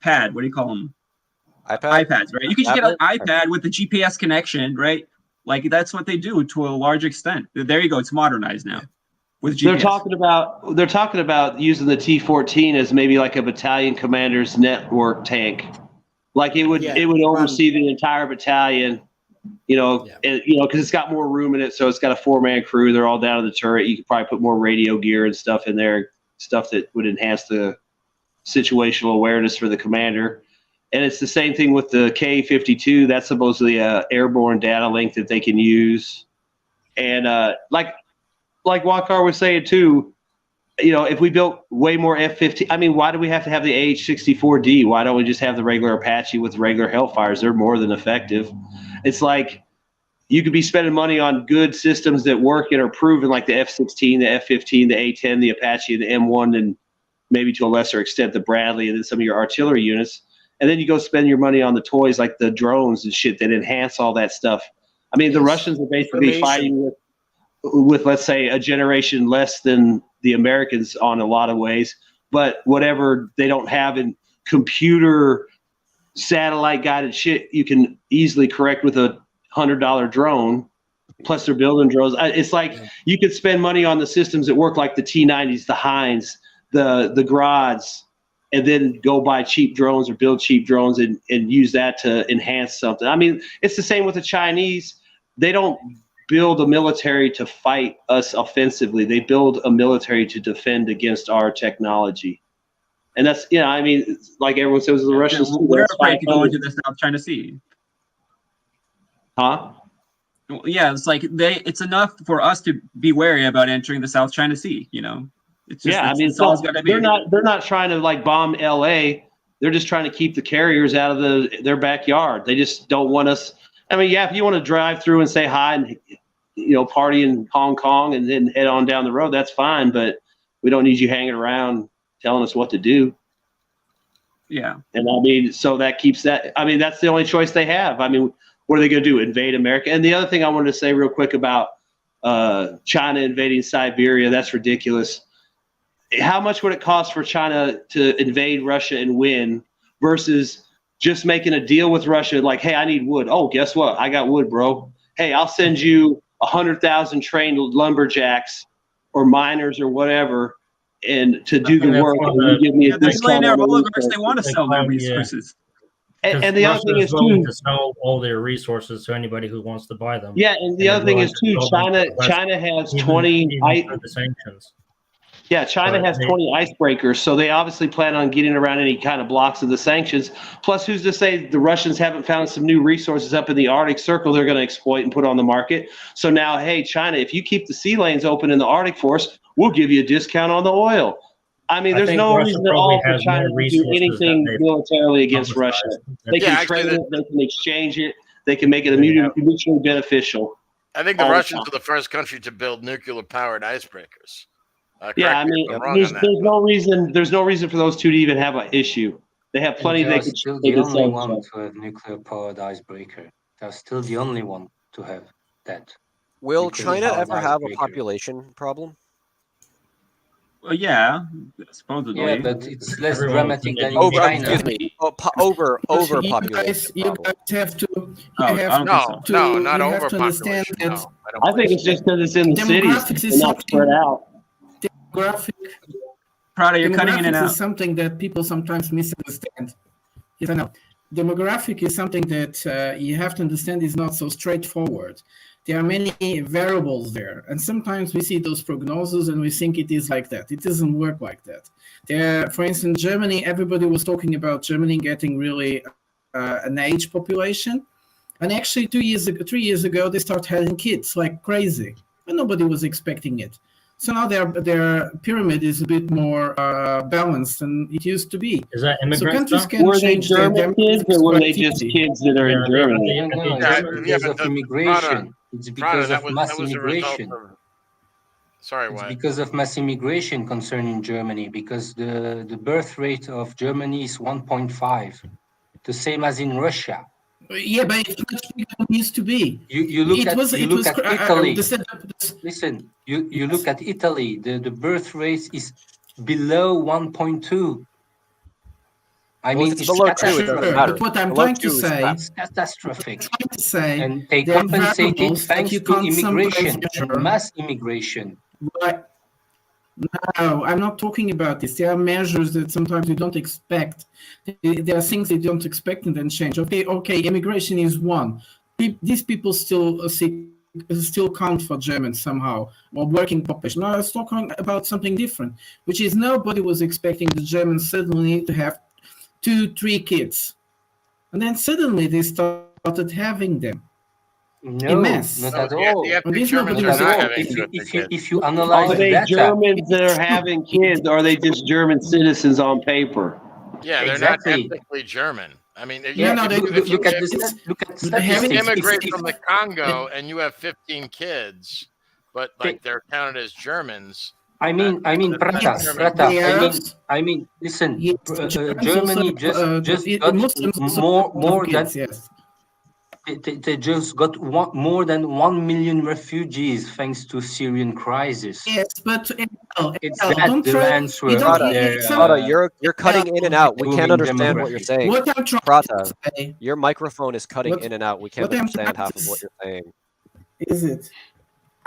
pad. What do you call them? iPads, right? You can just get an iPad with the GPS connection, right? Like that's what they do to a large extent. There you go. It's modernized now with GPS. They're talking about using the T-14 as maybe like a battalion commander's network tank. Like it would oversee the entire battalion, because it's got more room in it. So it's got a 4-man crew. They're all down in the turret. You could probably put more radio gear and stuff in there, stuff that would enhance the situational awareness for the commander. And it's the same thing with the K-52. That's supposedly a airborne data link that they can use. And like Wakar was saying too, if we built way more F-15, I mean, why do we have to have the AH-64D? Why don't we just have the regular Apache with regular Hellfires? They're more than effective. It's like you could be spending money on good systems that work and are proven, like the F-16, the F-15, the A-10, the Apache, the M1, and maybe to a lesser extent the Bradley, and then some of your artillery units. And then you go spend your money on the toys like the drones and shit that enhance all that stuff. I mean, the Russians are basically fighting with, let's say, a generation less than the Americans on a lot of ways. But whatever they don't have in computer satellite guided shit, you can easily correct with a $100 drone. Plus they're building drones. It's like you could spend money on the systems that work like the T-90s, the Heinz, the Grads, and then go buy cheap drones or build cheap drones and use that to enhance something. I mean, it's the same with the Chinese. They don't build a military to fight us offensively. They build a military to defend against our technology. And that's, I mean, like everyone says, the Russians. We're afraid to go into the South China Sea. Huh? Yeah, it's like it's enough for us to be wary about entering the South China Sea, It's just, I mean, they're not trying to like bomb LA. They're just trying to keep the carriers out of their backyard. They just don't want us. I mean, if you want to drive through and say hi and party in Hong Kong and then head on down the road, that's fine. But we don't need you hanging around telling us what to do. Yeah. And I mean, so that keeps that. I mean, that's the only choice they have. I mean, what are they going to do? Invade America? And the other thing I wanted to say real quick about China invading Siberia, that's ridiculous. How much would it cost for China to invade Russia and win versus just making a deal with Russia? Like, hey, I need wood. Oh, guess what? I got wood, bro. Hey, I'll send you 100,000 trained lumberjacks or miners or whatever, and to do the work. And you give me a discount. They want to sell their resources. And the other thing is too, to sell all their resources to anybody who wants to buy them. Yeah, and the other thing is too, China has 20 sanctions. Yeah, China has 20 icebreakers, so they obviously plan on getting around any kind of blocks of the sanctions. Plus, who's to say the Russians haven't found some new resources up in the Arctic Circle they're going to exploit and put on the market? So now, hey, China, if you keep the sea lanes open in the Arctic for us, we'll give you a discount on the oil. I mean, there's no reason at all for China to do anything militarily against Russia. They can trade it, they can exchange it, they can make it mutually beneficial. I think the Russians are the first country to build nuclear-powered icebreakers. I mean, there's no reason for those two to even have an issue. They have plenty they they are could still they the could only sell. one to have nuclear powered icebreaker. They're still the only one to have that. Will nuclear China powered ever have a icebreaker. population problem? Well, yeah, supposedly. Yeah, but it's less Everyone dramatic than in Over, China. excuse me, overpopulation. You guys have to. You Oh, have I don't think so. to. No, not you have to understand overpopulation. that No, I don't I think believe it's just because it's in the cities demographics is and not spread out. Demographic. Prada, you're cutting in and Demographics out. is something that people sometimes misunderstand. Yes, I know. Demographic is something that you have to understand is not so straightforward. There are many variables there, and sometimes we see those prognoses and we think it is like that. It doesn't work like that. There, for instance, Germany. Everybody was talking about Germany getting really an age population, and actually 3 years ago, they started having kids like crazy, and nobody was expecting it. So now their pyramid is a bit more balanced than it used to be. Is that immigrants? So countries can Were they change their German kids or were they just demographic kids that are in Germany? No, it's because of immigration. It's because of mass immigration. Sorry, it's what? because of mass immigration concerning Germany, because the birth rate of Germany is 1.5, the same as in Russia. Yeah, but it's much bigger than it used to be. You look at Italy. Listen, you look at Italy. The birth rate is below 1.2. I mean, it's below 2, it doesn't catastrophic. matter. But what I'm Below trying to 2 is say, crap. It's catastrophic. and they there are compensated variables that thanks you to can't immigration, sometimes and measure. mass immigration. Right. No, I'm not talking about this. There are measures that sometimes you don't expect. There are things you don't expect and then change. Okay, immigration is one. These people still count for Germans somehow, or working population. No, I was talking about something different, which is nobody was expecting the Germans suddenly to have 2-3 kids. And then suddenly they started having them. No, not at all. If you analyze are the they data, Germans that are having kids, or are they just German citizens on paper? Yeah, they're Exactly. not ethnically German. I mean, Yeah, look at statistics. If you immigrate from the Congo and you have 15 kids, but like they're counted as Germans. I mean, Prata. I mean, listen, Germany just got more than. Yes. They just got more than 1 million refugees thanks to Syrian crisis. Yes, but it's that the answer. Prata, you're cutting in and out. We can't understand what you're saying. What I'm trying Prata, to say, your microphone is cutting in and out. We can't understand half of what you're saying. Is it?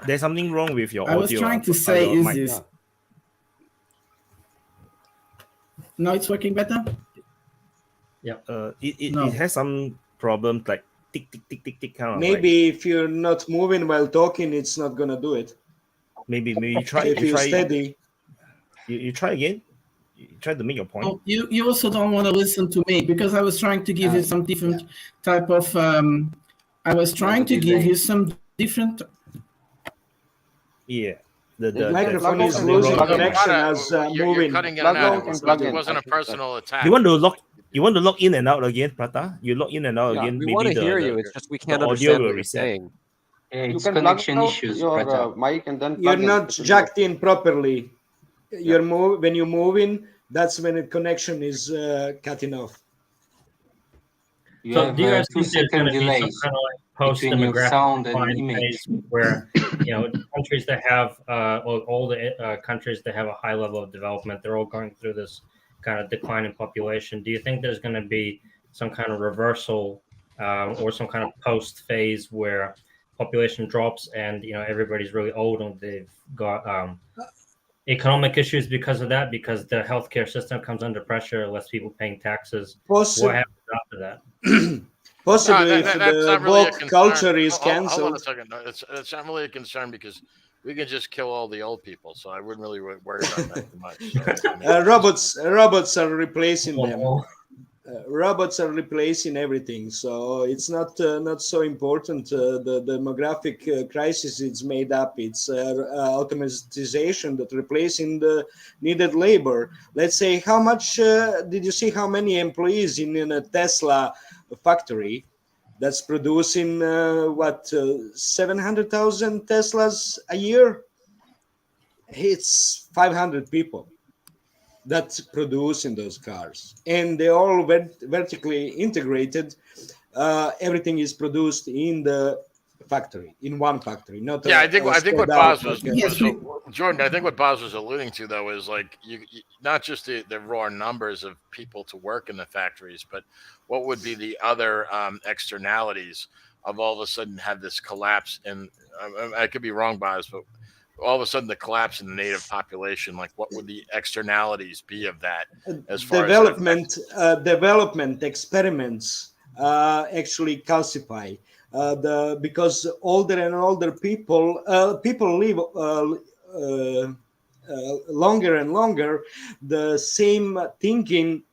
There's something wrong with your I audio. was trying to say is this. Now it's working better? Yeah. It has some problems like tick tick tick tick tick kind of. Maybe if you're not moving while talking, it's not gonna do it. Maybe you try. If you're steady. You try again. You try to make your point. Oh, you also don't want to listen to me because I was trying to give you some different type of. I was trying to give you some different. Yeah. The microphone is losing connection as moving. Cutting in and out. It wasn't a personal attack. You want to log in and out again, Prata? You log in and out again. We want to hear you. It's just we can't understand what you're saying. It's connection issues. Your mic and then you're not jacked in properly. You're when you're moving. That's when the connection is cutting off. So do you guys think there's going to be some delay kind of like post-demographic sound and decline image phase where countries that have all the countries that have a high level of development, they're all going through this kind of decline in population. Do you think there's going to be some kind of reversal or some kind of post phase where population drops and everybody's really old and they've got economic issues because of that, because the healthcare system comes under pressure, less people paying taxes? What happens after that? Possibly, if the woke culture is cancelled. Hold on a second. It's not really a concern because we can just kill all the old people, so I wouldn't really worry about that too much. So, robots are replacing them. Robots are replacing everything, so it's not so important. The demographic crisis is made up. It's automatization that replacing the needed labor. Let's say, how much did you see? How many employees in a Tesla factory that's producing 700,000 Teslas a year? It's 500 people. that's produced in those cars, and they're all vertically integrated. Everything is produced in the factory, in one factory, not I think what Boz was Jordan. I think what Boz was alluding to, though, is like you not just the raw numbers of people to work in the factories, but what would be the other externalities of all of a sudden have this collapse. And I could be wrong, Boz, but all of a sudden the collapse in the native population, like what would the externalities be of that as far as development experiments actually calcify because older and older people live longer and longer. The same thinking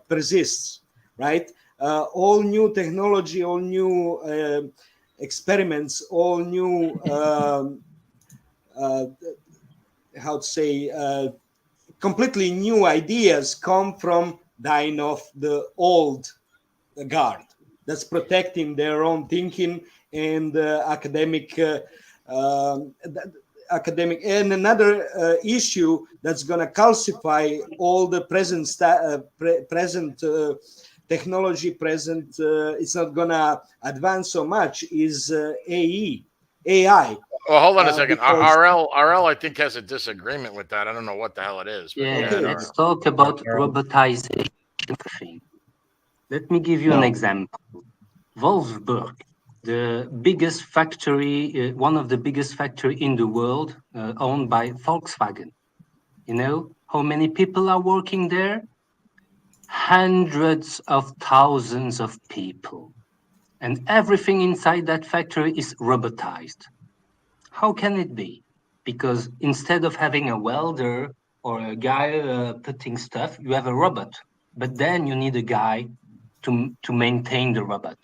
persists, right? All new technology, all new experiments, all new how to say completely new ideas come from dying off the old guard that's protecting their own thinking and academic. And another issue that's going to calcify all the present technology, it's not going to advance so much, is AI. Well, hold on a second. RL, I think, has a disagreement with that. I don't know what the hell it is. But okay, let's talk about robotization. Let me give you an example. Wolfsburg, the biggest factory, one of the biggest factory in the world, owned by Volkswagen. You know how many people are working there? Hundreds of thousands of people. And everything inside that factory is robotized. How can it be? Because instead of having a welder or a guy putting stuff, you have a robot. But then you need a guy to maintain the robot.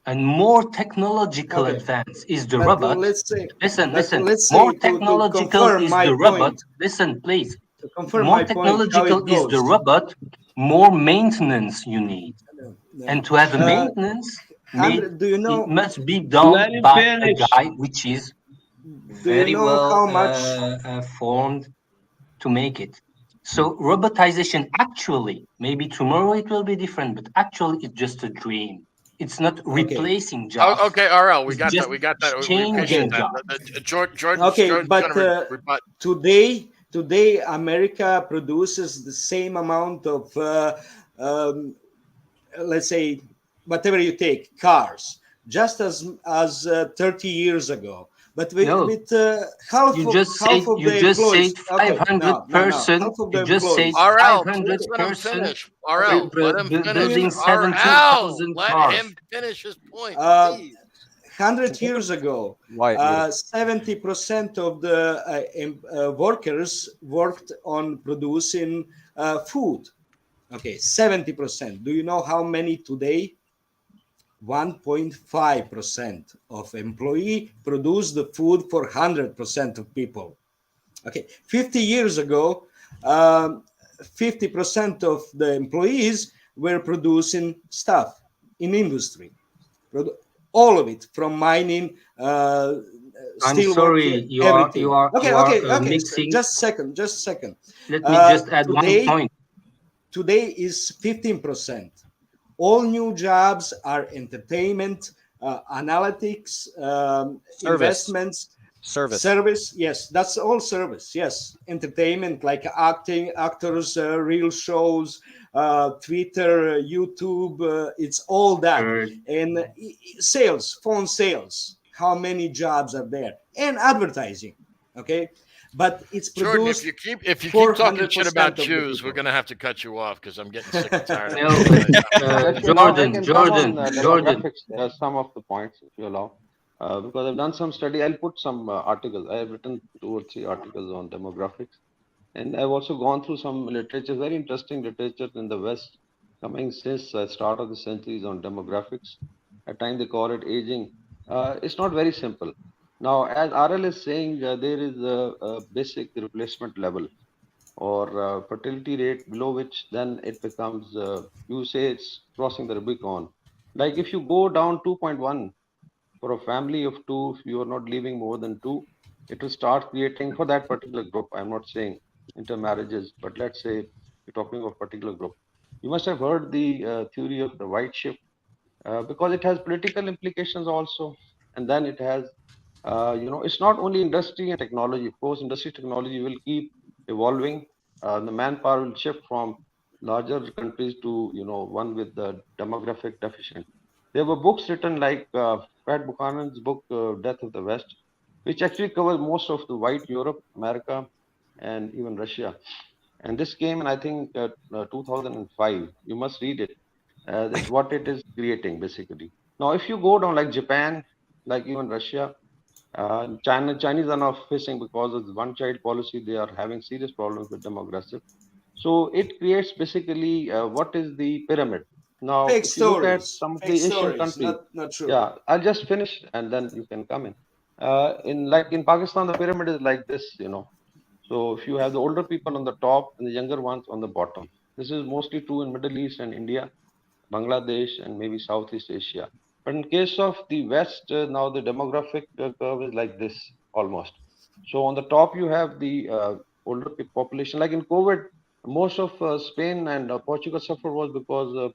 And more technological advance is the robot. Listen. More technological is the robot. Listen, please. More technological is the robot, more maintenance you need. And to have a maintenance, it must be done by a guy which is very well formed to make it. So robotization actually, maybe tomorrow it will be different, but actually it's just a dream. It's not replacing jobs. Okay, RL, we got that. We appreciate that. Jordan. Okay, but today America produces the same amount of let's say whatever you take, cars, just as 30 years ago. But with half of the employees, 500%. You just said 500%. RL, let him building 70,000 cars. Let him finish his point. 100 years ago, 70% of the workers worked on producing food. Okay, 70%. Do you know how many today? 1.5% of employee produce the food for 100% of people. Okay, 50 years ago, 50% of the employees were producing stuff in industry. All of it, from mining, I'm sorry, you are mixing. Just a second. Let me just add one point. Today is 15%. All new jobs are entertainment, analytics, investments, service. Yes, that's all service. Yes, entertainment like acting, actors, real shows, Twitter, YouTube. It's all that. And sales, phone sales. How many jobs are there? And advertising. Okay. But it's produced. Jordan, if you keep talking shit about Jews, we're gonna have to cut you off because I'm getting sick and tired. Jordan. Some of the points, if you allow, because I've done some study. I'll put some articles. I have written 2 or 3 articles on demographics, and I've also gone through some literature, very interesting literature in the West, coming since the start of the centuries on demographics. At times they call it aging. It's not very simple. Now, as RL is saying, there is a basic replacement level or fertility rate below which then it becomes, you say it's crossing the Rubicon. Like if you go down 2.1 for a family of 2, if you are not leaving more than 2, it will start creating for that particular group. I'm not saying intermarriages, but let's say you're talking of a particular group. You must have heard the theory of the white shift, because it has political implications also, and then it has, it's not only industry and technology. Of course, industry technology will keep evolving. The manpower will shift from larger countries to one with the demographic deficit. There were books written like Pat Buchanan's book Death of the West, which actually covers most of the white Europe, America, and even Russia. And this came in, I think, 2005. You must read it. That's what it is creating, basically. Now, if you go down like Japan, like even Russia, Chinese are now facing, because of the one-child policy, they are having serious problems with demographics. So it creates basically what is the pyramid. Now, Fake if you look at stories. some of Fake the Asian stories, countries, not true. yeah, I'll just finish and then you can come in. In Pakistan, the pyramid is like this, So if you have the older people on the top and the younger ones on the bottom, this is mostly true in Middle East and India, Bangladesh, and maybe Southeast Asia. But in case of the West, now the demographic curve is like this almost. So on the top, you have the older population. Like in COVID, most of Spain and Portugal suffered was because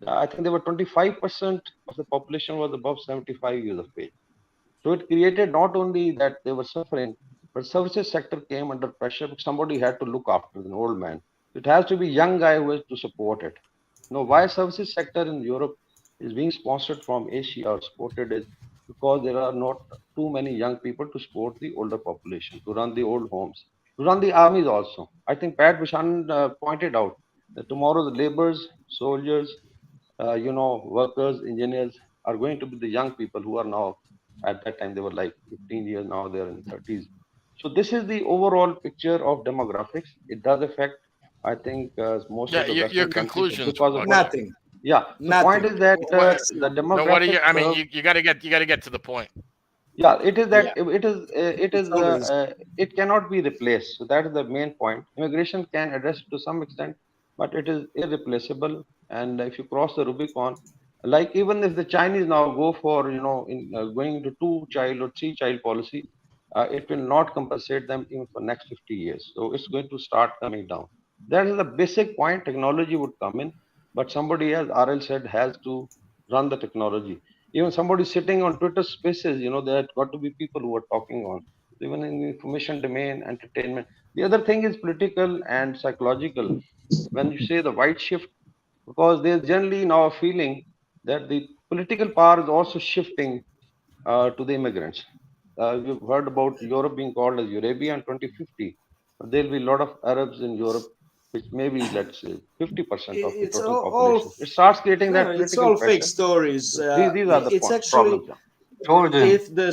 I think there were 25% of the population was above 75 years of age. So it created not only that they were suffering, but services sector came under pressure because somebody had to look after an old man. It has to be young guy who has to support it. Why services sector in Europe is being sponsored from Asia or supported is because there are not too many young people to support the older population, to run the old homes, to run the armies also. I think Pat Bushan pointed out that tomorrow the laborers, soldiers, workers, engineers are going to be the young people who are now, at that time they were like 15 years, now they're in 30s. So this is the overall picture of demographics. It does affect, I think, most of the your Western countries conclusions. because of Nothing. yeah. The point is that the No, what do demographic. you? I mean, you got to get to the point. Yeah, it is that Yeah. it cannot be replaced. So that is the main point. Immigration can address it to some extent, but it is irreplaceable. And if you cross the Rubicon, like even if the Chinese now go for going into 2-child or 3-child policy, it will not compensate them even for next 50 years. So it's going to start coming down. That is the basic point. Technology would come in, but somebody else, RL said, has to run the technology. Even somebody sitting on Twitter Spaces, there got to be people who are talking on. Even in the information domain, entertainment. The other thing is political and psychological. When you say the white shift, because there's generally now a feeling that the political power is also shifting to the immigrants. You've heard about Europe being called as Eurabia in 2050. But there'll be a lot of Arabs in Europe, which maybe, let's say, 50% of the It's total all population. It starts creating no, that it's political all fake pressure. stories. These are the It's problems. actually Jordan, if the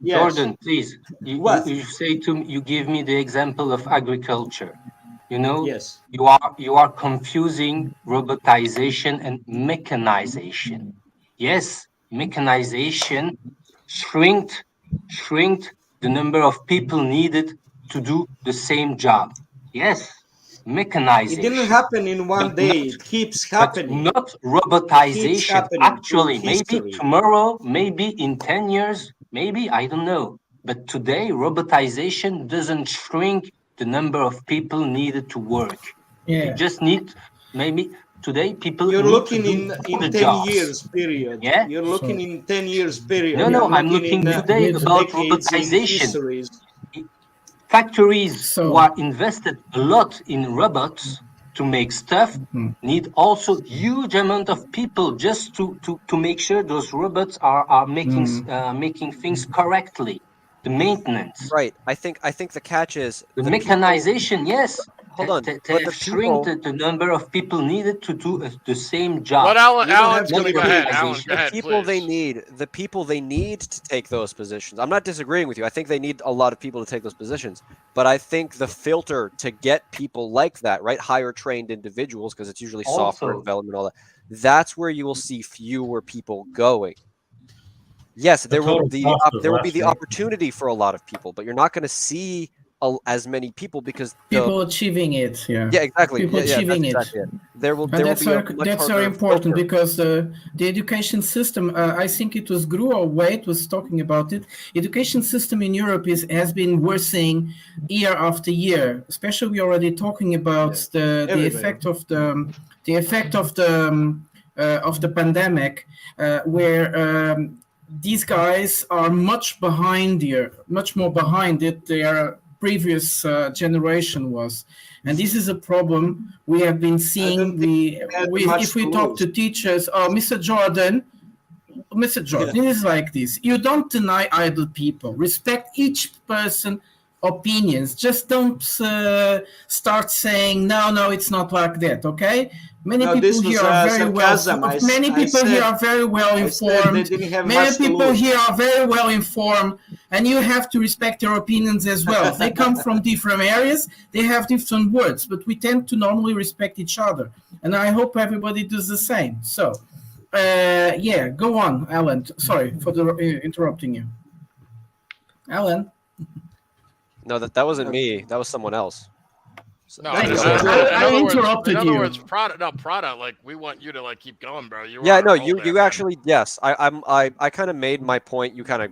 yes. Jordan, please. What? You give me the example of agriculture. Yes. You are confusing robotization and mechanization. Yes, mechanization shrinked the number of people needed to do the same job. Yes, mechanization. It didn't happen in one day. It keeps happening. But not It keeps robotization. happening Actually, through maybe history. tomorrow, maybe in 10 years, maybe, I don't know. But today, robotization doesn't shrink the number of people needed to work. Yeah. You just need, maybe today, people You're need looking to do in the 10 jobs. years period. Yeah? You're looking in 10 years period. No, You're I'm looking looking in today about decades in robotization. histories. Factories who are invested a lot in robots to make stuff need also huge amount of people just to make sure those robots are making things correctly. The maintenance. Right. I think the catch is the mechanization. Yes. Hold on. To But the shrink people, the number of people needed to do the same job. Let Alan Not go ahead. Alan, go the ahead, people please. the people they need to take those positions. I'm not disagreeing with you. I think they need a lot of people to take those positions. But I think the filter to get people like that, right, higher trained individuals, because it's usually software Also- development, all that. That's where you will see fewer people going. Yes, there will be the opportunity for a lot of people, but you're not going to see as many people because people achieving it. Yeah. Yeah, exactly. People achieving that's it. Exactly it. There will And be a much that's harder very important filter. because the education system. I think it was Gru or Wyatts was talking about it. Education system in Europe has been worsening year after year. Especially we already talking about the effect of the pandemic, where these guys are much more behind it. Their previous generation was, and this is a problem we have been seeing. If we talk to teachers, Mr. Jordan, this is like this. You don't deny idle people. Respect each person opinions. Just don't start saying no, it's not like that. Okay. Many people here are very well informed. Many people here are very well informed, and you have to respect their opinions as well. They come from different areas, they have different words, but we tend to normally respect each other. And I hope everybody does the same. So, go on, Alan. Sorry for interrupting you. Alan? No, that wasn't me. That was someone else. No, I interrupted you. In other words, Prada, like we want you to like keep going, bro. You actually, yes. I kind of made my point. You kind of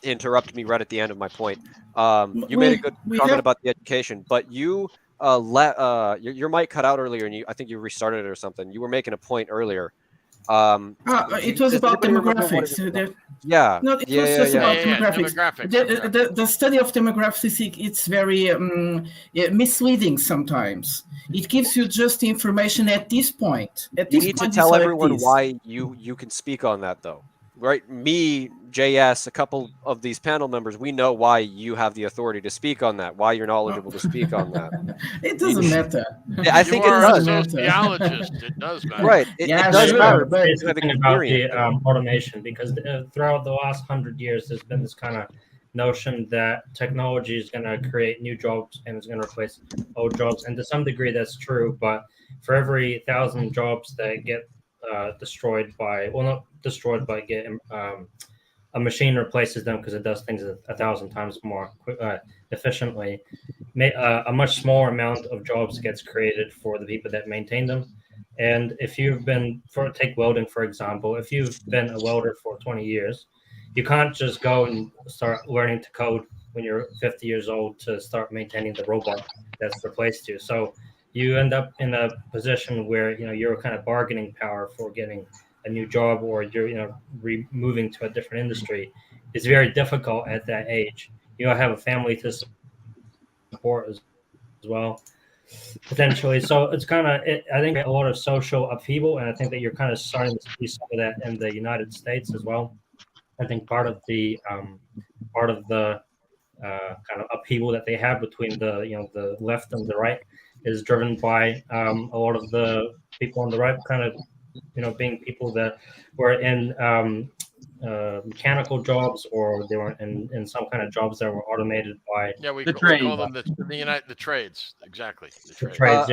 interrupted me right at the end of my point. You made a good comment about the education, but you your mic cut out earlier, and I think you restarted it or something. You were making a point earlier. It was about demographics. Yeah. No, it was just about demographics. The study of demographics, it's very misleading sometimes. It gives you just the information at this point. You need to tell everyone why you can speak on that, though. Right? Me, JS, a couple of these panel members, we know why you have the authority to speak on that, why you're knowledgeable to speak on that. It doesn't matter. I think it does. You're a sociologist. It does matter. Right. It does matter. But it's about the automation, because throughout the last 100 years, there's been this kind of notion that technology is going to create new jobs and it's going to replace old jobs. And to some degree, that's true. But for every 1,000 jobs that get destroyed by, well, not destroyed, but get a machine replaces them because it does things 1,000 times more efficiently. A much smaller amount of jobs gets created for the people that maintain them. And if you've been, take welding for example, if you've been a welder for 20 years, you can't just go and start learning to code when you're 50 years old to start maintaining the robot that's replaced you. So you end up in a position where you're kind of bargaining power for getting a new job, or you're moving to a different industry. It's very difficult at that age. Have a family to support as well, potentially. So it's kind of, I think, a lot of social upheaval, and I think that you're kind of starting to see some of that in the United States as well. I think part of the kind of upheaval that they have between the left and the right is driven by a lot of the people on the right kind of being people that were in mechanical jobs, or they were in some kind of jobs that were automated by we call them the trades. Exactly. The trades.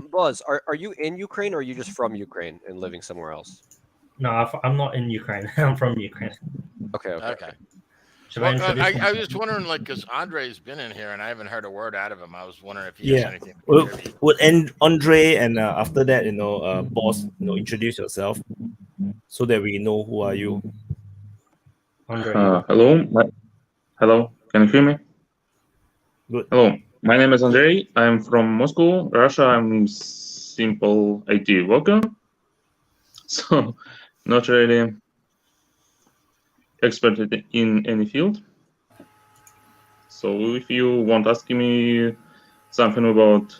Boz, are you in Ukraine, or are you just from Ukraine and living somewhere else? No, I'm not in Ukraine. I'm from Ukraine. Okay. Well, I was just wondering, because Andrei's been in here and I haven't heard a word out of him. I was wondering if he has anything to contribute. Would Andrei and after that, Boss, introduce yourself so that we know who are you. Andrei. Hello. Can you hear me? Good. Hello. My name is Andrei. I'm from Moscow, Russia. I'm simple IT worker. So not really expert in any field. So if you want asking me something about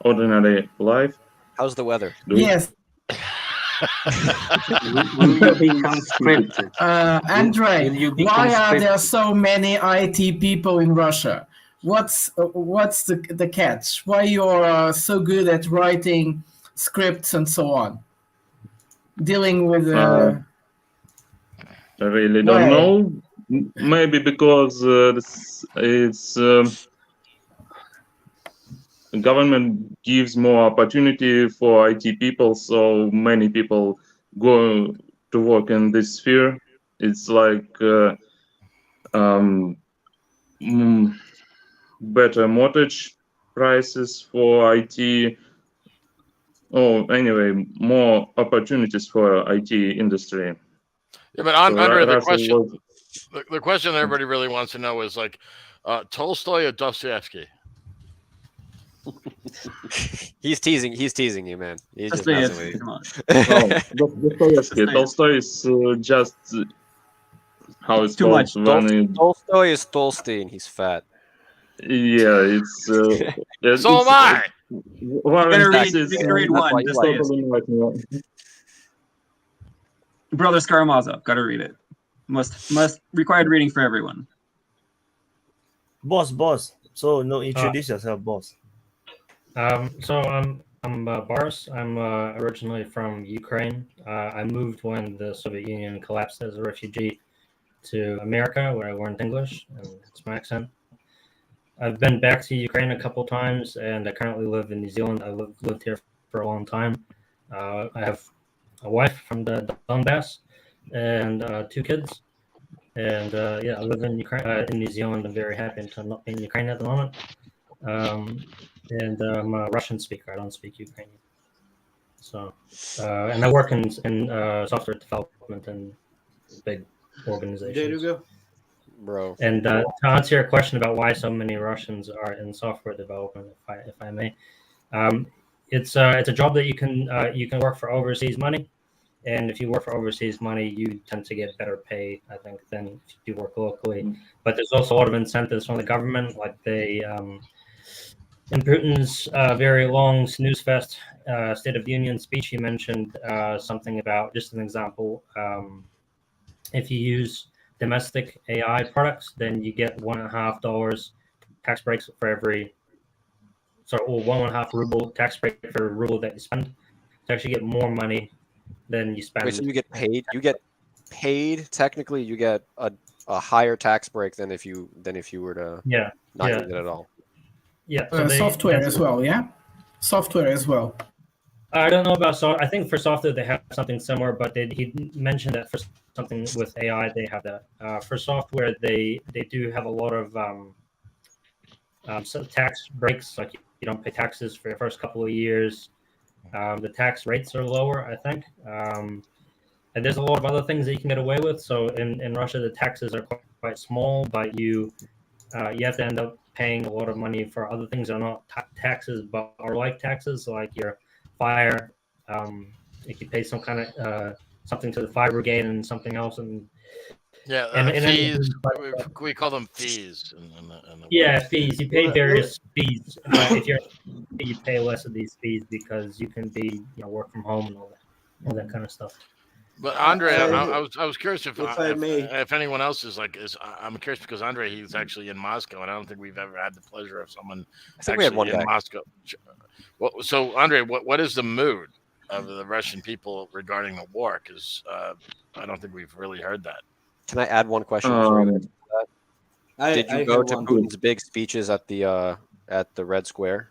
ordinary life. How's the weather? Yes. Will you be conscripted? Andrei, why are there so many IT people in Russia? What's the catch? Why you're so good at writing scripts and so on? Dealing with I really don't know. Maybe because it's government gives more opportunity for IT people, so many people go to work in this sphere. It's like better mortgage prices for IT. Oh, anyway, more opportunities for IT industry. Yeah, but Andrei, the question everybody really wants to know is like Tolstoy or Dostoevsky. He's teasing you, man. He's just messing with you. Dostoevsky. Tolstoy is just how it's too called much. Tolstoy is Tolstein. He's fat. Yeah, it's. So am I. You gotta read one. Brother Scaramazzo, gotta read it. Must required reading for everyone. Boss. So no, introduce yourself, boss. So I'm Boris. I'm originally from Ukraine. I moved when the Soviet Union collapsed as a refugee to America, where I learned English, and it's my accent. I've been back to Ukraine a couple times, and I currently live in New Zealand. I lived here for a long time. I have a wife from the Donbass and 2 kids. And yeah, I live in Ukraine, in New Zealand. I'm very happy to not be in Ukraine at the moment. And I'm a Russian speaker. I don't speak Ukrainian. So, and I work in software development and big organizations. There you go, bro. And to answer your question about why so many Russians are in software development, if I may, it's a job that you can work for overseas money, and if you work for overseas money, you tend to get better pay, I think, than if you work locally. But there's also a lot of incentives from the government, like they. In Putin's very long snooze fest State of the Union speech, he mentioned something about, just an example, if you use domestic AI products, then you get $1.50 tax breaks for every, or 1.5 ruble tax break for every ruble that you spend. To actually get more money than you spend. Wait, so you get paid? You get paid. Technically, you get a higher tax break than if you were to not use it at all. Yeah, so software as well. Yeah, software as well. I don't know about software. I think for software they have something similar, but he mentioned that for something with AI they have that. For software, they do have a lot of tax breaks. Like you don't pay taxes for your first couple of years. The tax rates are lower, I think. And there's a lot of other things that you can get away with. So in Russia, the taxes are quite small, but you have to end up paying a lot of money for other things that are not taxes, but are like taxes, like your fire. If you pay some kind of something to the fire brigade and something else, and fees. We call them fees. Fees. You pay various fees, but if you pay less of these fees because you can be work from home and all that kind of stuff. But Andrei, I was curious if anyone else is I'm curious because Andrei, he's actually in Moscow, and I don't think we've ever had the pleasure of someone actually in Moscow. Well, so Andrei, what is the mood of the Russian people regarding the war? Because I don't think we've really heard that. Can I add one question before you answer that? Did you go to Putin's big speeches at the Red Square?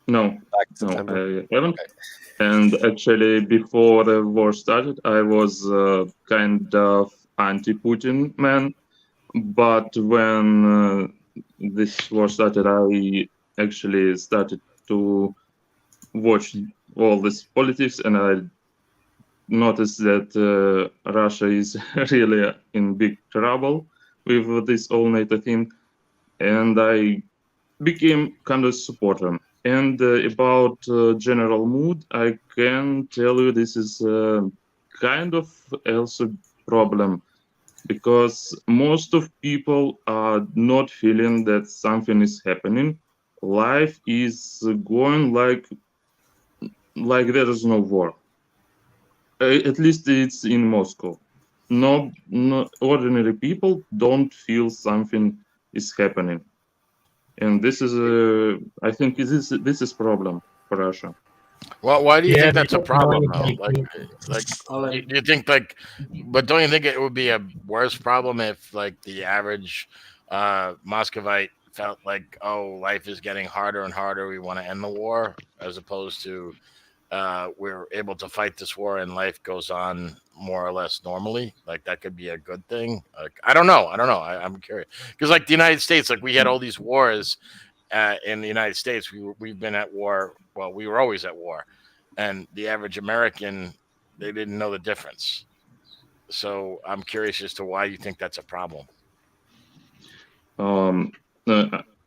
No, I haven't. Okay. And actually, before the war started, I was kind of anti-Putin man. But when this war started, I actually started to watch all this politics, and I noticed that Russia is really in big trouble with this all NATO thing, and I became kind of supporter. And about general mood, I can tell you this is kind of also problem, because most of people are not feeling that something is happening. Life is going like there is no war. At least it's in Moscow. No ordinary people don't feel something is happening. And this is, I think, this is problem for Russia. Well, why do you think that's a problem, though? Do you think but don't you think it would be a worse problem if, the average Muscovite felt like, oh, life is getting harder and harder, we want to end the war, as opposed to we're able to fight this war and life goes on more or less normally, like that could be a good thing. Like, I don't know. I'm curious because like the United States, like we had all these wars in the United States. We've been at war. Well, we were always at war, and the average American, they didn't know the difference. So I'm curious as to why you think that's a problem.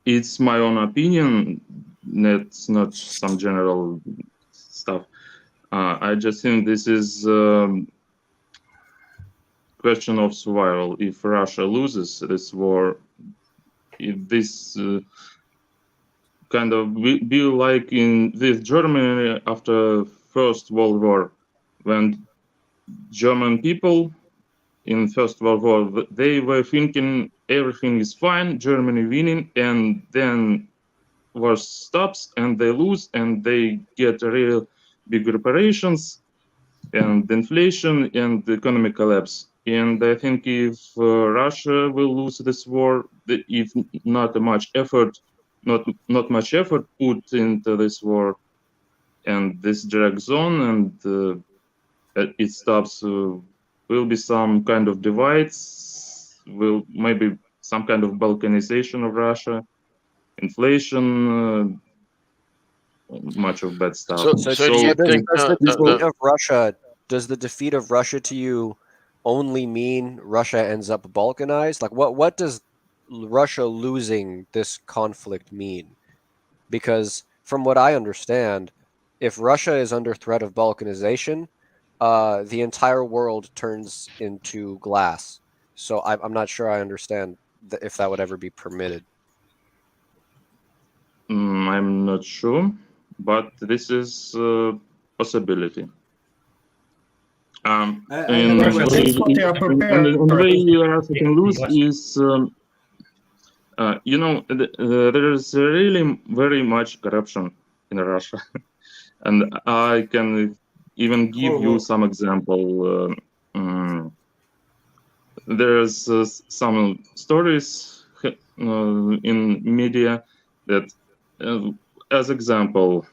It's my own opinion. That's not some general stuff. I just think this is question of survival. If Russia loses this war, if this kind of be like with Germany after First World War, when German people in First World War, they were thinking everything is fine, Germany winning, and then war stops and they lose and they get real big reparations and inflation and the economic collapse. And I think if Russia will lose this war, if not much effort put into this war, and this drags on and it stops, will be some kind of divides, will maybe some kind of balkanization of Russia, inflation, much of bad stuff. So do you think does the defeat of Russia to you only mean Russia ends up balkanized? Like what does Russia losing this conflict mean? Because from what I understand, if Russia is under threat of balkanization, the entire world turns into glass. So I'm not sure I understand if that would ever be permitted. I'm not sure, but this is a possibility. And the way Russia can lose is, there is really very much corruption in Russia, and I can even give you some example. There's some stories in media that, as example,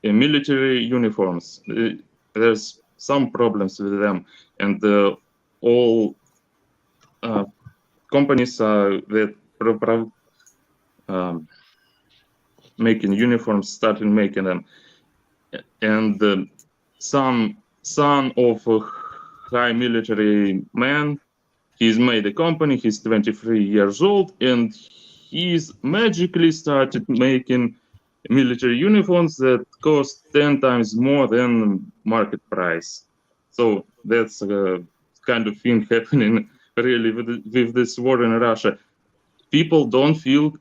in military uniforms, there's some problems with them, and all companies that making uniforms started making them, and some son of a high military man, he's made a company, he's 23 years old, and he's magically started making military uniforms that cost 10 times more than market price. So that's a kind of thing happening really with this war in Russia. People don't feel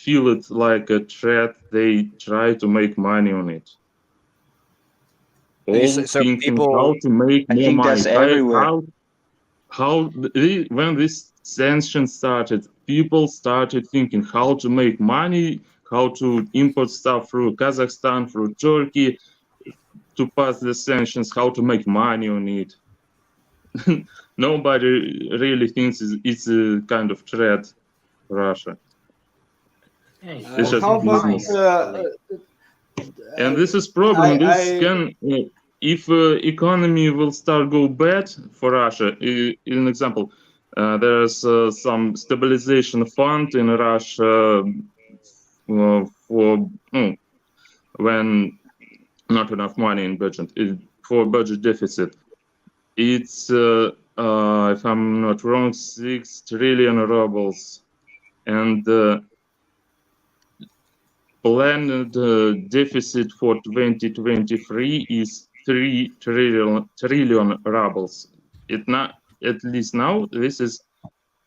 it like a threat. They try to make money on it. All thinking how to make more money. That's everywhere. When this sanctions started, people started thinking how to make money, how to import stuff through Kazakhstan, through Turkey, to pass the sanctions, how to make money on it. Nobody really thinks it's a kind of threat for Russia. It's just business. And this is problem. If economy will start go bad for Russia, in an example, there's some stabilization fund in Russia for when not enough money in budget for budget deficit. It's if I'm not wrong, 6 trillion rubles, and planned deficit for 2023 is 3 trillion rubles. At least now, this is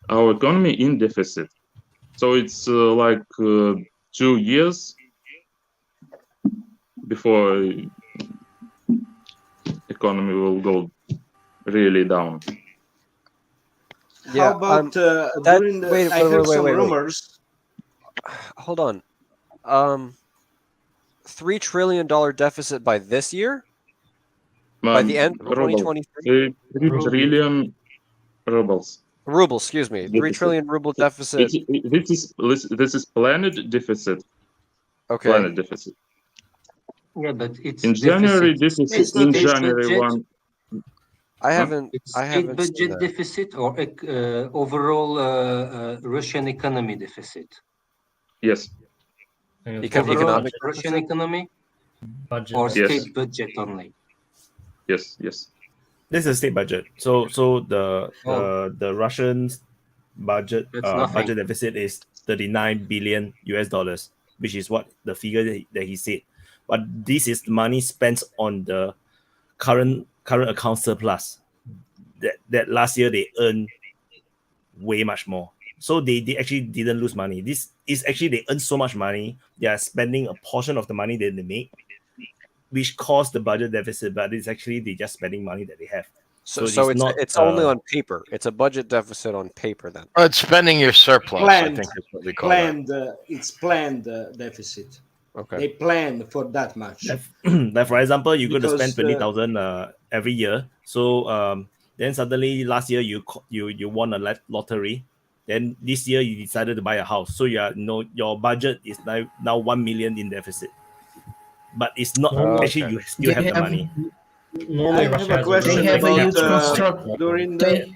our economy in deficit. So it's like 2 years before economy will go really down. Yeah, how about during the? I heard some rumors. Hold on. $3 trillion deficit by this year? By the end of 2023? 3 trillion rubles. Rubles, excuse me. 3 trillion ruble deficit. This is planned deficit. Okay. Planned deficit. Yeah, but it's in January. This is it's in state January budget. one. I haven't. It's I state haven't seen budget that. deficit or overall Russian economy deficit. Yes. Overall Economic Russian deficit? economy Budget or Yes. state budget only. Yes. Yes. This is a state budget. So the Russian budget That's nothing. budget deficit is 39 billion US dollars, which is what the figure that he said. But this is the money spent on the current account surplus. That last year they earned way much more. So they actually didn't lose money. This is actually they earn so much money. They are spending a portion of the money that they make, which caused the budget deficit, but it's actually they just spending money that they have. So it's only on paper. It's a budget deficit on paper then. It's spending your surplus. I think is what we call that. It's planned deficit. Okay. They plan for that much. Like for example, you're going to spend Because, 20,000 every year. So then suddenly last year you won a lottery. Then this year you decided to buy a house. So your budget is now 1 million in deficit. But it's not actually you still have the money. I have a question about during the.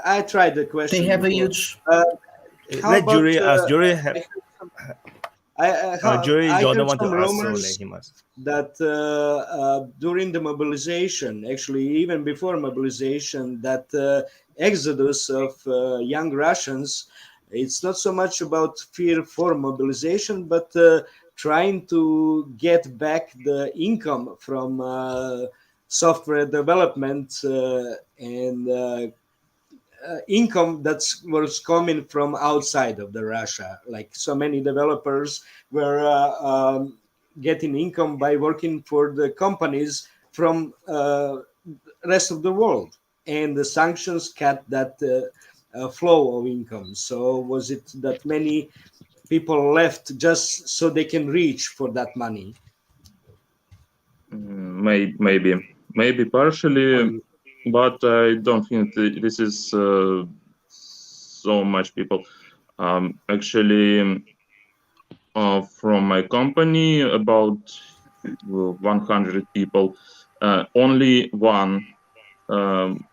I tried the question. They have a before. huge. Let Jury ask. Jury have. Jury I Jordan heard want to some ask, so rumors let him ask. that during the mobilization, actually even before mobilization, that exodus of young Russians, it's not so much about fear for mobilization, but trying to get back the income from software development and income that was coming from outside of the Russia. Like so many developers were getting income by working for the companies from rest of the world, and the sanctions cut that flow of income. So was it that many people left just so they can reach for that money? Maybe partially, but I don't think this is so much people. Actually, from my company, about 100 people, only one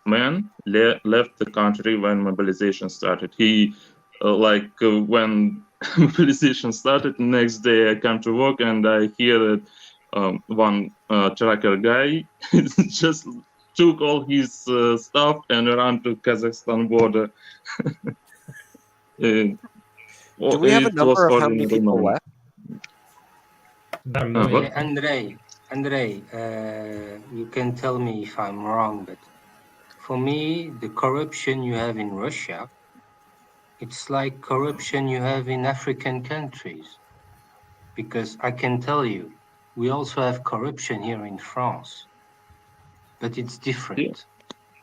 man left the country when mobilization started. He when mobilization started, the next day I come to work and I hear that one tracker guy just took all his stuff and ran to Kazakhstan border. Do we have a number of how many people left? Andrei, you can tell me if I'm wrong, but for me, the corruption you have in Russia, it's like corruption you have in African countries. Because I can tell you, we also have corruption here in France, but it's different.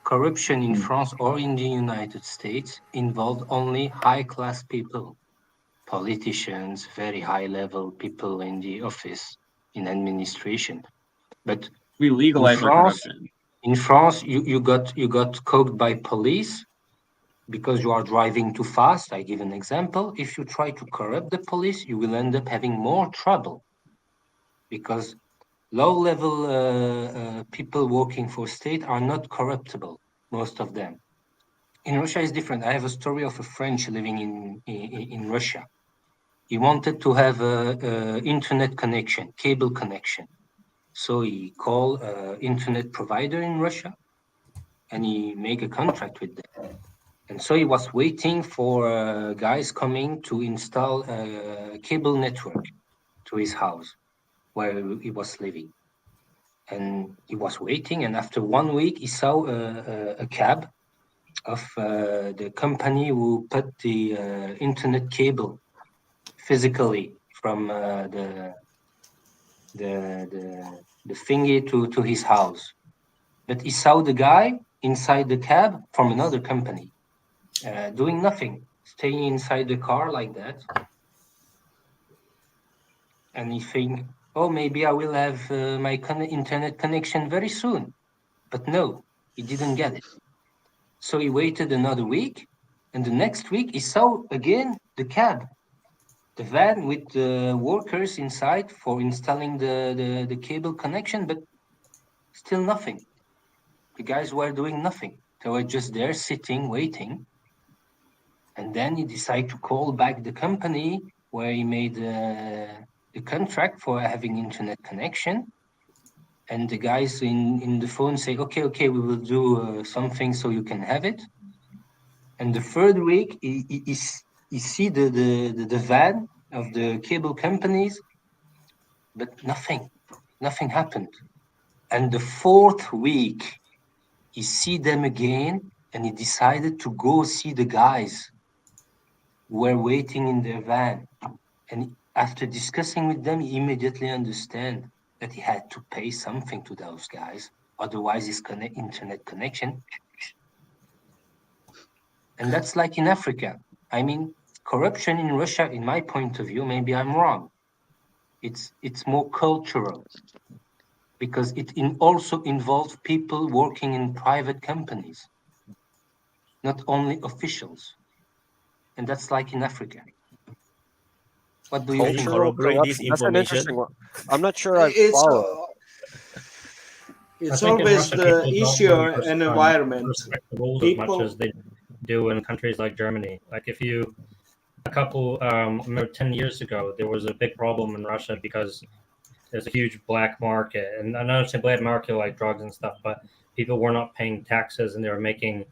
Corruption in France or in the United States involved only high-class people, politicians, very high-level people in the office, in administration. But we legalize corruption. In France, you got caught by police because you are driving too fast. I give an example. If you try to corrupt the police, you will end up having more trouble because low-level people working for state are not corruptible, most of them. In Russia, it's different. I have a story of a French living in Russia. He wanted to have a internet connection, cable connection. So he called internet provider in Russia and he make a contract with them. And so he was waiting for guys coming to install a cable network to his house where he was living. And he was waiting, and after 1 week, he saw a cab of the company who put the internet cable physically from the thingy to his house. But he saw the guy inside the cab from another company, doing nothing, staying inside the car like that. And he think, oh, maybe I will have my internet connection very soon. But no, he didn't get it. So he waited another week, and the next week he saw again the cab van with the workers inside for installing the cable connection, but still nothing. The guys were doing nothing. They were just there sitting, waiting. And then he decided to call back the company where he made the contract for having internet connection. And the guys in the phone say, okay, we will do something so you can have it. And the third week, he see the van of the cable companies, but nothing happened. And the fourth week, he see them again, and he decided to go see the guys who were waiting in their van. And after discussing with them, he immediately understand that he had to pay something to those guys, otherwise his internet connection. And that's like in Africa. I mean, corruption in Russia, in my point of view, maybe I'm wrong. It's more cultural, because it also involves people working in private companies, not only officials. And that's like in Africa. What do you think? Corroborate this That's an information. interesting one. I'm not sure I follow. It's always the issue and environment. Respect the rules as much as they do in countries like Germany. Like if you, remember 10 years ago, there was a big problem in Russia because there's a huge black market. And I know it's a black market like drugs and stuff, but people were not paying taxes and they were making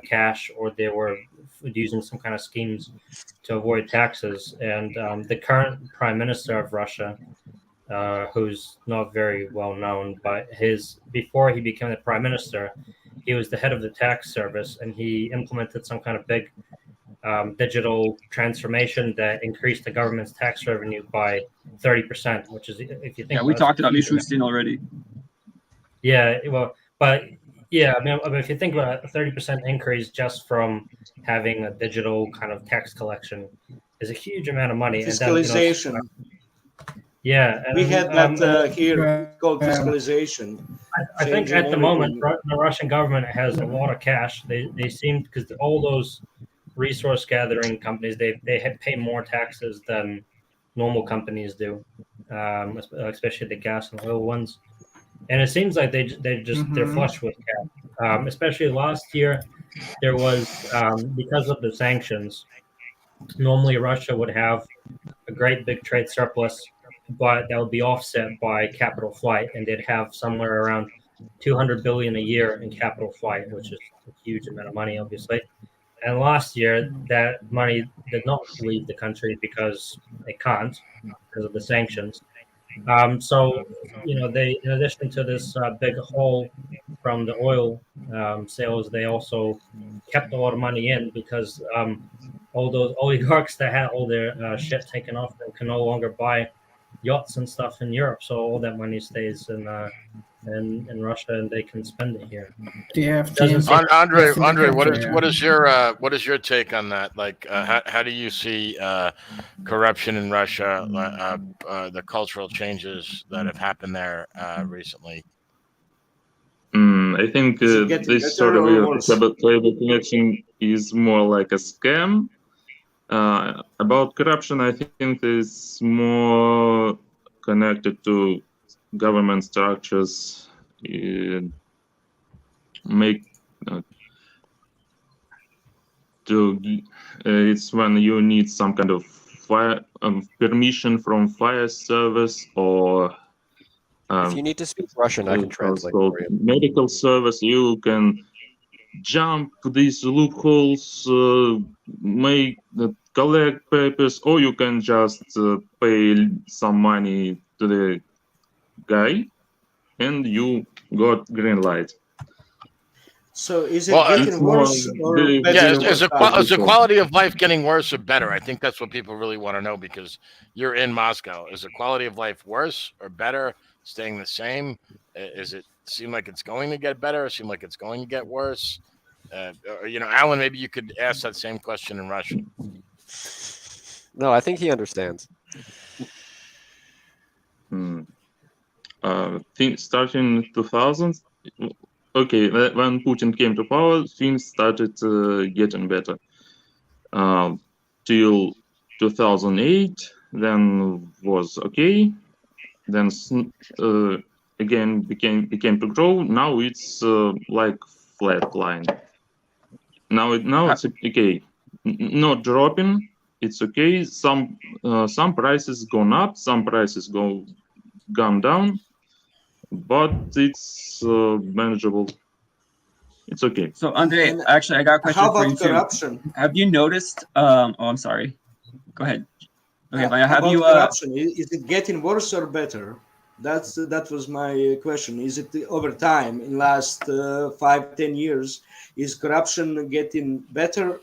cash, or they were using some kind of schemes to avoid taxes. And the current prime minister of Russia, who's not very well known, but before he became the prime minister, he was the head of the tax service, and he implemented some kind of big digital transformation that increased the government's tax revenue by 30%, which is, if you think, we talked about Mishustin already. Yeah, well, but yeah, I mean, if you think about a 30% increase just from having a digital kind of tax collection is a huge amount of money. Fiscalization. And then, yeah, and, we had that here called fiscalization. I think at the moment the Russian government has a lot of cash. They seem, because all those resource gathering companies, they pay more taxes than normal companies do, especially the gas and oil ones. And it seems like they're flush with cash. Especially last year, there was because of the sanctions. Normally, Russia would have a great big trade surplus, but that would be offset by capital flight, and they'd have somewhere around 200 billion a year in capital flight, which is a huge amount of money, obviously. And last year, that money did not leave the country because they can't, because of the sanctions. So, they, in addition to this big hole from the oil sales, they also kept a lot of money in, because all those oligarchs that had all their shit taken off them can no longer buy yachts and stuff in Europe. So all that money stays in Russia, and they can spend it here. Andrei, what is your take on that? Like, how do you see corruption in Russia, the cultural changes that have happened there recently? I think this sort of cable connection is more like a scam. About corruption, I think it's more connected to government structures. It's when you need some kind of permission from fire service, or if you need to speak Russian, I can translate for you. Medical service, you can jump these loopholes, collect papers, or you can just pay some money to the guy, and you got green light. So is it getting worse or better? Is the quality of life getting worse or better? I think that's what people really want to know, because you're in Moscow. Is the quality of life worse or better? Staying the same? Is it seem like it's going to get better? Or seem like it's going to get worse? Alan, maybe you could ask that same question in Russian. No, I think he understands. Starting 2000s, okay, when Putin came to power, things started getting better. Till 2008, then was okay, then again became to grow. Now it's like flat line. Now it's okay, not dropping. It's okay. Some prices gone up, some prices gone down, but it's manageable. It's okay. So Andrei, actually, I got a question How for you about corruption? too. Have you noticed? Oh, I'm sorry. Go ahead. Okay, but have about you? Corruption? Is it getting worse or better? That was my question. Is it over time in last 5-10 years? Is corruption getting better?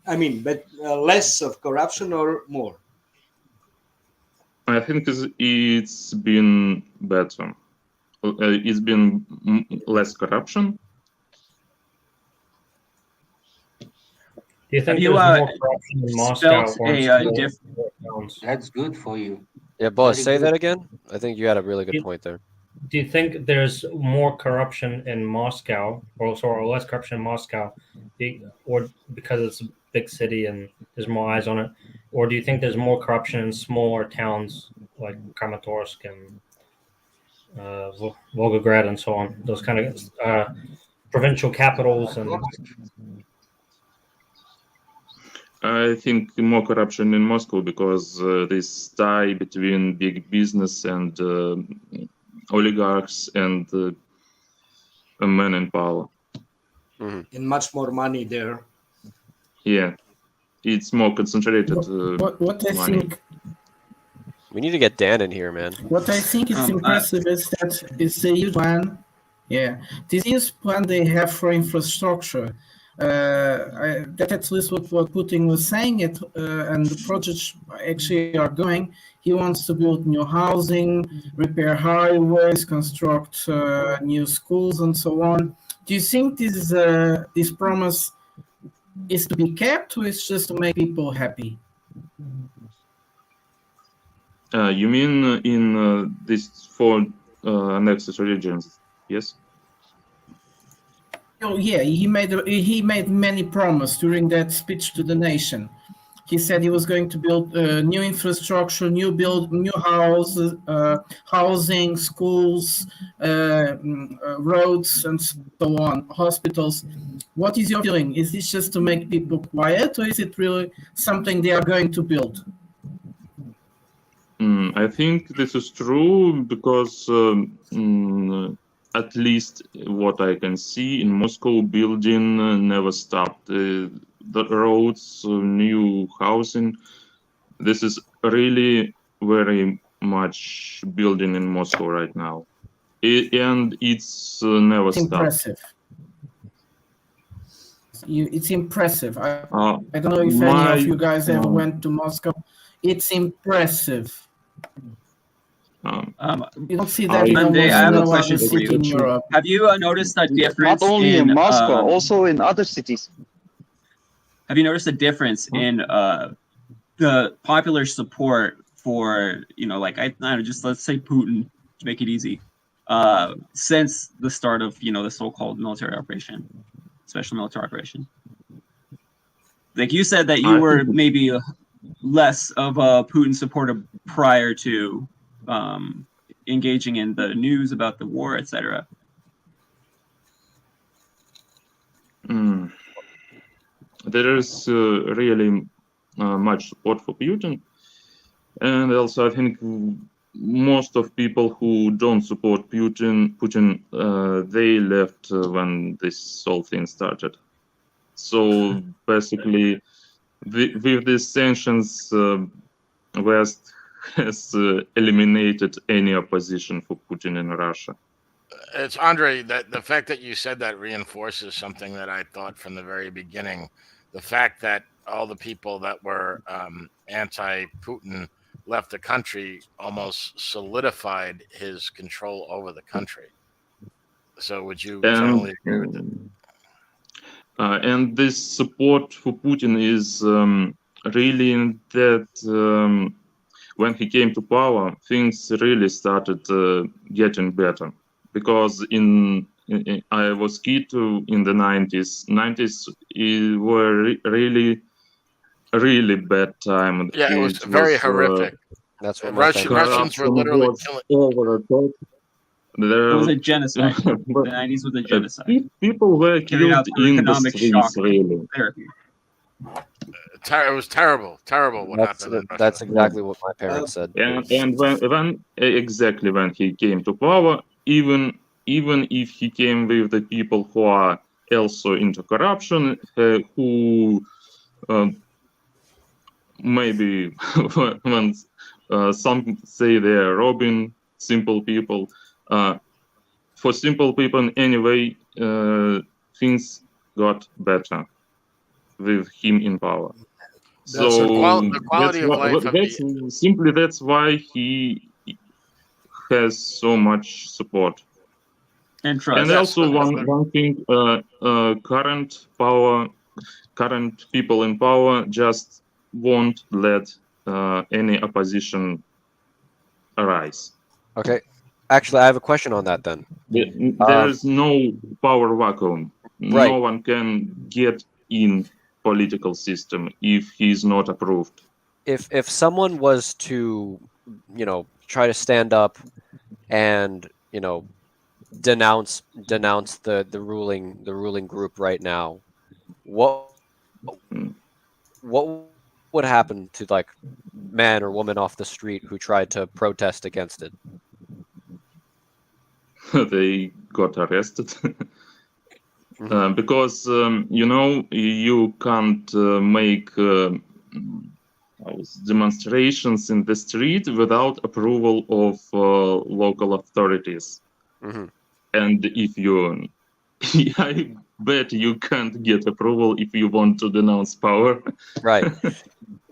I mean, but less of corruption or more? I think it's been better. It's been less corruption. Do you think there's more corruption in Moscow or That's good for you. Yeah, Boz, Very say good. that again. I think you had a really good point there. Do you think there's more corruption in Moscow, or less corruption in Moscow, or because it's a big city and there's more eyes on it, or do you think there's more corruption in smaller towns like Kramatorsk and Volgograd and so on, those kind of provincial capitals? And I think more corruption in Moscow because this tie between big business and oligarchs and men in power. And much more money there. Yeah, it's more concentrated. What I money. think. We need to get Dan in here, man. What I think is impressive is that it's a huge plan. Yeah, this huge plan they have for infrastructure. That's at least what Putin was saying. And the projects actually are going. He wants to build new housing, repair highways, construct new schools, and so on. Do you think this promise is to be kept, or is just to make people happy? You mean in these 4 annexed regions? Yes. Oh yeah, he made many promises during that speech to the nation. He said he was going to build new infrastructure, new houses, housing, schools, roads, and so on, hospitals. What is your feeling? Is this just to make people quiet, or is it really something they are going to build? I think this is true because at least what I can see in Moscow, building never stopped. The roads, new housing. This is really very much building in Moscow right now, and it's never stopped. Impressive. It's impressive. I don't know if any of you guys ever went to Moscow. It's impressive. You don't see that in Monday, I have a no question other for city in you. Europe. Have you noticed a difference? Not only in Moscow, also in other cities. Have you noticed a difference in the popular support for, like I don't know, just let's say Putin to make it easy, since the start of the so-called military operation, special military operation? Like you said that you were maybe less of a Putin supporter prior to engaging in the news about the war, etc. There is really much support for Putin, and also I think most of people who don't support Putin, they left when this whole thing started. So basically, with these sanctions, West has eliminated any opposition for Putin in Russia. It's Andrei, that the fact that you said that reinforces something that I thought from the very beginning. The fact that all the people that were anti-Putin left the country almost solidified his control over the country. So would you generally agree with it? And this support for Putin is really in that when he came to power, things really started getting better. Because I was kid in the 90s. 90s were really really bad time. Yeah, it was very horrific. That's what Russians were literally killing. Over the top. It was a genocide. The 90s was a genocide. People were Carried out killed through in the economic streets, shock really. therapy. It was terrible what happened in Russia. That's exactly what my parents said. And when exactly when he came to power, even if he came with the people who are also into corruption, who maybe when some say they are robbing simple people, for simple people anyway, things got better with him in power. So the quality of life. That's why he has so much support. And trust. And also one thing, current people in power just won't let any opposition arise. Okay. Actually, I have a question on that then. There is no power vacuum. Right. No one can get in political system if he's not approved. If someone was to, try to stand up and, denounce the ruling group right now, what would happen to like man or woman off the street who tried to protest against it? They got arrested. Because you can't make demonstrations in the street without approval of local authorities. And if you I bet you can't get approval if you want to denounce power. Right.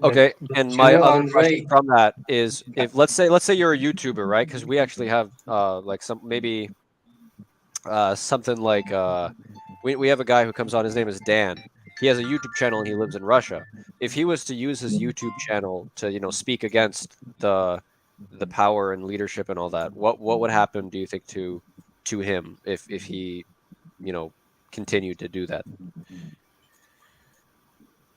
Okay. And my other question from that is, if let's say you're a YouTuber, right? Because we actually have like something like we have a guy who comes on. His name is Dan. He has a YouTube channel and he lives in Russia. If he was to use his YouTube channel to speak against the power and leadership and all that, what would happen, do you think, to him if he continued to do that?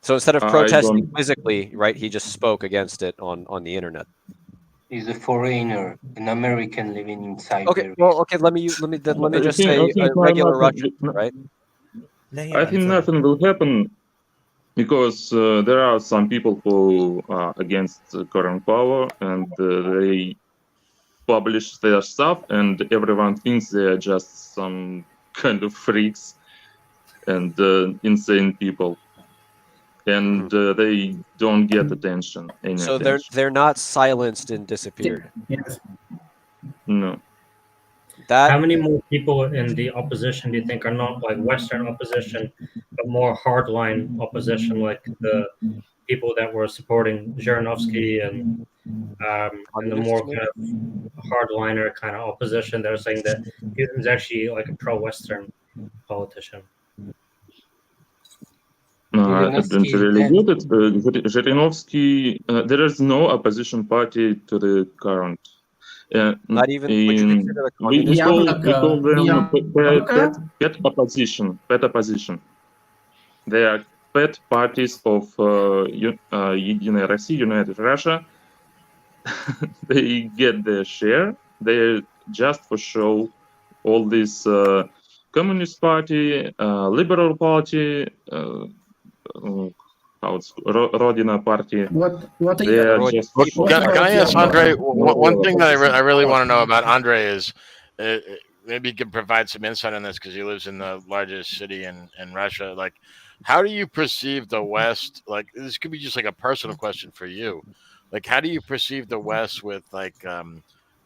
So instead of protesting physically, right, he just spoke against it on the internet. He's a foreigner, an American living in Siberia. Okay, well, okay. Let me just say a regular Russian, right? I think nothing will happen because there are some people who are against the current power and they publish their stuff, and everyone thinks they are just some kind of freaks and insane people. And they don't get attention. So they're not silenced and disappeared. Yes. No. How many more people in the opposition do you think are not like Western opposition, but more hardline opposition, like the people that were supporting Zhirinovsky and the more kind of hardliner kind of opposition that are saying that Putin's actually like a pro-Western politician? It's really good. Zhirinovsky, there is no opposition party to the current. Not even. Would you consider the we call them pet opposition. Pet opposition. They are pet parties of Единая Россия, United Russia. They get their share. They just for show. All this Communist Party, Liberal Party. Rodina Party. What Can I ask Andrei one thing that I really want to know about Andrei is maybe you can provide some insight on this because he lives in the largest city in Russia. Like, how do you perceive the West? Like, this could be just like a personal question for you. Like, how do you perceive the West with like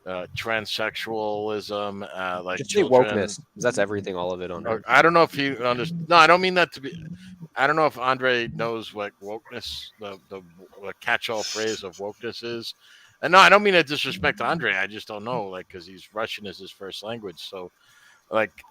transsexualism, like just say wokeness, because that's everything, all of it on. I don't know if he understands. No, I don't mean that to be. I don't know if Andrei knows what wokeness, the catch-all phrase of wokeness is. And no, I don't mean to disrespect Andrei. I just don't know, like, because he's Russian is his first language. So, like,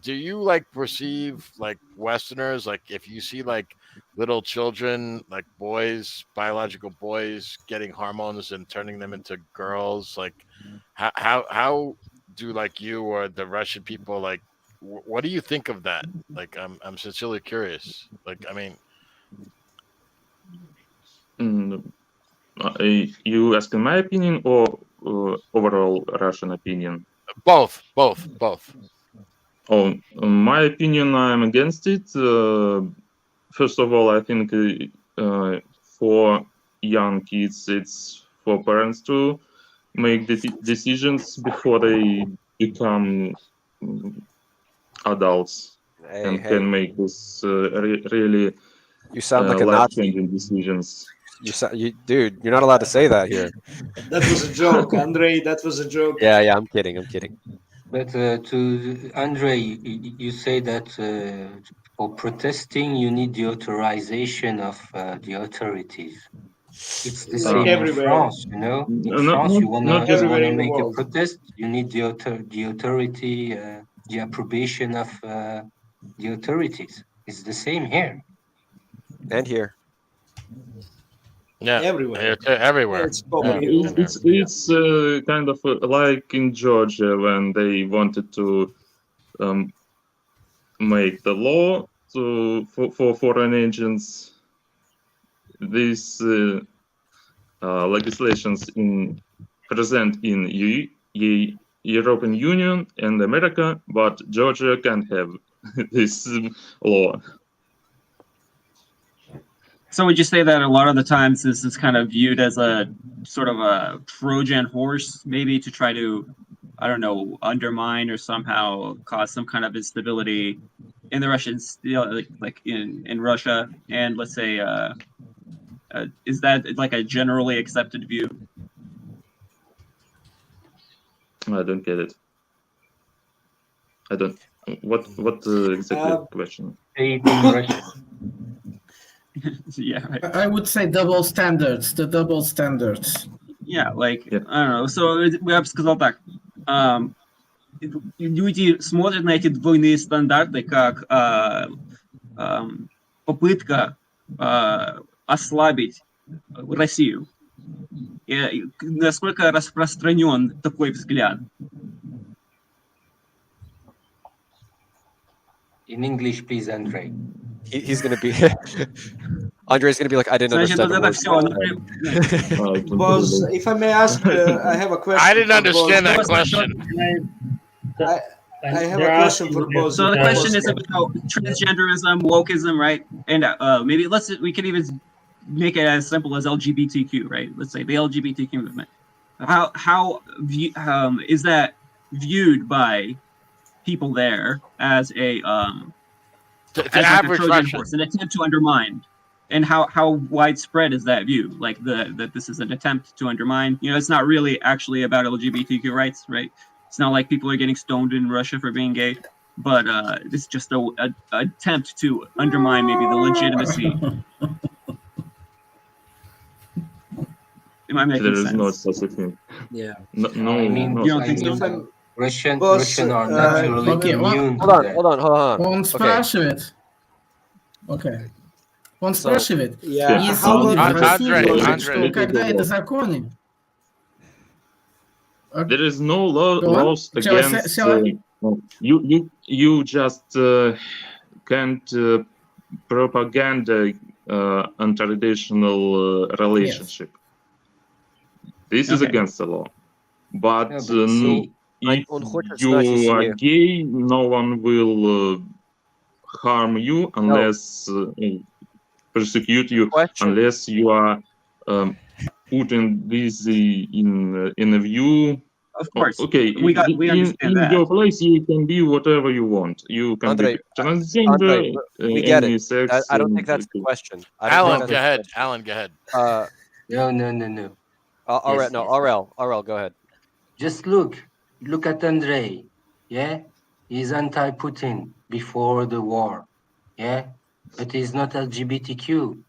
do you like perceive like Westerners, like if you see like little children, like boys, biological boys, getting hormones and turning them into girls, like how do like you or the Russian people like? What do you think of that? Like, I'm sincerely curious. Like, I mean, You asking my opinion or overall Russian opinion? Both. Oh, my opinion, I'm against it. First of all, I think for young kids, it's for parents to make decisions before they become adults and can make this really you sound like a life-changing decisions. Dude, you're not allowed to say that here. That was a joke, Andrei. That was a joke. Yeah, I'm kidding. But to Andrei, you say that for protesting you need the authorization of the authorities. It's the same in France, you know. In France, you wanna make a protest, you need the authority, the approbation of the authorities. It's the same here. And here. Yeah, everywhere. Everywhere. It's kind of like in Georgia when they wanted to make the law for foreign agents. These legislations present in European Union and America, but Georgia can't have this law. So would you say that a lot of the times this is kind of viewed as a sort of a Trojan horse, maybe to try to, I don't know, undermine or somehow cause some kind of instability in the Russians, like in Russia? And let's say, is that like a generally accepted view? I don't get it. I don't. What exactly question? Yeah, right. I would say double standards. The double standards. Yeah, like I don't know. So я бы сказал так. Люди смотрят на эти двойные стандарты как попытка ослабить Россию. И насколько распространен такой взгляд? In English, please, Andrei. He's going to be... Andrei's going to be like, I didn't understand the word. Boz, if I may ask, I have a question. I didn't understand that question. I have a question for Boz. So the question is about transgenderism, wokism, right? And maybe we can even make it as simple as LGBTQ, right? Let's say the LGBTQ movement. How is that viewed by people there as a Trojan horse, an attempt to undermine? And how widespread is that view? Like that this is an attempt to undermine. You know, it's not really actually about LGBTQ rights, right? It's not like people are getting stoned in Russia for being gay, but it's just an attempt to undermine maybe the legitimacy. Am I making sense? There is no such a thing. Yeah. No, I mean, no. you don't think so? Russian are naturally immune to that. Hold on. Он спрашивает. Okay. Он спрашивает, Yeah. если люди в России, что когда это законы? There is no laws against. You just can't propaganda untraditional relationship. This is against the law. But if you are gay, no one will harm you unless persecute you unless you are putting this in a view. Of course. Okay. We understand in that. your place, you can be whatever you want. You can be transgender. We get it. Sex, I don't think that's the question. Alan, go ahead. Alan, go ahead. No. RL, go ahead. Just look at Andrei. Yeah, he's anti-Putin before the war. Yeah, but he's not LGBTQ.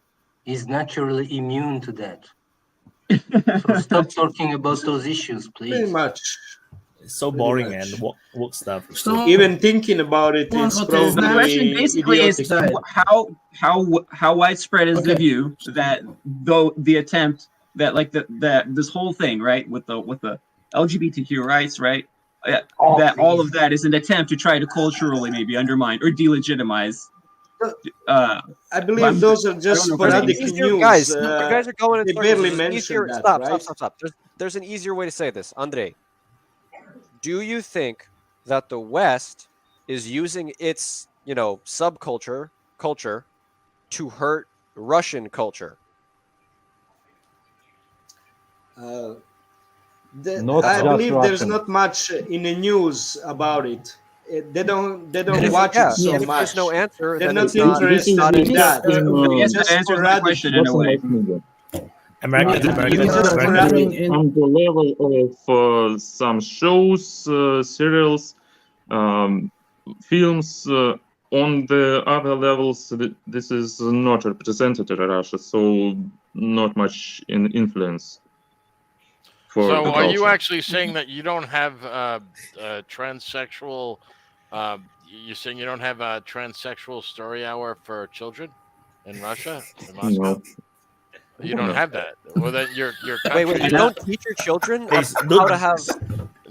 He's naturally immune to that. So stop talking about those issues, please. Pretty much. It's so boring and work stuff. So even thinking about it, it's probably the question basically is how widespread is the view that though the attempt that like that this whole thing, right, with the LGBTQ rights, right, that all of that is an attempt to try to culturally maybe undermine or delegitimize I believe those are just sporadic news. Guys, you guys are going in they circles. barely There's an mentioned easier, that, stop. There's an easier way to say this. Andrei, do you think that the West is using its, subculture culture to hurt Russian culture? I Not believe just there's Russian. not much in the news about it. They don't And watch it so if much. there's no answer, They're then not it's not interested in that. Yes, Just that answers my question in a way. American. On the level of some shows, serials, films, on the other levels, this is not representative in Russia, so not much influence. So are you actually saying that you don't have transsexual? You're saying you don't have a transsexual story hour for children in Russia, in Moscow? No. You don't have that. Well, then your Wait, country. you don't teach your children how to have.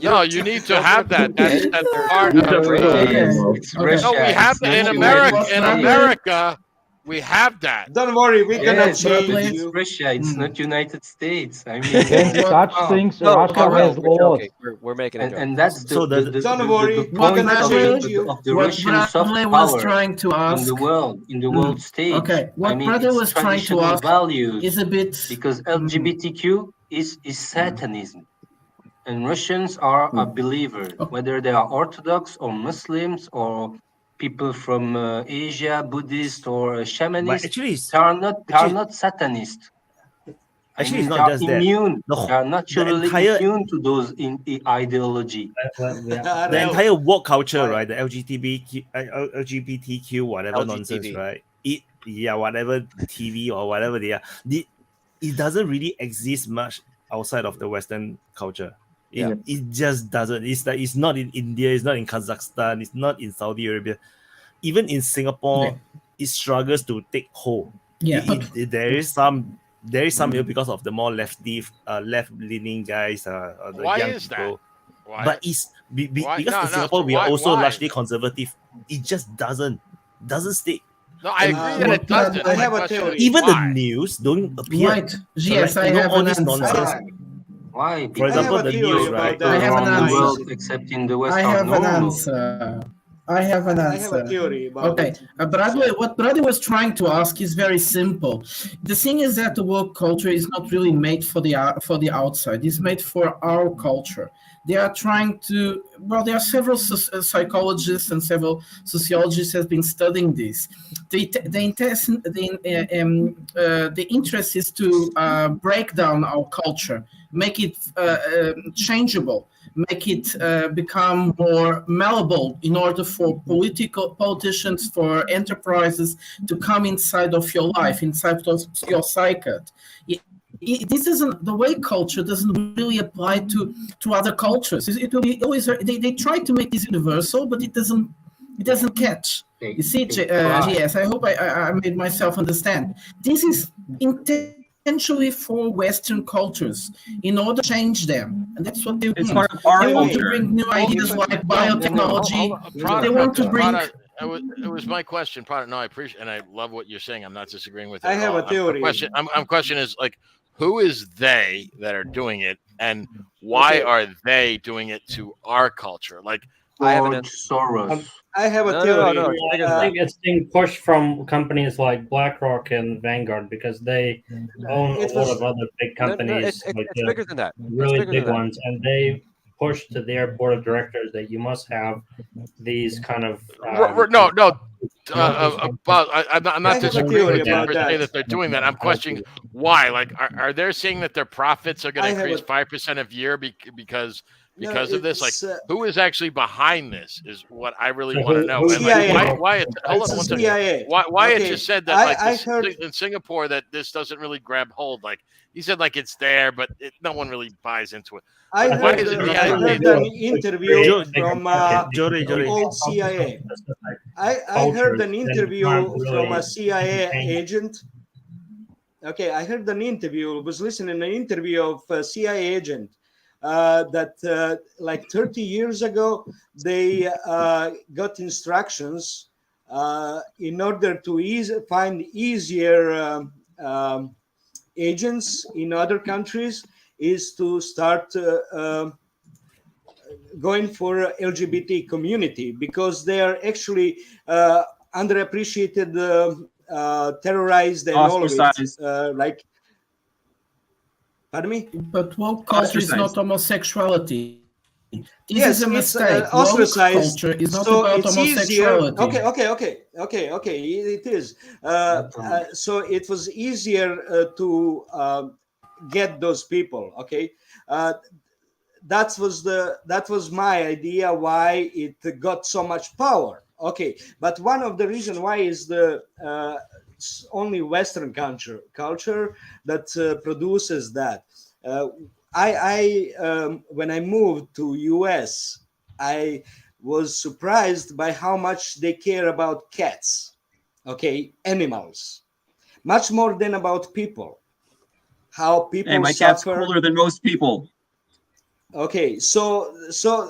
No, you need to have that. That's part of. No, we have that in America. In America, we have that. Don't worry, we cannot Yes, change it's you. Russia. It's not United States. I mean, Against such things, Russia has laws. We're making a joke. and that's So the don't worry, the we're point gonna of change you. the What Russian soft Bradley was power trying to ask in the world stage. Okay, what I mean, Bradley it's was trying to traditional ask values is a bit because LGBTQ is Satanism, and Russians are a believer, whether they are Orthodox or Muslims or people from Asia, Buddhist or shamanist. Actually, they are not Satanist. Actually, it's they not are just that. immune. They are naturally entire- immune to those ideology. The entire woke culture, right? The LGBTQ, whatever LGTB. nonsense, right? Whatever TV or whatever they are. It doesn't really exist much outside of the Western culture. It just doesn't. It's like it's not in India. It's not in Kazakhstan. It's not in Saudi Arabia. Even in Singapore, it struggles to take hold. There is some because of the more left-leaning guys, the Why young is people. that? Why? But it's because No, in Singapore so we are also why? largely conservative. It just doesn't stick. No, I agree that it doesn't. I have My a question theory. is Even why? the news don't appear. Right. Yes, I have all an this answer. nonsense. Why? For example, I have a the theory news, about right? that. I have an around the answer. world, except in the West, I are have an normal. answer. I have an I answer. have a theory about Okay, it. Bradley, what Bradley was trying to ask is very simple. The thing is that the woke culture is not really made for the outside. It's made for our culture. They are trying to. Well, there are several psychologists and several sociologists have been studying this. The interest is to break down our culture, make it changeable, make it become more malleable in order for politicians, for enterprises to come inside of your life, inside of your psyche. This isn't the way culture doesn't really apply to other cultures. It will be always they try to make this universal, but it doesn't catch. You see, GS, I hope I made myself understand. This is intentionally for Western cultures in order to change them, and that's what they want. It's part of our They want to culture. bring new ideas like biotechnology. They want to bring. It was my question, Prada. No, I appreciate and I love what you're saying. I'm not disagreeing with it. I at have all. a theory. I'm question is like, who is they that are doing it, and why are they doing it to our culture? Like, I have an Soros. I have a theory. I think it's being pushed from companies like BlackRock and Vanguard because they own a lot of other big companies, it's bigger than that. really big ones, and they push to their board of directors that you must have these kind of. I'm not disagreeing with you for saying that they're doing that. I'm questioning why. Like, are they saying that their profits are going to increase 5% a year because of this? Like, who is actually behind this is what I really want to know. And like, why hold on one second. Why it just said that I heard in Singapore that this doesn't really grab hold. Like, he said like it's there, but no one really buys into it. I heard an interview from old CIA. I heard an interview from a CIA agent. Okay, I heard an interview, was listening to an interview of a CIA agent that like 30 years ago, they got instructions in order to find easier agents in other countries, is to start going for LGBT community, because they are actually underappreciated, terrorized, and all of it. Like, pardon me? But woke culture is not homosexuality. This yes, is a mistake. It's ostracized. Woke culture is not so about it's homosexuality. easier. Okay. It is. So it was easier to get those people. Okay. That was my idea why it got so much power. Okay, but one of the reasons why is the only Western culture that produces that. When I moved to US, I was surprised by how much they care about cats, okay, animals, much more than about people. How people my suffer. cat's cooler than most people. Okay, so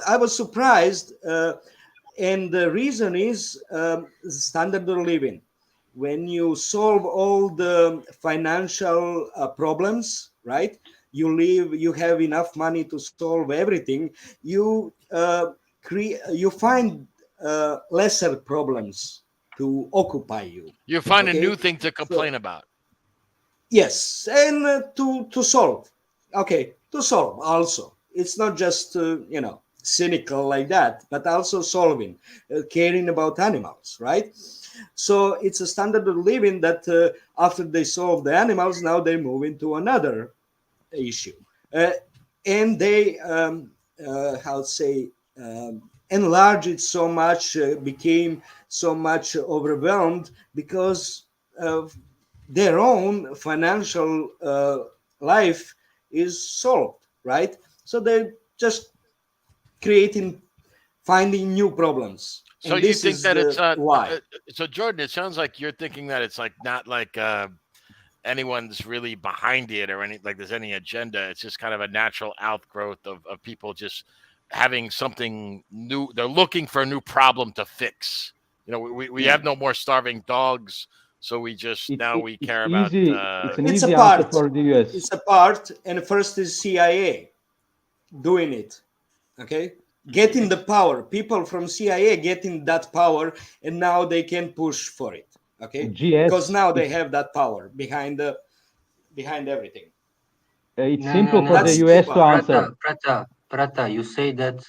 I was surprised, and the reason is standard of living. When you solve all the financial problems, right? You have enough money to solve everything. You find lesser problems to occupy you. You find a new thing to complain about. Yes, and to solve. Okay, to solve also. It's not just cynical like that, but also solving, caring about animals, right? So it's a standard of living that after they solve the animals, now they move into another issue, and they enlarge it so much, became so much overwhelmed because of their own financial life is solved, right? So they're just finding new problems. So and you think that it's why? So Jordan, it sounds like you're thinking that it's like not like anyone's really behind it or there's any agenda. It's just kind of a natural outgrowth of people just having something new. They're looking for a new problem to fix. We have no more starving dogs. So we just we care about. It's a part for the US. It's a part, and first is CIA doing it. Okay, getting the power. People from CIA getting that power, and now they can push for it. Okay, because now they have that power behind everything. It's simple for the US to answer. Prata, you say that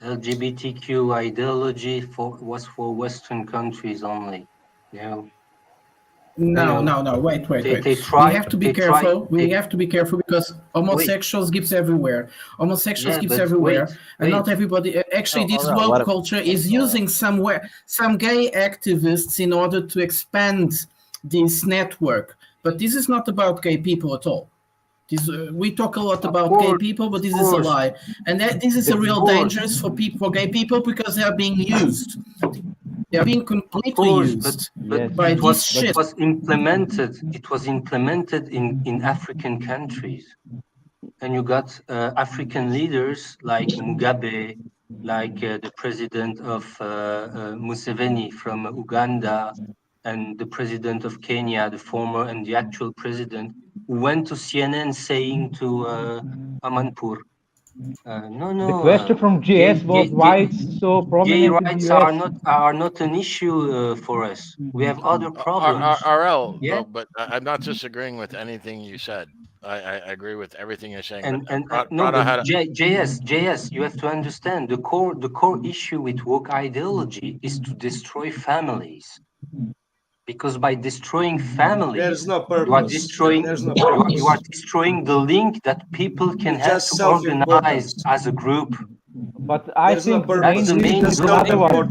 LGBTQ ideology was for Western countries only. No. Wait. We have to be careful. We have to be careful because homosexuals gives everywhere. Homosexuals gives everywhere, and not everybody. Actually, this woke culture is using some gay activists in order to expand this network. But this is not about gay people at all. We talk a lot about gay people, but this is a lie, and this is a real dangerous for gay people because they are being used. They are being completely used by this shit. It was implemented in African countries, and you got African leaders like Mugabe, like the president of Museveni from Uganda, and the president of Kenya, the former and the actual president, who went to CNN saying to Amanpour, The question from GS was why it's so prominent in the US. are not an issue for us. We have other problems. RL, though, but I'm not disagreeing with anything you said. I agree with everything you're saying. JS, you have to understand the core issue with woke ideology is to destroy families. Because by destroying families, there's no purpose. You are destroying the link that people can have to organize as a group. But I think the main reason is another one.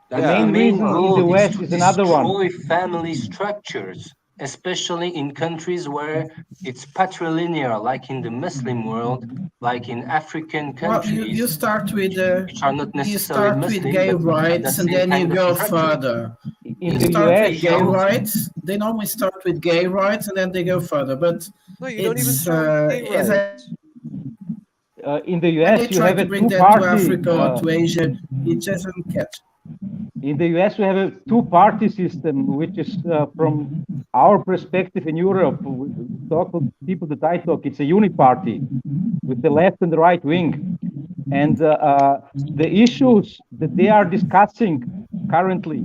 The main reason in the West is another one. Destroy family structures, especially in countries where it's patrilineal, like in the Muslim world, like in African countries. Well, you start with which are not necessarily Muslim, gay rights, and then you go further. You start with gay rights. They normally start with gay rights, and then they go further. But no, you don't even start with gay rights. In the US, they you try have to a bring that two-party. to Africa or to Asia. It doesn't catch. In the US, we have a two-party system, which is, from our perspective in Europe, we talk to people that I talk, it's a uniparty with the left and the right wing. And the issues that they are discussing currently,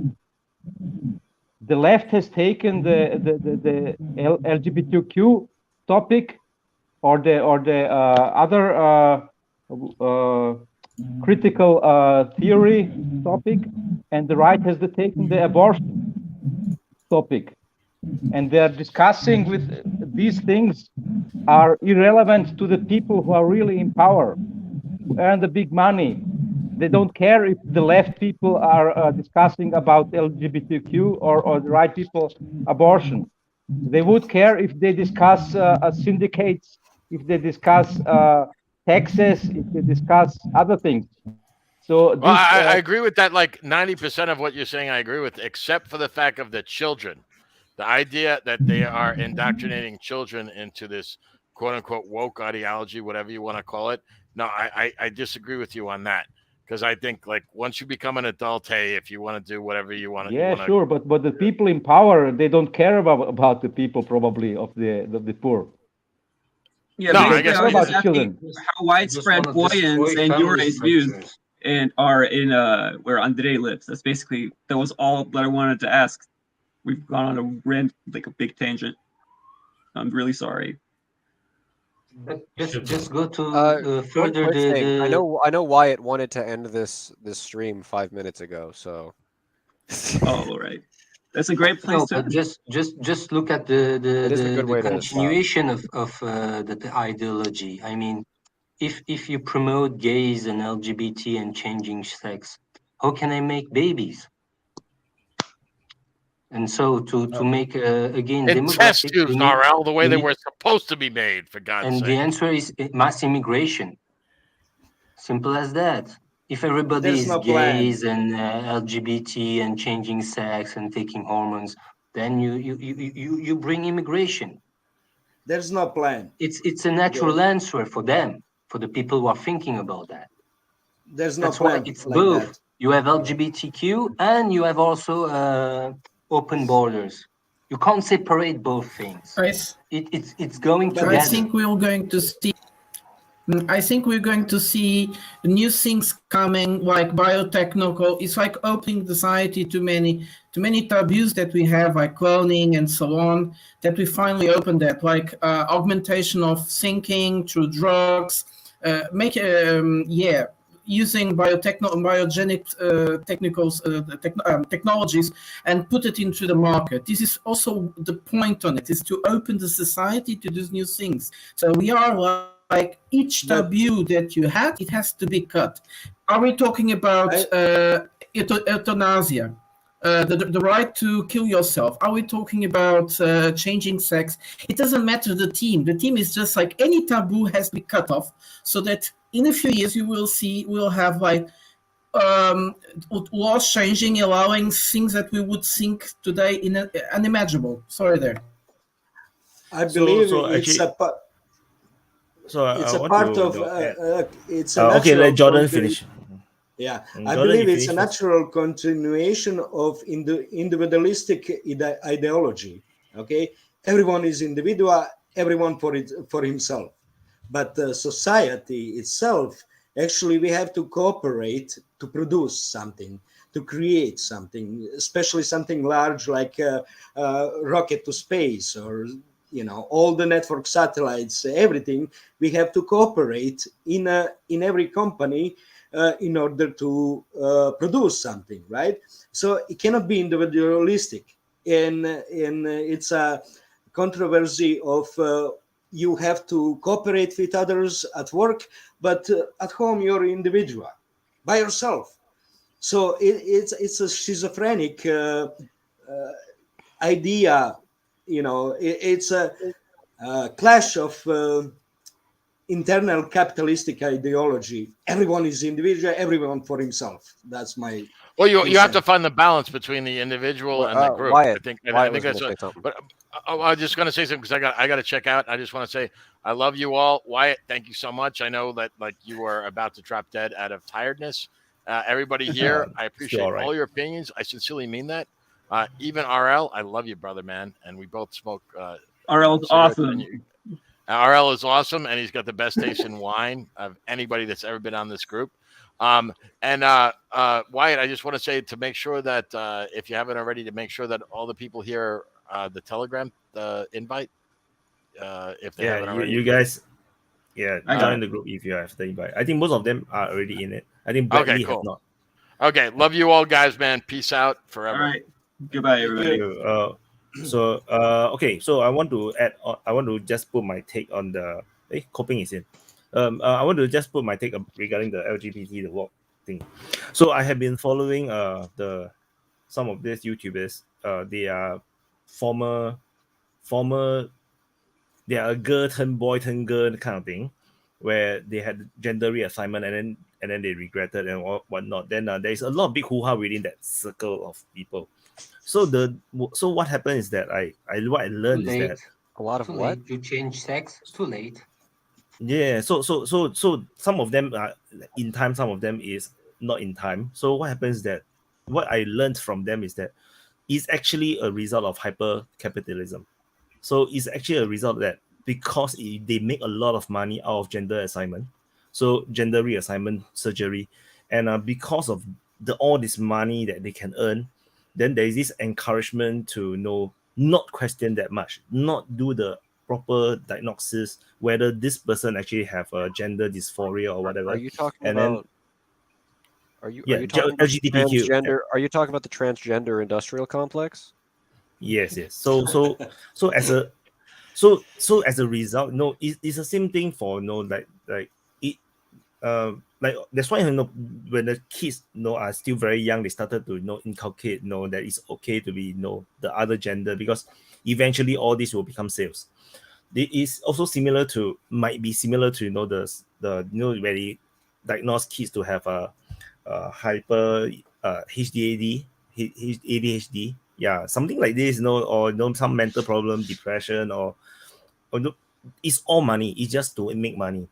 the left has taken the LGBTQ topic or the other critical theory topic, and the right has taken the abortion topic. And they are discussing with these things are irrelevant to the people who are really in power, who earn the big money. They don't care if the left people are discussing about LGBTQ or the right people abortion. They would care if they discuss syndicates, if they discuss taxes, if they discuss other things. So well, I agree with that. Like 90% of what you're saying, I agree with, except for the fact of the children. The idea that they are indoctrinating children into this quote unquote woke ideology, whatever you want to call it. No, I disagree with you on that. Because I think, like, once you become an adult, hey, if you want to do whatever you want to, yeah, sure, but the people in power, they don't care about the people probably of the poor. Yeah, no, I guess about children. How widespread Boyan's and Yuray's views and are in where Andrei lives. That was all that I wanted to ask. We've gone on a big tangent. I'm really sorry. Just go to further the. I know Wyatt wanted to end this stream 5 minutes ago, so. Oh, right. That's a great place to. But just look at the continuation of the ideology. I mean, if you promote gays and LGBT and changing sex, how can I make babies? And so to make again test tubes, Narelle, the way they were supposed to be made, for God's sake. And the answer is mass immigration. Simple as that. If everybody is gays and LGBT and changing sex and taking hormones, then you bring immigration. There's no plan. It's a natural answer for them, for the people who are thinking about that. There's no That's plan. Why it's like both. That. You have LGBTQ and you have also open borders. You can't separate both things. It's going together. I think we're going to see. I think we're going to see new things coming, like biotechnical. It's like opening society to many taboos that we have, like cloning and so on. That we finally open that, like augmentation of thinking through drugs, using biogenic technologies and put it into the market. This is also the point on it, is to open the society to these new things. So we are like each taboo that you had, it has to be cut. Are we talking about euthanasia? The right to kill yourself? Are we talking about changing sex? It doesn't matter the team. The team is just like any taboo has to be cut off, so that in a few years you will see we'll have like laws changing, allowing things that we would think today unimaginable. Sorry there. I believe it's a part. So it's a part of. It's a okay. Let Jordan finish. Yeah, I believe it's a natural continuation of individualistic ideology. Okay, everyone is individual, everyone for himself. But society itself, actually, we have to cooperate to produce something, to create something, especially something large like a rocket to space, or all the network satellites, everything. We have to cooperate in every company in order to produce something, right? So it cannot be individualistic, and it's a controversy of you have to cooperate with others at work, but at home you're individual by yourself. So it's a schizophrenic idea. It's a clash of internal capitalistic ideology. Everyone is individual, everyone for himself. That's my. Well, you have to find the balance between the individual and the group. Wyatt, I think that's. But I was just going to say something because I got to check out. I just want to say I love you all, Wyatt. Thank you so much. I know that you are about to drop dead out of tiredness, Everybody here, I appreciate all right. all your opinions. I sincerely mean that. Even RL, I love you, brother, man. And we both smoke. RL's awesome. RL is awesome, and he's got the best taste in wine of anybody that's ever been on this group. Wyatt, I just want to say to make sure that if you haven't already, to make sure that all the people here, the Telegram invite, if they haven't already. You guys, join the group if you have the invite. I think most of them are already in it. I think Bradley have not. Okay, love you all, guys, man. Peace out forever. All right, goodbye, everybody. So I want to add. I want to just put my take on the. Coping is in. I want to just put my take regarding the LGBT, the WOK thing. So I have been following some of these YouTubers. They are former. They are a girl turn boy turn girl kind of thing, where they had gender reassignment and then they regretted and whatnot. Then there is a lot of big hoo-ha within that circle of people. So what happened is that what I learned is that a lot of what you change sex too late. Yeah, so some of them are in time, some of them is not in time. So what happens is that what I learned from them is that it's actually a result of hyper capitalism. So it's actually a result that because they make a lot of money out of gender assignment, so gender reassignment surgery, and because of all this money that they can earn, then there is this encouragement to not question that much, not do the proper diagnosis whether this person actually have a gender dysphoria or whatever. Are you talking and about? Are you talking about LGBTQ? transgender? Are you talking about the transgender industrial complex? Yes. So as a result, it's the same thing for that's why when the kids are still very young, they started to inculcate that it's okay to be the other gender, because eventually all this will become sales. It is also might be similar to the where they diagnose kids to have a hyper ADHD, something like this, or some mental problem, depression, or it's all money. It's just to make money.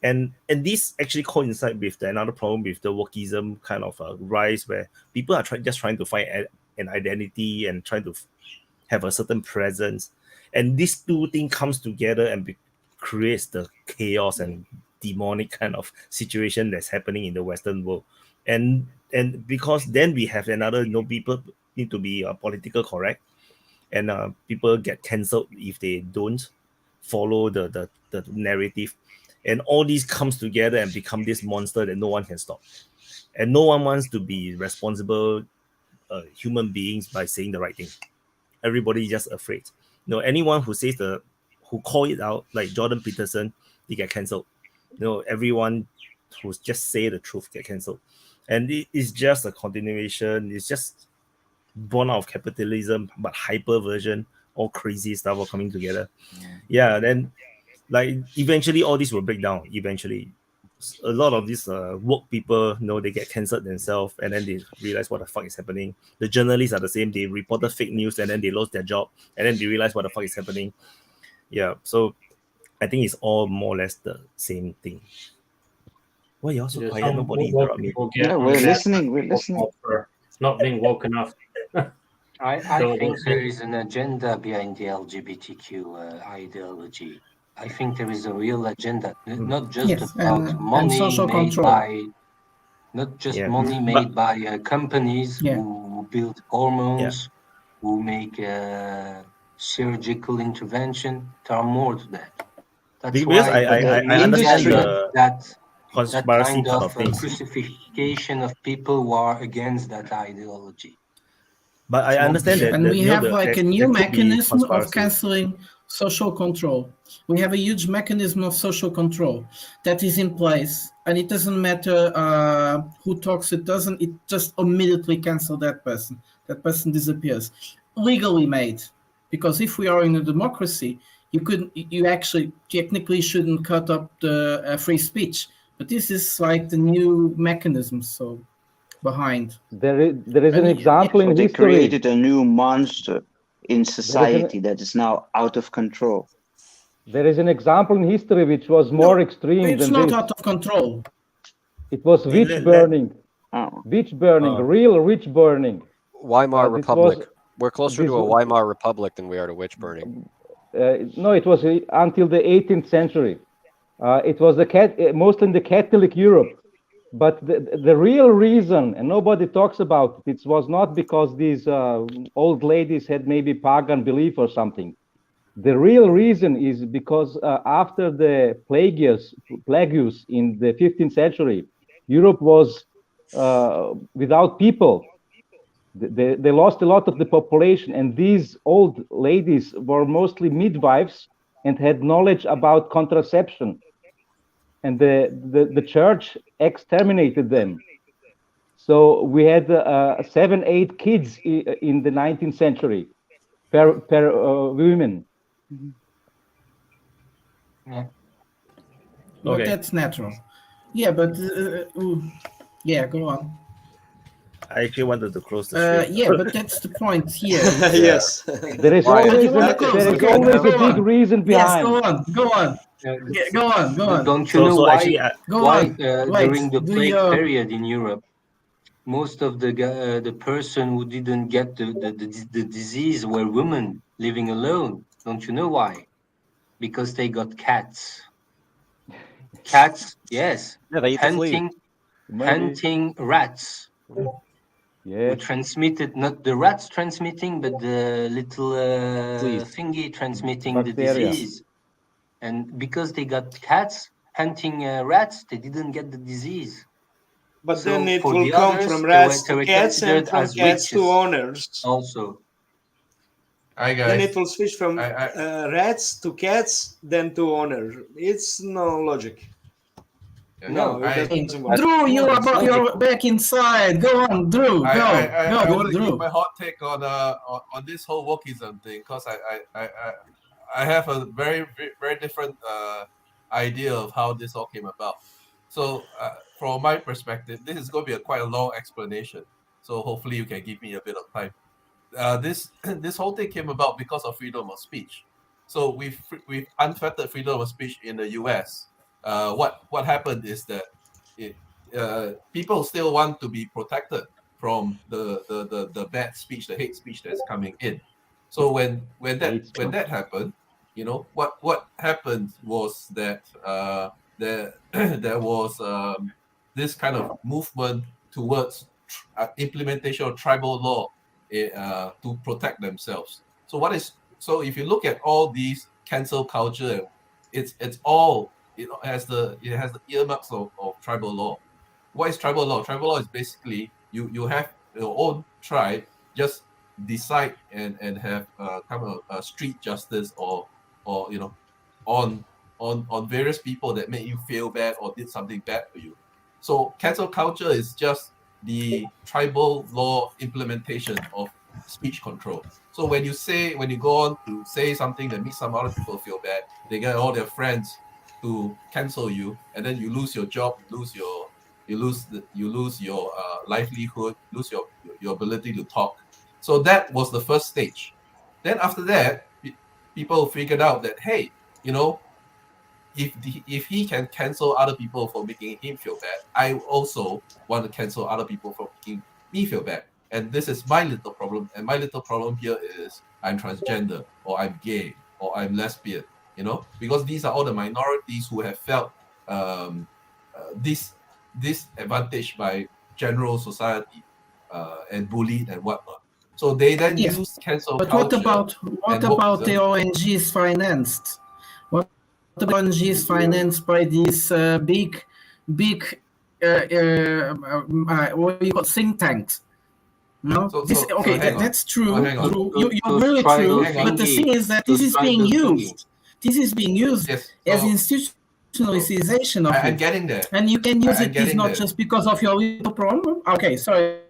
And this actually coincides with another problem with the Wokism kind of rise, where people are just trying to find an identity and trying to have a certain presence. And these two things comes together and creates the chaos and demonic kind of situation that's happening in the Western world. And because then we have another, people need to be political correct, and people get cancelled if they don't follow the narrative. And all these comes together and become this monster that no one can stop. And no one wants to be responsible human beings by saying the right thing. Everybody is just afraid. Anyone who says who call it out, like Jordan Peterson, they get cancelled. Everyone who just say the truth get cancelled. And it is just a continuation. It's just born out of capitalism, but hyper version, all crazy stuff all coming together. Then eventually all this will break down. Eventually, a lot of these woke people, they get cancelled themselves, and then they realize what the fuck is happening. The journalists are the same. They reported fake news, and then they lost their job, and then they realize what the fuck is happening. So I think it's all more or less the same thing. Well, you're also quiet. Nobody interrupt me. We're listening. We're listening. For not being woke enough. I think there is an agenda behind the LGBTQ ideology. I think there is a real agenda, not just about money made by, made by companies who build hormones, who make surgical intervention. There are more to that. That's because why I understand that conspiracy kind of things. crucifixion of people who are against that ideology. But I understand that. And we have a new mechanism of canceling social control. We have a huge mechanism of social control that is in place, and it doesn't matter who talks. It just immediately cancel that person. That person disappears, legally made. Because if we are in a democracy, you actually technically shouldn't cut up the free speech. But this is like the new mechanism. So behind there is an example in they history. Created a new monster in society that is now out of control. There is an example in history which was more extreme than this. It's not out of control. It was witch burning. Witch burning, real witch burning. Weimar Republic. We're closer to a Weimar Republic than we are to witch burning. No, it was until the 18th century. It was mostly in the Catholic Europe. But the real reason, and nobody talks about it, it was not because these old ladies had maybe pagan belief or something. The real reason is because after the plagues in the 15th century, Europe was without people. They lost a lot of the population, and these old ladies were mostly midwives and had knowledge about contraception. And the church exterminated them. So we had 7-8 kids in the 19th century per women. Yeah. Well, that's natural. Yeah, but yeah, go on. I actually wanted to close the stream. Yeah, but that's the point here. Yes. There is always a big reason behind. Yes, go on. Go on. Don't you know why? Actually, during the plague period in Europe, most of the person who didn't get the disease were women living alone. Don't you know why? Because they got cats. Cats, yes. Yeah, they eat hunting rats. Yeah. Who transmitted, not the rats transmitting, but the little thingy transmitting Bacteria. the disease. And because they got cats hunting rats, they didn't get the disease. But So then it for will the come others, from they rats were to cats and considered from as cats to witches owners. also. Hi guys. Then it will switch from rats to cats, then to owner. It's no logic. No, it doesn't work. Drew, you're back inside. Go on, Drew. I Go, want to Drew. give my hot take on this whole Wokism thing, because I have a very different idea of how this all came about. So from my perspective, this is going to be quite a long explanation. So hopefully you can give me a bit of time. This whole thing came about because of freedom of speech. So we've unfettered freedom of speech in the US. What happened is that people still want to be protected from the bad speech, the hate speech that's coming in. So when that happened, you know, what happened was that there was this kind of movement towards implementation of tribal law to protect themselves. So if you look at all these cancel culture, it's all it has the earmarks of tribal law. What is tribal law? Tribal law is basically you have your own tribe just decide and have kind of a street justice or you know on various people that make you feel bad or did something bad for you. So cancel culture is just the tribal law implementation of speech control. So when you go on to say something that makes some other people feel bad, they get all their friends to cancel you, and then you lose your job, you lose your livelihood, lose your ability to talk. So that was the first stage. Then after that, people figured out that, hey, you know, if he can cancel other people for making him feel bad, I also want to cancel other people for making me feel bad. And this is my little problem. And my little problem here is I'm transgender, or I'm gay, or I'm lesbian, you know, because these are all the minorities who have felt disadvantaged by general society and bullied and whatnot. So they then use cancel culture. But what about the ONGs financed? What about ONGs financed by these big what do you call think tanks? No, that's true. You're really true. But the thing is that this is being used. This is being used as institutionalization of it. I'm getting there. And you can use it not just because of your little problem. Okay, sorry.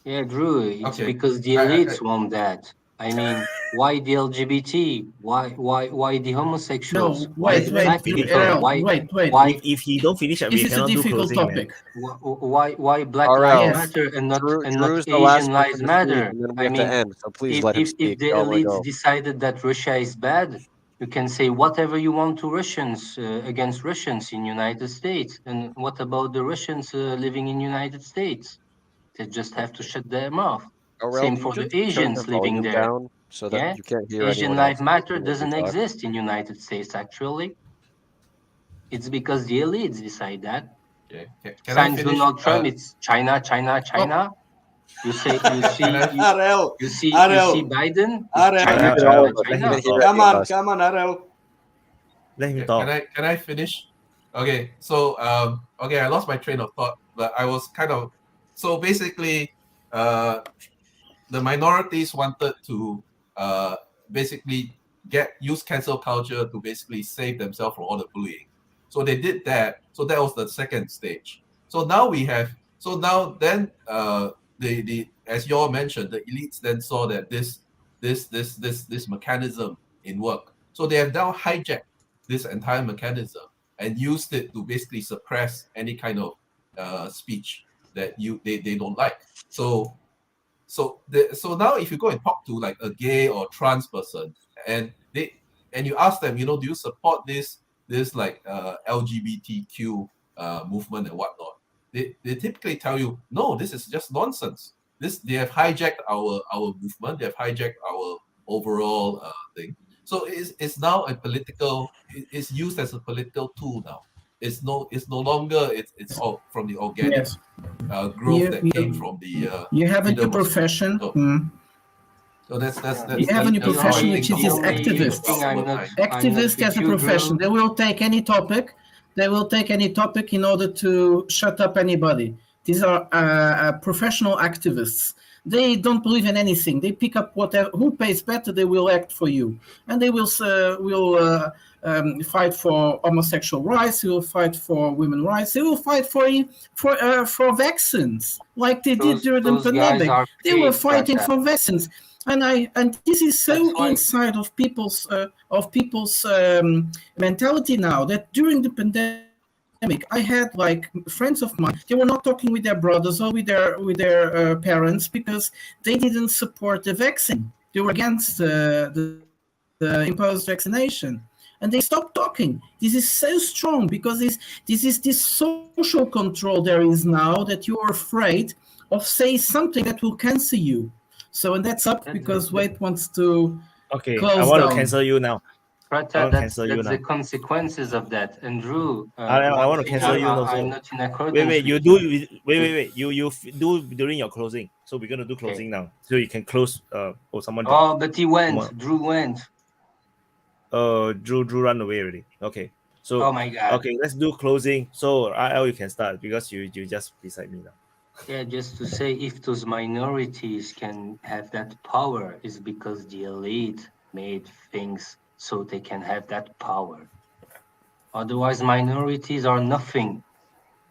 Yeah, Drew, it's because the elites want that. I mean, why the LGBT? Why the homosexuals? No, wait. If he don't finish, we cannot do closing. Topic. Why Black Lives Matter and not Asian Lives Matter? I mean, so please let him speak. If the elites decided that Russia is bad, You can say whatever you want to Russians against Russians in United States. And what about the Russians living in United States? They just have to shut their mouth. Same for the Asians living there. Down so that you can't hear Asian anyone Life else Matter when you doesn't talk. exist in United States, actually. It's because the elites decide that. Okay. Can Signs I finish? Donald Trump, it's China, China, China. You see Biden, it's China, China, China. Come on, Arel. Let him talk. Can I finish? Okay, so okay, I lost my train of thought, but I was kind of so basically, the minorities wanted to basically use cancel culture to basically save themselves from all the bullying. So they did that. So that was the second stage. So now then the as you all mentioned, the elites then saw that this mechanism in work. So they have now hijacked this entire mechanism and used it to basically suppress any kind of speech that they don't like. So now if you go and talk to like a gay or trans person and you ask them, do you support this like LGBTQ movement and whatnot? They typically tell you, no, this is just nonsense. They have hijacked our movement. They have hijacked our overall thing. So it's now it's used as a political tool now. It's no longer it's all from the organic growth that came from the you have a new profession. So that's you have a new profession, which is activists. Activists as a profession, they will take any topic. They will take any topic in order to shut up anybody. These are professional activists. They don't believe in anything. They pick up whatever. Who pays better, they will act for you, and they will fight for homosexual rights. They will fight for women's rights. They will fight for vaccines, like they did during the pandemic. They were fighting for vaccines, and this is so inside of people's mentality now that during the pandemic, I had like friends of mine. They were not talking with their brothers or with their parents because they didn't support the vaccine. They were against the imposed vaccination, and they stopped talking. This is so strong because this is this social control there is now that you are afraid of saying something that will cancel you. So and that's up because Wade wants to. Okay, close I want down. to cancel you now. That's the consequences of that. And Drew, I want to cancel you now. I'm not in accordance. Wait. You do. Wait. You do during your closing. So we're gonna do closing now. So you can close. Or someone. Oh, but he went. Drew went. Drew ran away already. Okay. So. Oh my God. Okay, let's do closing. So RL, you can start because you just beside me now. Yeah, just to say, if those minorities can have that power, is because the elite made things so they can have that power. Otherwise, minorities are nothing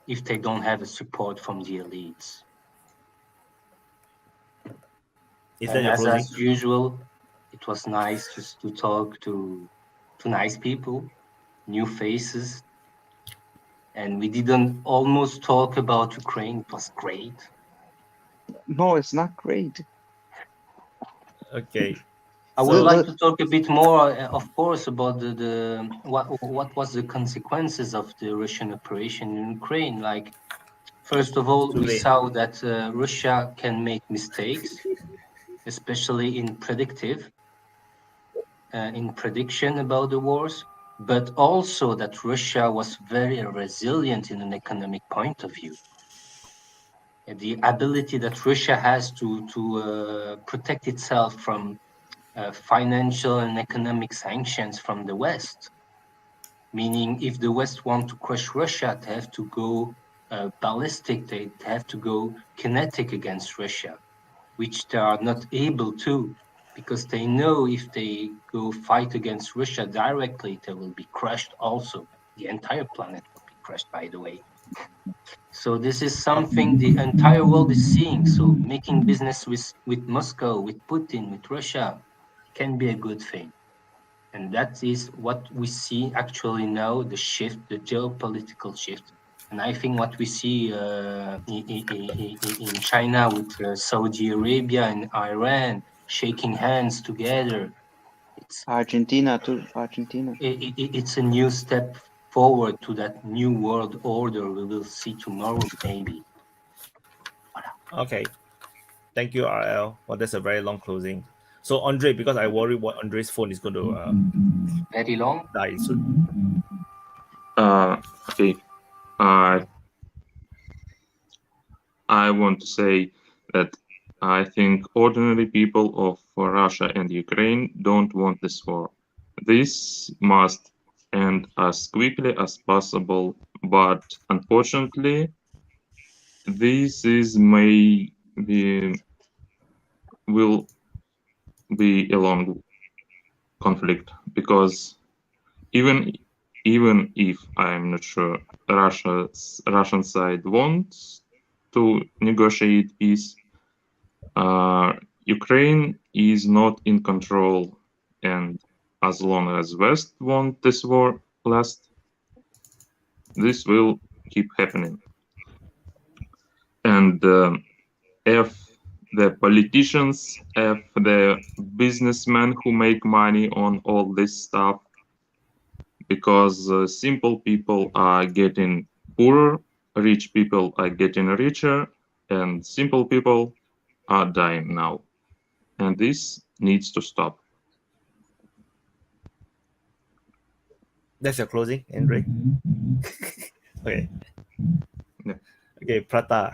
if they don't have a support from the elites. As usual, it was nice just to talk to nice people, new faces. And we didn't almost talk about Ukraine. It was great. No, it's not great. Okay. I would like to talk a bit more, of course, about what was the consequences of the Russian operation in Ukraine. Like, first of all, we saw that Russia can make mistakes, especially in prediction about the wars. But also that Russia was very resilient in an economic point of view. The ability that Russia has to protect itself from financial and economic sanctions from the West, meaning if the West want to crush Russia, they have to go ballistic, they have to go kinetic against Russia, which they are not able to. Because they know if they go fight against Russia directly, they will be crushed also. The entire planet will be crushed, by the way. So this is something the entire world is seeing. So making business with Moscow, with Putin, with Russia can be a good thing. And that is what we see actually now, the shift, the geopolitical shift. And I think what we see in China with Saudi Arabia and Iran, shaking hands together, Argentina too. It's a new step forward to that new world order we will see tomorrow, maybe. Okay. Thank you, RL. Well, that's a very long closing. So, Andre, because I worry what Andre's phone is going to very long die soon. Okay. I want to say that I think ordinary people of Russia and Ukraine don't want this war. This must end as quickly as possible, but unfortunately, this will be a long conflict, because even if I'm not sure Russian side wants to negotiate peace, Ukraine is not in control, and as long as West want this war last, this will keep happening. And if the politicians, if the businessmen who make money on all this stuff, because simple people are getting poorer, rich people are getting richer, and simple people are dying now. And this needs to stop. That's your closing, Andre? Okay. Okay, Prata.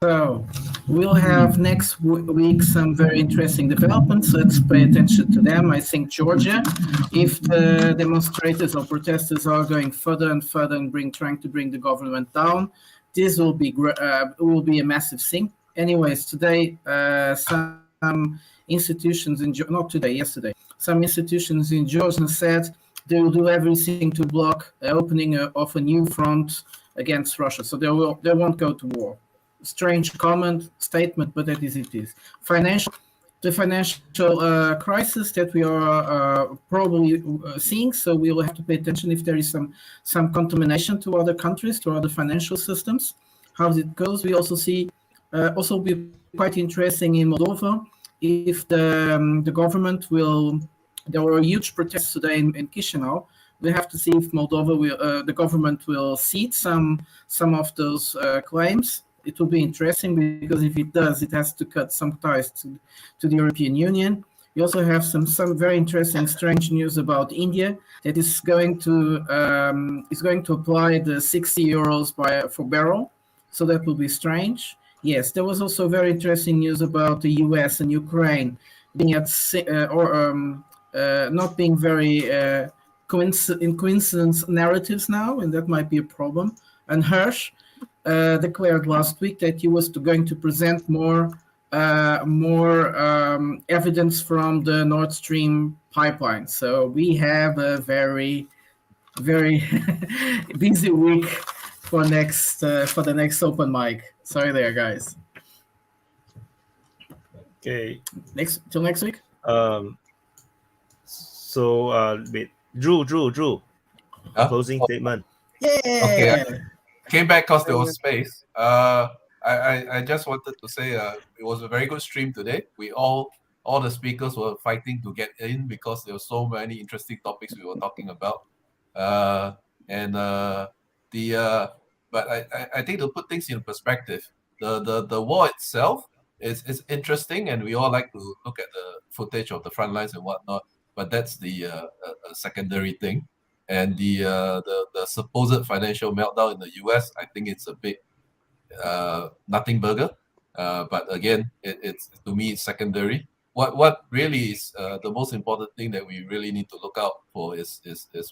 So we'll have next week some very interesting developments. Let's pay attention to them. I think Georgia, if the demonstrators or protesters are going further and further and trying to bring the government down, this will be a massive thing. Anyways, today some institutions yesterday, some institutions in Georgia said they will do everything to block opening of a new front against Russia. So they won't go to war. Strange statement, but that is it is. The financial crisis that we are probably seeing, so we will have to pay attention if there is some contamination to other countries, to other financial systems, how it goes. We also see, also be quite interesting in Moldova, if the government will, there were huge protests today in Chisinau. We have to see if Moldova will, the government will cede some of those claims. It will be interesting, because if it does, it has to cut some ties to the European Union. We also have some very interesting, strange news about India, that is going to apply the 60 euros for barrel. So that will be strange. Yes, there was also very interesting news about the US and Ukraine being at not being very in coincidence narratives now, and that might be a problem. And Hirsch declared last week that he was going to present more evidence from the Nord Stream pipeline. So we have a very, very busy week for the next open mic. Sorry there, guys. Okay. Till next week. So wait, Drew. Closing statement. Yeah. Okay. I came back because there was space. I just wanted to say it was a very good stream today. All the speakers were fighting to get in because there were so many interesting topics we were talking about. But I think to put things in perspective, the war itself is interesting, and we all like to look at the footage of the front lines and whatnot. But that's the secondary thing. And the supposed financial meltdown in the US, I think it's a bit nothing burger. But again, it's to me it's secondary. What really is the most important thing that we really need to look out for is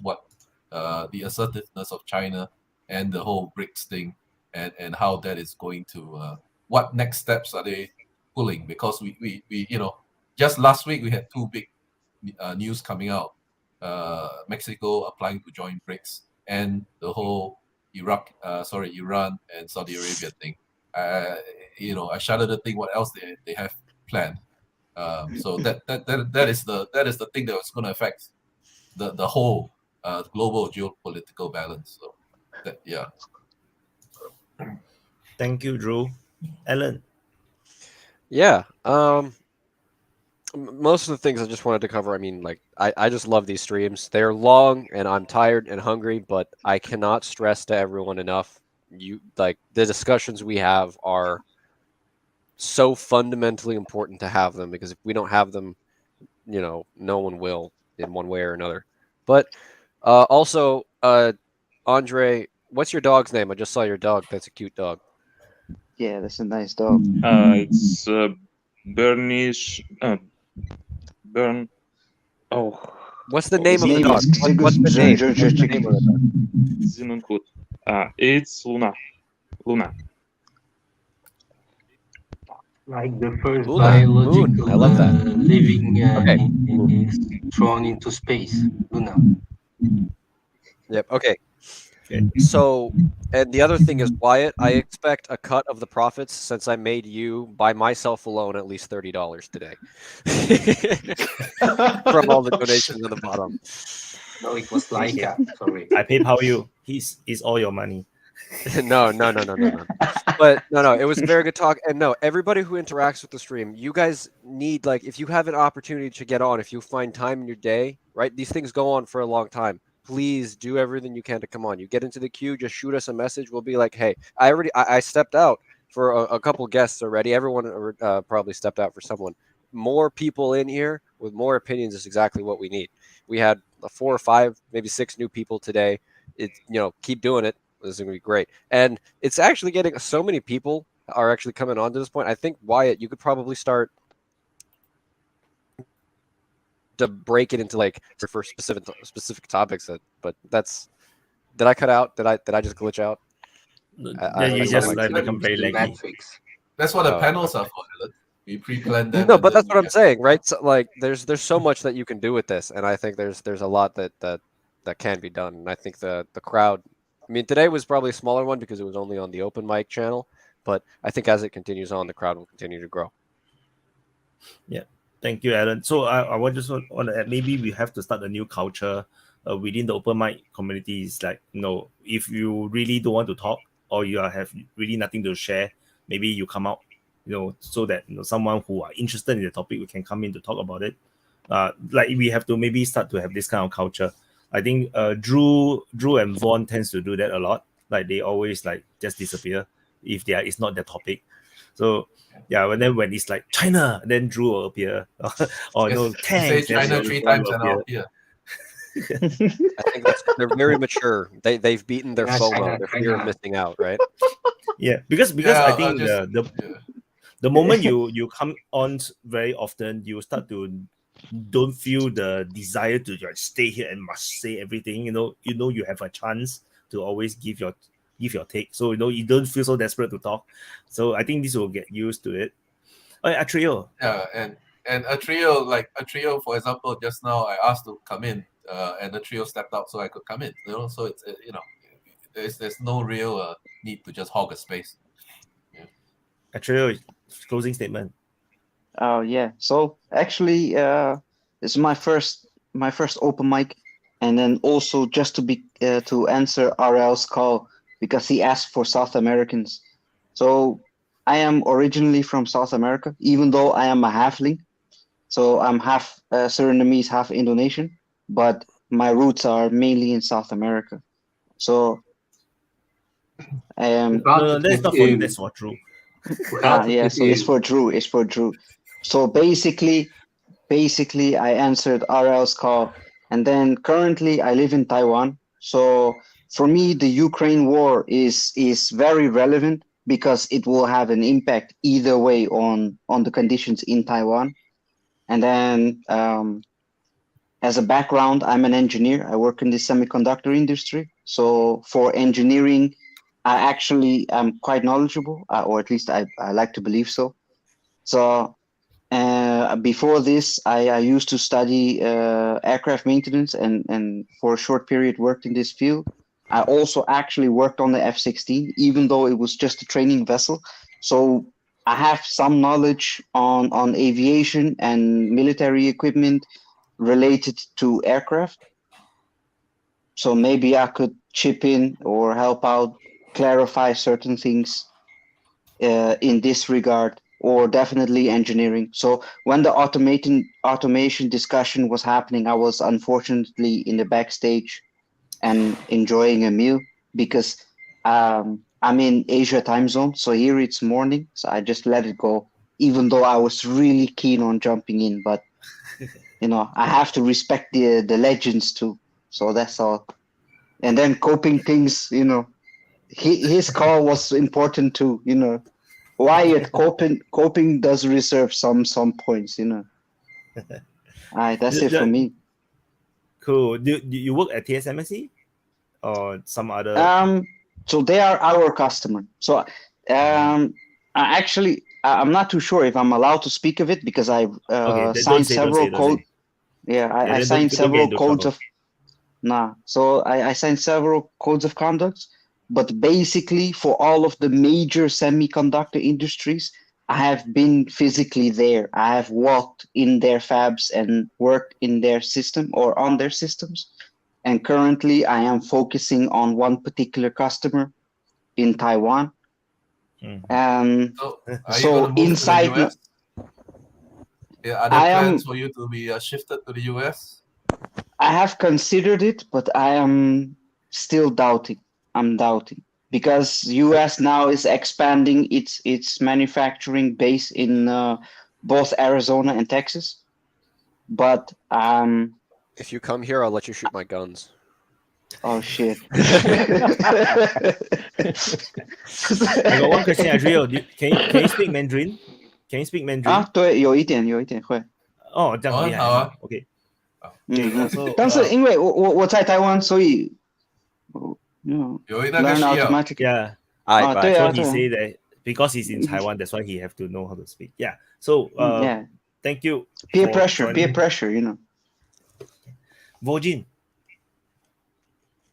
what the assertiveness of China and the whole BRICS thing, and how that is going to what next steps are they pulling, because we just last week we had two big news coming out. Mexico applying to join BRICS, and the whole Iran and Saudi Arabia thing. I shudder to think what else they have planned. So that is the thing that was going to affect the whole global geopolitical balance. So yeah. Thank you, Drew. Alan. Yeah. most of the things I just wanted to cover, I mean, like, I just love these streams. They're long and I'm tired and hungry, but I cannot stress to everyone enough. The discussions we have are so fundamentally important to have them, because if we don't have them, no one will in one way or another. But also, Andrei, what's your dog's name? I just saw your dog. That's a cute dog. Yeah, that's a nice dog. It's Bernish. Bern. Oh. What's the name of the dog? What's the name? What's the name of the dog? It's Luna. Luna. Like the first Luna. biological I love that. living Okay. is thrown into space. Luna. Yep. Okay. So, and the other thing is, Wyatt, I expect a cut of the profits, since I made you, by myself alone, at least $30 today from all the donations at the bottom. No, it was Laika. Sorry. I PayPal you. It's all your money. No. But no, it was a very good talk. And no, everybody who interacts with the stream, you guys need, like, if you have an opportunity to get on, if you find time in your day, right? These things go on for a long time. Please do everything you can to come on. You get into the queue, just shoot us a message. We'll be like, hey, I stepped out for a couple guests already. Everyone probably stepped out for someone. More people in here with more opinions is exactly what we need. We had 4 or 5, maybe 6 new people today. Keep doing it. This is going to be great. And it's actually getting so many people are actually coming on to this point. I think, Wyatt, you could probably start to break it into for specific topics. But did I cut out? Did I just glitch out? You just become very laggy. That's what the panels are for. We pre-plan them. No, but that's what I'm saying, right? So, there's so much that you can do with this, and I think there's a lot that can be done. And I think the crowd. I mean, today was probably a smaller one because it was only on the open mic channel, but I think as it continues on, the crowd will continue to grow. Yeah, thank you, Alan. So I just want to add, maybe we have to start a new culture within the open mic community. Is like, if you really don't want to talk or you have really nothing to share, maybe you come out, so that someone who are interested in the topic, we can come in to talk about it. We have to maybe start to have this kind of culture. I think Drew and Vaughn tends to do that a lot. Like, they always just disappear if it's not the topic. So yeah, when it's like China, then Drew will appear. Or tanks. Say China 3 times and I'll appear. I think they're very mature. They've beaten their FOMO, their fear of missing out, right? Yeah, because I think the moment you come on very often, you start to don't feel the desire to stay here and must say everything. You have a chance to always give your take. So you don't feel so desperate to talk. So I think this will get used to it. A trio. Yeah, and a trio, for example, just now I asked to come in, and the trio stepped up so I could come in. So it's there's no real need to just hog a space. Yeah. A trio, closing statement. Oh yeah. So actually, this is my first open mic, and then also just to answer RL's call, because he asked for South Americans. So I am originally from South America, even though I am a halfling. So I'm half Surinamese, half Indonesian, but my roots are mainly in South America. So I am. No, that's not for you. That's for Drew. Yeah. So it's for Drew. So basically, I answered RL's call, and then currently I live in Taiwan. So for me, the Ukraine war is very relevant because it will have an impact either way on the conditions in Taiwan. And then as a background, I'm an engineer. I work in the semiconductor industry. So for engineering, I actually am quite knowledgeable, or at least I like to believe so. So before this, I used to study aircraft maintenance and for a short period worked in this field. I also actually worked on the F-16, even though it was just a training vessel. So I have some knowledge on aviation and military equipment related to aircraft. So maybe I could chip in or help out, clarify certain things in this regard. or definitely engineering. So when the automation discussion was happening, I was unfortunately in the backstage and enjoying a meal because I'm in Asia time zone. So here it's morning. So I just let it go, even though I was really keen on jumping in. But, I have to respect the legends too. So that's all. And then coping things, his call was important too, Wyatt, coping does reserve some points, All right, that's it for me. Cool. Do you work at TSMC or some other? So they are our customer. So I'm not too sure if I'm allowed to speak of it because I signed several codes. Yeah, I signed several codes of. So I signed several codes of conduct. But basically, for all of the major semiconductor industries, I have been physically there. I have walked in their fabs and worked in their system or on their systems. And currently, I am focusing on one particular customer in Taiwan. So inside, to the US? Are there plans for you to be shifted to the US? I have considered it, but I am still doubting. I'm doubting because US now is expanding its manufacturing base in both Arizona and Texas. But if you come here, I'll let you shoot my guns. Oh shit! I got one question, Andrei. Can you speak Mandarin? Can you speak Mandarin? 对，有一点会。哦，这样很厉害。好 ，OK。但是因为我在台湾，所以有那个需要。Yeah. So he say that because he's in Taiwan, that's why he have to know how to speak. Yeah. So thank you. Peer pressure, Vojin.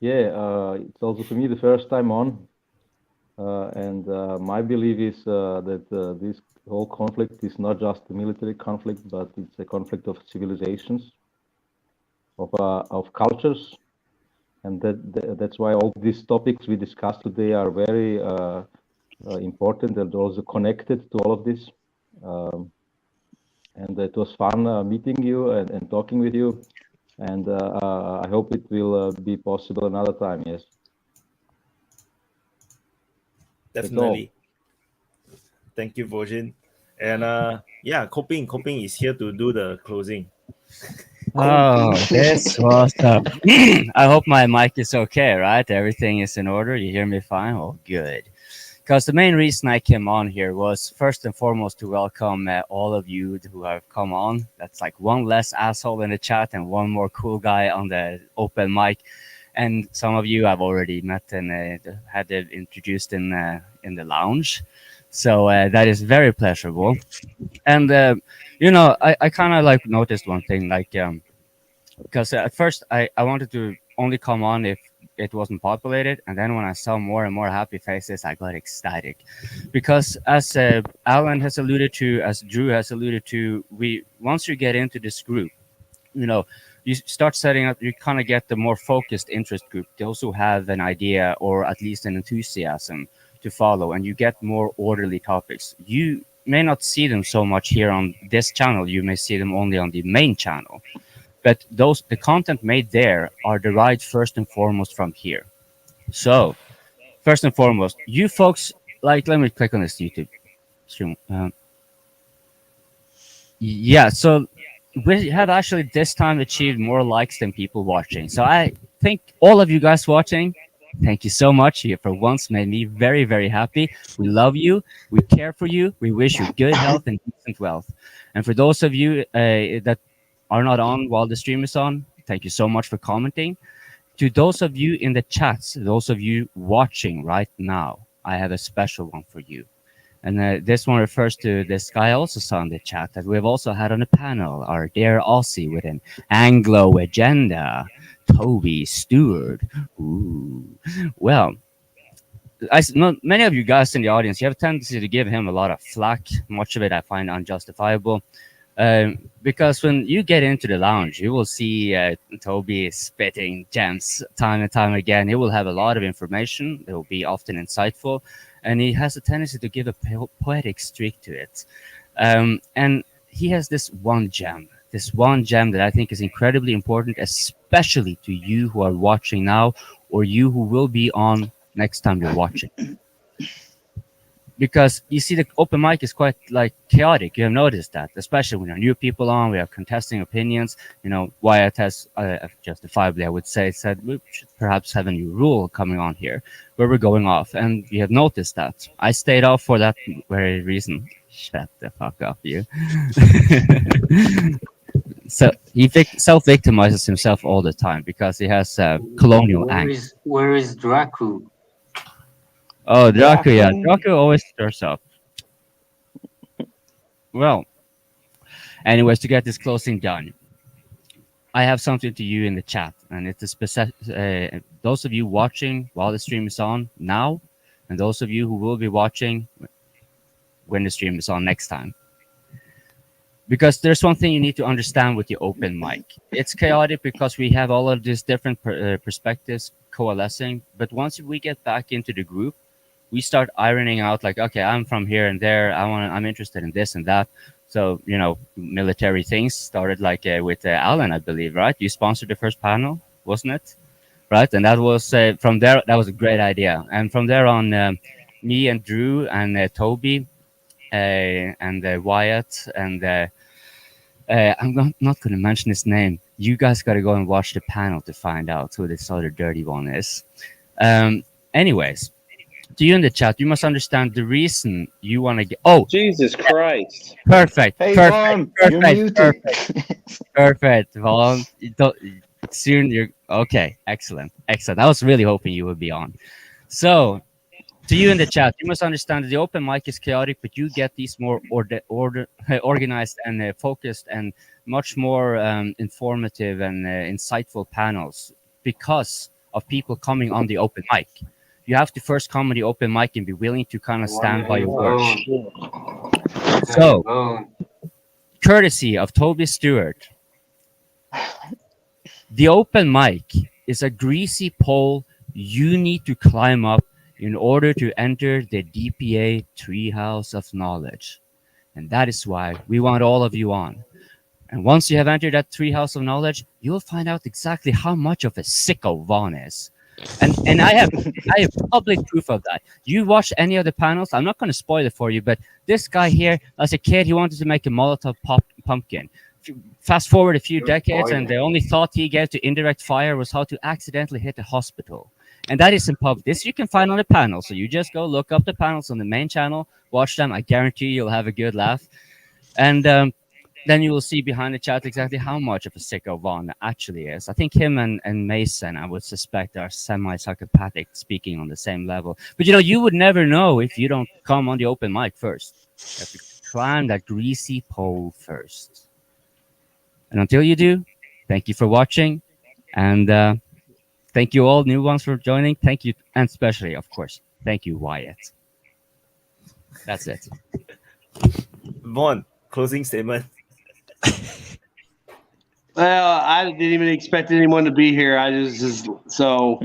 Yeah, it's also for me the first time on, and my belief is that this whole conflict is not just a military conflict, but it's a conflict of civilizations, of cultures, and that's why all these topics we discussed today are very important and also connected to all of this. And it was fun meeting you and talking with you. And I hope it will be possible another time. Yes. Definitely. Thank you, Vojin. And yeah, Coping is here to do the closing. Oh, this was. I hope my mic is okay, right? Everything is in order. You hear me fine? Oh, good. Because the main reason I came on here was first and foremost to welcome all of you who have come on. That's like one less asshole in the chat and one more cool guy on the open mic. And some of you I've already met and had introduced in the lounge. So that is very pleasurable. And, I kind of like noticed one thing, like, because at first I wanted to only come on if it wasn't populated, and then when I saw more and more happy faces, I got ecstatic, because as Alan has alluded to, as Drew has alluded to, once you get into this group, you start setting up, you kind of get the more focused interest group. They also have an idea or at least an enthusiasm to follow, and you get more orderly topics. You may not see them so much here on this channel. You may see them only on the main channel. But the content made there are derived first and foremost from here. So, first and foremost, you folks, let me click on this YouTube stream. Yeah, so we have actually this time achieved more likes than people watching. So I think all of you guys watching, thank you so much. You for once made me very, very happy. We love you. We care for you. We wish you good health and decent wealth. And for those of you that are not on while the stream is on, thank you so much for commenting. To those of you in the chats, those of you watching right now, I have a special one for you. And this one refers to this guy I also saw in the chat that we've also had on the panel, our dear Aussie with an Anglo agenda, Toby Stewart. Ooh. Well, many of you guys in the audience, you have a tendency to give him a lot of flack. Much of it I find unjustifiable. Because when you get into the lounge, you will see Toby spitting gems time and time again. He will have a lot of information. It will be often insightful. and he has a tendency to give a poetic streak to it. And he has this one gem that I think is incredibly important, especially to you who are watching now, or you who will be on next time you're watching. Because you see, the open mic is quite like chaotic. You have noticed that, especially when there are new people on, we have contesting opinions. You know, Wyatt has justifiably, I would say, said we should perhaps have a new rule coming on here where we're going off. And we have noticed that. I stayed off for that very reason. Shut the fuck up, you. So he self-victimizes himself all the time because he has colonial angst. Where is Dracu? Oh, Dracu, yeah. Dracu always stirs up. Well, anyways, to get this closing done, I have something to you in the chat, and it's a specific. Those of you watching while the stream is on now, and those of you who will be watching when the stream is on next time. Because there's one thing you need to understand with the open mic. It's chaotic because we have all of these different perspectives coalescing. But once we get back into the group, we start ironing out like, okay, I'm from here and there. I'm interested in this and that. So, you know, military things started like with Alan, I believe, right? You sponsored the first panel, wasn't it? Right. And that was from there. That was a great idea. And from there on, me and Drew and Toby and Wyatt and I'm not going to mention his name. You guys got to go and watch the panel to find out who this other dirty one is. Anyways, to you in the chat, you must understand the reason you want to get. Oh, Jesus Christ! Perfect. Hey, perfect. Vaughn, Perfect. you're muted. Perfect, Vaughn. Soon you're okay. Excellent. Excellent. I was really hoping you would be on. So, to you in the chat, you must understand that the open mic is chaotic, but you get these more organized and focused and much more informative and insightful panels because of people coming on the open mic. You have to first come on the open mic and be willing to kind of stand by your words. So, courtesy of Toby Stewart, the open mic is a greasy pole you need to climb up in order to enter the DPA treehouse of knowledge. And that is why we want all of you on. And once you have entered that treehouse of knowledge, you'll find out exactly how much of a sicko Vaughn is. And I have public proof of that. You watch any of the panels, I'm not going to spoil it for you, but this guy here, as a kid, he wanted to make a Molotov pumpkin. Fast forward a few decades, and the only thought he gave to indirect fire was how to accidentally hit a hospital. And that is in public. This you can find on the panel. So you just go look up the panels on the main channel, watch them. I guarantee you'll have a good laugh. And then you will see behind the chat exactly how much of a sicko Vaughn actually is. I think him and Mason, I would suspect, are semi-psychopathic, speaking on the same level. But, you know, you would never know if you don't come on the open mic first. You have to climb that greasy pole first. And until you do, thank you for watching. And thank you all new ones for joining. Thank you. And especially, of course, thank you, Wyatt. That's it. Vaughn, closing statement. Well, I didn't even expect anyone to be here. I just so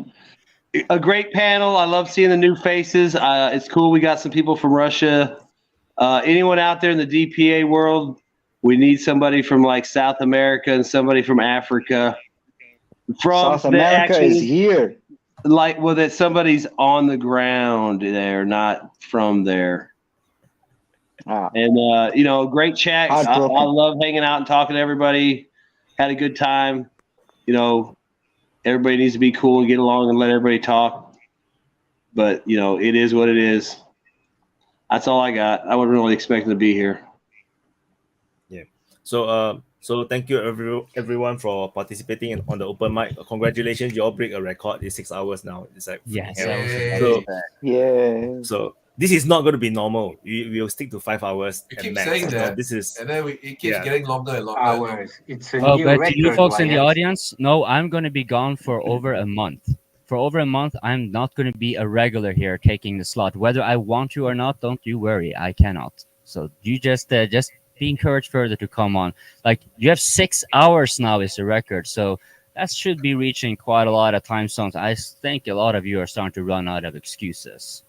a great panel. I love seeing the new faces. It's cool. We got some people from Russia. Anyone out there in the DPA world, we need somebody from like South America and somebody from Africa. From South America is here. Like, well, that somebody's on the ground there, not from there. And you know, great chat. I love hanging out and talking to everybody. Had a good time. You know, everybody needs to be cool and get along and let everybody talk. But you know, it is what it is. That's all I got. I wasn't really expecting to be here. Yeah. So thank you everyone for participating on the open mic. Congratulations, you all break a record. It's 6 hours now. It's like yes. So this is not going to be normal. We'll stick to 5 hours. You keep saying that. This is, and then it keeps getting longer and longer. Hours. It's a Oh, new but record, to you folks in the Wyatt. audience, no, I'm going to be gone for over a month. For over a month, I'm not going to be a regular here taking the slot. Whether I want to or not, don't you worry. I cannot. So you just be encouraged further to come on. Like, you have 6 hours now is the record. So that should be reaching quite a lot of time zones. I think a lot of you are starting to run out of excuses.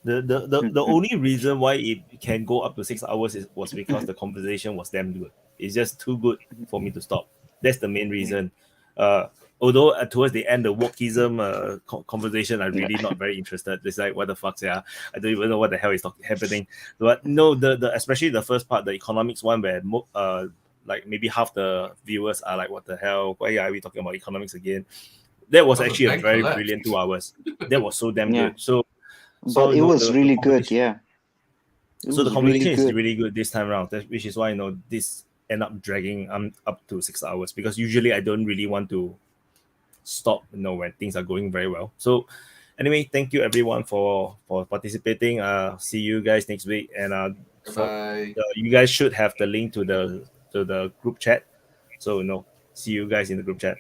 The only reason why it can go up to 6 hours was because the conversation was damn good. It's just too good for me to stop. That's the main reason. Although towards the end, the Wokism conversation, I'm really not very interested. It's like, what the fuck, yeah? I don't even know what the hell is happening. But no, the especially the first part, the economics one, where like maybe half the viewers are like, what the hell? Why are we talking about economics again? That was actually a very brilliant 2 hours. That was so damn good. But it was really good, yeah. So the conversation is really good this time around, which is why this end up dragging up to 6 hours, because usually I don't really want to stop when things are going very well. So anyway, thank you everyone for participating. See you guys next week, and you guys should have the link to the group chat. So see you guys in the group chat.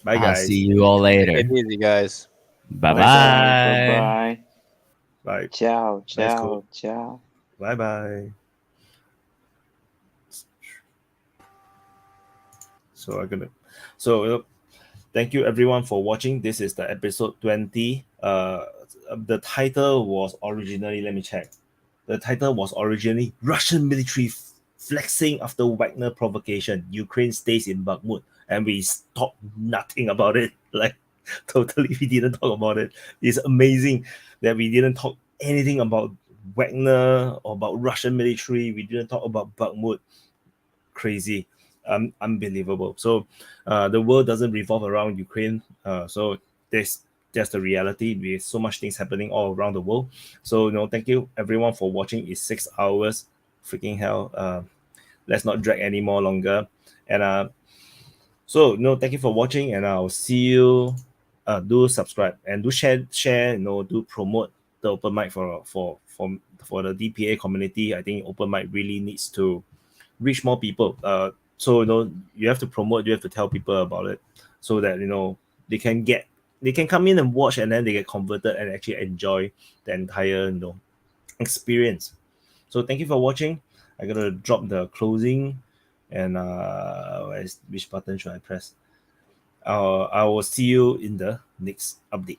Bye, I'll guys. see you all later. Take it easy, guys. Bye-bye. Bye. Ciao, ciao, Nice call. ciao. Bye-bye. So thank you everyone for watching. This is the episode 20. The title was originally, let me check. The title was originally Russian military flexing after Wagner provocation. Ukraine stays in Bakhmut, and we talked nothing about it. Like totally, we didn't talk about it. It's amazing that we didn't talk anything about Wagner or about Russian military. We didn't talk about Bakhmut. Crazy. Unbelievable. So the world doesn't revolve around Ukraine. So there's just the reality with so much things happening all around the world. So thank you everyone for watching. It's 6 hours. Freaking hell. Let's not drag any more longer. And thank you for watching, and I'll see you. Do subscribe and do share, do promote the open mic for the DPA community. I think open mic really needs to reach more people. So you have to promote, you have to tell people about it, so that they can come in and watch, and then they get converted and actually enjoy the entire experience. So thank you for watching. I gotta drop the closing, and which button should I press? I will see you in the next update.